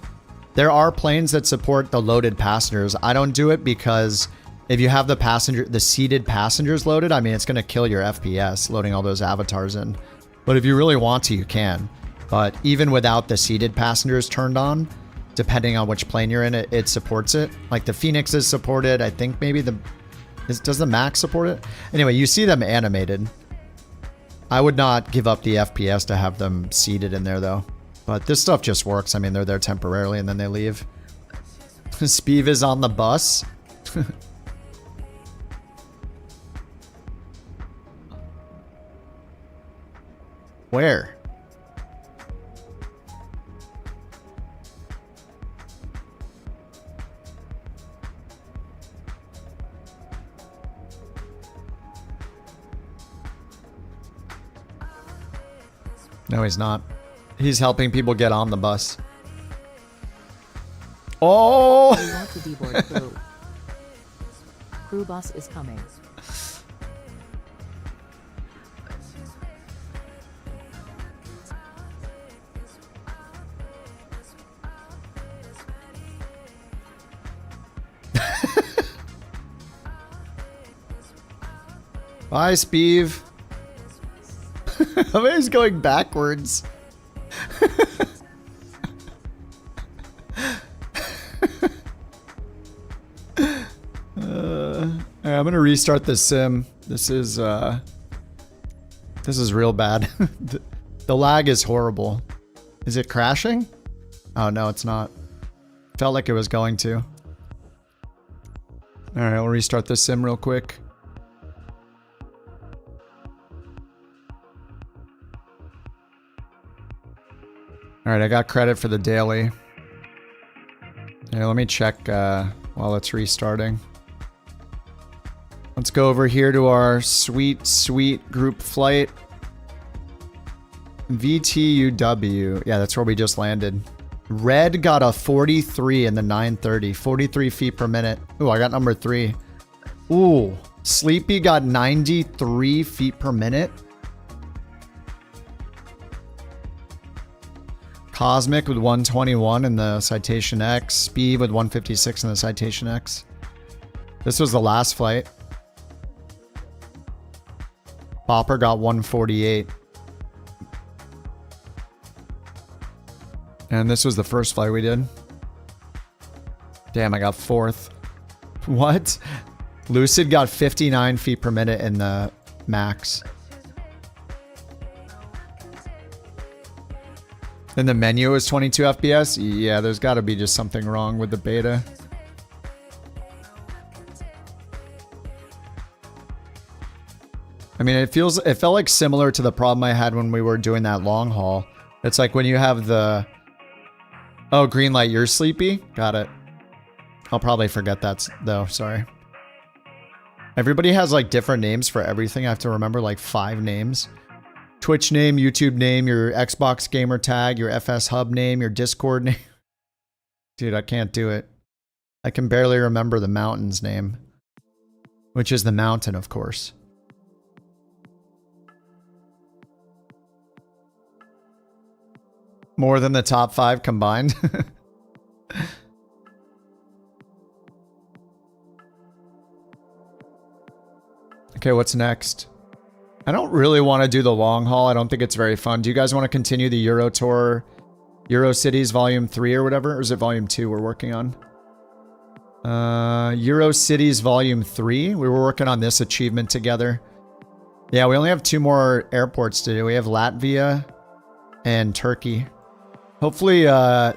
There are planes that support the loaded passengers. I don't do it because if you have the seated passengers loaded, I mean, it's going to kill your FPS loading all those avatars in. But if you really want to, you can. But even without the seated passengers turned on, depending on which plane you're in, it supports it. Like the Phoenix is supported. I think maybe does the Max support it? Anyway, you see them animated. I would not give up the FPS to have them seated in there though. But this stuff just works. I mean, they're there temporarily and then they leave. Speeve is on the bus. Where? No, he's not. He's helping people get on the bus. Oh! We want to deboard crew. Crew bus is coming. Bye, Speeve. I mean, he's going backwards. Alright, I'm gonna restart this sim. This is This is real bad. The lag is horrible. Is it crashing? Oh, no, it's not. Felt like it was going to. Alright, I'll restart the sim real quick. Alright, I got credit for the daily. Yeah, let me check while it's restarting. Let's go over here to our sweet, sweet group flight. VTUW. Yeah, that's where we just landed. Red got a 43 in the 930. 43 feet per minute. Ooh, I got number 3. Ooh, Sleepy got 93 feet per minute. Cosmic with 121 in the Citation X. Speed with 156 in the Citation X. This was the last flight. Bopper got 148. And this was the first flight we did. Damn, I got 4th. What? Lucid got 59 feet per minute in the max. And the menu is 22 FPS? Yeah, there's got to be just something wrong with the beta. I mean, it felt like similar to the problem I had when we were doing that long haul. It's like when you have the... Oh, green light, you're sleepy? Got it. I'll probably forget that though, sorry. Everybody has like different names for everything. I have to remember like 5 names. Twitch name, YouTube name, your Xbox gamer tag, your FSHub name, your Discord name. Dude, I can't do it. I can barely remember the mountain's name. Which is the mountain, of course. More than the top 5 combined. Okay, what's next? I don't really want to do the long haul. I don't think it's very fun. Do you guys want to continue the Euro Tour, Euro Cities Volume 3 or whatever? Or is it Volume 2 we're working on? Euro Cities Volume 3. We were working on this achievement together. Yeah, we only have 2 more airports to do. We have Latvia and Turkey. Hopefully the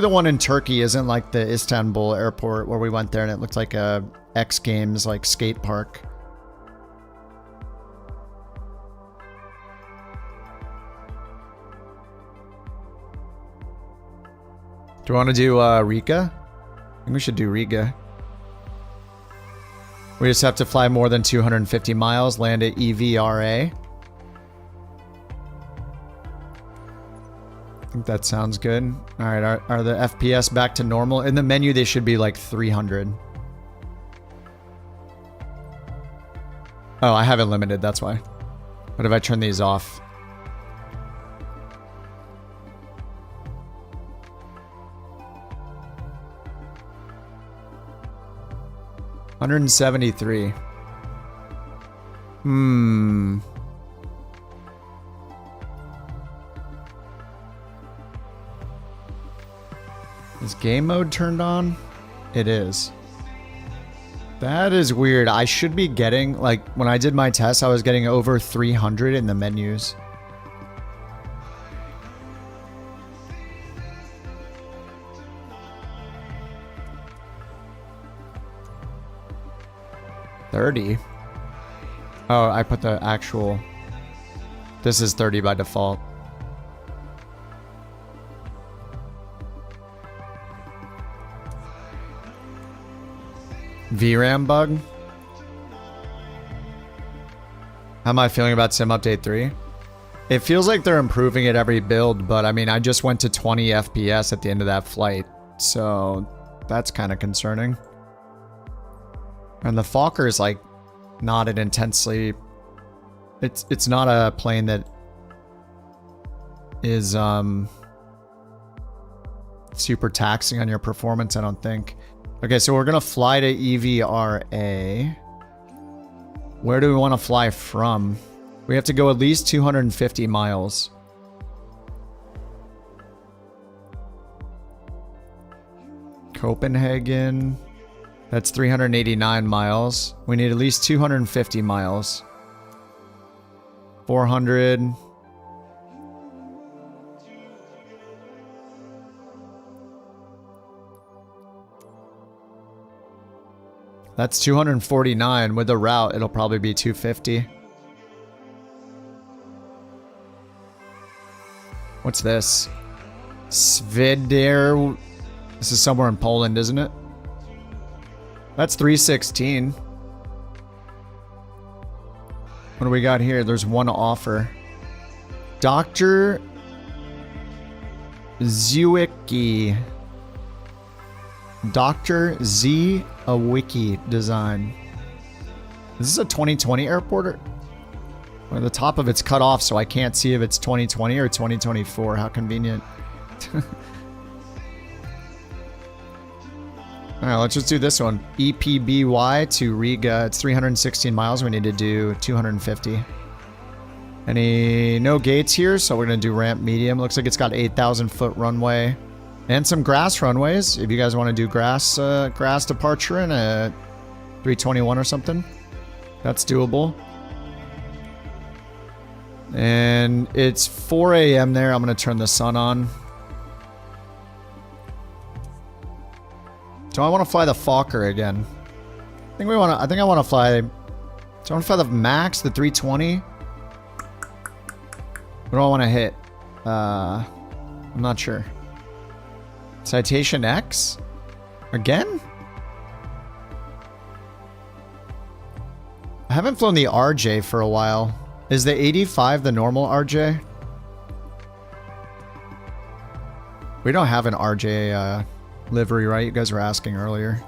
one in Turkey isn't like the Istanbul airport where we went there and it looked like a X Games like skate park. Do you want to do Riga? I think we should do Riga. We just have to fly more than 250 miles, land at EVRA. I think that sounds good. Alright, are the FPS back to normal? In the menu, they should be like 300. Oh, I have it limited, that's why. What if I turn these off? $173. Is game mode turned on? It is. That is weird. I should be getting, like, when I did my test, I was getting over 300 in the menus. $30. Oh, I put the actual... This is 30 by default. VRAM bug? How am I feeling about Sim Update 3? It feels like they're improving it every build, but I mean, I just went to 20 FPS at the end of that flight, so that's kind of concerning. And the Fokker is like not an intensely... It's not a plane that is super taxing on your performance, I don't think. Okay, so we're gonna fly to EVRA. Where do we want to fly from? We have to go at least 250 miles. Copenhagen. That's 389 miles. We need at least 250 miles. 400. That's 249. With the route, it'll probably be 250. What's this? Svider. This is somewhere in Poland, isn't it? That's 316. What do we got here? There's one offer. Dr. Zwiecki. Dr. Z a wiki design. Is this a 2020 airport? Or the top of it's cut off, so I can't see if it's 2020 or 2024. How convenient. Alright, let's just do this one. EPBY to Riga. It's 316 miles. We need to do 250. No gates here, so we're going to do ramp medium. Looks like it's got 8,000 foot runway. And some grass runways, if you guys want to do grass departure in a 321 or something. That's doable. And it's 4 a.m. there. I'm going to turn the sun on. Do I want to fly the Fokker again? I think I want to fly... Do I want to fly the Max, the 320? What do I want to hit? I'm not sure. Citation X? Again? I haven't flown the RJ for a while. Is the 85 the normal RJ? We don't have an RJ livery, right? You guys were asking earlier.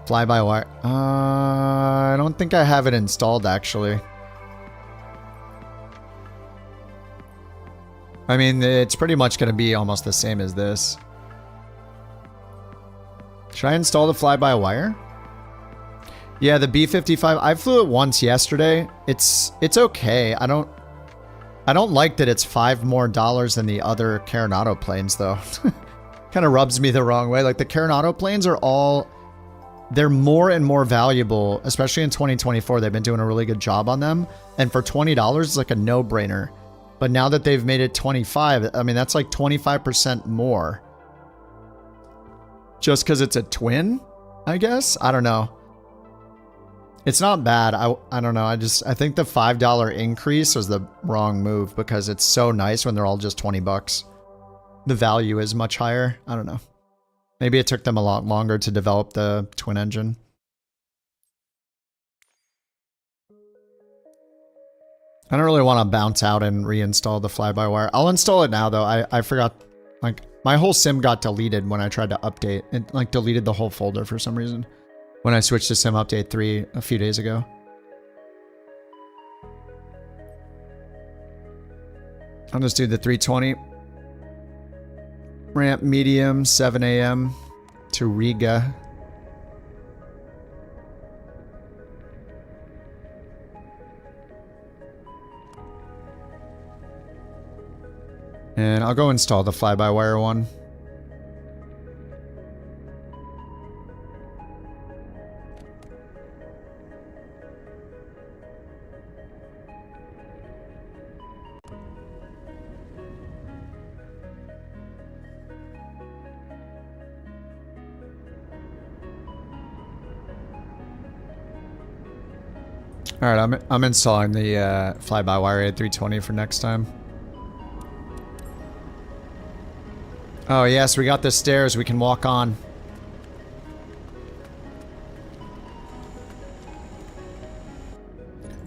Fly-by-wire. I don't think I have it installed, actually. I mean, it's pretty much going to be almost the same as this. Should I install the fly-by-wire? Yeah, the B-55. I flew it once yesterday. It's okay. I don't like that it's $5 more than the other Carenado planes, though. Kind of rubs me the wrong way. Like, the Carenado planes are all... They're more and more valuable, especially in 2024. They've been doing a really good job on them. And for $20, it's like a no-brainer. But now that they've made it 25, I mean, that's like 25% more. Just because it's a twin, I guess? I don't know. It's not bad. I don't know. I think the $5 increase was the wrong move because it's so nice when they're all just 20 bucks. The value is much higher. I don't know. Maybe it took them a lot longer to develop the twin engine. I don't really want to bounce out and reinstall the fly-by-wire. I'll install it now, though. I forgot. Like, my whole sim got deleted when I tried to update. It, like, deleted the whole folder for some reason when I switched to Sim Update 3 a few days ago. I'll just do the 320. Ramp medium, 7 a.m. to Riga. And I'll go install the fly-by-wire one. All right, I'm installing the fly-by-wire A320 for next time. Oh yes, we got the stairs we can walk on.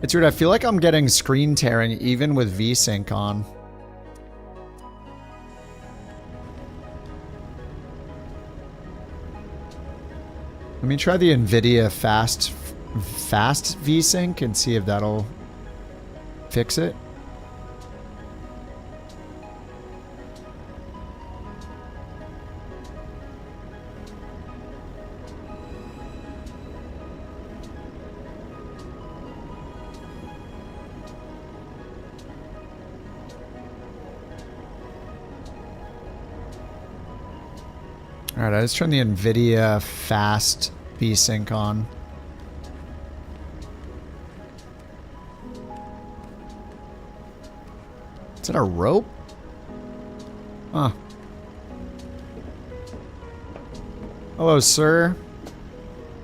It's weird, I feel like I'm getting screen tearing even with VSync on. Let me try the NVIDIA fast VSync and see if that'll fix it. Alright, I just turned the NVIDIA fast VSync on. Is that a rope? Huh. Hello, sir.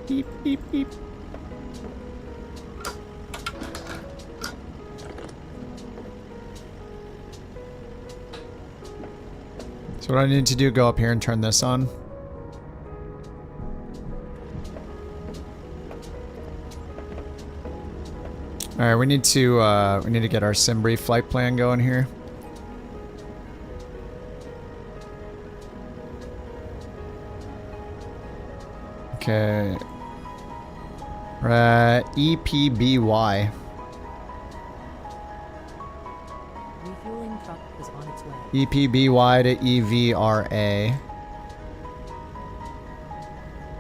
Beep, beep, beep. So what I need to do, go up here and turn this on. Alright, we need to get our Simbri flight plan going here. Okay. We're at EPBY. Refueling truck is on its way. EPBY to EVRA.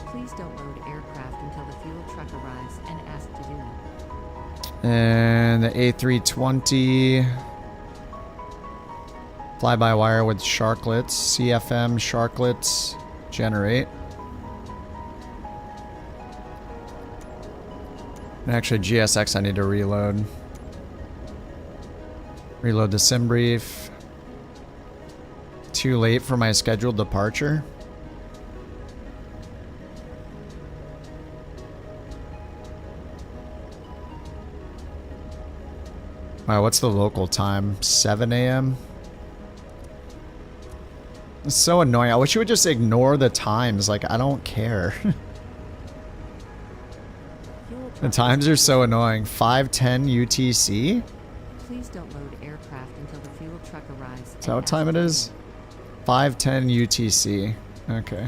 Please don't load aircraft until the fuel truck arrives and ask to do it. And the A320. Fly-by-wire with sharklets. CFM sharklets. Generate. And actually, GSX I need to reload. Reload the sim brief. Too late for my scheduled departure. Wow, what's the local time? 7 a.m.? It's so annoying. I wish you would just ignore the times. Like, I don't care. The times are so annoying. 5:10 UTC? Please don't load aircraft until the fuel truck arrives. Is that what time it is? 5:10 UTC. Okay.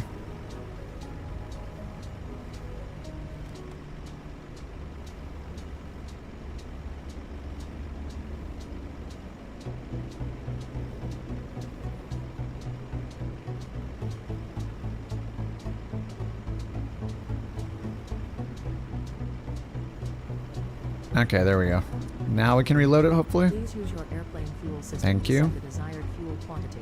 Okay, there we go. Now we can reload it, hopefully. Please use your airplane fuel system Thank to you. set the desired fuel quantity.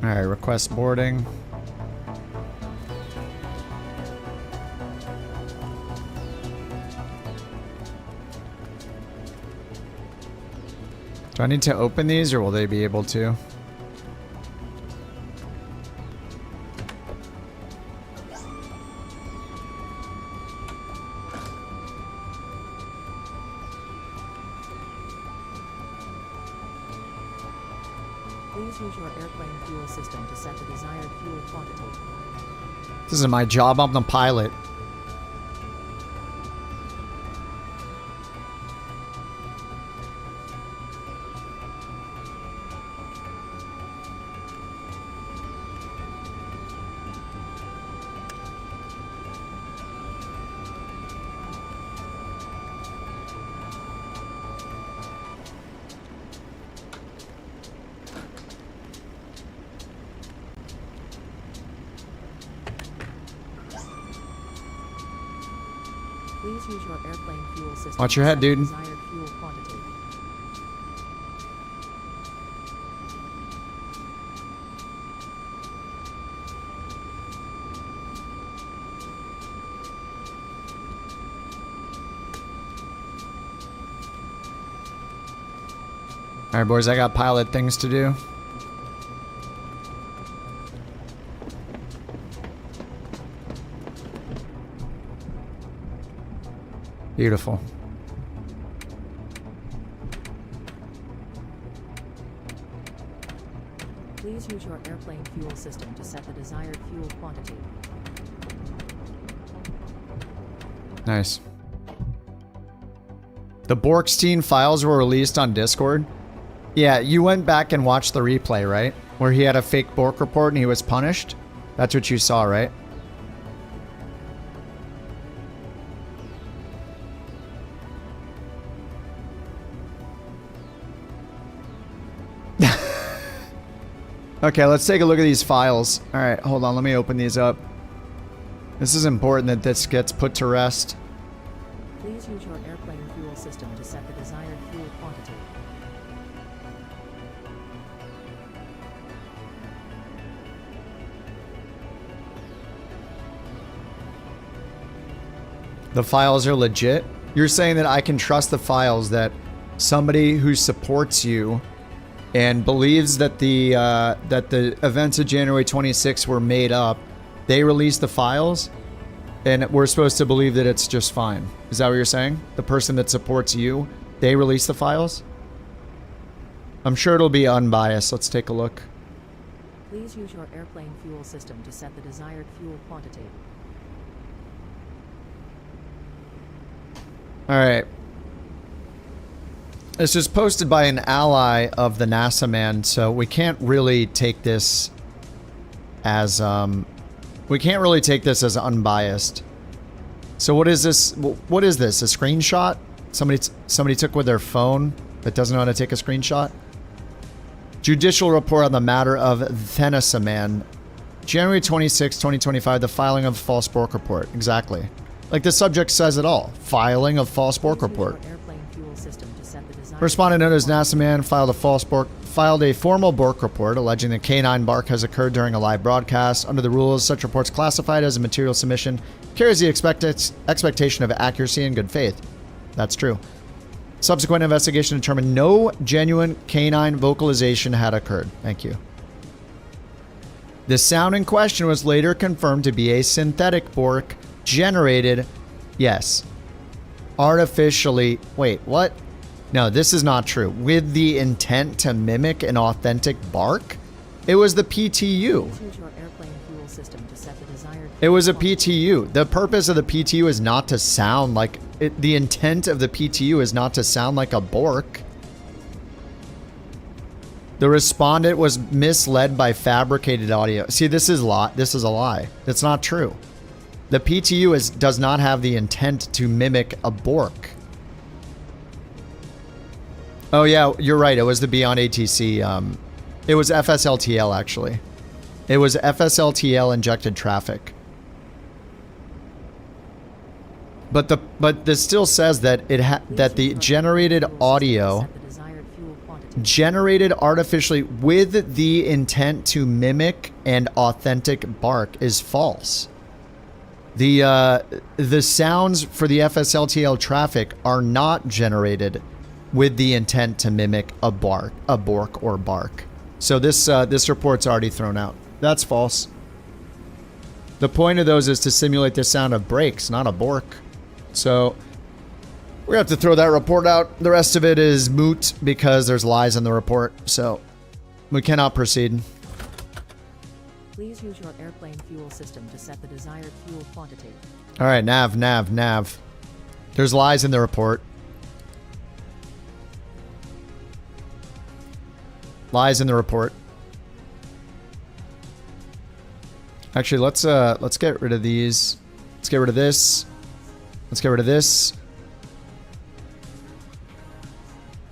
Alright, request boarding. Do I need to open these or will they be able to? Please use your airplane fuel system to set the desired fuel quantity. This is my job, I'm the pilot. Please use your airplane fuel system. Watch your head, to set dude. the desired fuel quantity. Alright, boys, I got pilot things to do. Beautiful. Please use your airplane fuel system to set the desired fuel quantity. Nice. The Borkstein files were released on Discord. Yeah, you went back and watched the replay, right? Where he had a fake Bork report and he was punished? That's what you saw, right? Okay, let's take a look at these files. Alright, hold on, let me open these up. This is important that this gets put to rest. Please use your airplane fuel system to set the desired fuel quantity. The files are legit? You're saying that I can trust the files that somebody who supports you and believes that the events of January 26 were made up, they released the files, and we're supposed to believe that it's just fine. Is that what you're saying? The person that supports you, they release the files? I'm sure it'll be unbiased. Let's take a look. Please use your airplane fuel system to set the desired fuel quantity. All right. This was posted by an ally of the NASA man, so we can't really take this as unbiased. So what is this? What is this? A screenshot? Somebody took with their phone that doesn't know how to take a screenshot? Judicial report on the matter of FenixA man. January 26, 2025, the filing of false Bork report. Exactly. Like the subject says it all. Filing of false Bork report. Respondent known as NASA man filed a formal Bork report alleging that K9 bark has occurred during a live broadcast. Under the rules, such reports classified as a material submission carries the expectation of accuracy and good faith. That's true. Subsequent investigation determined no genuine K9 vocalization had occurred. Thank you. The sound in question was later confirmed to be a synthetic Bork generated, yes, artificially. Wait, what? No, this is not true. With the intent to mimic an authentic bark? It was the PTU. It was a PTU. The purpose of the PTU is not to sound like... the intent of the PTU is not to sound like a Bork. The respondent was misled by fabricated audio. See, this is a lie. It's not true. The PTU does not have the intent to mimic a Bork. Oh yeah, you're right. It was the Beyond ATC. It was FSLTL actually. It was FSLTL injected traffic. But this still says that that the generated audio generated artificially with the intent to mimic an authentic bark is false. The sounds for the FSLTL traffic are not generated with the intent to mimic a Bork or bark. So this report's already thrown out. That's false. The point of those is to simulate the sound of brakes, not a Bork. So we have to throw that report out. The rest of it is moot because there's lies in the report. So we cannot proceed. Please use your airplane fuel system to set the desired fuel quantity. All right, nav. There's lies in the report. Lies in the report. Actually, let's get rid of these. Let's get rid of this. Let's get rid of this.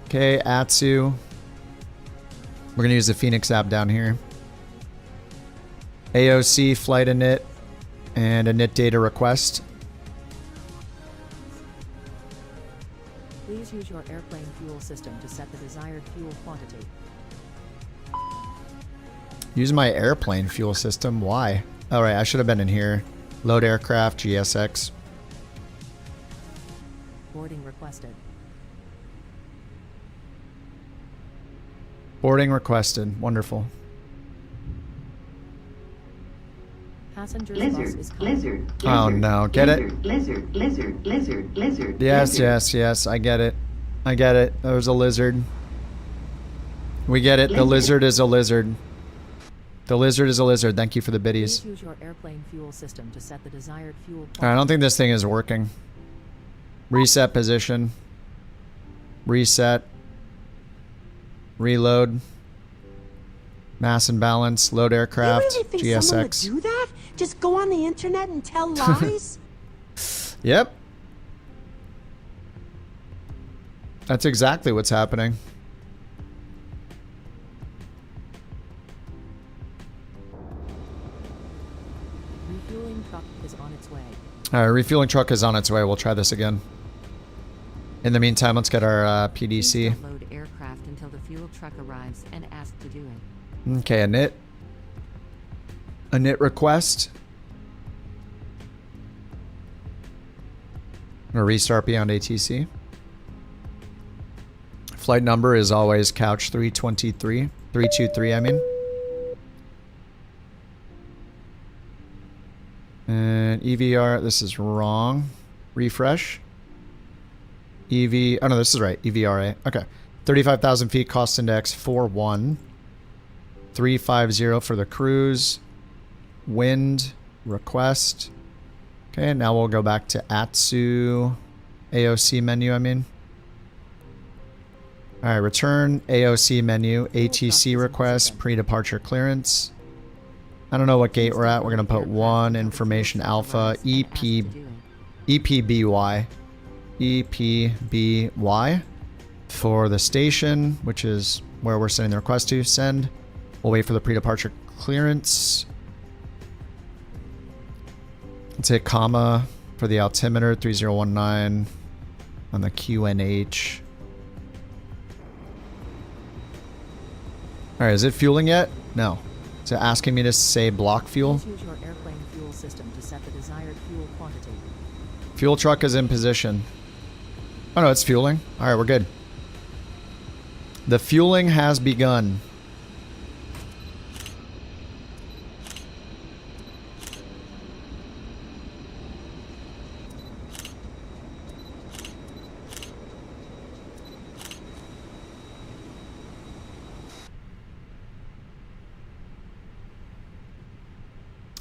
Okay, Atsu. We're gonna use the Phoenix app down here. AOC flight init and init data request. Please use your airplane fuel system to set the desired fuel quantity. Use my airplane fuel system? Why? Alright, I should have been in here. Load aircraft, GSX. Boarding requested. Boarding requested. Wonderful. Passenger's Lizard, bus is coming. lizard, Oh no, get lizard, it? Lizard, lizard, lizard, lizard. Yes, lizard. yes, I get it. I get it. There's a lizard. We get it. The lizard is a lizard. The lizard is a lizard. Thank you for the biddies. Please use your airplane fuel system to set the desired fuel quantity. I don't think this thing is working. Reset position. Reset. Reload. Mass and balance. Load aircraft. You really think GSX. someone would do that? Just go on the internet and tell lies? Yep. That's exactly what's happening. Refueling truck is on its way. Alright, refueling truck is on its way. We'll try this again. In the meantime, let's get our PDC. Please don't load aircraft until the fuel truck arrives and ask to do it. Okay, init. Init request. gonna restart beyond ATC. Flight number is always couch 323. 323, I mean. And EVR, this is wrong. Refresh. oh no, this is right. EVRA. Okay. 35,000 feet, cost index 41. 350 for the cruise. Wind, request. Okay, now we'll go back to ATSU. AOC menu, I mean. Alright, return AOC menu, ATC request, pre-departure clearance. I don't know what gate we're at. We're going to put 1, information alpha, EPBY. EPBY for the station, which is where we're sending the request to. Send. We'll wait for the pre-departure clearance. Let's hit comma for the altimeter, 3019 on the QNH. Alright, is it fueling yet? No. Is it asking me to say block fuel? Use your airplane fuel system to set the desired fuel quantity. Fuel truck is in position. Oh no, it's fueling. Alright, we're good. The fueling has begun.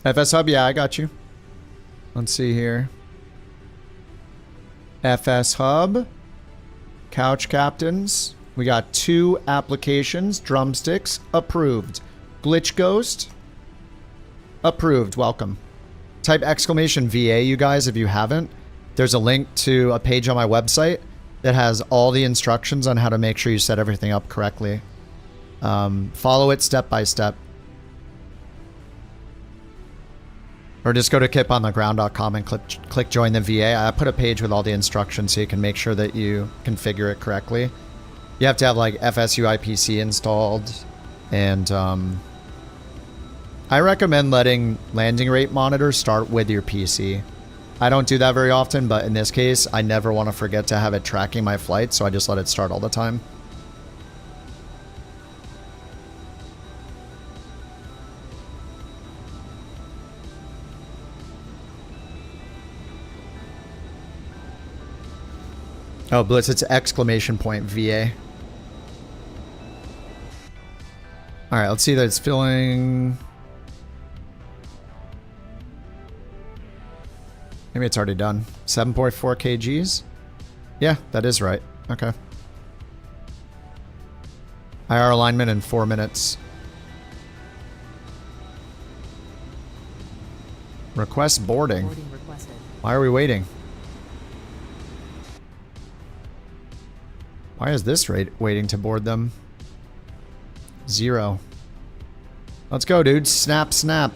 FSHub, yeah, I got you. Let's see here. FSHub. Couch captains. We got 2 applications. Drumsticks. Approved. Glitch Ghost. Approved. Welcome. Type exclamation VA, you guys, if you haven't. There's a link to a page on my website that has all the instructions on how to make sure you set everything up correctly. Follow it step by step. Or just go to kipontheground.com and click join the VA. I put a page with all the instructions so you can make sure that you configure it correctly. You have to have like FSUIPC installed. And I recommend letting landing rate monitor start with your PC. I don't do that very often, but in this case, I never want to forget to have it tracking my flight, so I just let it start all the time. Oh, Blitz, it's exclamation point VA. Alright, let's see that it's filling. Maybe it's already done. 7.4 kgs? Yeah, that is right. Okay. IR alignment in 4 minutes. Request boarding. Why are we waiting? Why is this rate waiting to board them? 0. Let's go, dude. Snap, snap.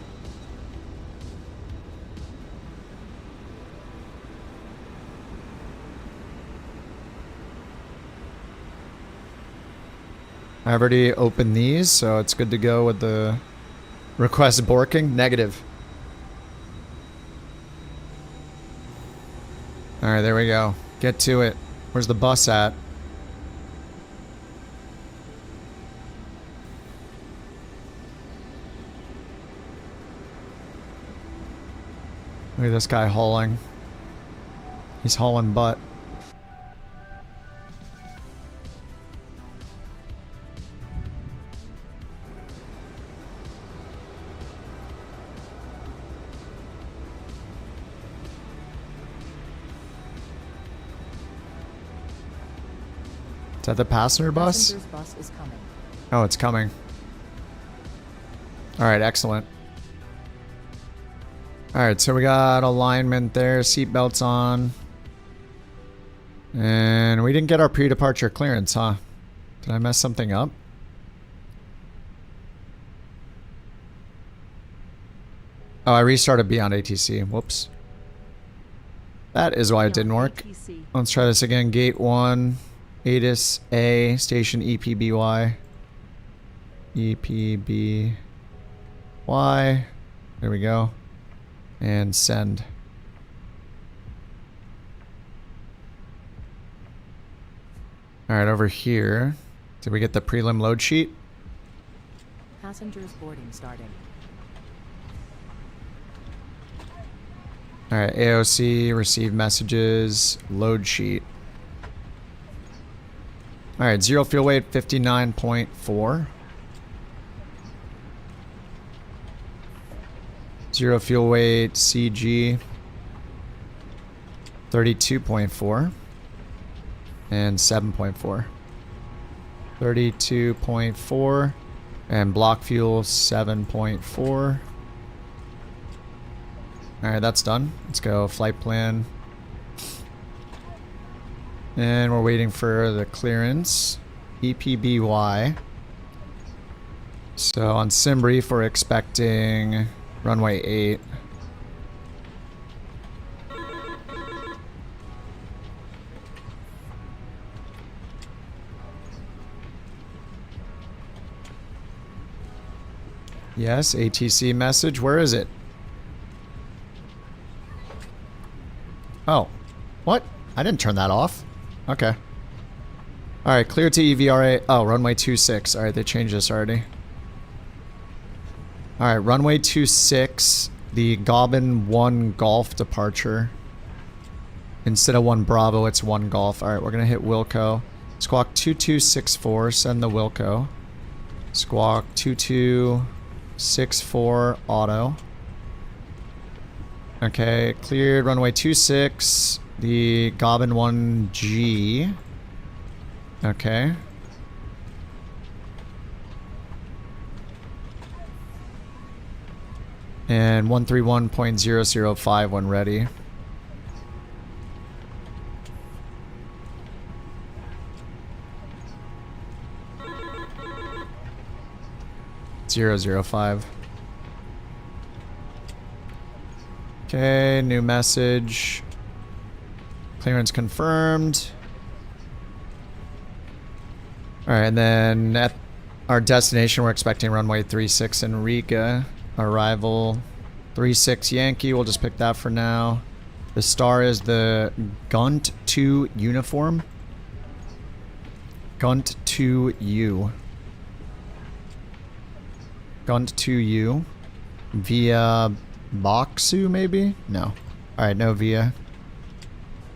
I already opened these, so it's good to go with the request borking. Negative. Alright, there we go. Get to it. Where's the bus at? Look at this guy hauling. He's hauling butt. Is that the passenger bus? Passenger's bus is coming. Oh, it's coming. Alright, excellent. Alright, so we got alignment there, seatbelts on. And we didn't get our pre-departure clearance, huh? Did I mess something up? Oh, I restarted beyond ATC. Whoops. That is why it didn't work. Let's try this again. Gate 1, ATIS A, station EPBY. EPBY. There we go. And send. Alright, over here. Did we get the prelim load sheet? Passengers boarding starting. Alright, AOC, receive messages, load sheet. Alright, zero fuel weight, 59.4. Zero fuel weight, CG, 32.4. And 7.4. 32.4. And block fuel, 7.4. Alright, that's done. Let's go flight plan. And we're waiting for the clearance. EPBY. So on SimBrief, we're expecting runway 8. Yes, ATC message. Where is it? Oh. What? I didn't turn that off. Okay. Alright, clear to EVRA. Oh, runway 26. Alright, they changed this already. Alright, runway 26. The Gobbin 1 Golf departure. Instead of 1 Bravo, it's 1 Golf. Alright, we're going to hit Wilco. Squawk 2264. Send the Wilco. Squawk 2264 auto. Okay, cleared runway 26, the Gobbin 1G. Okay. And 131.005 when ready. .005. Okay, new message. Clearance confirmed. Alright, and then at our destination, we're expecting runway 36 in Riga. Arrival 36 Yankee. We'll just pick that for now. The star is the Gunt 2 uniform. Gunt 2U. Gunt 2U. Via Boxu, maybe? No. Alright, no via.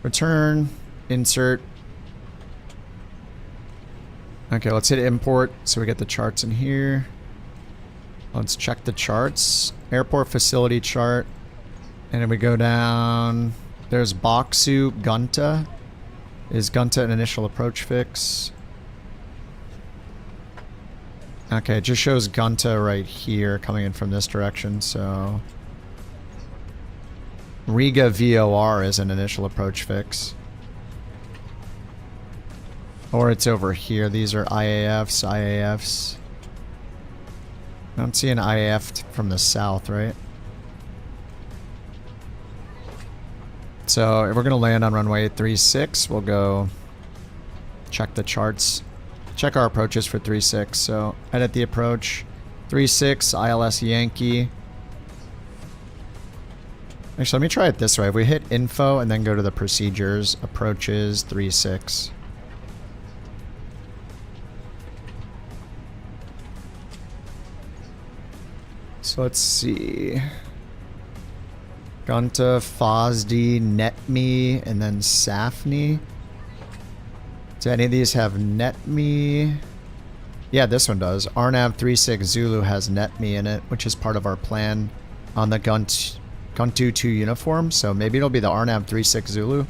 Return. Insert. Okay, let's hit import so we get the charts in here. Let's check the charts. Airport facility chart. And then we go down. There's Boxu Gunta. Is Gunta an initial approach fix? Okay, it just shows Gunta right here coming in from this direction, so... Riga VOR is an initial approach fix. Or it's over here. These are IAFs, IAFs. I don't see an IAF from the south, right? So if we're going to land on runway 36, we'll go check the charts. Check our approaches for 36. So edit the approach. 36, ILS Yankee. Actually, let me try it this way. If we hit info and then go to the procedures, approaches 36. So let's see. Gunta, Fosdi, NetMe, and then Safni. Do any of these have NetMe? Yeah, this one does. RNAV 36 Zulu has NetMe in it, which is part of our plan on the Guntu 2 uniform. So maybe it'll be the RNAV 36 Zulu.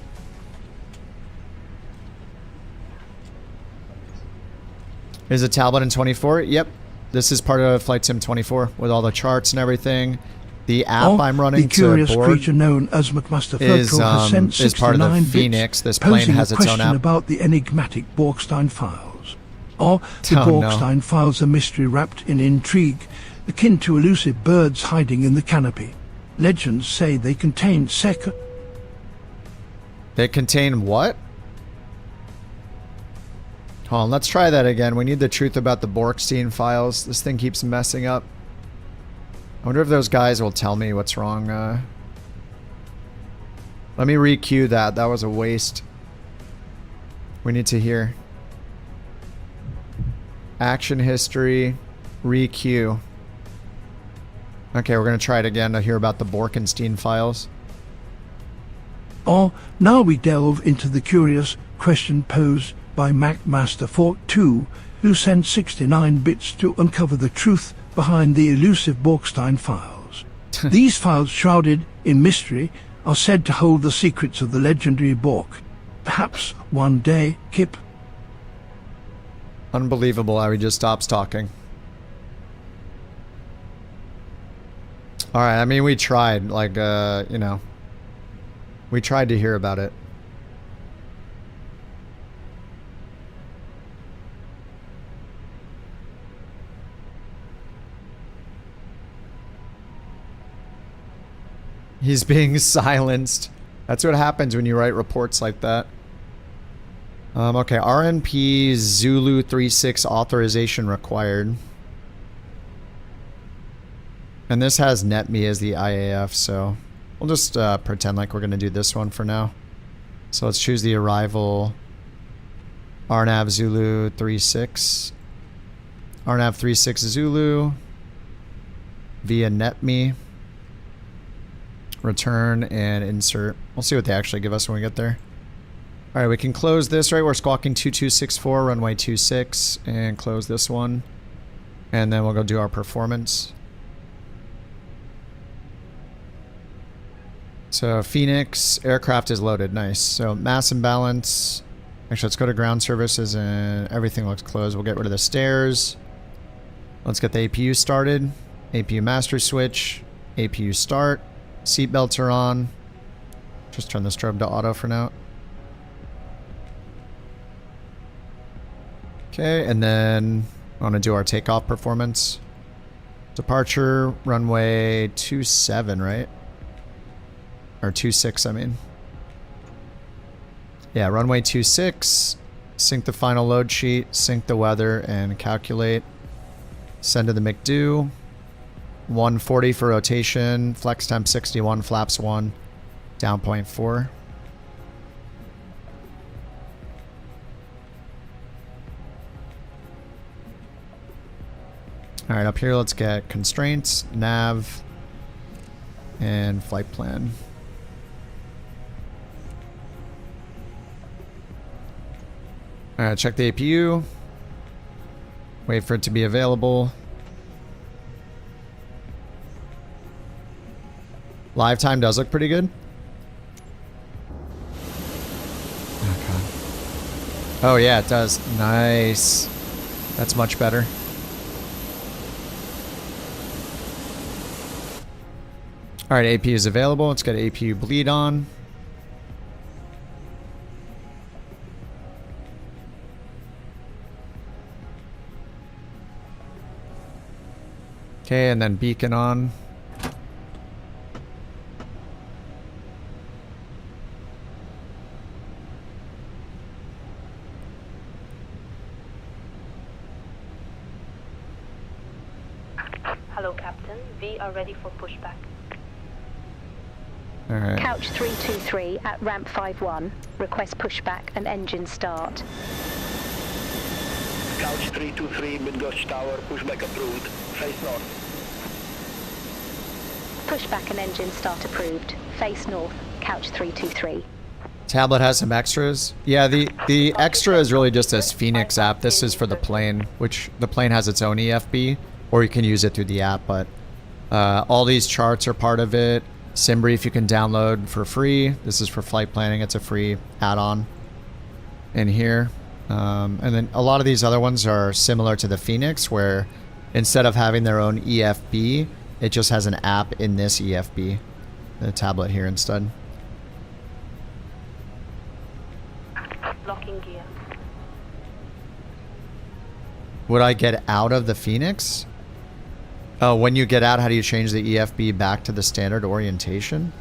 Is it tablet in 24? Yep. This is part of Flight Sim 24 with all the charts and everything. The app I'm running the curious to Bork creature known as McMaster is part of the 69 Phoenix. This plane has its own app. About the enigmatic Borkstein files. Or the Borkstein files are mystery wrapped in intrigue, akin to elusive birds hiding in the canopy. Legends say they contain They contain what? Hold on, let's try that again. We need the truth about the Borkstein files. This thing keeps messing up. I wonder if those guys will tell me what's wrong. Let me re-queue that. That was a waste. We need to hear. Action history. Re-queue. Okay, we're going to try it again to hear about the Borkenstein files. Now we delve into the curious question posed by MacMaster42, who sent 69 bits to uncover the truth behind the elusive Borkstein files. These files, shrouded in mystery, are said to hold the secrets of the legendary Bork. Perhaps one day, Kip. Unbelievable how he just stops talking. Alright, I mean, we tried, like, you know. We tried to hear about it. He's being silenced. That's what happens when you write reports like that. Okay, RNP Zulu 36 authorization required. And this has NetMe as the IAF, so we'll just pretend like we're going to do this one for now. So let's choose the arrival RNAV Zulu 36. RNAV 36 Zulu via NetMe. Return and insert. We'll see what they actually give us when we get there. Alright, we can close this, right? We're squawking 2264, runway 26, and close this one. And then we'll go do our performance. So Phoenix aircraft is loaded. Nice. So mass imbalance. Actually, let's go to ground services and everything looks closed. We'll get rid of the stairs. Let's get the APU started. APU master switch. APU start. Seatbelts are on. Just turn the strobe to auto for now. Okay, and then I want to do our takeoff performance. Departure, runway 27, right? Or 26, I mean. Yeah, runway 26. Sync the final load sheet, sync the weather, and calculate. Send to the McDo. 140 for rotation, flex temp 61, flaps 1, down 0.4. Alright, up here let's get constraints, nav, and flight plan. Alright, check the APU. Wait for it to be available. Live time does look pretty good. Oh, God. Oh, yeah, it does. Nice. That's much better. Alright, APU is available. Let's get APU bleed on. Okay, and then beacon on. Hello, Captain. We are ready for pushback. All right. Couch 323 at ramp 51. Request pushback and engine start. Couch 323, mid-gauge tower, pushback approved. Face north. Pushback and engine start approved. Face north, couch 323. Tablet has some extras. Yeah, the extra is really just this Phoenix app. This is for the plane, which the plane has its own EFB, or you can use it through the app, but all these charts are part of it. SimBrief you can download for free. This is for flight planning. It's a free add-on in here. And then a lot of these other ones are similar to the Phoenix, where instead of having their own EFB, it just has an app in this EFB, the tablet here instead. Locking gear. Would I get out of the Phoenix? Oh, when you get out, how do you change the EFB back to the standard orientation?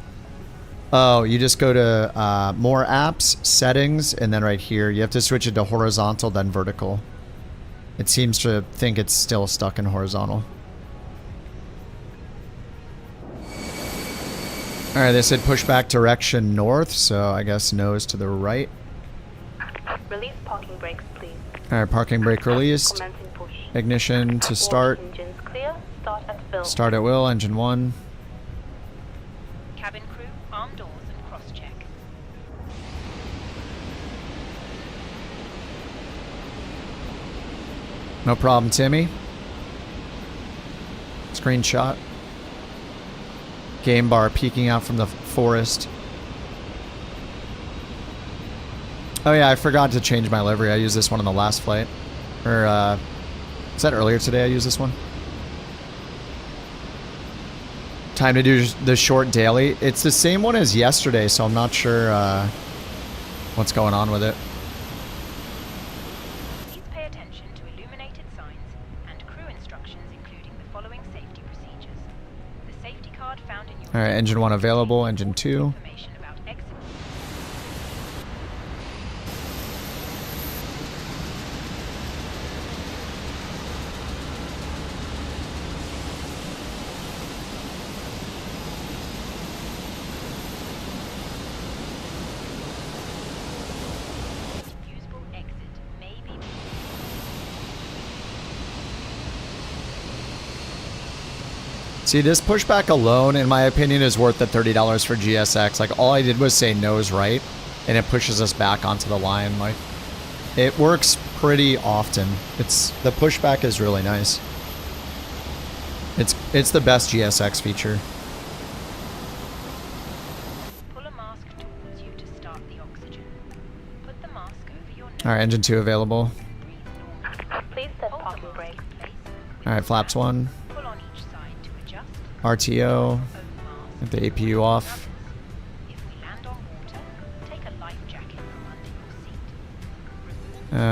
Oh, you just go to more apps, settings, and then right here, you have to switch it to horizontal, then vertical. It seems to think it's still stuck in horizontal. Alright, they said pushback direction north, so I guess nose to the right. Release parking brakes, please. Alright, parking brake released. Ignition to start. Start at will, engine 1. Cabin crew, arm doors and cross-check. No problem, Timmy. Screenshot. Game bar peeking out from the forest. Oh yeah, I forgot to change my livery. I used this one on the last flight. Or, was that earlier today I used this one? Time to do the short daily. It's the same one as yesterday, so I'm not sure what's going on with it. Please pay attention to illuminated signs and crew instructions, including the following safety procedures. The safety card found in your... Alright, engine 1 available, engine 2. See, this pushback alone, in my opinion, is worth the $30 for GSX. Like, all I did was say nose right, and it pushes us back onto the line. Like, it works pretty often. The pushback is really nice. It's the best GSX feature. Pull a mask towards you to start the oxygen. Put the mask over your nose. Alright, engine 2 available. Please set parking brake. Alright, flaps 1. RTO. Get the APU off.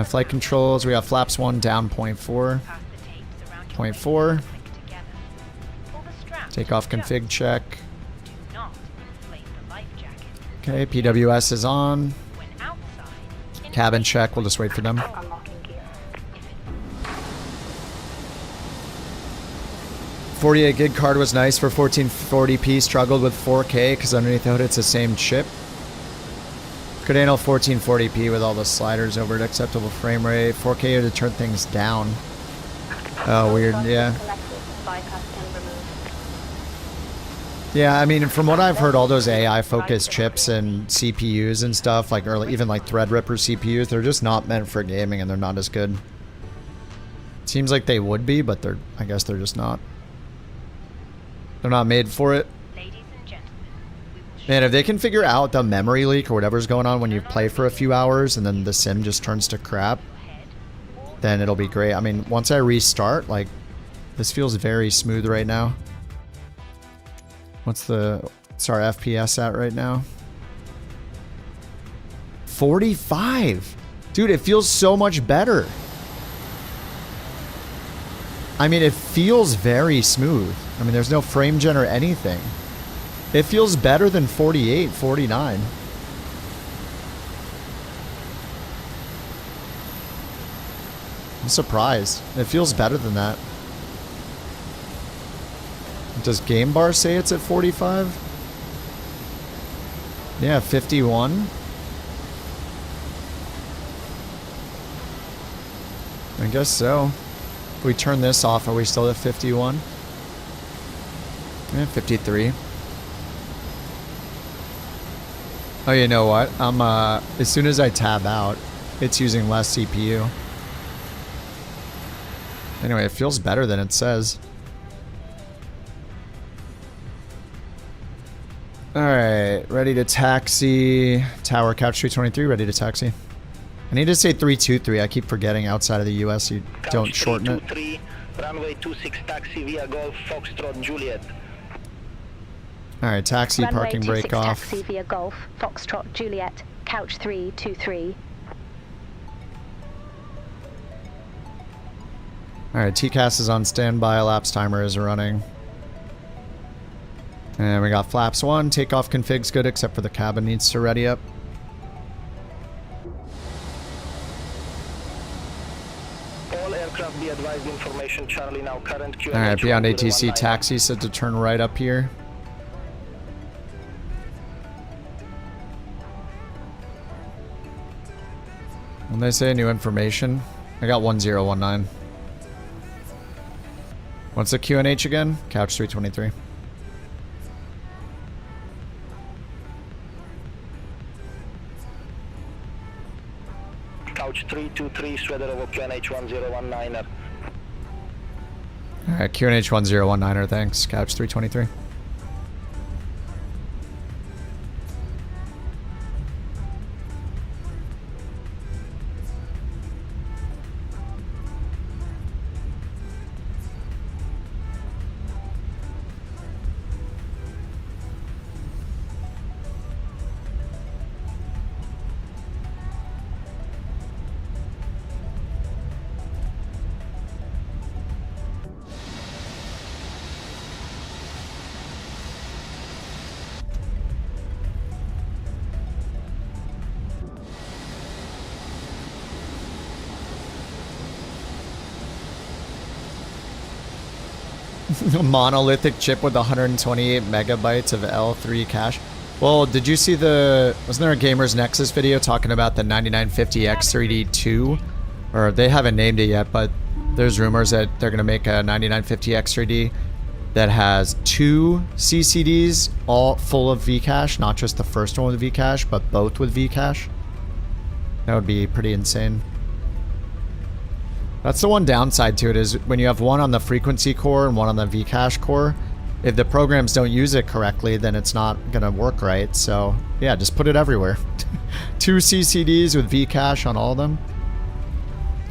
Flight controls. We have flaps 1 down 0.4. 0.4. Takeoff config check. Okay, PWS is on. Cabin check. We'll just wait for them. 48 gig card was nice for 1440p. Struggled with 4K because underneath the hood it's the same chip. Could handle 1440p with all the sliders over at acceptable frame rate. 4K to turn things down. Oh, weird. Yeah. Yeah, I mean, from what I've heard, all those AI-focused chips and CPUs and stuff, like early, even like Threadripper CPUs, they're just not meant for gaming and they're not as good. Seems like they would be, but I guess they're just not. They're not made for it. Man, if they can figure out the memory leak or whatever's going on when you play for a few hours and then the sim just turns to crap, then it'll be great. I mean, once I restart, like, this feels very smooth right now. What's our FPS at right now? 45! Dude, it feels so much better. I mean, it feels very smooth. I mean, there's no frame gen or anything. It feels better than 48, 49. I'm surprised. It feels better than that. Does Game Bar say it's at 45? Yeah, 51. I guess so. If we turn this off, are we still at 51? Yeah, 53. Oh, you know what? As soon as I tab out, it's using less CPU. Anyway, it feels better than it says. Alright, ready to taxi. Tower Couch 323, ready to taxi. I need to say 323. I keep forgetting outside of the US you don't shorten it. 323, runway 26 taxi via Golf Foxtrot Juliet. Alright, taxi, runway parking brake off. Taxi via Golf Foxtrot Juliet, Couch 323. Alright, TCAS is on standby, elapsed timer is running. And we got flaps 1, takeoff config's good except for the cabin needs to ready up. All aircraft be advised information Charlie now current QNH. Alright, beyond ATC taxi said to turn right up here. When they say new information, I got 1019. What's the QNH again? Couch 323. Couch 323, shredder over QNH 1019er. Alright, QNH 1019er, thanks. Couch 323. Monolithic chip with 128 megabytes of L3 cache. Well, did you see the... Wasn't there a Gamers Nexus video talking about the 9950X3D2? Or they haven't named it yet, but there's rumors that they're going to make a 9950X3D that has 2 CCDs all full of Vcache, not just the first one with Vcache, but both with Vcache. That would be pretty insane. That's the one downside to it, is when you have one on the frequency core and one on the Vcache core, if the programs don't use it correctly, then it's not going to work right. So yeah, just put it everywhere. 2 CCDs with Vcache on all of them.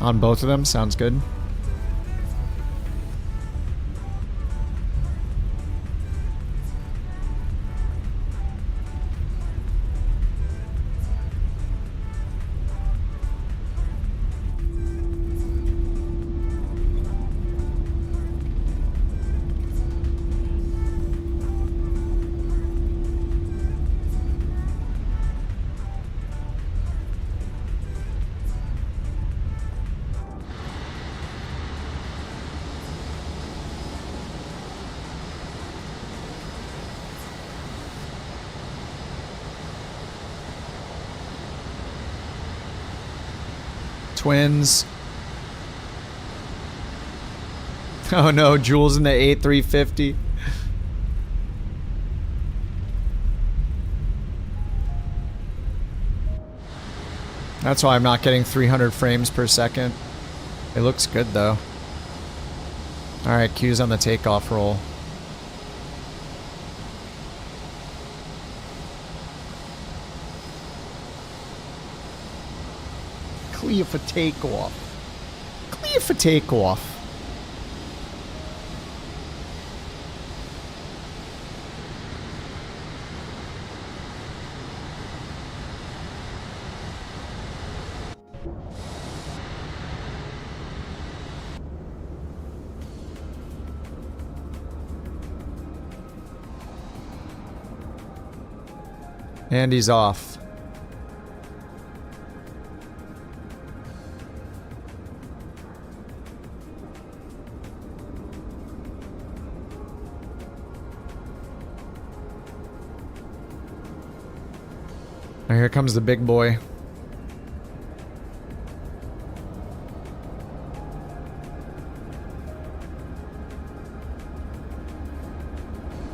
On both of them, sounds good. Twins. Oh no, Jules in the A350. That's why I'm not getting 300 frames per second. It looks good though. Alright, Q's on the takeoff roll. Clear for takeoff. Clear for takeoff. And he's off. Now here comes the big boy.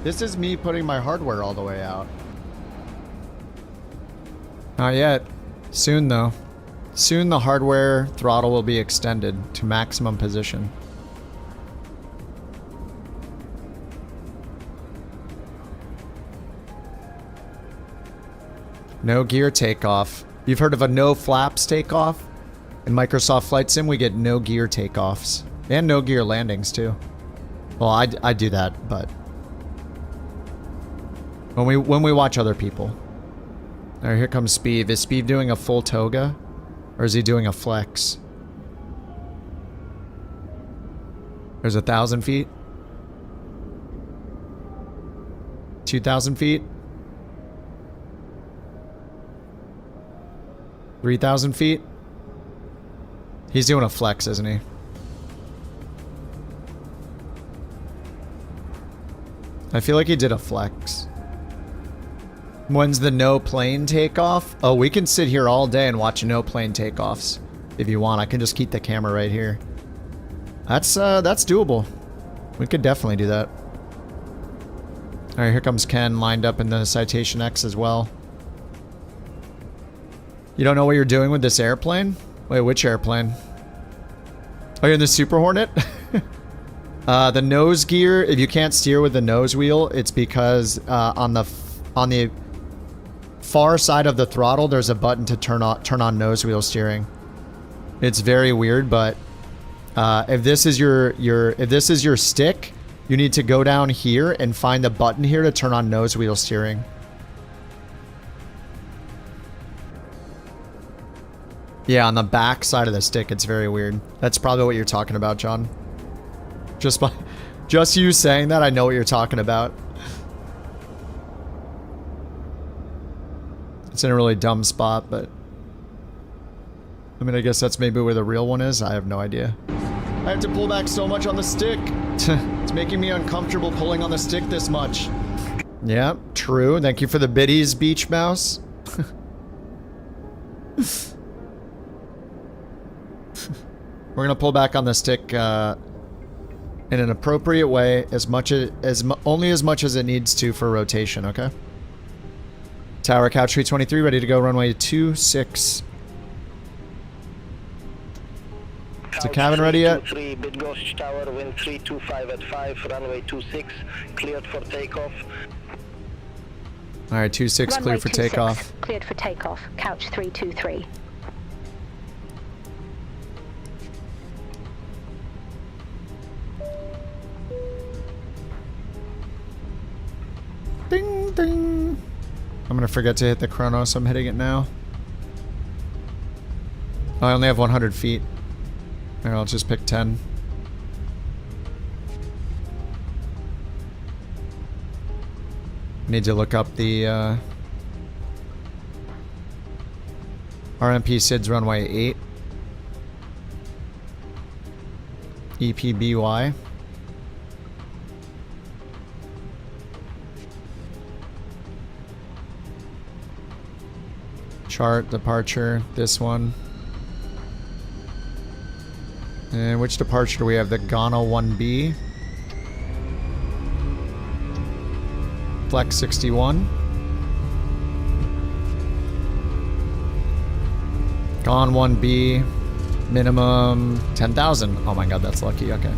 This is me putting my hardware all the way out. Not yet. Soon though. Soon the hardware throttle will be extended to maximum position. No gear takeoff. You've heard of a no flaps takeoff? In Microsoft Flight Sim, we get no gear takeoffs. And no gear landings, too. Well, I do that, but... When we watch other people. Alright, here comes Speed. Is Speed doing a full toga? Or is he doing a flex? There's 1,000 feet. 2,000 feet. 3,000 feet. He's doing a flex, isn't he? I feel like he did a flex. When's the no plane takeoff? Oh, we can sit here all day and watch no plane takeoffs. if you want. I can just keep the camera right here. That's doable. We could definitely do that. All right, here comes Ken lined up in the Citation X as well. You don't know what you're doing with this airplane? Wait, which airplane? Oh, you're in the Super Hornet? The nose gear, if you can't steer with the nose wheel, it's because on the far side of the throttle, there's a button to turn on nose wheel steering. It's very weird, but if this is your stick, you need to go down here and find the button here to turn on nose wheel steering. Yeah, on the back side of the stick, it's very weird. That's probably what you're talking about, John. Just you saying that, I know what you're talking about. It's in a really dumb spot, but... I mean, I guess that's maybe where the real one is. I have no idea. I have to pull back so much on the stick. It's making me uncomfortable pulling on the stick this much. Yeah, true. Thank you for the biddies, Beach Mouse. We're gonna pull back on the stick in an appropriate way, only as much as it needs to for rotation. Okay. Tower Couch 323, ready to go. Runway 26. Is the cabin ready yet? 3, Bid Ghost Tower, wind 325 at 5, runway 26, cleared for takeoff. Alright, 26 cleared for takeoff. Cleared for takeoff, Couch 323. Ding, ding. I'm gonna forget to hit the chrono, so I'm hitting it now. Oh, I only have 100 feet. Here, I'll just pick 10. Need to look up the RMP SIDS runway 8. EPBY. Chart, departure, this one. And which departure do we have? The Ghana 1B. Flex 61. Gone 1B. Minimum 10,000. Oh my god, that's lucky. Okay.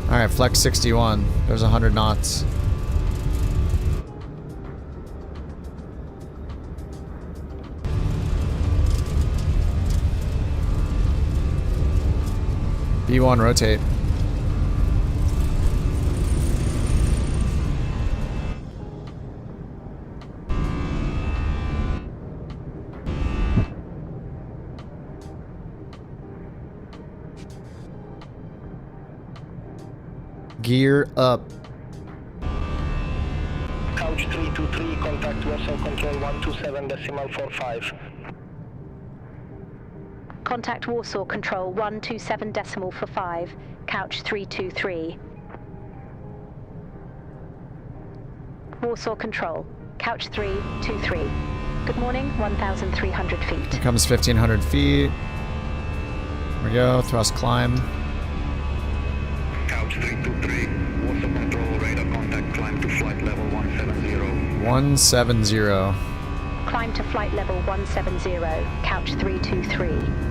Alright, Flex 61. There's 100 knots. B1 rotate. Gear up. Couch 323, contact Warsaw Control 127.45. Contact Warsaw Control 127.45, Couch 323. Warsaw Control, Couch 323. Good morning, 1,300 feet. Here comes 1,500 feet. Here we go, thrust climb. Couch 323, Warsaw Control, radar contact, climb to flight level 170. 170. Climb to flight level 170, Couch 323.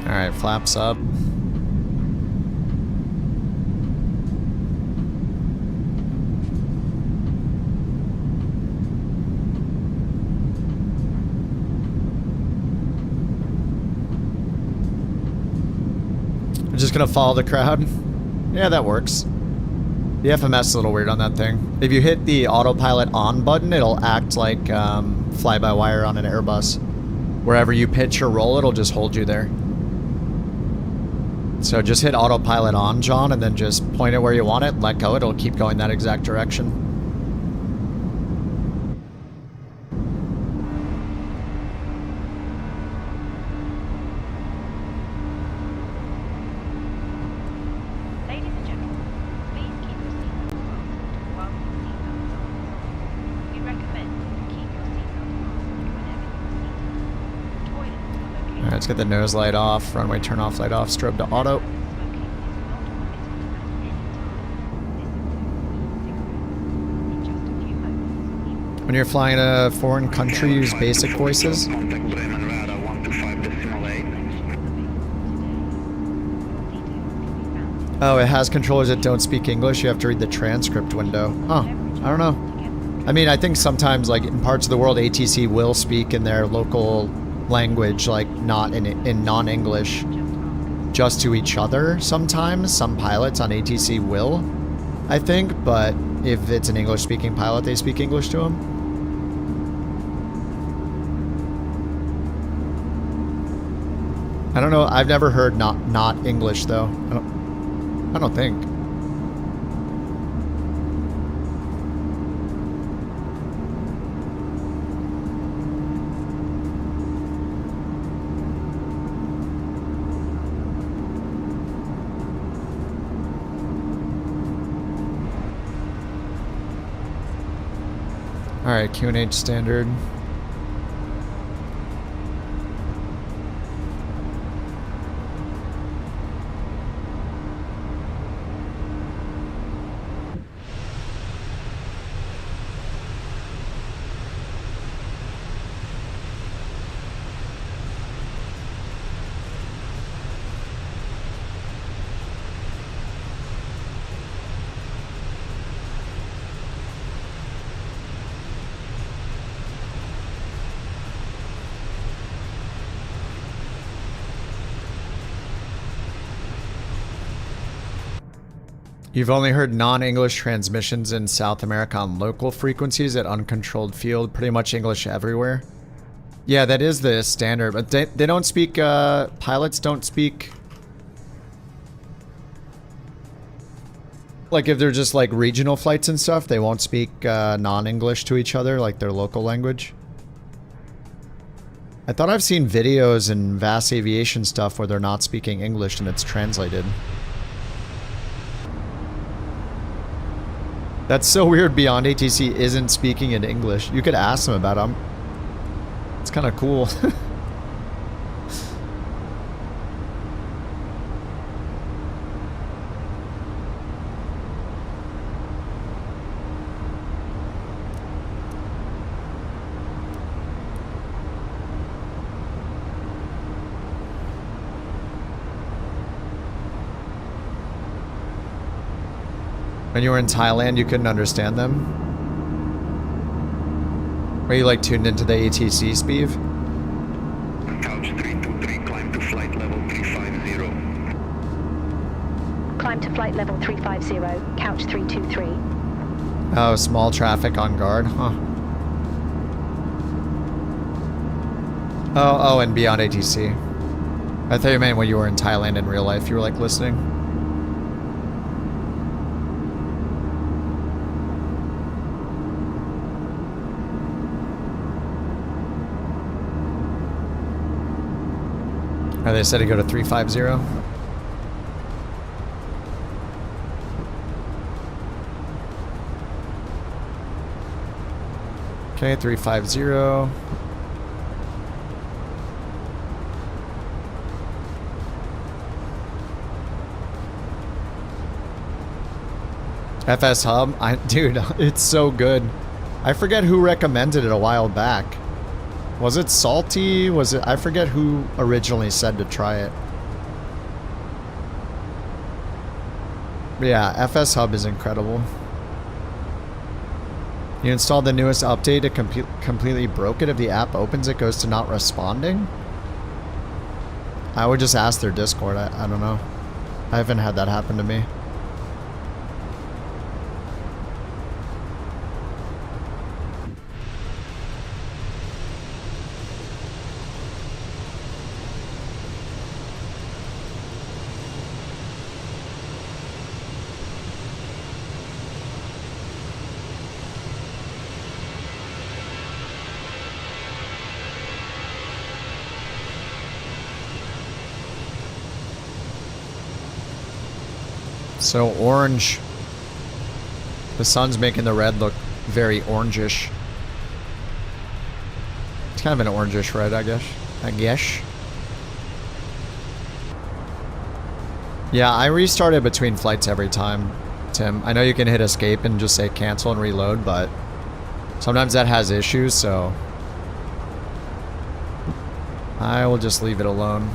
Alright, flaps up. I'm just gonna follow the crowd. Yeah, that works. The FMS is a little weird on that thing. If you hit the autopilot on button, it'll act like fly-by-wire on an Airbus. Wherever you pitch or roll, it'll just hold you there. So just hit autopilot on, John, and then just point it where you want it, let go, it'll keep going that exact direction. Ladies and gentlemen, please keep your seatbelts fastened while the seatbelts on. We recommend you keep your seatbelt fastened whenever you are seated. Toilets are located. Alright, let's get the nose light off, runway turn off, light off, strobe to auto. When you're flying a foreign country, use basic voices. Oh, it has controllers that don't speak English. You have to read the transcript window. Huh. I don't know. I mean, I think sometimes, like, in parts of the world, ATC will speak in their local language, like, not in non-English, just to each other sometimes. Some pilots on ATC will, I think, but if it's an English-speaking pilot, they speak English to them. I don't know. I've never heard not English though. I don't think. All right, QNH standard. You've only heard non-English transmissions in South America on local frequencies at uncontrolled field, pretty much English everywhere. Yeah, that is the standard, but they don't speak, pilots don't speak... Like if they're just like regional flights and stuff, they won't speak non-English to each other, like their local language. I thought I've seen videos and vast aviation stuff where they're not speaking English and it's translated. That's so weird. Beyond ATC isn't speaking in English. You could ask them about them. It's kind of cool. When you were in Thailand, you couldn't understand them? Were you like tuned into the ATC, Speeve? Couch 323, climb to flight level 350. Climb to flight level 350, couch 323. Oh, small traffic on guard, huh? Oh, and beyond ATC. I thought you meant when you were in Thailand in real life, you were like listening. Oh, they said to go to 350. Okay, 350. FSHub? Dude, it's so good. I forget who recommended it a while back. Was it salty? Was it... I forget who originally said to try it. But yeah, FSHub is incredible. You installed the newest update, it completely broke it. If the app opens, it goes to not responding? I would just ask their Discord. I don't know. I haven't had that happen to me. So orange. The sun's making the red look very orangish. It's kind of an orangish red, I guess. Yeah, I restarted between flights every time, Tim. I know you can hit escape and just say cancel and reload, but sometimes that has issues, so I will just leave it alone.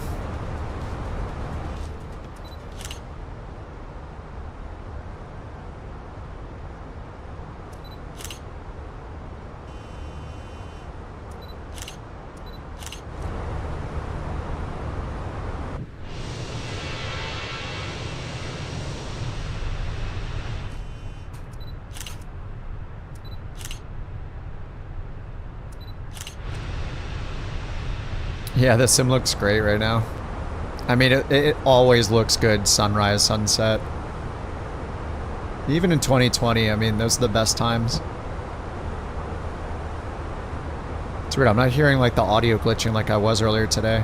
Yeah, the sim looks great right now. I mean, it always looks good, sunrise, sunset. Even in 2020, I mean, those are the best times. It's weird, I'm not hearing like the audio glitching like I was earlier today.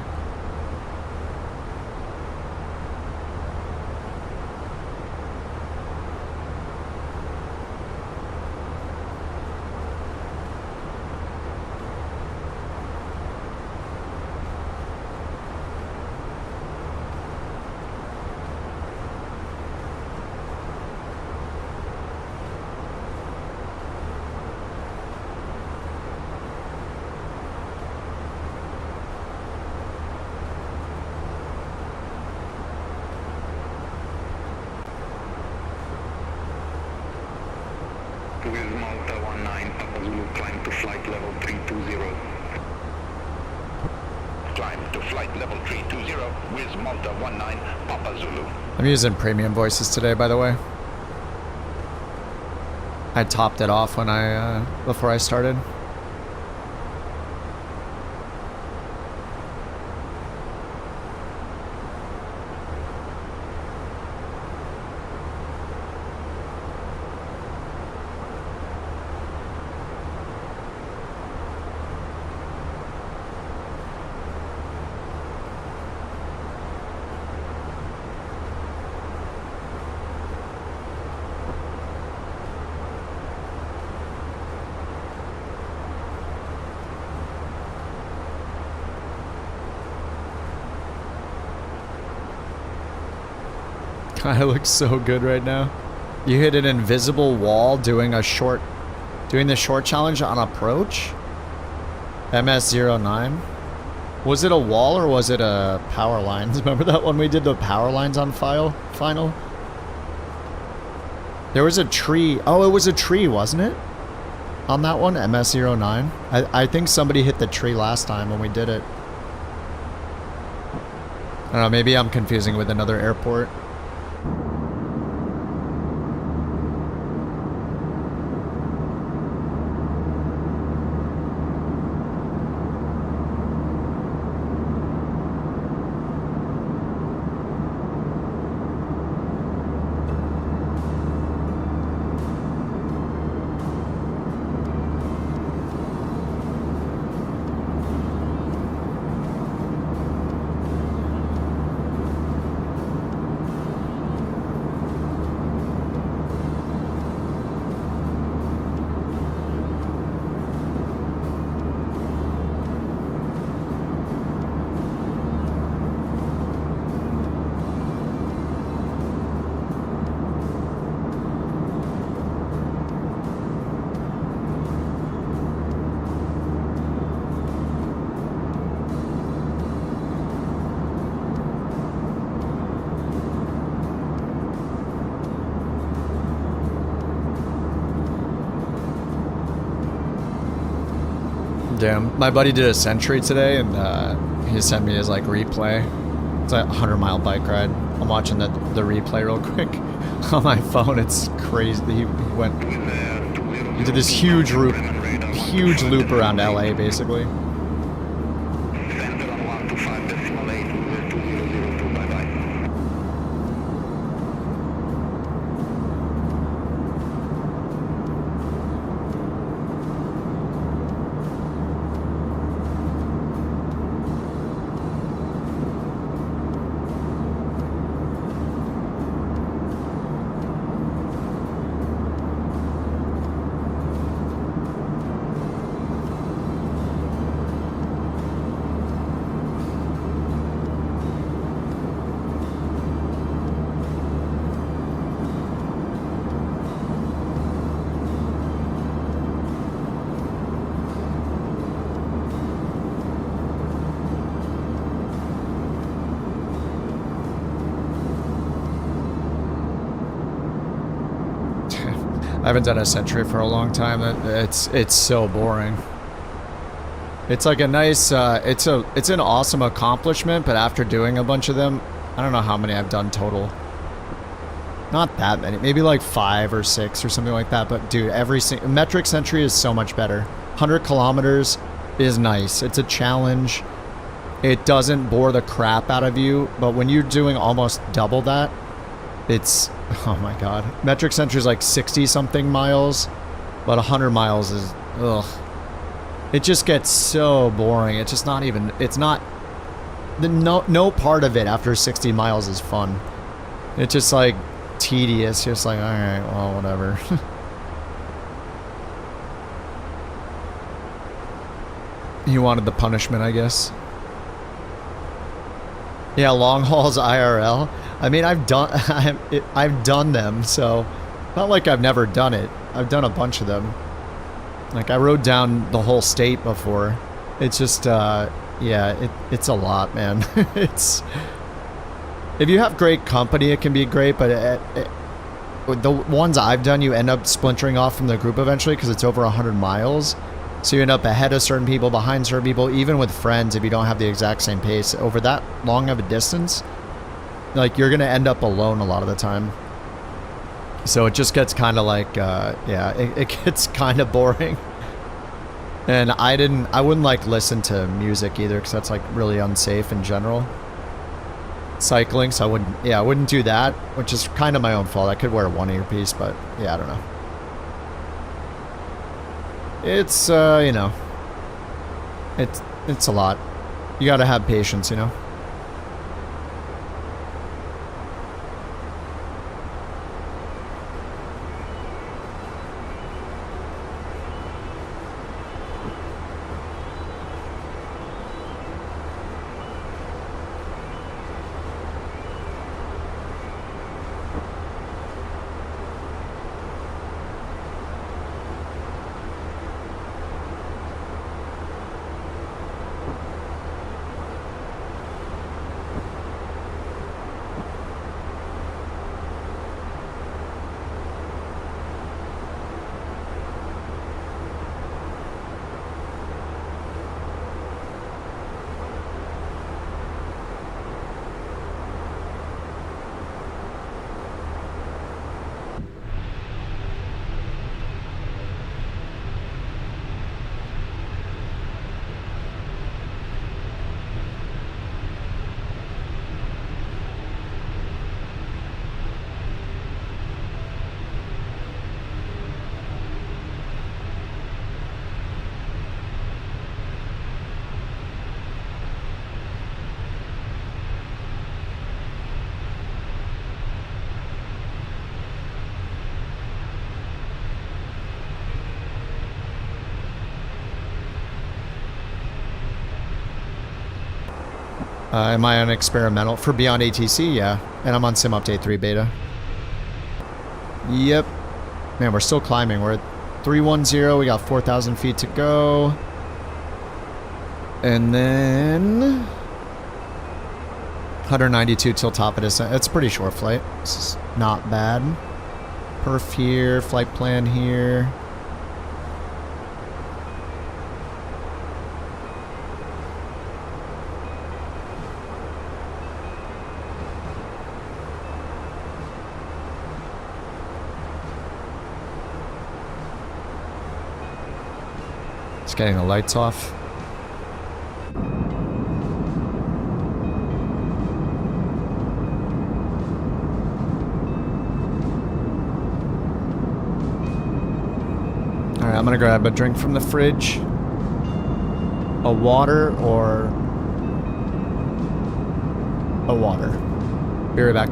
With Malta 19, Papa Zulu, climb to flight level 320. Climb to flight level 320 with Malta 19, Papa Zulu. I'm using premium voices today, by the way. I topped it off when before I started. I look so good right now. You hit an invisible wall doing the short challenge on approach? MS09? Was it a wall or was it a power lines? Remember that one we did the power lines on final? There was a tree. Oh, it was a tree, wasn't it? On that one, MS09. I think somebody hit the tree last time when we did it. I don't know, maybe I'm confusing with another airport. Damn, my buddy did a Century today, and he sent me his like replay. It's a 100-mile bike ride. I'm watching the replay real quick on my phone. It's crazy. He did this huge loop around LA, basically. I haven't done a Sentry for a long time. It's so boring. It's like a nice, it's an awesome accomplishment, but after doing a bunch of them, I don't know how many I've done total. Not that many, maybe like 5 or 6 or something like that. But dude, metric Sentry is so much better. 100 kilometers is nice. It's a challenge. It doesn't bore the crap out of you, but when you're doing almost double that, it's, oh my god. Metric Sentry is like 60 something miles, but 100 miles is, ugh. It just gets so boring. It's just not even, it's not, no part of it after 60 miles is fun. It's just like tedious, just like, alright, well, whatever. You wanted the punishment, I guess. Yeah, long hauls IRL. I mean, I've done them, so not like I've never done it. I've done a bunch of them. Like, I rode down the whole state before. It's just, yeah, it's a lot, man. It's, if you have great company, it can be great, but the ones I've done, you end up splintering off from the group eventually because it's over 100 miles. So you end up ahead of certain people, behind certain people, even with friends if you don't have the exact same pace. Over that long of a distance, like, you're going to end up alone a lot of the time. So it just gets kind of like, yeah, it gets kind of boring. And I wouldn't like listen to music either because that's like really unsafe in general. Cycling, so I wouldn't do that, which is kind of my own fault. I could wear one earpiece, but yeah, I don't know. It's, you know, it's a lot. You gotta have patience, you know? Am I on experimental? For Beyond ATC, yeah. And I'm on Sim Update 3 Beta. Yep. Man, we're still climbing. We're at 310. We got 4,000 feet to go. And then 192 till top of descent. It's a pretty short flight. This is not bad. Perf here. Flight plan here. Just getting the lights off. Alright, I'm gonna grab a drink from the fridge. A water or a water. Be right back.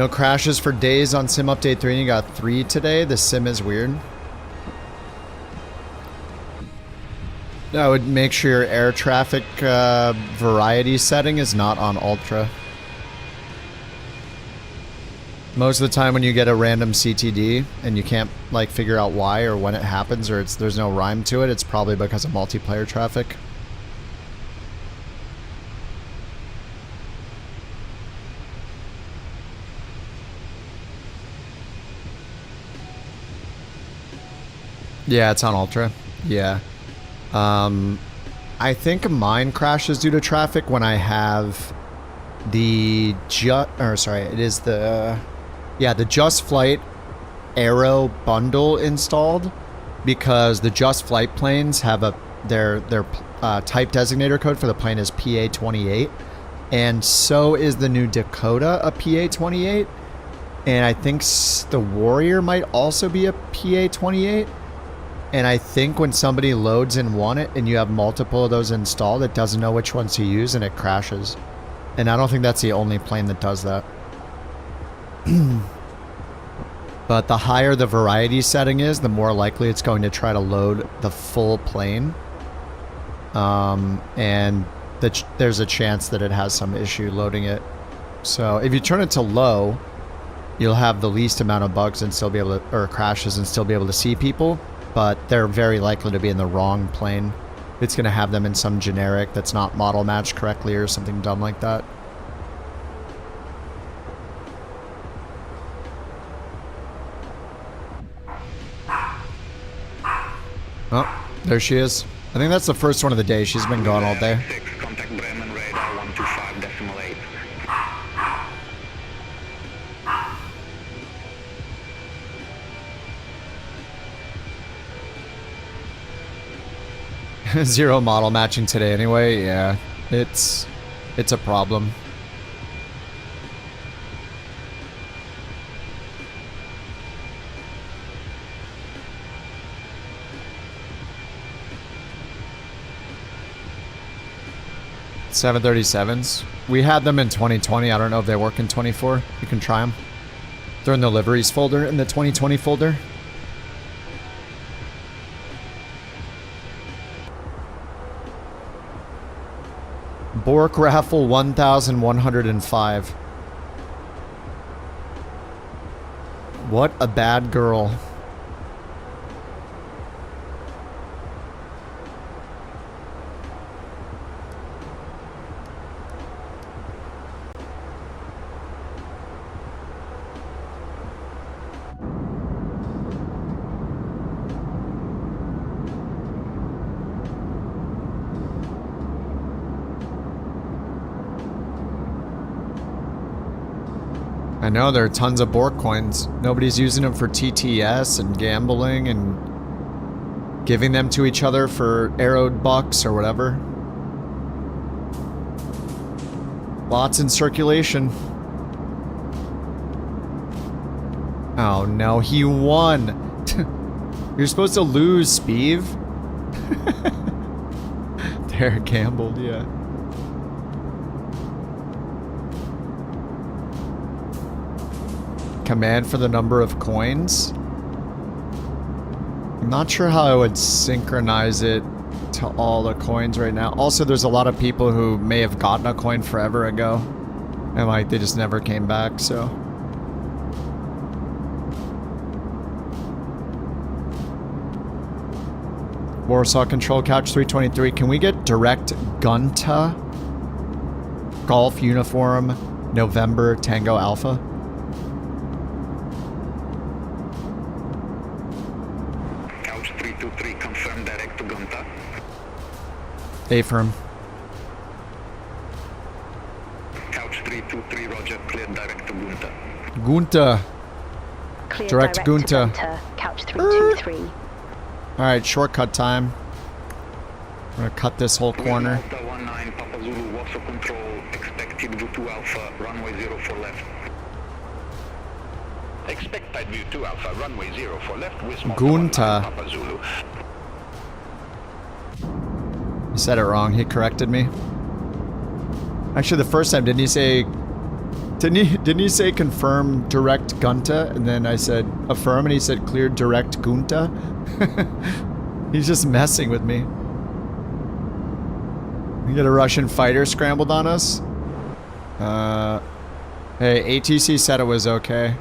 No crashes for days on sim update 3 and you got 3 today. The sim is weird. I would make sure your air traffic variety setting is not on ultra. Most of the time when you get a random CTD and you can't like figure out why or when it happens or there's no rhyme to it, it's probably because of multiplayer traffic. Yeah, it's on ultra. Yeah. I think mine crashes due to traffic when I have the the Just Flight Aero bundle installed, because the Just Flight planes have their type designator code for the plane is PA28, and so is the new Dakota a PA28, and I think the Warrior might also be a PA28. And I think when somebody loads in one and you have multiple of those installed, it doesn't know which ones to use and it crashes. And I don't think that's the only plane that does that. But the higher the variety setting is, the more likely it's going to try to load the full plane. And there's a chance that it has some issue loading it. So if you turn it to low, you'll have the least amount of bugs and still be able to, or crashes and still be able to see people. But they're very likely to be in the wrong plane. It's going to have them in some generic that's not model matched correctly or something dumb like that. Oh, there she is. I think that's the first one of the day. She's been gone all day. Contact Bremen radar 125.8. 0 model matching today anyway. Yeah, it's a problem. $737s. We had them in 2020. I don't know if they work in 24. You can try them. They're in the liveries folder in the 2020 folder. Bork Raffle 1105. What a bad girl. I know there are tons of Bork coins. Nobody's using them for TTS and gambling and giving them to each other for arrowed bucks or whatever. Lots in circulation. Oh no, he won. You're supposed to lose, Speeve. There, gambled, yeah. Command for the number of coins. I'm not sure how I would synchronize it to all the coins right now. Also, there's a lot of people who may have gotten a coin forever ago and like they just never came back, so. Warsaw Control Couch 323. Can we get direct Gunta Golf Uniform November Tango Alpha? Couch 323, confirm direct to Gunta. A-firm. Couch 323, roger, clear direct to Gunta. Gunta. Clear Direct Gunta. Couch 323. Alright, shortcut time. I'm gonna cut this whole corner. Delta 19, Papa Zulu, Warsaw Control, expected V2 Alpha, runway 04 left. Expected view 2 Alpha, runway 04 left, with Gunta. Papa Zulu. He said it wrong. He corrected me. Actually, the first time, didn't he say Didn't he say confirm direct Gunta? And then I said affirm, and he said clear direct Gunta. He's just messing with me. We get a Russian fighter scrambled on us. Hey, ATC said it was okay.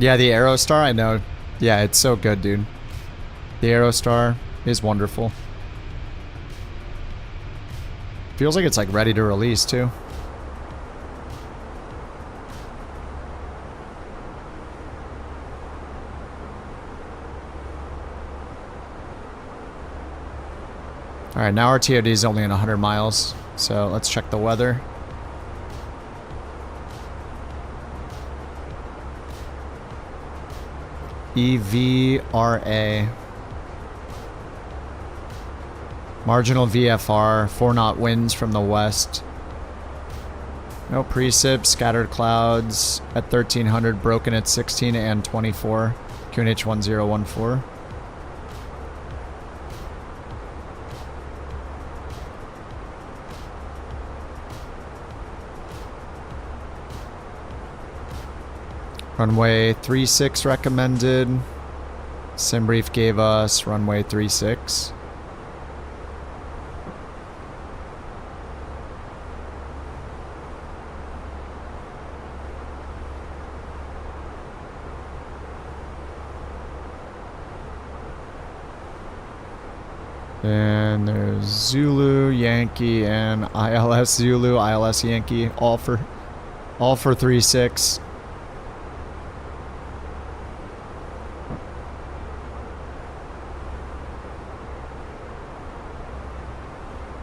Yeah, the Aerostar, I know. Yeah, it's so good, dude. The Aerostar is wonderful. Feels like it's like ready to release too. Alright, now our TOD is only in 100 miles, so let's check the weather. EVRA. Marginal VFR, 4-knot winds from the west. No precip, scattered clouds at 1300, broken at 16 and 24. QNH 1014. Runway 36 recommended. SimBrief gave us runway 36. And there's Zulu, Yankee, and ILS Zulu, ILS Yankee, all for 36.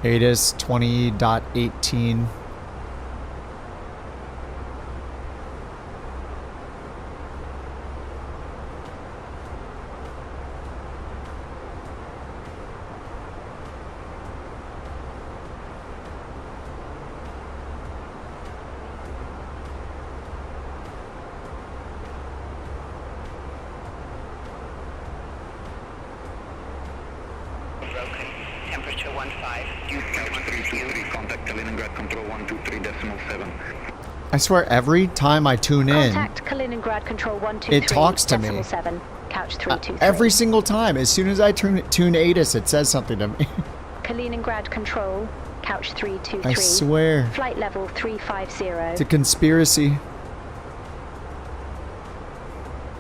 ATIS 20.18. Temperature 15. Couch 323, contact Kaliningrad control 123.7. I swear every time I tune in, Contact Kaliningrad control 123. it talks to me. 7, couch 323. Every single time. As soon as I tune ATIS, it says something to me. Kaliningrad control, couch 323. I swear. Flight level 350. It's a conspiracy.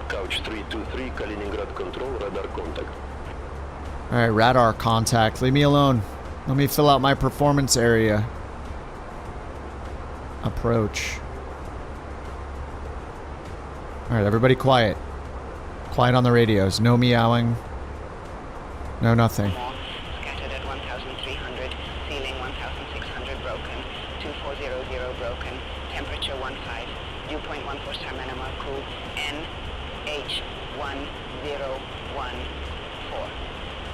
Couch 323, Kaliningrad control, radar contact. Alright, radar contact. Leave me alone. Let me fill out my performance area. Approach. Alright, everybody quiet. Quiet on the radios. No meowing. No nothing. Scattered at 1,300. Ceiling 1,600 broken. 2400 broken. Temperature 15. Dew point 14 star minima. Cool. NH 1014.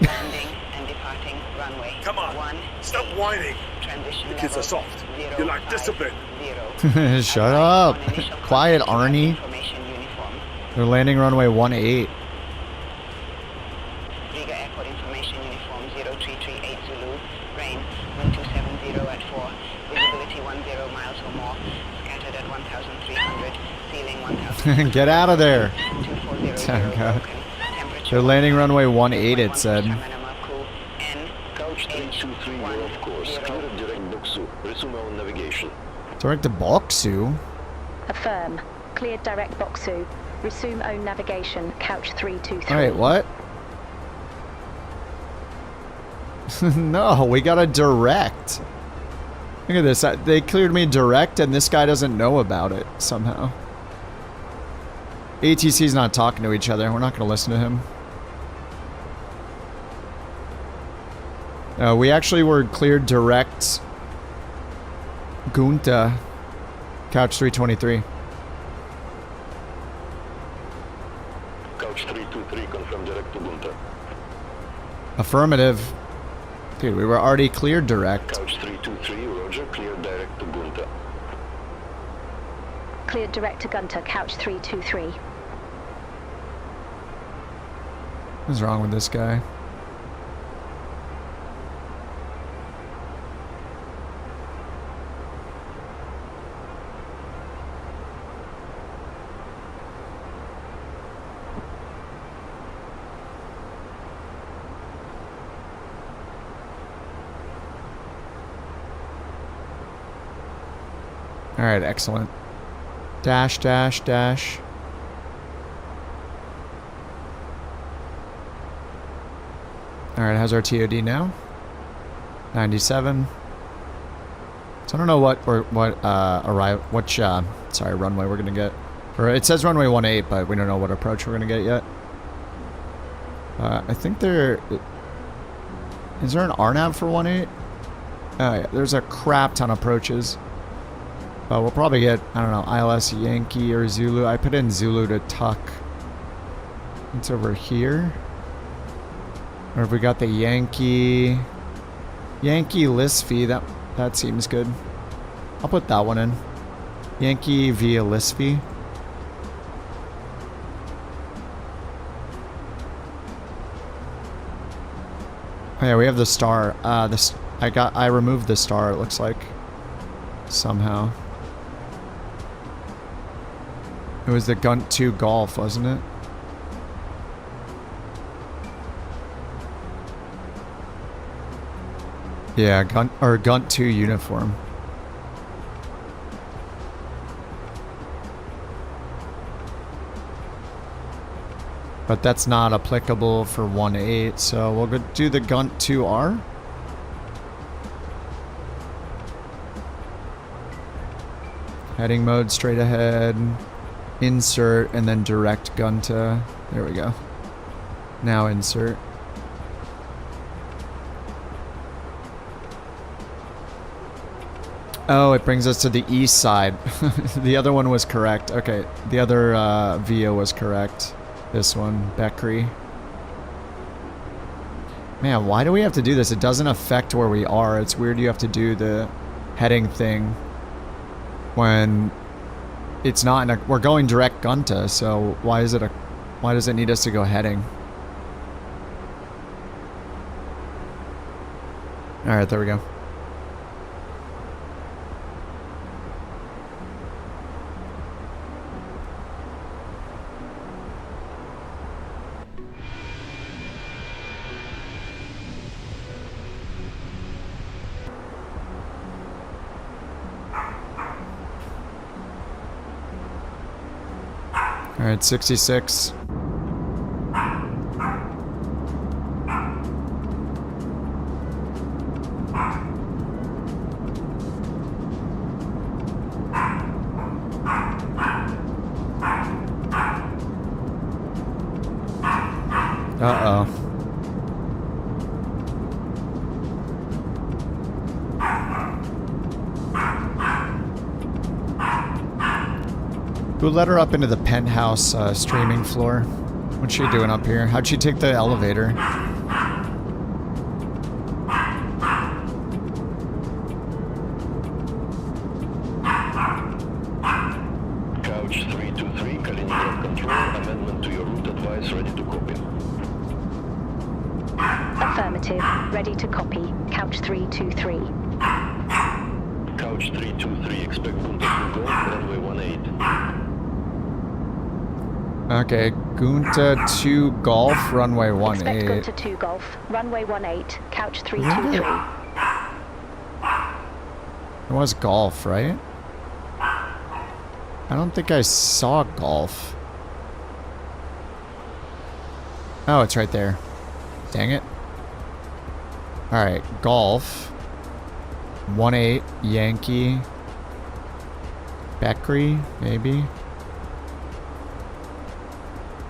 Landing and departing runway. Come on. 1. Stop whining. Transition The kids are level soft. 0, You lack discipline. Shut up. Quiet, Arnie. They're landing runway 18. Riga Airport Information Uniform 0338 Zulu. Rain. Wind 270 at 4. Visibility 10 miles or more. Scattered at 1,300. Ceiling 1,000. Get out of there. 2400 Oh, God. They're landing runway 18, it said. Couch 323, you're off course. Clear direct Boksu. Resume on navigation. Direct to Boksu? Affirm. Cleared direct Boksu. Resume own navigation. Couch 323. Alright, what? No, we got a direct. Look at this. They cleared me direct and this guy doesn't know about it somehow. ATC's not talking to each other. We're not going to listen to him. We actually were cleared direct Gunta Couch 323. Couch 323, confirm direct to Gunta. Affirmative. Dude, we were already cleared direct. Couch 323, roger, clear direct to Gunta. Cleared direct to Gunter, couch 323. What's wrong with this guy? All right, excellent. Dash, dash, dash. All right, how's our TOD now? 97. So I don't know what runway we're gonna get. Or it says runway 18, but we don't know what approach we're gonna get yet. I think is there an RNAV for 18? Oh yeah, there's a crap ton of approaches. But we'll probably get, I don't know, ILS Yankee or Zulu. I put in Zulu to tuck. It's over here. Or if we got the Yankee Lisfy, that seems good. I'll put that one in. Yankee via Lisfy. Oh yeah, we have the star. I removed the star, it looks like. Somehow. It was the Gunt 2 Golf, wasn't it? Yeah, Gunt 2 uniform. But that's not applicable for 18, so we'll go do the Gunt 2R. Heading mode straight ahead. Insert and then direct Gunta. There we go. Now insert. Oh, it brings us to the east side. The other one was correct. Okay, the other VIA was correct. This one, Beckery. Man, why do we have to do this? It doesn't affect where we are. It's weird you have to do the heading thing when it's not we're going direct Gunta, so why does it need us to go heading? Alright, there we go. Alright, 66. Uh-oh. Who let her up into the penthouse streaming floor? What's she doing up here? How'd she take the elevator? Couch 323, Kaliningrad Control, amendment to your route advice, ready to copy. Affirmative, ready to copy, couch 323. Couch 323, expect Gunta to go, runway 18. Okay, Gunta 2 Golf, runway 18. Expect Gunta 2 Golf, runway 18, couch 323. It was Golf, right? I don't think I saw Golf. Oh, it's right there. Dang it. Alright, Golf. 18, Yankee. Beckery, maybe.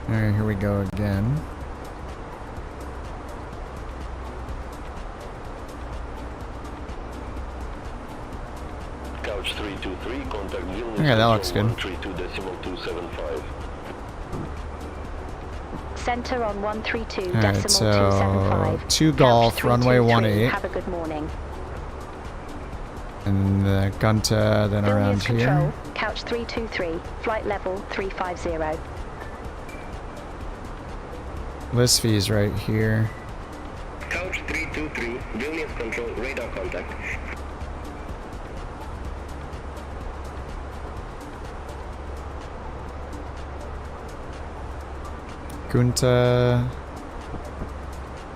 Alright, here we go again. Couch Couch 323, contact Vilnius. Okay, that looks good. 132.275. Center on 132 Alright, decimal so 275. 2 golf, Couch runway 323, 18. Have a good morning. And the Gunta then around Vilnius here. Control, Couch 323, flight level 350. List fees right here. Couch 323, Vilnius Control, radar contact. Gunta.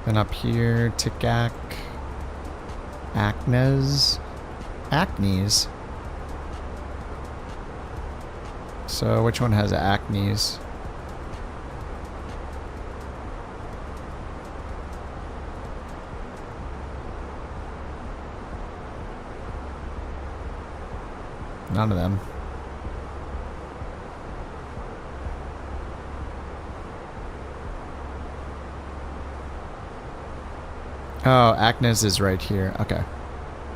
Then up here, Tikak. Acnes. Acnes. So which one has Acnes? None of them. Oh, Acnes is right here. Okay.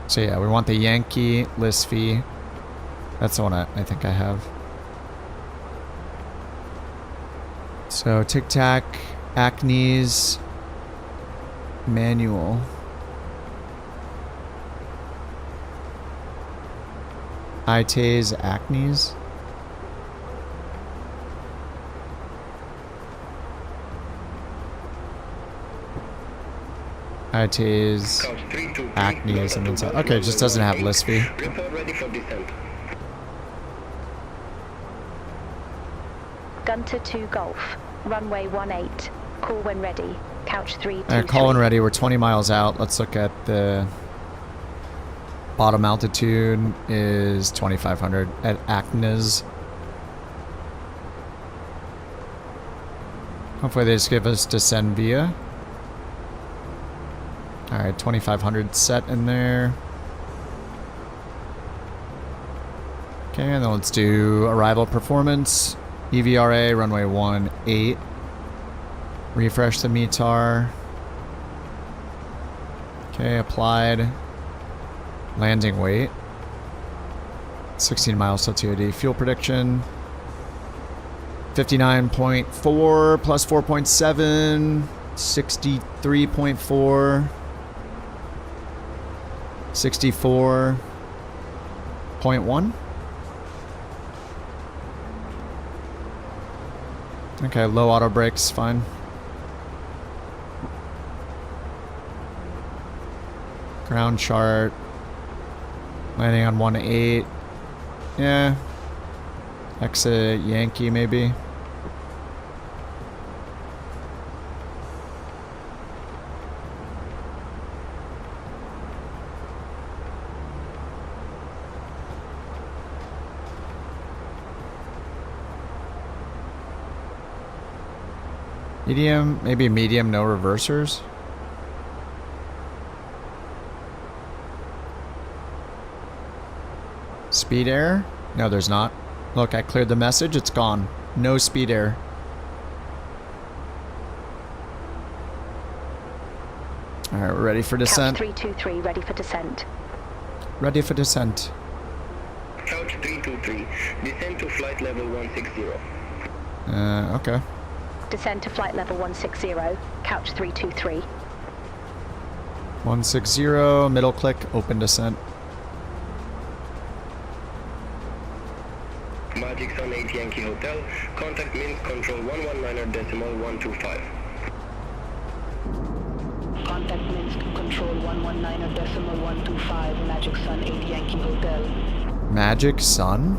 So yeah, we want the Yankee list fee. That's the one I think I have. So Tic Tac, Acnes, manual. ITA's Acnes. ITA's Acnes and then so. Okay, it just doesn't have list fee. Report ready for descent. Gunter 2 Golf, runway 18. Call when ready. Couch 323. Alright, call when ready. We're 20 miles out. Let's look at the bottom altitude is 2,500 at Acnes. Hopefully they just give us descend via. Alright, 2,500 set in there. Okay, and then let's do arrival performance. EVRA, runway 18. Refresh the METAR. Okay, applied. Landing weight. 16 miles till TOD. Fuel prediction. 59.4 plus 4.7. 63.4. 64.1. Okay, low auto brakes, fine. Ground chart. Landing on 18. Yeah. Exit Yankee, maybe. Medium, maybe medium, no reversers. Speed error? No, there's not. Look, I cleared the message, it's gone. No speed error. Alright, we're ready for descent. Couch 323, ready for descent. Ready for descent. Couch 323, descend to flight level 160. Okay. Descend to flight level 160, couch 323. 160, middle click, open descent. Magic Sun 8 Yankee Hotel, contact means control 119.125. Contact means control 119.125, Magic Sun 8 Yankee Hotel. Magic Sun?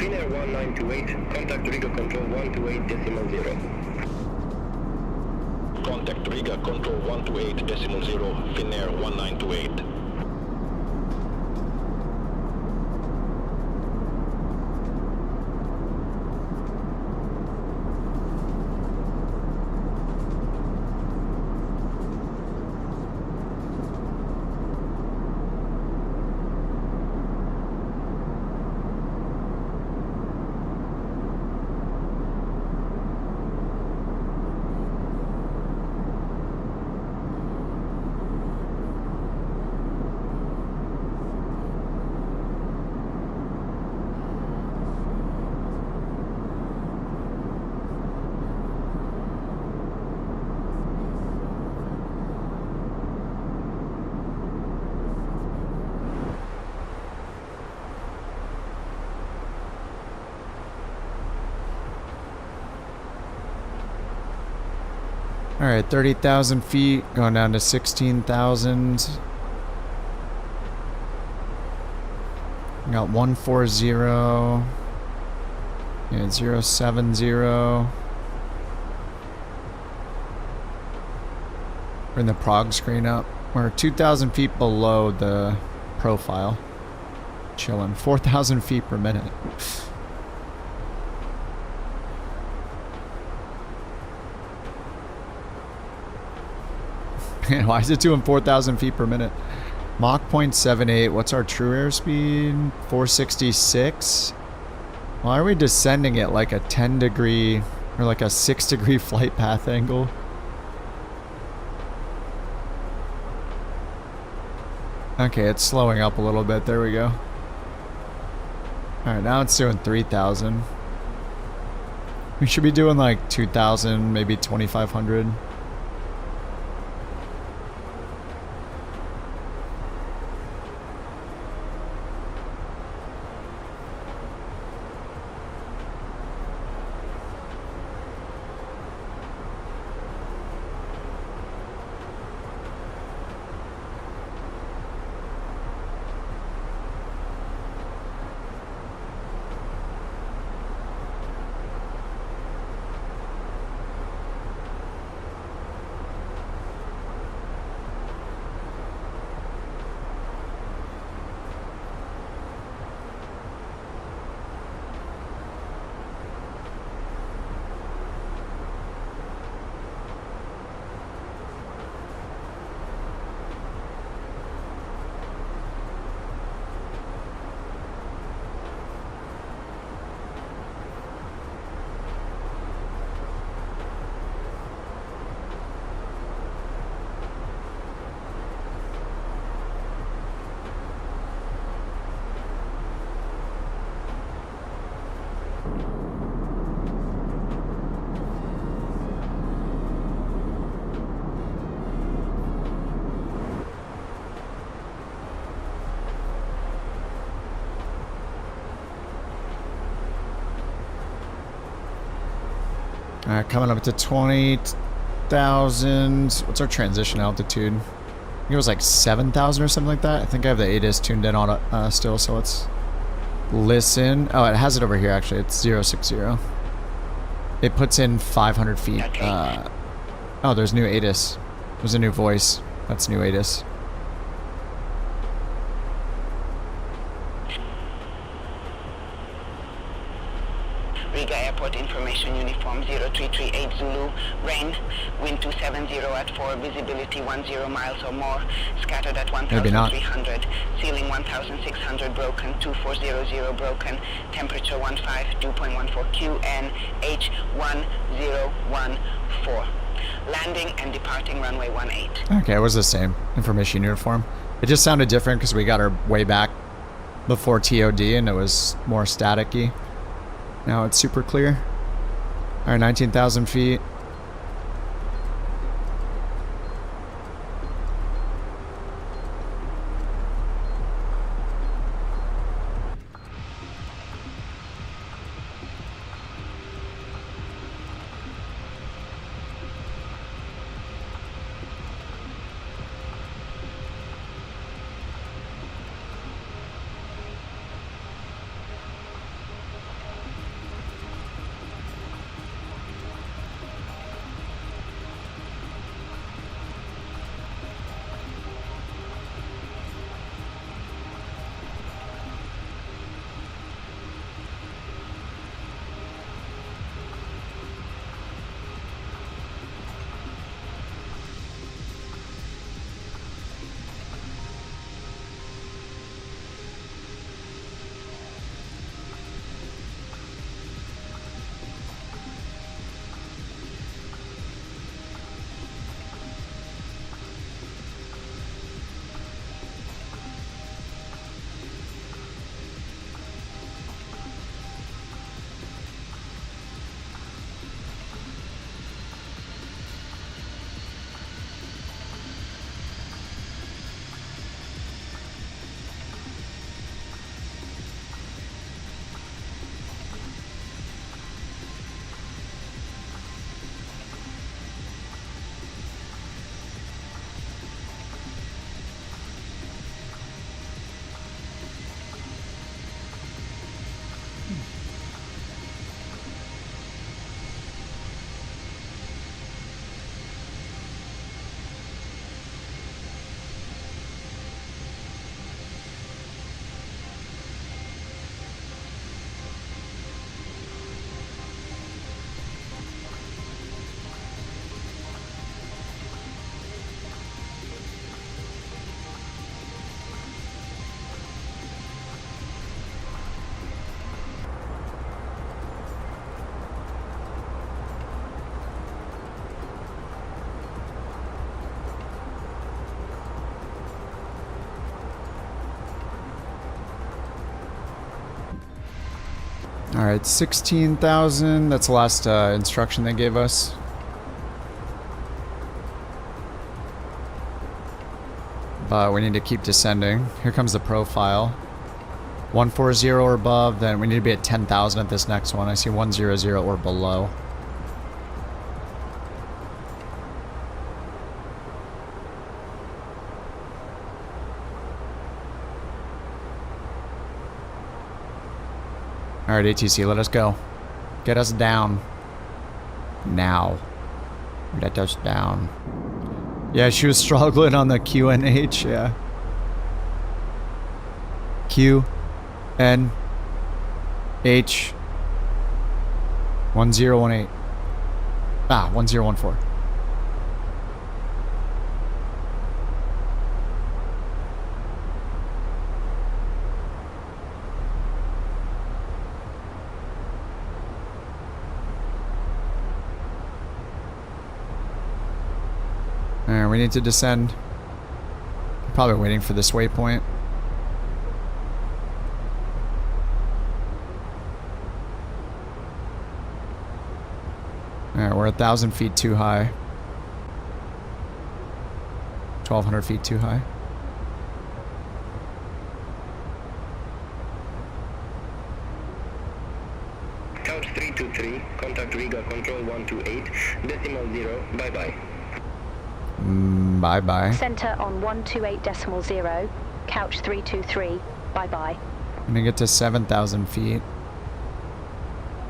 Finnair 1928, contact Riga control 128.0. Contact Riga control 128.0, Finnair 1928. Alright, 30,000 feet, going down to 16,000. We got 140. Yeah, 070. We're in the prog screen up. We're 2,000 feet below the profile. Chilling. 4,000 feet per minute. Man, why is it doing 4,000 feet per minute? Mach 0.78. What's our true airspeed? 466. Why are we descending at like a 10 degree or like a 6 degree flight path angle? Okay, it's slowing up a little bit. There we go. Alright, now it's doing 3,000. We should be doing like 2,000, maybe 2,500. Alright, coming up to 20,000. What's our transition altitude? I think it was like 7,000 or something like that. I think I have the ADIS tuned in on still, so let's listen. Oh, it has it over here actually. It's 060. It puts in 500 feet. Oh, there's new ADIS. There's a new voice. That's new ADIS. Riga Airport Information Uniform 0338 Zulu, rain, wind 270 at 4, visibility 10 miles or more, scattered at 1,300, ceiling 1,600 broken, 2400 broken, temperature 15, dew point 14 Q, and H1014. Landing and departing runway 18. Okay, it was the same information uniform. It just sounded different because we got her way back before TOD and it was more static-y. Now it's super clear. Alright, 19,000 feet. Alright, 16,000. That's the last instruction they gave us. But we need to keep descending. Here comes the profile. 140 or above, then we need to be at 10,000 at this next one. I see 100 or below. Alright, ATC, let us go. Get us down. Now. Let us down. Yeah, she was struggling on the QNH, yeah. Q N H 1018. 1014. Alright, we need to descend. Probably waiting for this waypoint. Alright, we're 1,000 feet too high. 1,200 feet too high. Couch 323, contact Riga control 128, decimal 0, bye-bye. Bye-bye. Center on 128.0, couch 323, bye-bye. I'm gonna get to 7,000 feet.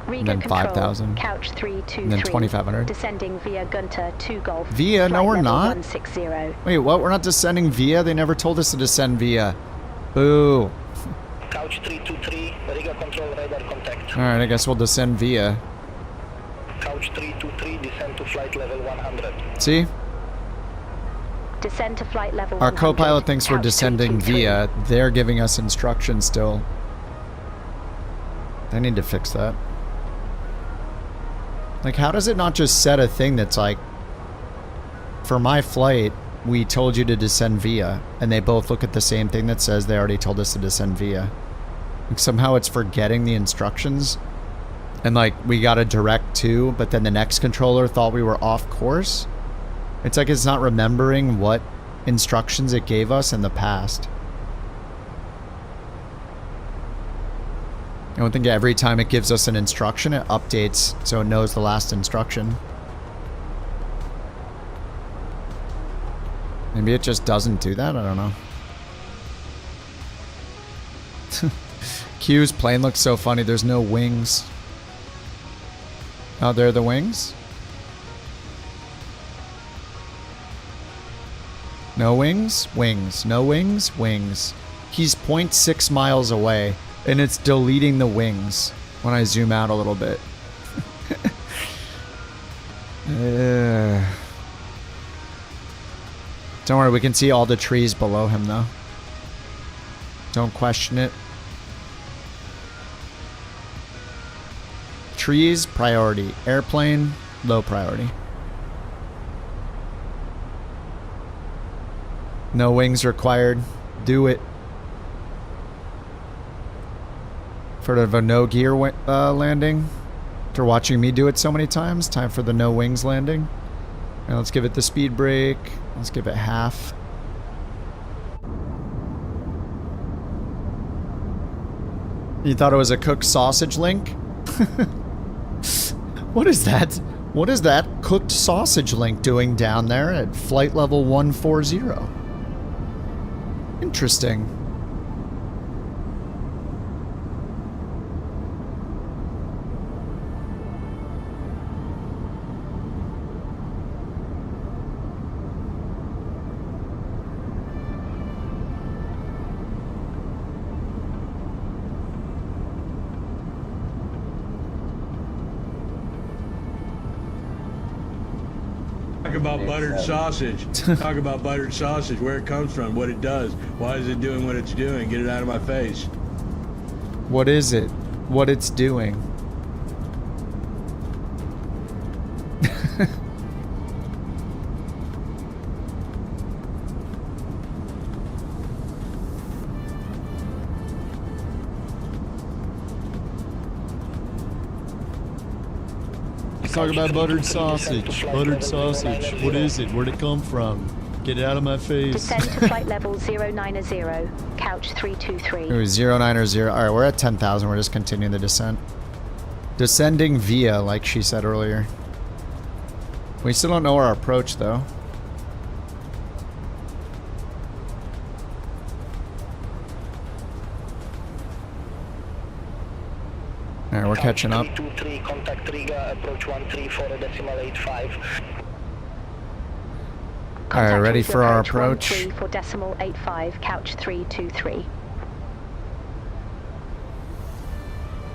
And then 5,000. Couch 323. And then 2,500. Descending via Gunter 2 Golf. Via? No, we're not. 160. Wait, what? We're not descending via? They never told us to descend via. Boo. Couch 323, Riga control radar contact. Alright, I guess we'll descend via. Couch 323, descend to flight level 100. See? Descend to flight level 100. Our co-pilot thinks we're descending via. They're giving us instructions still. They need to fix that. Like, how does it not just set a thing that's like, for my flight, we told you to descend via, and they both look at the same thing that says they already told us to descend via. Like, somehow it's forgetting the instructions, and like, we got a direct to, but then the next controller thought we were off course. It's like it's not remembering what instructions it gave us in the past. I don't think every time it gives us an instruction, it updates so it knows the last instruction. Maybe it just doesn't do that? I don't know. Q's plane looks so funny. There's no wings. Oh, there are the wings? No wings? Wings. No wings? Wings. He's 0.6 miles away. And it's deleting the wings when I zoom out a little bit. Don't worry, we can see all the trees below him though. Don't question it. Trees, priority. Airplane, low priority. No wings required. Do it. For the no gear landing. After watching me do it so many times, time for the no wings landing. And let's give it the speed brake. Let's give it half. You thought it was a cooked sausage link? What is that? What is that cooked sausage link doing down there at flight level 140? Interesting. Talk about buttered sausage. Talk about buttered sausage, where it comes from, what it does. Why is it doing what it's doing? Get it out of my face. What is it? What it's doing? Let's talk about buttered sausage. Buttered sausage. What is it? Where'd it come from? Get it out of my face. Descend to flight level 090, couch 323. It was 090. Alright, we're at 10,000. We're just continuing the descent. Descending via, like she said earlier. We still don't know our approach, though. Alright, we're catching up. 323, contact Riga, approach 134.85. Alright, ready for our approach. 134.85, couch 323.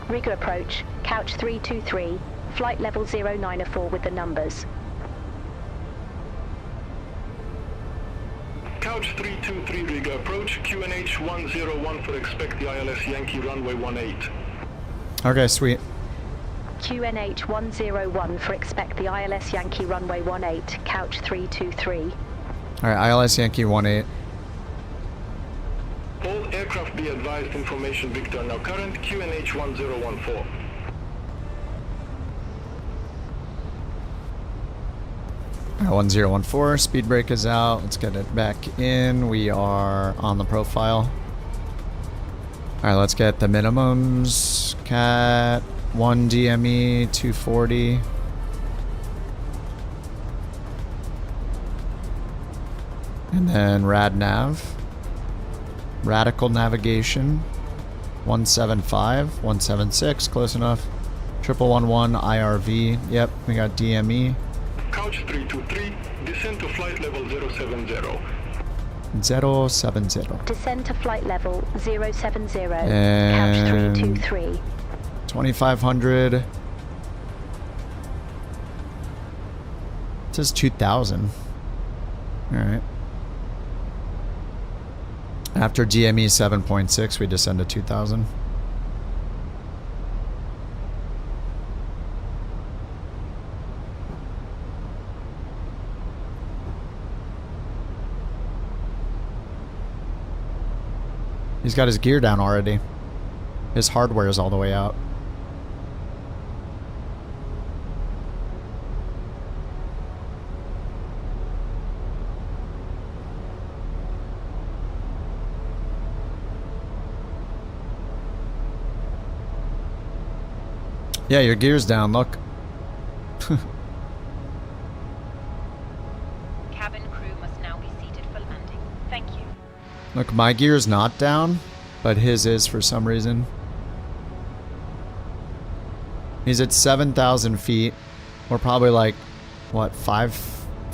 Riga approach, couch 323, flight level 094 with the numbers. Couch 323 Riga approach, QNH 101 for expect the ILS Yankee runway 18. Okay, sweet. QNH 101 for expect the ILS Yankee runway 18, couch 323. Alright, ILS Yankee 18. All aircraft be advised, information Victor, now current QNH 1014. Alright, 1014, speed brake is out. Let's get it back in. We are on the profile. Alright, let's get the minimums. Cat 1 DME 240. And then rad nav. Radical navigation 175, 176, close enough. 1111 IRV. Yep, we got DME. Couch 323, descend to flight level 070. 070. Descend to flight level 070, And couch 323. 2500. It says 2000. Alright. After DME 7.6, we descend to 2000. He's got his gear down already. His hardware is all the way out. Yeah, your gear's down, look. Cabin crew must now be seated for landing. Thank you. Look, my gear's not down, but his is for some reason. He's at 7,000 feet. We're probably like, what, 5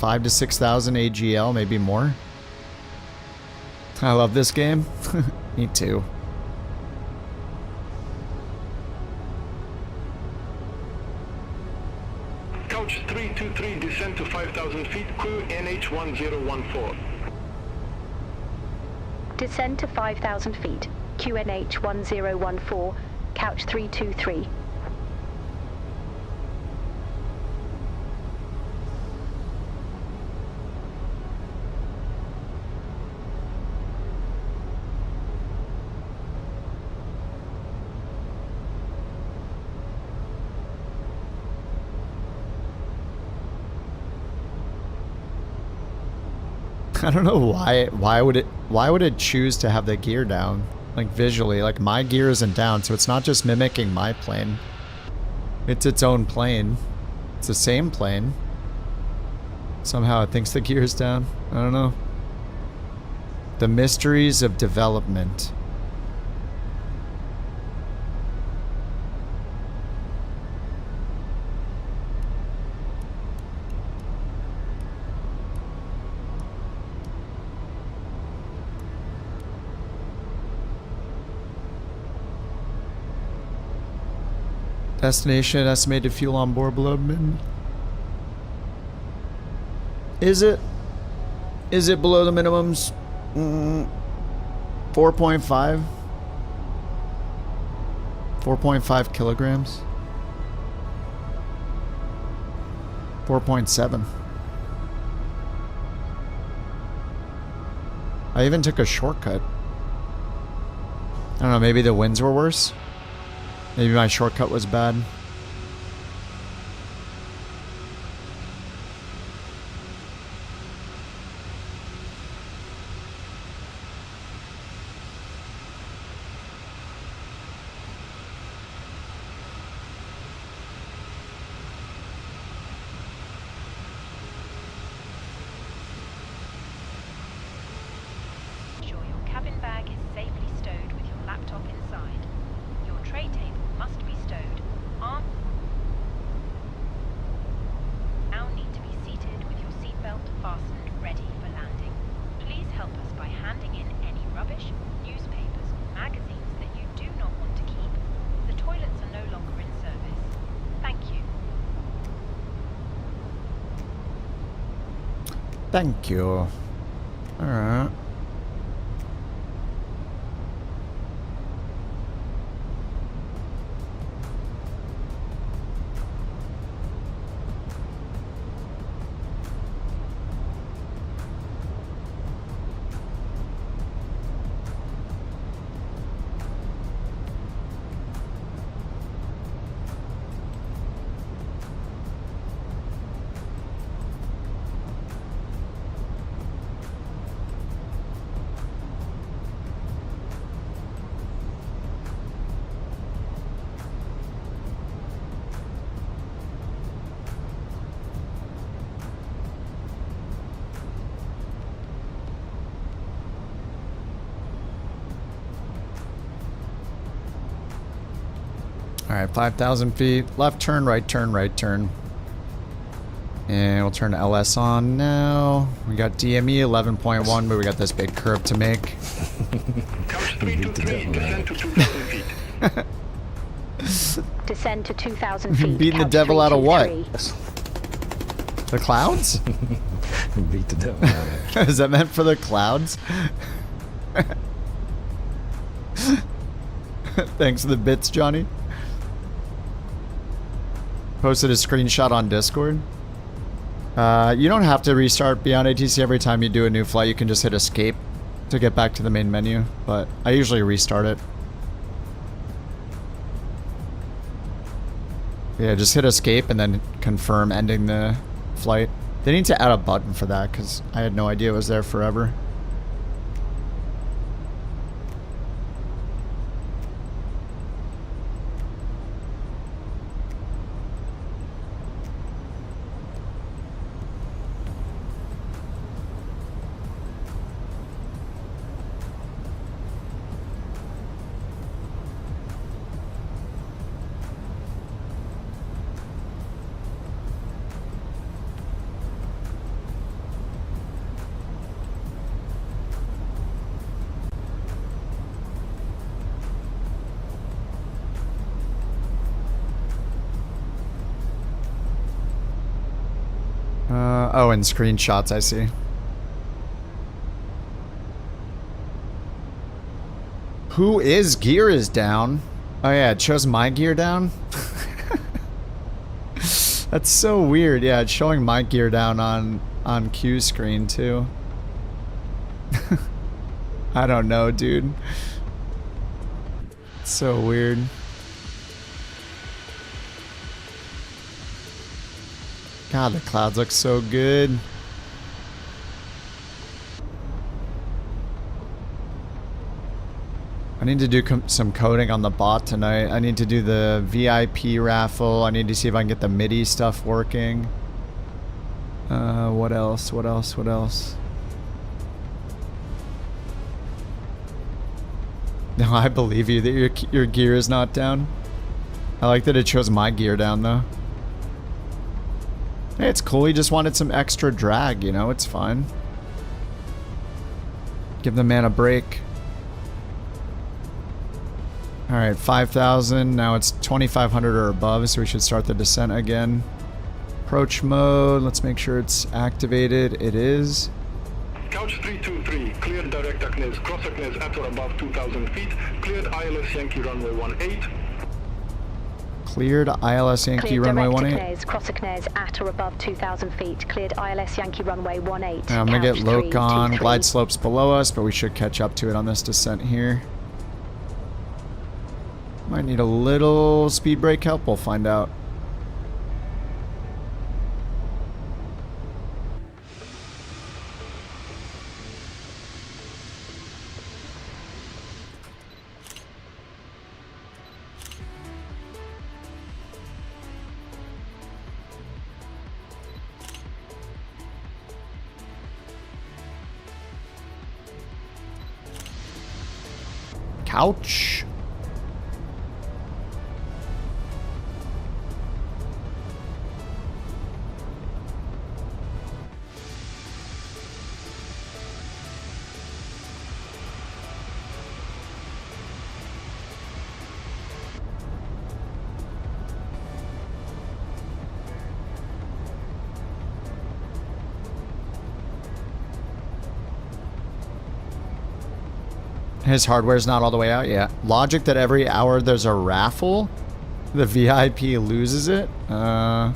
to 6,000 AGL, maybe more. I love this game. Me too. Couch 323, descend to 5,000 feet, crew NH 1014. Descend to 5,000 feet, QNH 1014, couch 323. I don't know why would it choose to have the gear down? Like visually, like my gear isn't down, so it's not just mimicking my plane. It's its own plane. It's the same plane. Somehow it thinks the gear's down. I don't know. The mysteries of development. Destination estimated fuel on board below min. Is it? Is it below the minimums? 4.5? 4.5 kilograms? 4.7. I even took a shortcut. I don't know, maybe the winds were worse? Maybe my shortcut was bad. cabin bag is safely stowed with your laptop inside. Your tray table must be stowed. Now need to be seated with your seatbelt fastened, ready for landing. Please help us by handing in any rubbish, newspapers, or magazines that you do not want to keep. The toilets are no longer in service. Thank you. Thank you. Alright. Alright, 5,000 feet. Left turn, right turn, right turn. And we'll turn LS on now. We got DME 11.1, but we got this big curve to make. Couch 323, descend to 2,000 feet. Descend to 2,000 feet. Beating the devil out of what? The clouds? Beat the devil out of it. Is that meant for the clouds? Thanks for the bits, Johnny. Posted a screenshot on Discord. You don't have to restart Beyond ATC every time you do a new flight. You can just hit escape to get back to the main menu, but I usually restart it. Yeah, just hit escape and then confirm ending the flight. They need to add a button for that because I had no idea it was there forever. Oh, and screenshots, I see. Who is gear is down? Oh yeah, it shows my gear down. That's so weird. Yeah, it's showing my gear down on Q screen too. I don't know, dude. It's so weird. God, the clouds look so good. I need to do some coding on the bot tonight. I need to do the VIP raffle. I need to see if I can get the MIDI stuff working. What else? What else? What else? No, I believe you that your gear is not down. I like that it shows my gear down though. Hey, it's cool. He just wanted some extra drag, you know, it's fine. Give the man a break. Alright, 5,000. Now it's 2,500 or above, so we should start the descent again. Approach mode. Let's make sure it's activated. It is. Couch 323, cleared direct Acnes, cross Acnes at or above 2,000 feet, cleared ILS Yankee runway 18. Cleared ILS Yankee runway 18. Cross Acnes at or above 2,000 feet. Cleared ILS Yankee runway 18. I'm gonna get loc on. Glide slopes below us, but we should catch up to it on this descent here. Might need a little speed brake help. We'll find out. couch. His hardware's not all the way out yet. Logic that every hour there's a raffle, the VIP loses it? I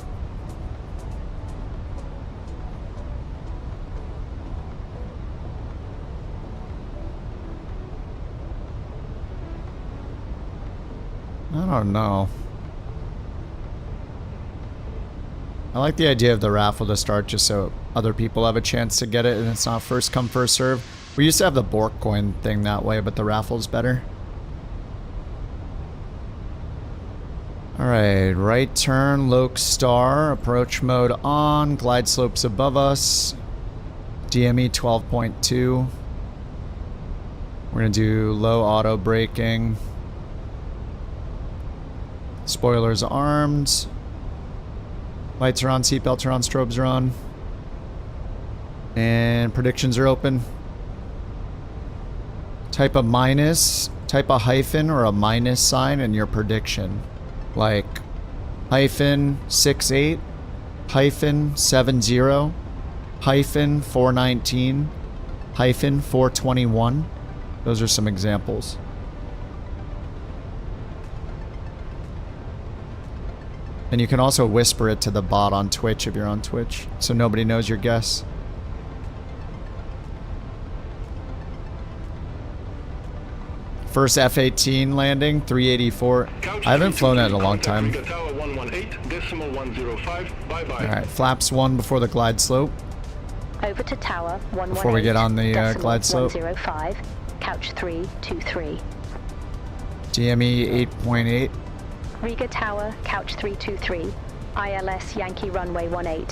don't know. I like the idea of the raffle to start just so other people have a chance to get it and it's not first come, first serve. We used to have the BorkCoin thing that way, but the raffle's better. Alright, right turn, Loke Star, approach mode on, glide slopes above us, DME 12.2. We're going to do low auto braking. Spoilers armed. Lights are on, seatbelts are on, strobes are on. And predictions are open. Type a minus, type a hyphen or a minus sign in your prediction. Like hyphen 68, hyphen 70, hyphen 419, hyphen 421. Those are some examples. And you can also whisper it to the bot on Twitch if you're on Twitch, so nobody knows your guess. First F-18 landing, 384. I haven't flown that in a long time. Alright, flaps 1 before the glide slope. Over to tower 118. Before we get on the glide slope. 105, couch 323. DME 8.8. Riga Tower, couch 323. ILS Yankee runway 18.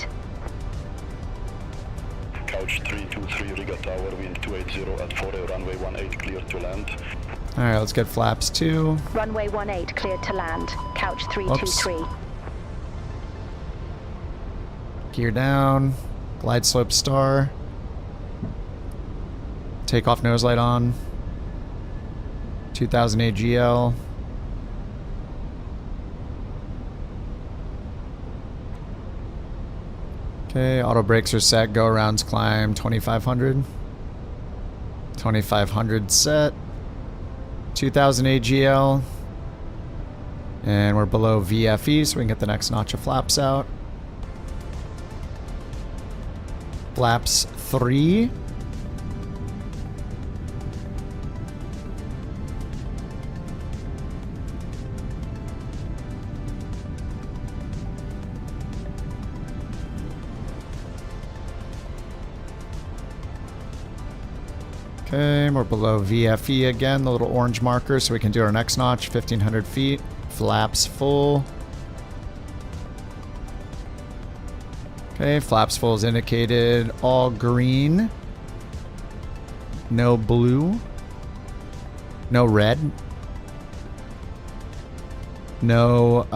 Couch 323, Riga Tower, wind 280 at 40, runway 18, clear to land. Alright, let's get flaps 2. Runway 18, cleared to land. Couch 323. Oops. Gear down. Glide slope star. Takeoff nose light on. 2000 AGL. Okay, auto brakes are set. Go arounds climb 2500. 2500 set. 2000 AGL. And we're below VFE, so we can get the next notch of flaps out. Flaps 3. Okay, we're below VFE again, the little orange marker, so we can do our next notch, 1500 feet. Flaps full. Okay, flaps full is indicated. All green. No blue. No red. No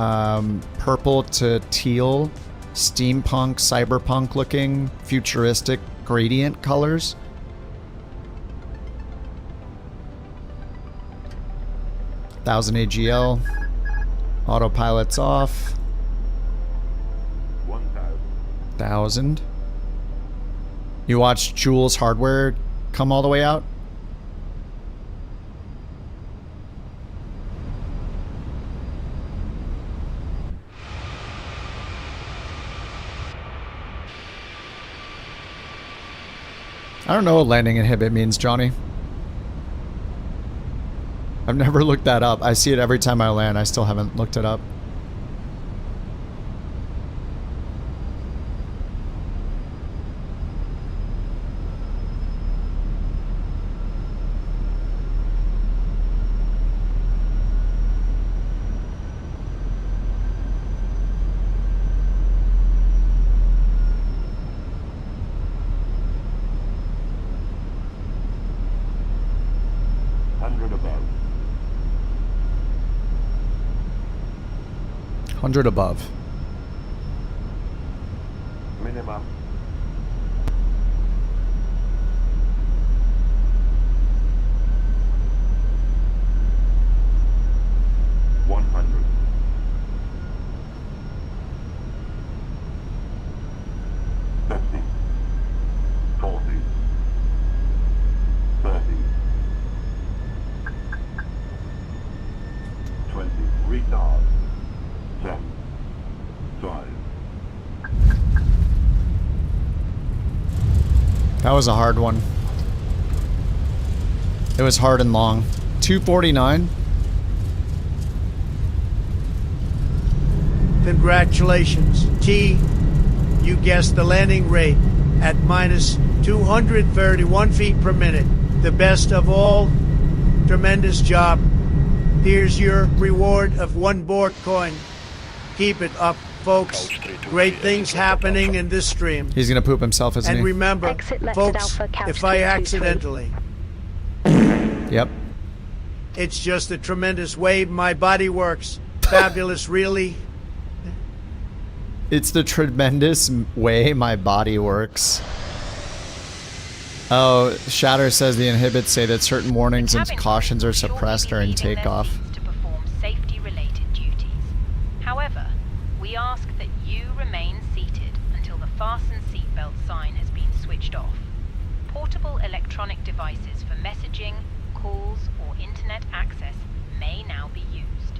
purple to teal, steampunk, cyberpunk looking, futuristic gradient colors. Thousand AGL. Autopilot's off. 1,000. You watched Jules hardware come all the way out? I don't know what landing inhibit means, Johnny. I've never looked that up. I see it every time I land. I still haven't looked it up. 100 above. Minimum. That was a hard one. It was hard and long. 249. Congratulations, T. You guessed the landing rate at minus 231 feet per minute. The best of all. Tremendous job. Here's your reward of 1 BorkCoin. Keep it up, folks. Great things happening in this stream. He's gonna poop himself, isn't he? And remember, folks, if I accidentally... Yep. It's just a tremendous way my body works. Fabulous, really. It's the tremendous way my body works. Oh, Shatter says the inhibits say that certain warnings and cautions are suppressed during takeoff. To perform safety-related duties. However, we ask that you remain seated until the fasten seatbelt sign has been switched off. Portable electronic devices for messaging, calls, or internet access may now be used.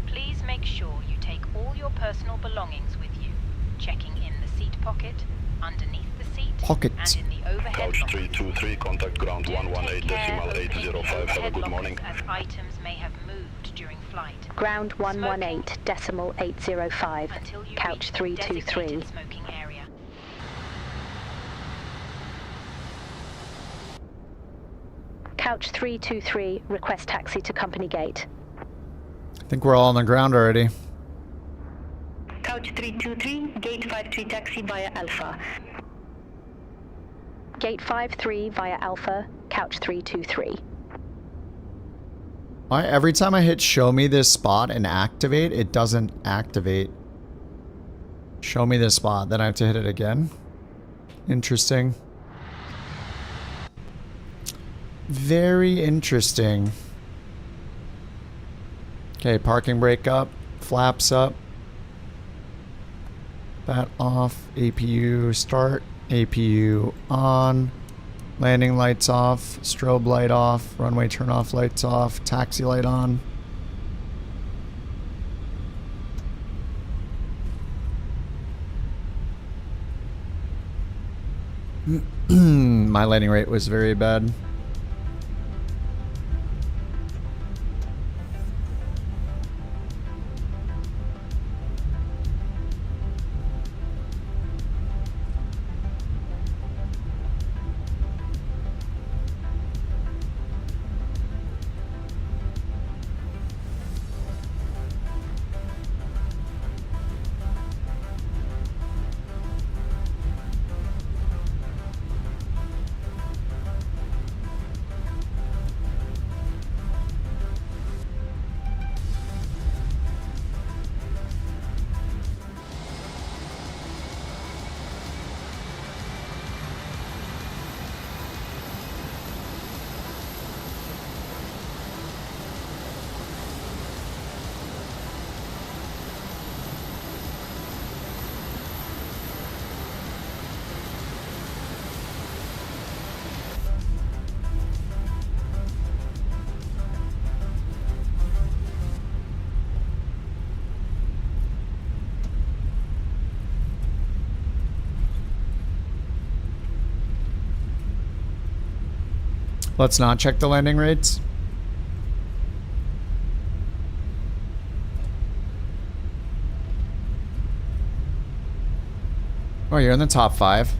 Please make sure you take all your personal belongings with you, checking in the seat pocket, underneath the seat, and in the overhead Couch 323, contact ground 118.805. Have a good morning. As items may have moved during flight. Ground 118.805. Couch 323. Smoking area. Couch 323, request taxi to company gate. I think we're all on the ground already. Couch 323, gate 53 taxi via Alpha. Gate 53 via Alpha, couch 323. Why every time I hit show me this spot and activate, it doesn't activate. Show me this spot, then I have to hit it again. Interesting. Very interesting. Okay, parking brake up, flaps up. That off, APU start, APU on, landing lights off, strobe light off, runway turn off lights off, taxi light on. My landing rate was very bad. Let's not check the landing rates. Oh, you're in the top 5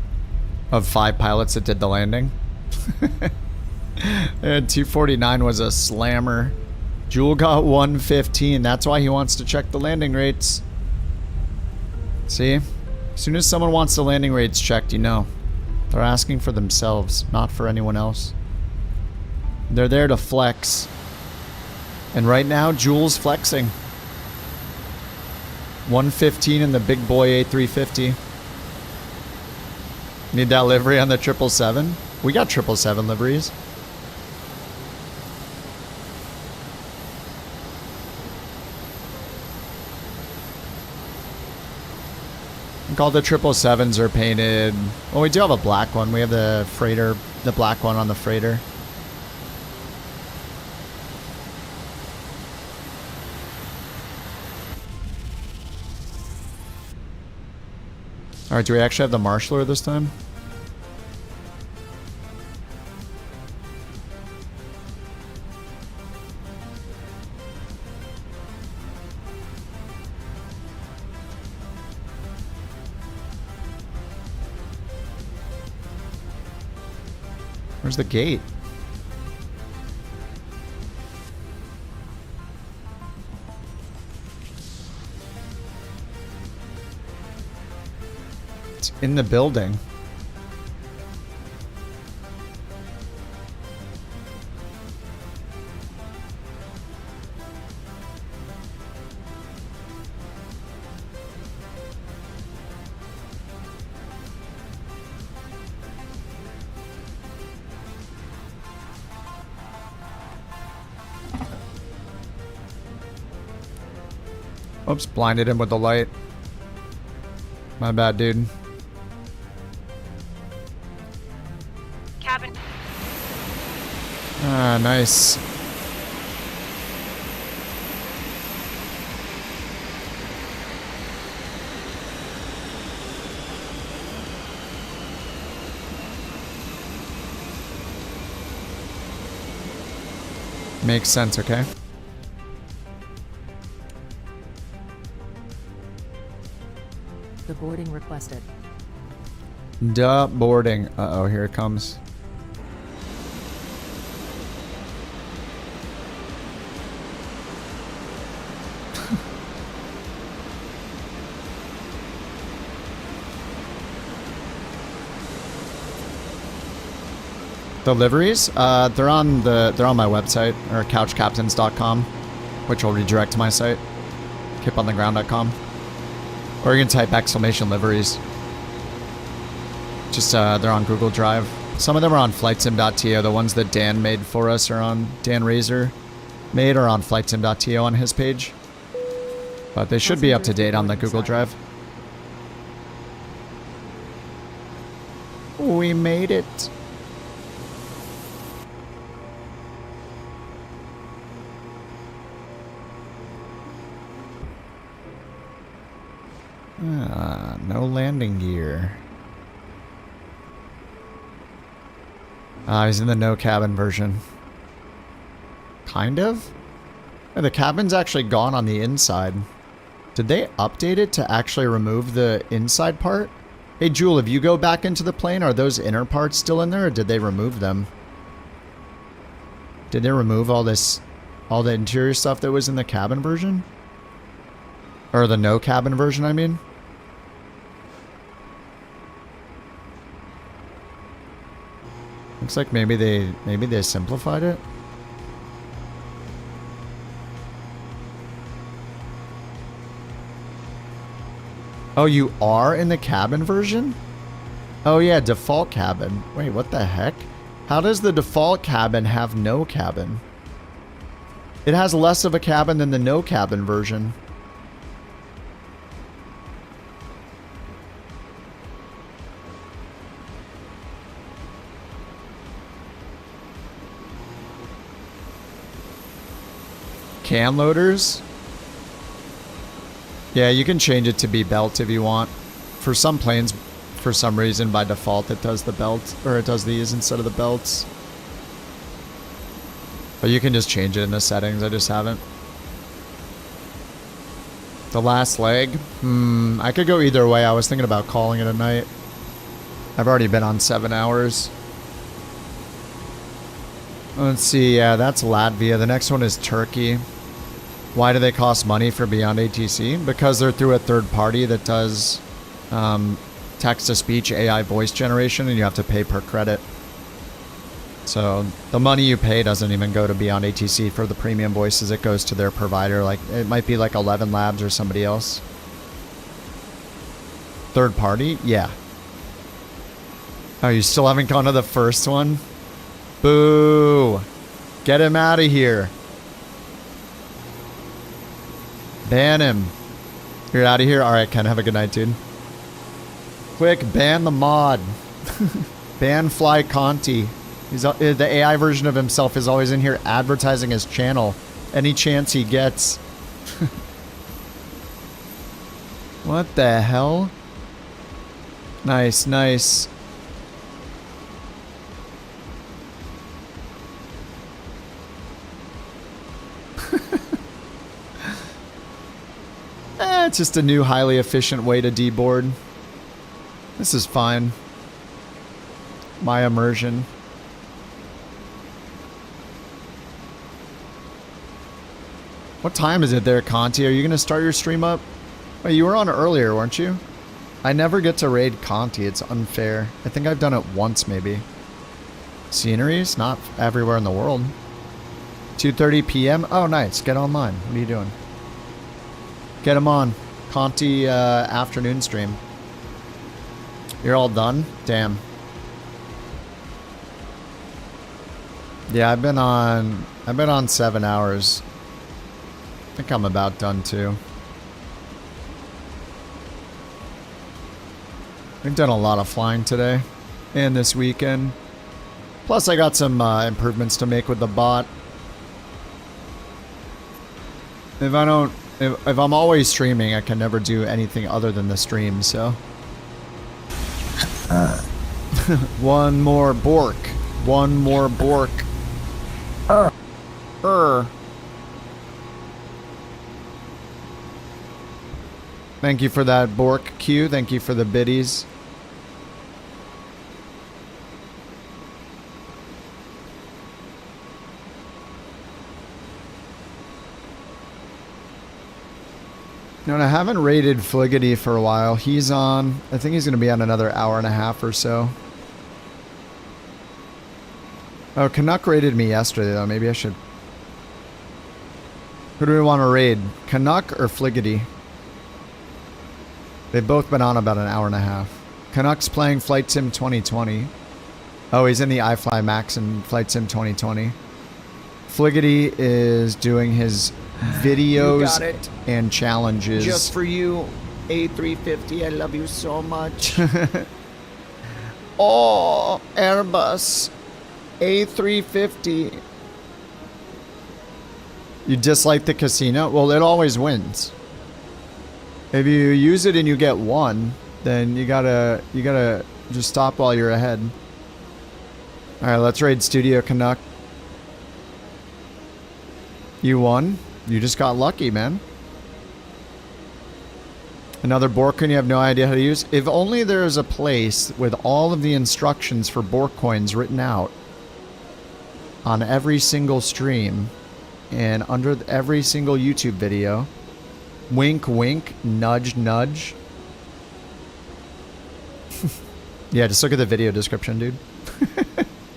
of 5 pilots that did the landing. And 249 was a slammer. Jewel got 115. That's why he wants to check the landing rates. See? As soon as someone wants the landing rates checked, you know. They're asking for themselves, not for anyone else. They're there to flex. And right now, Jewel's flexing. 115 in the big boy A350. Need that livery on the 777? We got 777 liveries. I think all the 777s are painted. Well, we do have a black one. We have the freighter, the black one on the freighter. Alright, do we actually have the marshaller this time? Where's the gate? It's in the building. Oops, blinded him with the light. My bad, dude. Cabin. Ah, nice. Makes sense, okay? The boarding requested. Duh, boarding. Uh-oh, here it comes. The liveries? They're on my website, or couchcaptains.com, which will redirect to my site, kipontheground.com. Or you can type !liveries. Just, they're on Google Drive. Some of them are on flightsim.to. The ones that Dan made for us are on, Dan Razor made, are on flightsim.to on his page. But they should be up to date on the Google Drive. We made it. No landing gear. He's in the no cabin version. Kind of? Oh, the cabin's actually gone on the inside. Did they update it to actually remove the inside part? Hey, Jewel, if you go back into the plane, are those inner parts still in there, or did they remove them? Did they remove all the interior stuff that was in the cabin version? Or the no cabin version, I mean? Looks like maybe they simplified it. Oh, you are in the cabin version? Oh yeah, default cabin. Wait, what the heck? How does the default cabin have no cabin? It has less of a cabin than the no cabin version. Can loaders? Yeah, you can change it to be belt if you want. For some planes, for some reason, by default, it does the belt, or it does these instead of the belts. But you can just change it in the settings, I just haven't. The last leg? I could go either way. I was thinking about calling it a night. I've already been on 7 hours. Let's see, yeah, that's Latvia. The next one is Turkey. Why do they cost money for Beyond ATC? Because they're through a third party that does text-to-speech AI voice generation, and you have to pay per credit. So the money you pay doesn't even go to Beyond ATC for the premium voices. It goes to their provider. Like, it might be like 11 Labs or somebody else. Third party? Yeah. Oh, you still haven't gone to the first one? Boo! Get him out of here. Ban him. You're out of here? Alright, Ken, have a good night, dude. Quick, ban the mod. Ban Fly Conti. He's the AI version of himself is always in here advertising his channel. Any chance he gets. What the hell? Nice, nice. It's just a new highly efficient way to deboard. This is fine. My immersion. What time is it there, Conti? Are you going to start your stream up? Wait, you were on earlier, weren't you? I never get to raid Conti. It's unfair. I think I've done it once, maybe. Sceneries? Not everywhere in the world. 2:30 p.m.? Oh, nice. Get online. What are you doing? Get him on. Conti afternoon stream. You're all done? Damn. Yeah, I've been on 7 hours. I think I'm about done too. We've done a lot of flying today and this weekend. Plus I got some improvements to make with the bot. If I'm always streaming, I can never do anything other than the stream, so. One more Bork. One more Bork. Thank you for that, Bork Q. Thank you for the biddies. No, I haven't rated Fliggity for a while. He's on, I think he's going to be on another hour and a half or so. Oh, Canuck raided me yesterday, though. Maybe I should. Who do we want to raid? Canuck or Fliggity? They've both been on about an hour and a half. Canuck's playing Flight Sim 2020. Oh, he's in the iFly Max in Flight Sim 2020. Fliggity is doing his videos and challenges. Just for you, A350, I love you so much. Oh, Airbus. A350. You dislike the casino? Well, it always wins. If you use it and you get one, then you gotta just stop while you're ahead. Alright, let's raid Studio Canuck. You won? You just got lucky, man. Another BorkCoin you have no idea how to use? If only there is a place with all of the instructions for BorkCoins written out on every single stream and under every single YouTube video. Wink, wink, nudge, nudge. Yeah, just look at the video description, dude.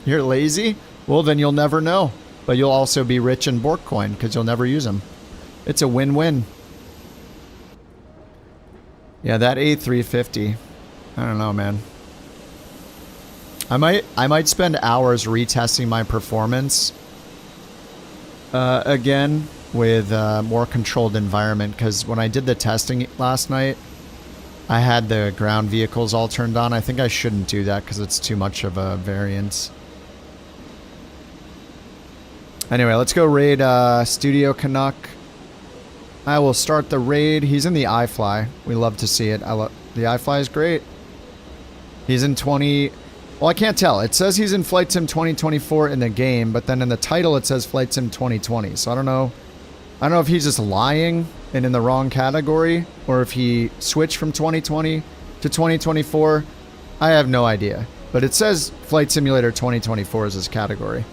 You're lazy? Well, then you'll never know. But you'll also be rich in BorkCoin because you'll never use them. It's a win-win. Yeah, that A350. I don't know, man. I might spend hours retesting my performance again with a more controlled environment, because when I did the testing last night, I had the ground vehicles all turned on. I think I shouldn't do that because it's too much of a variance. Anyway, let's go raid Studio Canuck. I will start the raid. He's in the iFly. We love to see it. The iFly is great. He's in 20... Well, I can't tell. It says he's in Flight Sim 2024 in the game, but then in the title it says Flight Sim 2020. So I don't know. I don't know if he's just lying and in the wrong category, or if he switched from 2020 to 2024. I have no idea. But it says Flight Simulator 2024 is his category.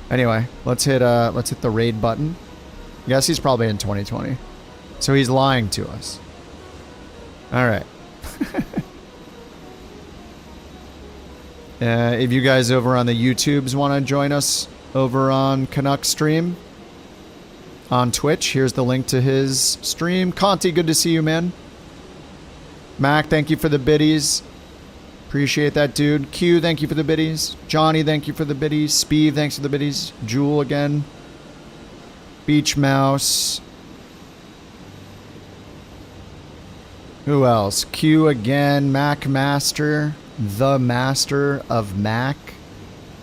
Anyway, let's hit the raid button. I guess he's probably in 2020. So he's lying to us. Alright. If you guys over on the YouTubes want to join us over on Canuck stream on Twitch, here's the link to his stream. Conti, good to see you, man. Mac, thank you for the biddies. Appreciate that, dude. Q, thank you for the biddies. Johnny, thank you for the biddies. Speed, thanks for the biddies. Jewel again. Beach Mouse. Who else? Q again. Mac Master. The Master of Mac.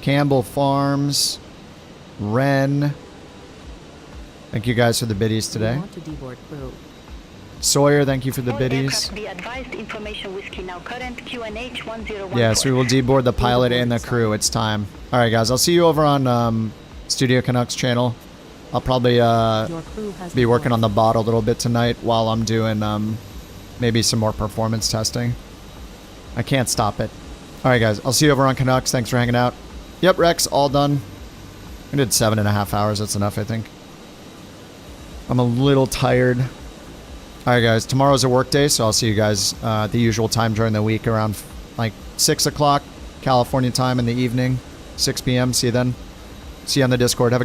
Campbell Farms. Ren. Thank you guys for the biddies today. We want to deboard crew. Sawyer, thank you for the All biddies. aircraft be advised, information whiskey now current, QNH 1014. Yes, we will deboard the pilot and the crew. It's time. All right, guys. I'll see you over on Studio Canucks channel. I'll probably be working on the bot a little bit tonight while I'm doing maybe some more performance testing. I can't stop it. All right, guys. I'll see you over on Canucks. Thanks for hanging out. Yep, Rex, all done. I did 7.5 hours. That's enough, I think. I'm a little tired. All right, guys. Tomorrow's a work day, so I'll see you guys at the usual time during the week around like 6 o'clock California time in the evening, 6 p.m. See you then. See you on the Discord. Have a good night.